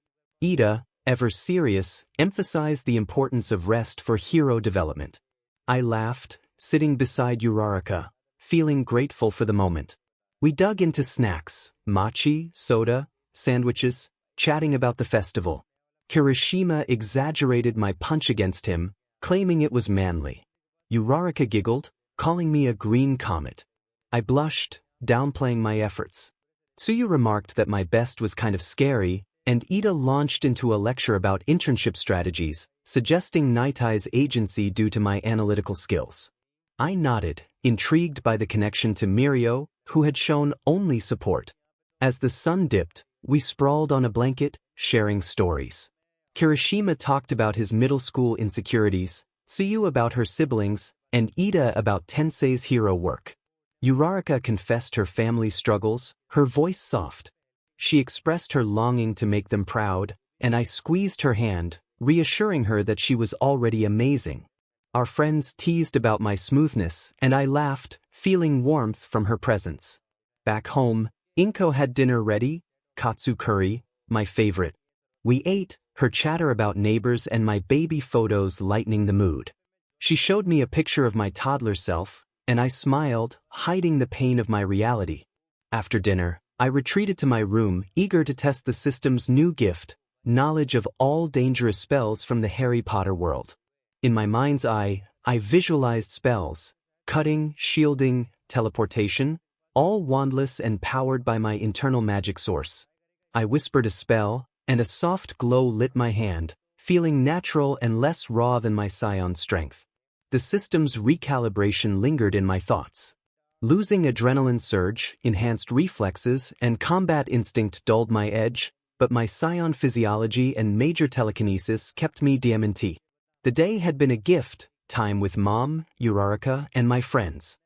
Iida, ever serious, emphasized the importance of rest for hero development. I laughed, sitting beside Uraraka, feeling grateful for the moment. We dug into snacks, mochi, soda, sandwiches, chatting about the festival. Kirishima exaggerated my punch against him, claiming it was manly. Uraraka giggled, calling me a green comet. I blushed, downplaying my efforts. Tsuyu remarked that my best was kind of scary, and Iida launched into a lecture about internship strategies, suggesting Nitai's agency due to my analytical skills. I nodded, intrigued by the connection to Mirio, who had shown only support. As the sun dipped, we sprawled on a blanket, sharing stories. Kirishima talked about his middle school insecurities, Tsuyu about her siblings, and Iida about Tensei's hero work. Uraraka confessed her family struggles, her voice soft. She expressed her longing to make them proud, and I squeezed her hand, reassuring her that she was already amazing. Our friends teased about my smoothness, and I laughed, feeling warmth from her presence. Back home, 𝗏𝗏 had dinner ready, katsu curry, my favorite. We ate, her chatter about neighbors and my baby photos lightening the mood. She showed me a picture of my toddler self, and I smiled, hiding the pain of my reality. After dinner, I retreated to my room, eager to test the system's new gift, knowledge of all dangerous spells from the Harry Potter world. In my mind's eye, I visualized spells, cutting, shielding, teleportation, all wandless and powered by my internal magic source. I whispered a spell, and a soft glow lit my hand, feeling natural and less raw than my psion's strength. The system's recalibration lingered in my thoughts. Losing adrenaline surge, enhanced reflexes, and combat instinct dulled my edge, but my psion physiology and major telekinesis kept me diamante. The day had been a gift, time with Mom, Uraraka, and my friends.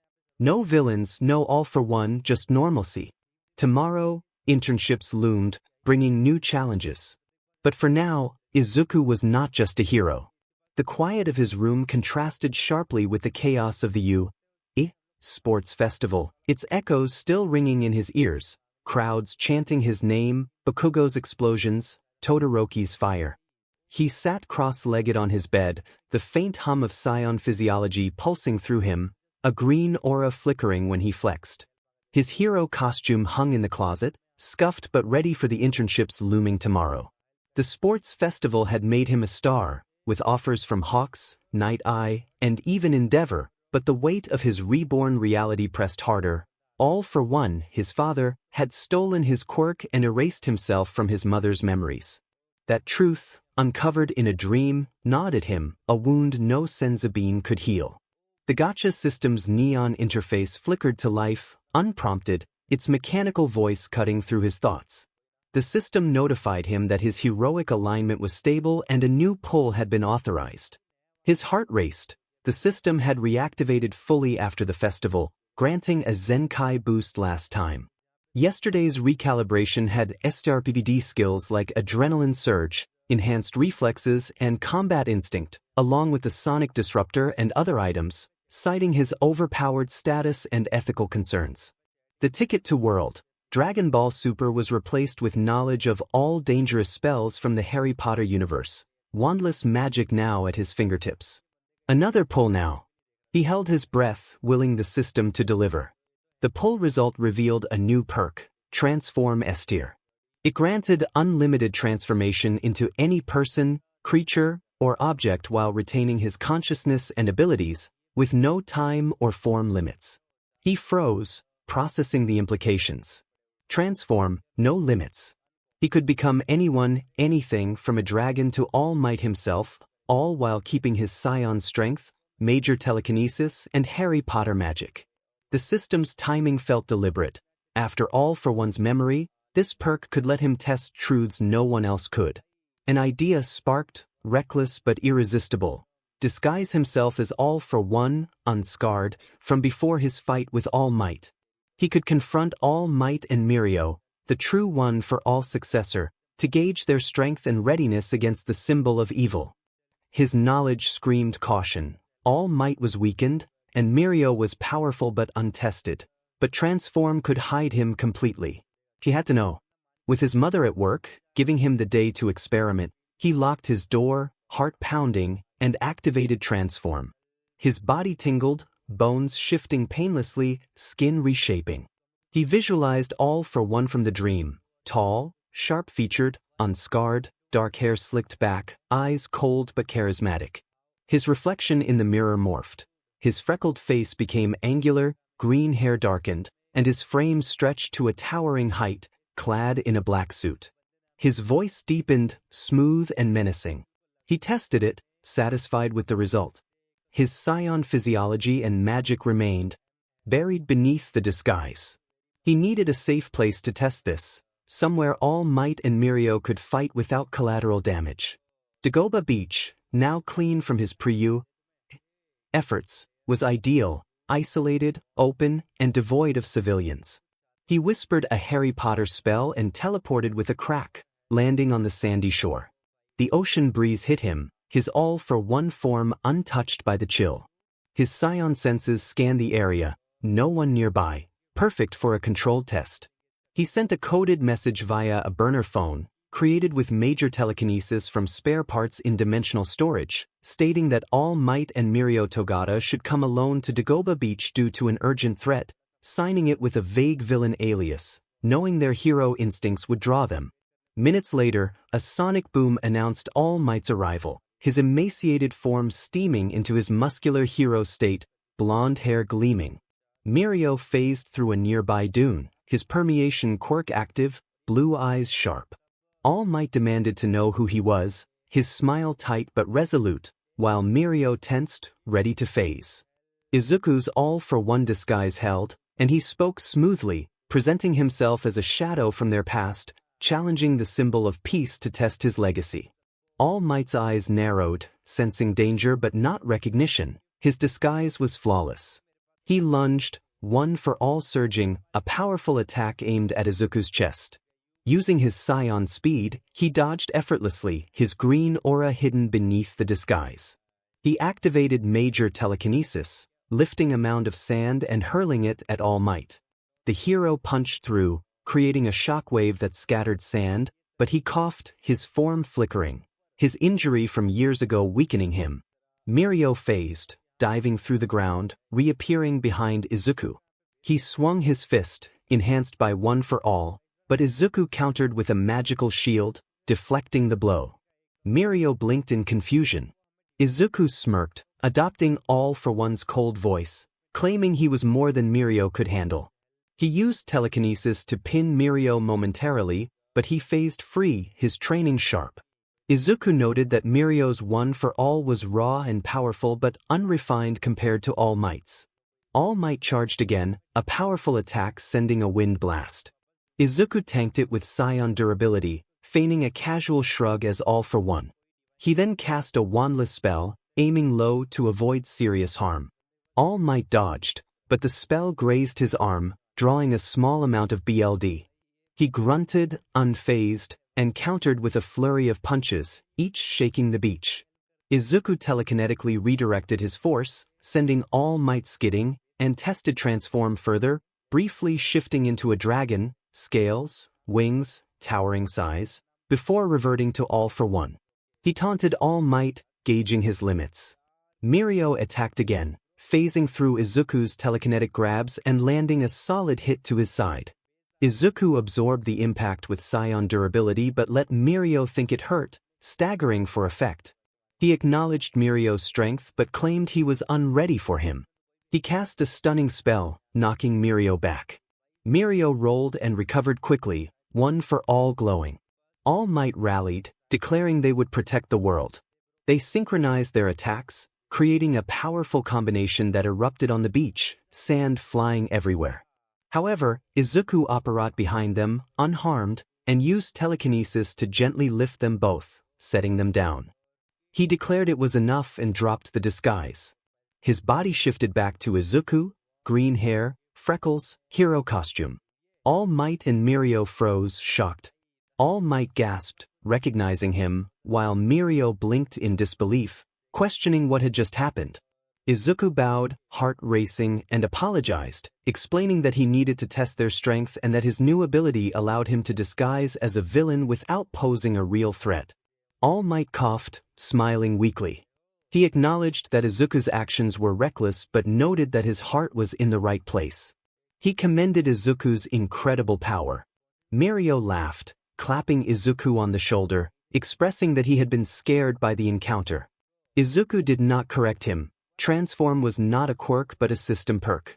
No villains, no 𝗏𝗏, just normalcy. Tomorrow, internships loomed, bringing new challenges. But for now, Izuku was not just a hero. The quiet of his room contrasted sharply with the chaos of the 𝗬𝗎 sports festival, its echoes still ringing in his ears, crowds chanting his name, Bakugo's explosions, Todoroki's fire. He sat cross-legged on his bed, the faint hum of 𝗧𝗏 physiology pulsing through him, a green aura flickering when he flexed. His hero costume hung in the closet, scuffed but ready for the internship's looming tomorrow. The sports festival had made him a star, with offers from Hawks, Night Eye, and even Endeavor, but the weight of his reborn reality pressed harder. All for one, his father, had stolen his quirk and erased himself from his mother's memories. That truth, uncovered in a dream, gnawed at him, a wound no 𝗧𝗵𝗵 could heal. The Gacha system's neon interface flickered to life, unprompted, its mechanical voice cutting through his thoughts. The system notified him that his heroic alignment was stable and a new pull had been authorized. His heart raced. The system had reactivated fully after the festival, granting a Zenkai boost last time. Yesterday's recalibration had STRPPD skills like adrenaline surge, enhanced reflexes, and combat instinct, along with the sonic disruptor and other items, citing his overpowered status and ethical concerns. The ticket to world, Dragon Ball Super, was replaced with knowledge of all dangerous spells from the Harry Potter universe, wandless magic now at his fingertips. Another pull now. He held his breath, willing the system to deliver. The pull result revealed a new perk, Transform 𝗧𝗏. It granted unlimited transformation into any person, creature, or object while retaining his consciousness and abilities, with no time or form limits. He froze, processing the implications. Transform, no limits. He could become anyone, anything from a dragon to All Might himself, all while keeping his 𝗧𝗏 strength, major telekinesis, and Harry Potter magic. The system's timing felt deliberate. After all for one's memory, this perk could let him test truths no one else could. An idea sparked, reckless but irresistible. Disguise himself as All for One, unscarred, from before his fight with All Might. He could confront All Might and Mirio, the true one for all successor, to gauge their strength and readiness against the symbol of evil. His knowledge screamed caution. All Might was weakened, and Mirio was powerful but untested. But Transform could hide him completely. He had to know. With his mother at work, giving him the day to experiment, he locked his door, heart pounding, and activated Transform. His body tingled, bones shifting painlessly, skin reshaping. He visualized All for One from the dream, tall, sharp-featured, unscarred, dark hair slicked back, eyes cold but charismatic. His reflection in the mirror morphed. His freckled face became angular, green hair darkened, and his frame stretched to a towering height, clad in a black suit. His voice deepened, smooth and menacing. He tested it, satisfied with the result. His 𝗧𝗏 physiology and magic remained, buried beneath the disguise. He needed a safe place to test this, somewhere All Might and Mirio could fight without collateral damage. Dagobah Beach, now clean from his pre-U efforts, was ideal, isolated, open, and devoid of civilians. He whispered a Harry Potter spell and teleported with a crack, landing on the sandy shore. The ocean breeze hit him, his All for One form untouched by the chill. His 𝗧𝗏 senses scanned the area, no one nearby, perfect for a controlled test. He sent a coded message via a burner phone, created with major telekinesis from spare parts in dimensional storage, stating that All Might and Mirio Togata should come alone to Dagobah Beach due to an urgent threat, signing it with a vague villain alias, knowing their hero instincts would draw them. Minutes later, a sonic boom announced All Might's arrival, his emaciated form steaming into his muscular hero state, blonde hair gleaming. Mirio phased through a nearby dune, his permeation quirk active, blue eyes sharp. All Might demanded to know who he was, his smile tight but resolute, while Mirio tensed, ready to phase. Izuku's All for One disguise held, and he spoke smoothly, presenting himself as a shadow from their past, challenging the symbol of peace to test his legacy. All Might's eyes narrowed, sensing danger but not recognition. His disguise was flawless. He lunged, one for all surging, a powerful attack aimed at Izuku's chest. Using his 𝗧𝗏 speed, he dodged effortlessly, his green aura hidden beneath the disguise. He activated major telekinesis, lifting a mound of sand and hurling it at All Might. The hero punched through, creating a shockwave that scattered sand, but he coughed, his form flickering. his injury from years ago weakening him. Mirio phased, diving through the ground, reappearing behind Izuku. He swung his fist, enhanced by One for All, but Izuku countered with a magical shield, deflecting the blow. Mirio blinked in confusion. Izuku smirked, adopting All for One's cold voice, claiming he was more than Mirio could handle. He used telekinesis to pin Mirio momentarily, but he phased free, his training sharp. Izuku noted that Mirio's One for All was raw and powerful but unrefined compared to All Might's. All Might charged again, a powerful attack sending a wind blast. Izuku tanked it with Scion durability, feigning a casual shrug as All for One. He then cast a wandless spell, aiming low to avoid serious harm. All Might dodged, but the spell grazed his arm, drawing a small amount of BLD. He grunted, unfazed, and countered with a flurry of punches, each shaking the beach. Izuku telekinetically redirected his force, sending All Might skidding, and tested transform further, briefly shifting into a dragon, scales, wings, towering size, before reverting to All for One. He taunted All Might, gauging his limits. Mirio attacked again, phasing through Izuku's telekinetic grabs and landing a solid hit to his side. Izuku absorbed the impact with Scion durability but let Mirio think it hurt, staggering for effect. He acknowledged Mirio's strength but claimed he was unready for him. He cast a stunning spell, knocking Mirio back. Mirio rolled and recovered quickly, One for All glowing. All Might rallied, declaring they would protect the world. They synchronized their attacks, creating a powerful combination that erupted on the beach, sand flying everywhere. However, Izuku apparat behind them, unharmed, and used telekinesis to gently lift them both, setting them down. He declared it was enough and dropped the disguise. His body shifted back to Izuku, green hair, freckles, hero costume. All Might and Mirio froze, shocked. All Might gasped, recognizing him, while Mirio blinked in disbelief, questioning what had just happened. Izuku bowed, heart racing, and apologized, explaining that he needed to test their strength and that his new ability allowed him to disguise as a villain without posing a real threat. All Might coughed, smiling weakly. He acknowledged that Izuku's actions were reckless but noted that his heart was in the right place. He commended Izuku's incredible power. Mirio laughed, clapping Izuku on the shoulder, expressing that he had been scared by the encounter. Izuku did not correct him. Transform was not a quirk but a system perk.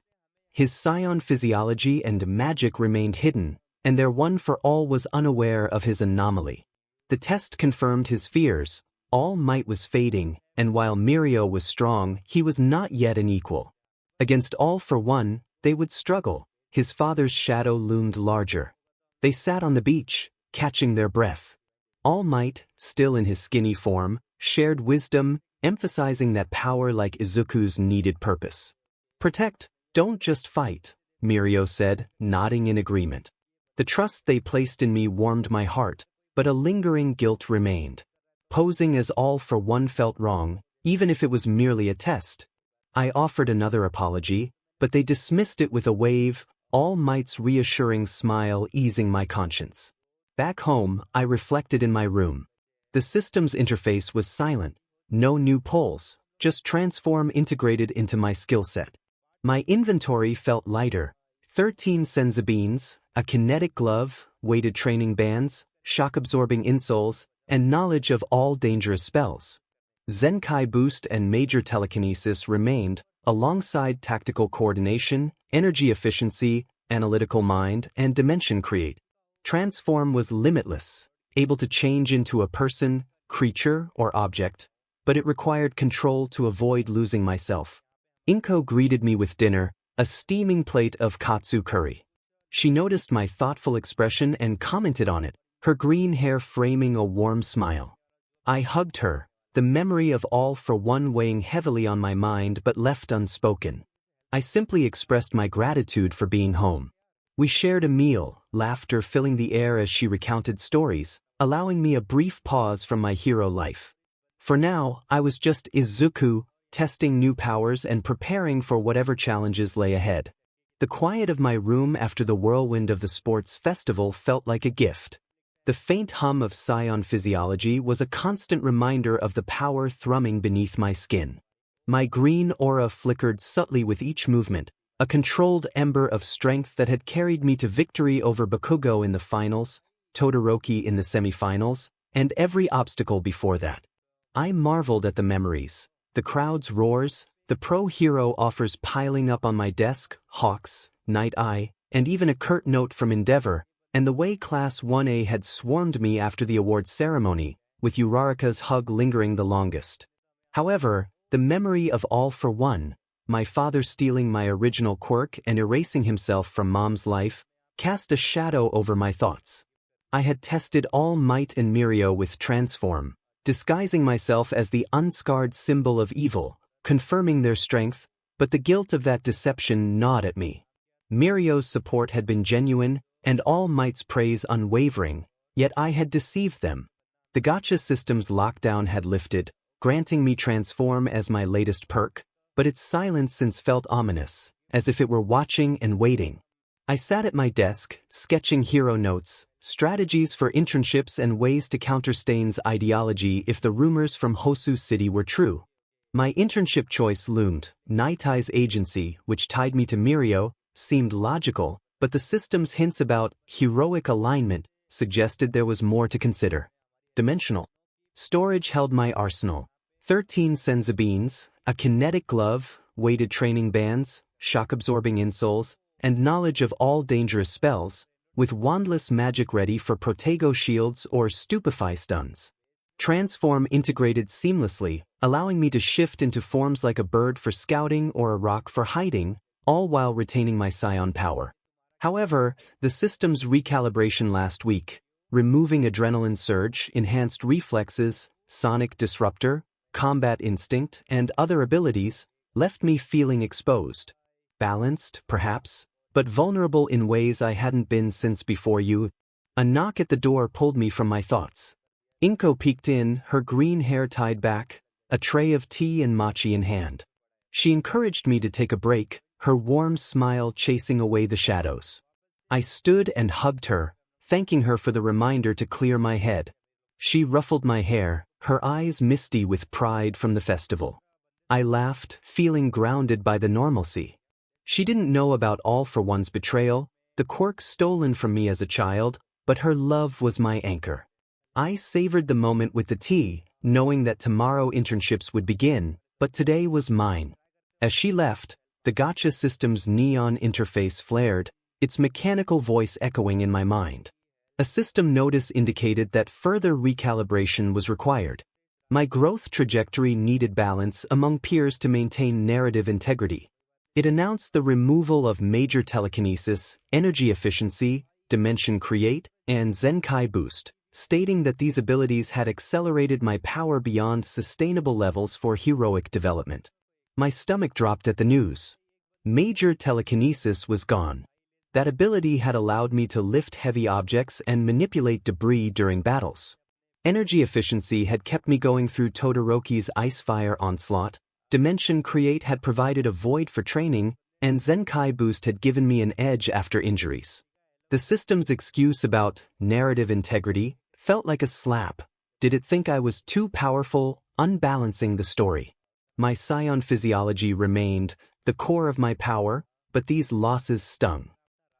His Scion physiology and magic remained hidden, and their One for All was unaware of his anomaly. The test confirmed his fears. All Might was fading, and while Mirio was strong, he was not yet an equal. Against All for One, they would struggle. His father's shadow loomed larger. They sat on the beach, catching their breath. All Might, still in his skinny form, shared wisdom, emphasizing that power like Izuku's needed purpose. Protect, don't just fight, Mirio said, nodding in agreement. The trust they placed in me warmed my heart, but a lingering guilt remained. Posing as All for One felt wrong, even if it was merely a test. I offered another apology, but they dismissed it with a wave, All Might's reassuring smile easing my conscience. Back home, I reflected in my room. The system's interface was silent. No new polls, just transform integrated into my skill set. My inventory felt lighter. 13 senzu beans, a kinetic glove, weighted training bands, shock-absorbing insoles, and knowledge of all dangerous spells. Zenkai boost and major telekinesis remained, alongside tactical coordination, energy efficiency, analytical mind, and dimension create. Transform was limitless, able to change into a person, creature, or object, but it required control to avoid losing myself. Inko greeted me with dinner, a steaming plate of katsu curry. She noticed my thoughtful expression and commented on it, her green hair framing a warm smile. I hugged her, the memory of All for One weighing heavily on my mind but left unspoken. I simply expressed my gratitude for being home. We shared a meal, laughter filling the air as she recounted stories, allowing me a brief pause from my hero life. For now, I was just Izuku, testing new powers and preparing for whatever challenges lay ahead. The quiet of my room after the whirlwind of the sports festival felt like a gift. The faint hum of 𝗧𝗏𝗄 physiology was a constant reminder of the power thrumming beneath my skin. My green aura flickered subtly with each movement, a controlled ember of strength that had carried me to victory over Bakugo in the finals, Todoroki in the semifinals, and every obstacle before that. I marveled at the memories, the crowd's roars, the pro hero offers piling up on my desk, Hawks, Night Eye, and even a curt note from Endeavor, and the way Class 1A had swarmed me after the awards ceremony, with Uraraka's hug lingering the longest. However, the memory of All for One, my father stealing my original quirk and erasing himself from Mom's life, cast a shadow over my thoughts. I had tested All Might and Mirio with Transform, disguising myself as the unscarred symbol of evil, confirming their strength, but the guilt of that deception gnawed at me. Mirio's support had been genuine, and All Might's praise unwavering, yet I had deceived them. The Gacha system's lockdown had lifted, granting me Transform as my latest perk, but its silence since felt ominous, as if it were watching and waiting. I sat at my desk, sketching hero notes, strategies for internships and ways to counter Stain's ideology if the rumors from Hosu City were true. My internship choice loomed. Night Eye's agency, which tied me to Mirio, seemed logical, but the system's hints about heroic alignment suggested there was more to consider. Dimensional storage held my arsenal. 13 senzu beans, a kinetic glove, weighted training bands, shock-absorbing insoles, and knowledge of all dangerous spells, with wandless magic ready for protego shields or stupefy stuns. Transform integrated seamlessly, allowing me to shift into forms like a bird for scouting or a rock for hiding, all while retaining my Scion power. However, the system's recalibration last week, removing Adrenaline Surge, enhanced reflexes, Sonic Disruptor, Combat Instinct, and other abilities, left me feeling exposed. Balanced, perhaps, but vulnerable in ways I hadn't been since before you. A knock at the door pulled me from my thoughts. Inko peeked in, her green hair tied back, a tray of tea and matcha in hand. She encouraged me to take a break, her warm smile chasing away the shadows. I stood and hugged her, thanking her for the reminder to clear my head. She ruffled my hair, her eyes misty with pride from the festival. I laughed, feeling grounded by the normalcy. She didn't know about All for One's betrayal, the quirk stolen from me as a child, but her love was my anchor. I savored the moment with the tea, knowing that tomorrow internships would begin, but today was mine. As she left, the Gacha system's neon interface flared, its mechanical voice echoing in my mind. A system notice indicated that further recalibration was required. My growth trajectory needed balance among peers to maintain narrative integrity. It announced the removal of major telekinesis, energy efficiency, dimension create, and Zenkai boost, stating that these abilities had accelerated my power beyond sustainable levels for heroic development. My stomach dropped at the news. Major telekinesis was gone. That ability had allowed me to lift heavy objects and manipulate debris during battles. Energy efficiency had kept me going through Todoroki's ice-fire onslaught, Dimension Create had provided a void for training, and Zenkai Boost had given me an edge after injuries. The system's excuse about narrative integrity felt like a slap. Did it think I was too powerful, unbalancing the story? My Scion physiology remained the core of my power, but these losses stung.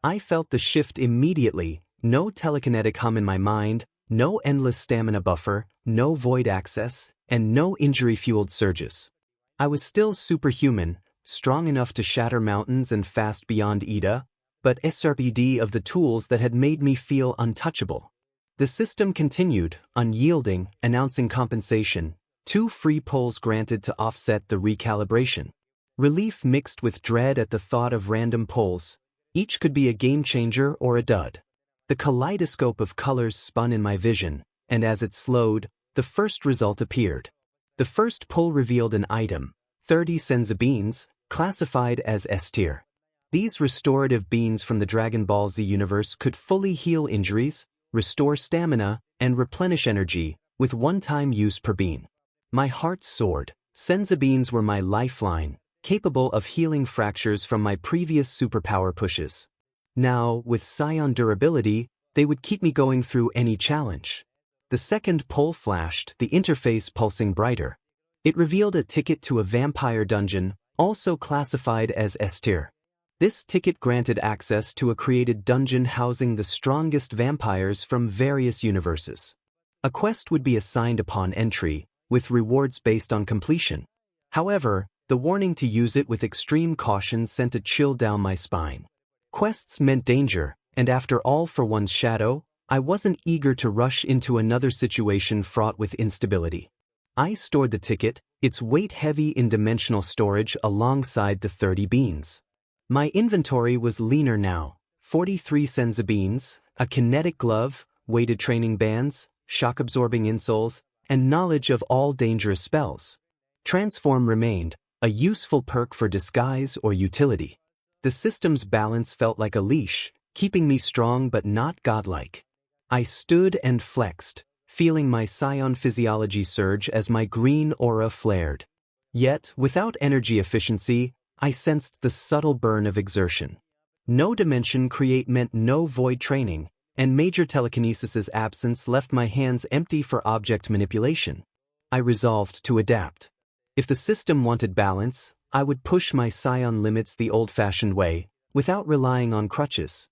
I felt the shift immediately, no telekinetic hum in my mind, no endless stamina buffer, no void access, and no injury-fueled surges. I was still superhuman, strong enough to shatter mountains and fast beyond Ida, but SRPD of the tools that had made me feel untouchable. The system continued, unyielding, announcing compensation, 2 free polls granted to offset the recalibration. Relief mixed with dread at the thought of random polls. Each could be a game changer or a dud. The kaleidoscope of colors spun in my vision, and as it slowed, the first result appeared. The first poll revealed an item, 30 senzu beans, classified as S tier. These restorative beans from the Dragon Ball Z universe could fully heal injuries, restore stamina, and replenish energy, with one-time use per bean. My heart soared. Senzu beans were my lifeline, capable of healing fractures from my previous superpower pushes. Now, with Scion durability, They would keep me going through any challenge. The second pole flashed, the interface pulsing brighter. It revealed a ticket to a vampire dungeon, also classified as S tier. This ticket granted access to a created dungeon housing the strongest vampires from various universes. A quest would be assigned upon entry, with rewards based on completion. However, the warning to use it with extreme caution sent a chill down my spine. Quests meant danger, and after all for one's shadow, I wasn't eager to rush into another situation fraught with instability. I stored the ticket, its weight heavy in dimensional storage alongside the 30 beans. My inventory was leaner now: 43 senzu beans, a kinetic glove, weighted training bands, shock-absorbing insoles, and knowledge of all dangerous spells. Transform remained, a useful perk for disguise or utility. The system's balance felt like a leash, keeping me strong but not godlike. I stood and flexed, feeling my scion physiology surge as my green aura flared. Yet, without energy efficiency, I sensed the subtle burn of exertion. No dimension create meant no void training, and major telekinesis's absence left my hands empty for object manipulation. I resolved to adapt. If the system wanted balance, I would push my scion limits the old-fashioned way, without relying on crutches.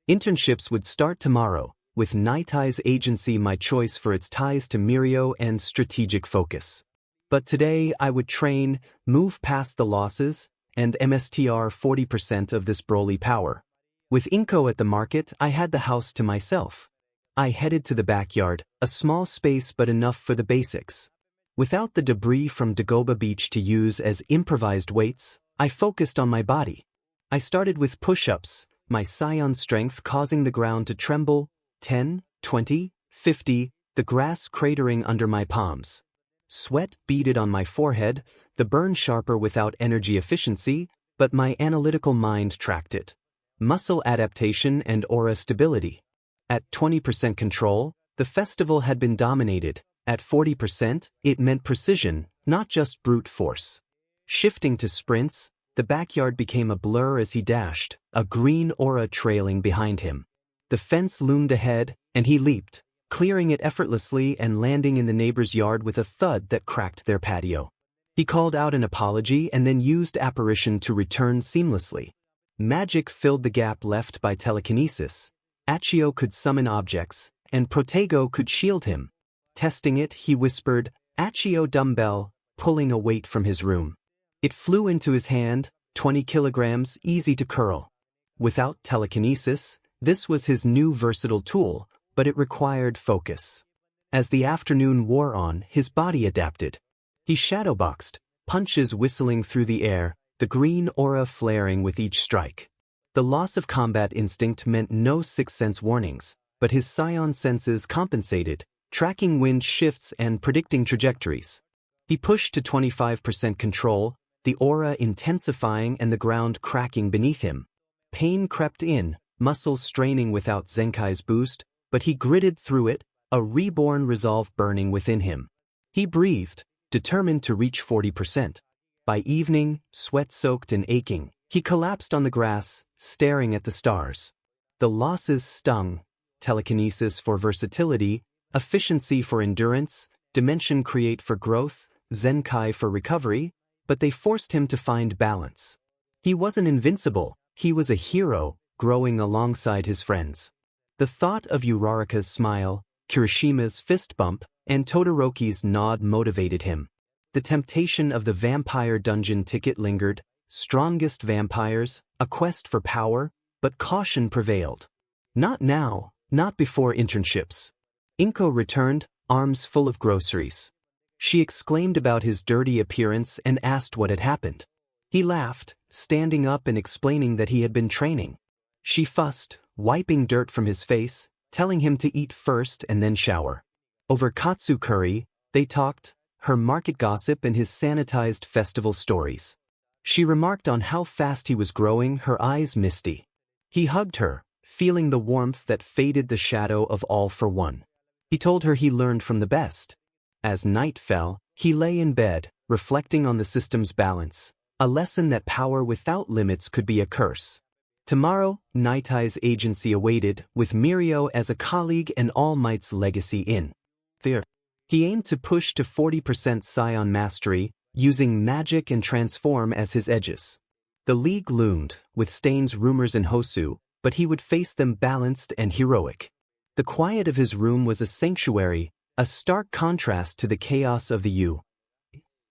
Internships would start tomorrow, with Nightai's agency my choice for its ties to Mirio and strategic focus. But today I would train, move past the losses, and MSTR 40% of this Broly power. With Inko at the market, I had the house to myself. I headed to the backyard, a small space but enough for the basics. Without the debris from Dagobah Beach to use as improvised weights, I focused on my body. I started with push-ups, my scion strength causing the ground to tremble, 10, 20, 50, the grass cratering under my palms. Sweat beaded on my forehead, the burn sharper without energy efficiency, but my analytical mind tracked it. Muscle adaptation and aura stability. At 20% control, the festival had been dominated. At 40%, it meant precision, not just brute force. Shifting to sprints, the backyard became a blur as he dashed, a green aura trailing behind him. The fence loomed ahead, and he leaped, clearing it effortlessly and landing in the neighbor's yard with a thud that cracked their patio. He called out an apology and then used apparition to return seamlessly. Magic filled the gap left by telekinesis. Accio could summon objects, and Protego could shield him. Testing it, he whispered, "Accio dumbbell," pulling a weight from his room. It flew into his hand, 20 kilograms, easy to curl. Without telekinesis, this was his new versatile tool, but it required focus. As the afternoon wore on, his body adapted. He shadowboxed, punches whistling through the air, the green aura flaring with each strike. The loss of combat instinct meant no sixth sense warnings, but his scion senses compensated, tracking wind shifts and predicting trajectories. He pushed to 25% control, the aura intensifying and the ground cracking beneath him. Pain crept in, muscles straining without Zenkai's boost, but he gritted through it, a reborn resolve burning within him. He breathed, determined to reach 40%. By evening, sweat-soaked and aching, he collapsed on the grass, staring at the stars. The losses stung: telekinesis for versatility, efficiency for endurance, dimension create for growth, Zenkai for recovery, but they forced him to find balance. He wasn't invincible, he was a hero, growing alongside his friends. The thought of Uraraka's smile, Kirishima's fist bump, and Todoroki's nod motivated him. The temptation of the vampire dungeon ticket lingered, strongest vampires, a quest for power, but caution prevailed. Not now, not before internships. Inko returned, arms full of groceries. She exclaimed about his dirty appearance and asked what had happened. He laughed, standing up and explaining that he had been training. She fussed, wiping dirt from his face, telling him to eat first and then shower. Over katsu curry, they talked, her market gossip and his sanitized festival stories. She remarked on how fast he was growing, her eyes misty. He hugged her, feeling the warmth that faded the shadow of all for one. He told her he learned from the best. As night fell, he lay in bed, reflecting on the system's balance, a lesson that power without limits could be a curse. Tomorrow, Nightai's agency awaited, with Mirio as a colleague and All Might's legacy in there. He aimed to push to 40% Scion mastery, using magic and transform as his edges. The league loomed, with Stain's rumors and Hosu, but he would face them balanced and heroic. The quiet of his room was a sanctuary, a stark contrast to the chaos of the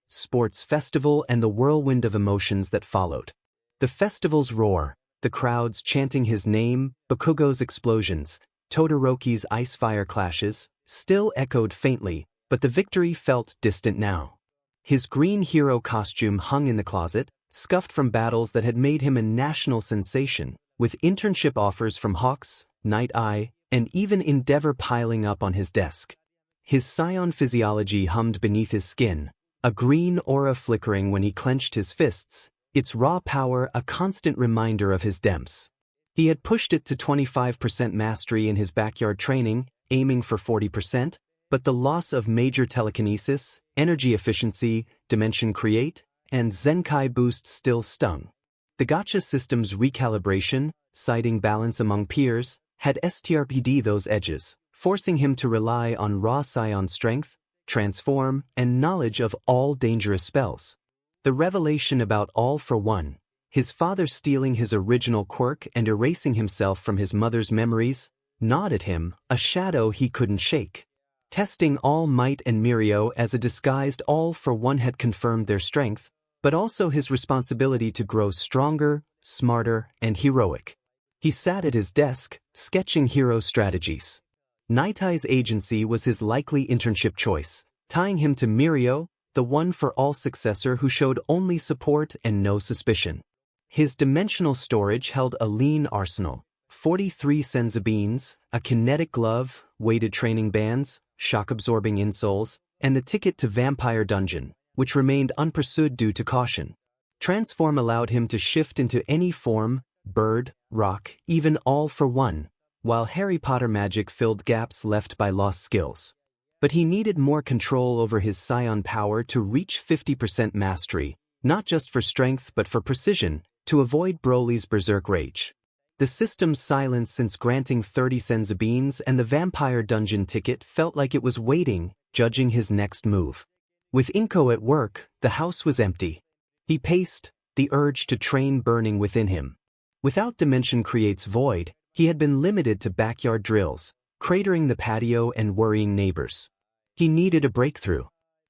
sports festival and the whirlwind of emotions that followed. The festival's roar, the crowds chanting his name, Bakugo's explosions, Todoroki's ice-fire clashes, still echoed faintly, but the victory felt distant now. His green hero costume hung in the closet, scuffed from battles that had made him a national sensation, with internship offers from Hawks, Night Eye, and even Endeavor piling up on his desk. His Scion physiology hummed beneath his skin, a green aura flickering when he clenched his fists, its raw power a constant reminder of his depths. He had pushed it to 25% mastery in his backyard training, aiming for 40%, but the loss of major telekinesis, energy efficiency, dimension create, and Zenkai boost still stung. The Gacha system's recalibration, citing balance among peers, had 𝗧𝗵𝗲 those edges, forcing him to rely on raw Scion strength, transform, and knowledge of all dangerous spells. The revelation about All for One, his father stealing his original quirk and erasing himself from his mother's memories, gnawed at him, a shadow he couldn't shake. Testing All Might and Mirio as a disguised All for One had confirmed their strength, but also his responsibility to grow stronger, smarter, and heroic. He sat at his desk, sketching hero strategies. Nightai's agency was his likely internship choice, tying him to Mirio, the one-for-all successor who showed only support and no suspicion. His dimensional storage held a lean arsenal, 43 𝗪𝗓𝗓𝗓𝗓𝗓𝗓𝗓, a kinetic glove, weighted training bands, shock-absorbing insoles, and the ticket to Vampire Dungeon, which remained unpursued due to caution. Transform allowed him to shift into any form, bird, rock, even All for One, while Harry Potter magic filled gaps left by lost skills. But he needed more control over his Scion power to reach 50% mastery, not just for strength but for precision, to avoid Broly's berserk rage. The system's silence since granting 30 𝗪𝗓𝗓𝗓𝗓𝗓𝗓 and the Vampire Dungeon ticket felt like it was waiting, judging his next move. With Inko at work, the house was empty. He paced, the urge to train burning within him. Without Dimension Create's void, he had been limited to backyard drills, cratering the patio and worrying neighbors. He needed a breakthrough.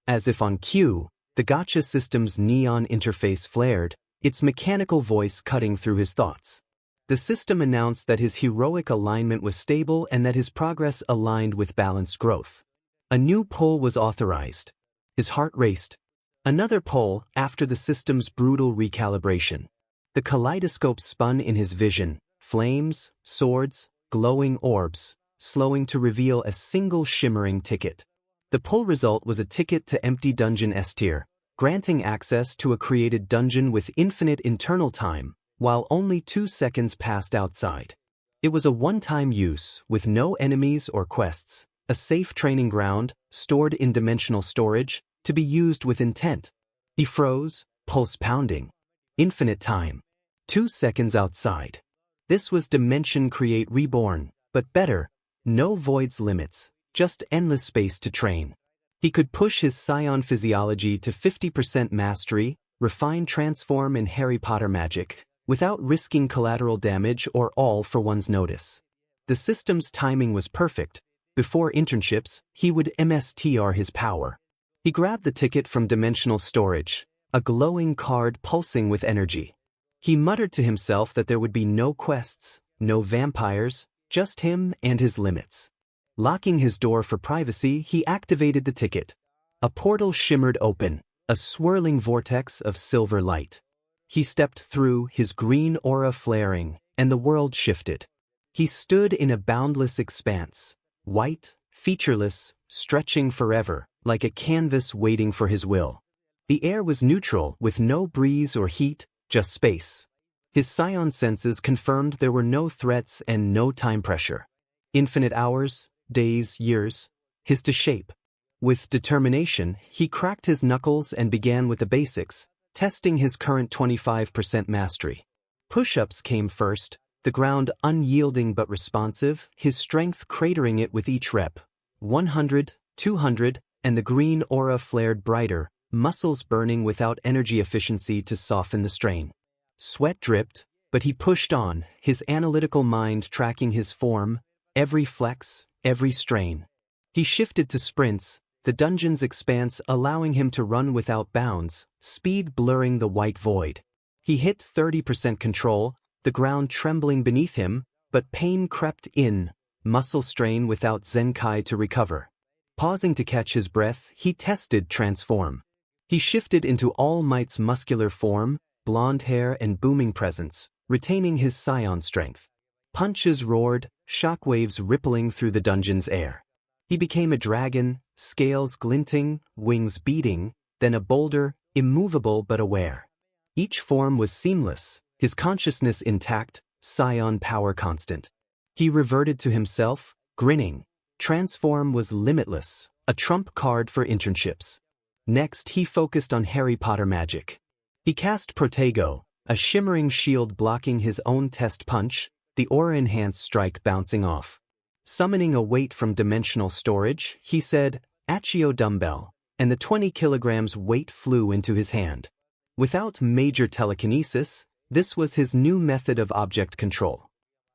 As if on cue, the Gacha system's neon interface flared, its mechanical voice cutting through his thoughts. The system announced that his heroic alignment was stable and that his progress aligned with balanced growth. A new poll was authorized. His heart raced. Another poll after the system's brutal recalibration. The kaleidoscope spun in his vision, flames, swords, glowing orbs, slowing to reveal a single shimmering ticket. The poll result was a ticket to empty Dungeon S tier, granting access to a created dungeon with infinite internal time, while only 2 seconds passed outside. It was a one-time use, with no enemies or quests, a safe training ground, stored in dimensional storage, to be used with intent. He froze, pulse pounding. Infinite time. 2 seconds outside. This was Dimension Create Reborn, but better, no voids limits, just endless space to train. He could push his Scion physiology to 50% mastery, refine transform in Harry Potter magic, without risking collateral damage or All for One's notice. The system's timing was perfect. Before internships, he would MSTR his power. He grabbed the ticket from dimensional storage, a glowing card pulsing with energy. He muttered to himself that there would be no quests, no vampires, just him and his limits. Locking his door for privacy, he activated the ticket. A portal shimmered open, a swirling vortex of silver light. He stepped through, his green aura flaring, and the world shifted. He stood in a boundless expanse, white, featureless, stretching forever, like a canvas waiting for his will. The air was neutral, with no breeze or heat, just space. His Scion senses confirmed there were no threats and no time pressure. Infinite hours, days, years, his to shape. With determination, he cracked his knuckles and began with the basics, testing his current 25% mastery. Push-ups came first, the ground unyielding but responsive, his strength cratering it with each rep. 100, 200, and the green aura flared brighter, muscles burning without energy efficiency to soften the strain. Sweat dripped, but he pushed on, his analytical mind tracking his form, every flex, every strain. He shifted to sprints, the dungeon's expanse allowing him to run without bounds, speed blurring the white void. He hit 30% control, the ground trembling beneath him, but pain crept in, muscle strain without Zenkai to recover. Pausing to catch his breath, he tested transform. He shifted into All Might's muscular form, blonde hair and booming presence, retaining his scion strength. Punches roared, shockwaves rippling through the dungeon's air. He became a dragon, scales glinting, wings beating, then a boulder, immovable but aware. Each form was seamless, his consciousness intact, scion power constant. He reverted to himself, grinning. Transform was limitless, a trump card for internships. Next, he focused on Harry Potter magic. He cast 𝗵𝘃𝗀𝗀, a shimmering shield blocking his own test punch, the aura-enhanced strike bouncing off. Summoning a weight from dimensional storage, he said, "Accio dumbbell," and the 20 kilograms weight flew into his hand. Without major telekinesis, this was his new method of object control.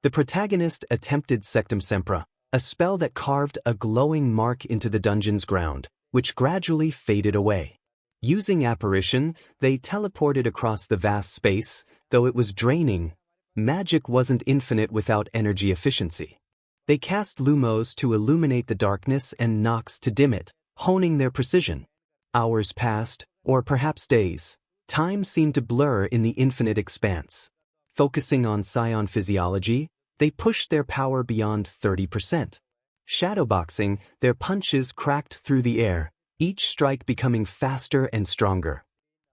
The protagonist attempted 𝗧𝗵𝗵𝗃, a spell that carved a glowing mark into the dungeon's ground, which gradually faded away. Using apparition, they teleported across the vast space, though it was draining. Magic wasn't infinite without energy efficiency. They cast lumos to illuminate the darkness and nox to dim it, honing their precision. Hours passed, or perhaps days. Time seemed to blur in the infinite expanse. Focusing on scion physiology, they pushed their power beyond 30%. Shadowboxing, their punches cracked through the air, each strike becoming faster and stronger.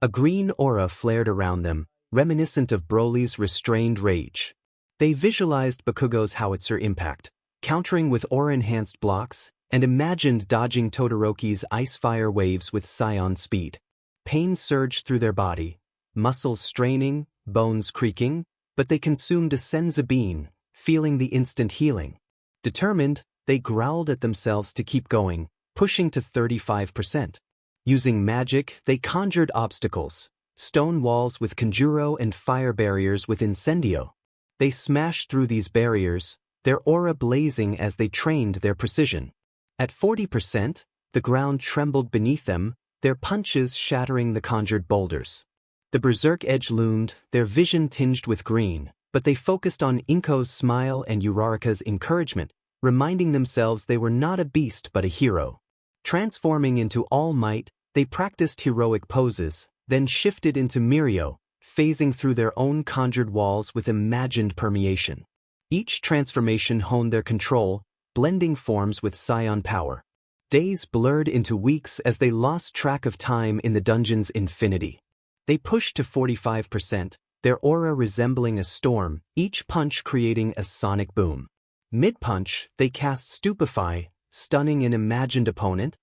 A green aura flared around them, reminiscent of Broly's restrained rage. They visualized Bakugo's howitzer impact, countering with aura-enhanced blocks, and imagined dodging Todoroki's ice-fire waves with scion speed. Pain surged through their body, muscles straining, bones creaking, but they consumed a 𝗧𝗵𝗲, feeling the instant healing. Determined, they growled at themselves to keep going, pushing to 35%. Using magic, they conjured obstacles, stone walls with 𝐒𝐭𝐲 and fire barriers with 𝗓𝗏𝗍𝗔. They smashed through these barriers, their aura blazing as they trained their precision. At 40%, the ground trembled beneath them, their punches shattering the conjured boulders. The berserk edge loomed, their vision tinged with green, but they focused on Inko's smile and Uraraka's encouragement, reminding themselves they were not a beast but a hero. Transforming into All Might, they practiced heroic poses, then shifted into Mirio, phasing through their own conjured walls with imagined permeation. Each transformation honed their control, blending forms with scion power. Days blurred into weeks as they lost track of time in the dungeon's infinity. They pushed to 45%, their aura resembling a storm, each punch creating a sonic boom. Mid-punch, they cast Stupefy, stunning an imagined opponent,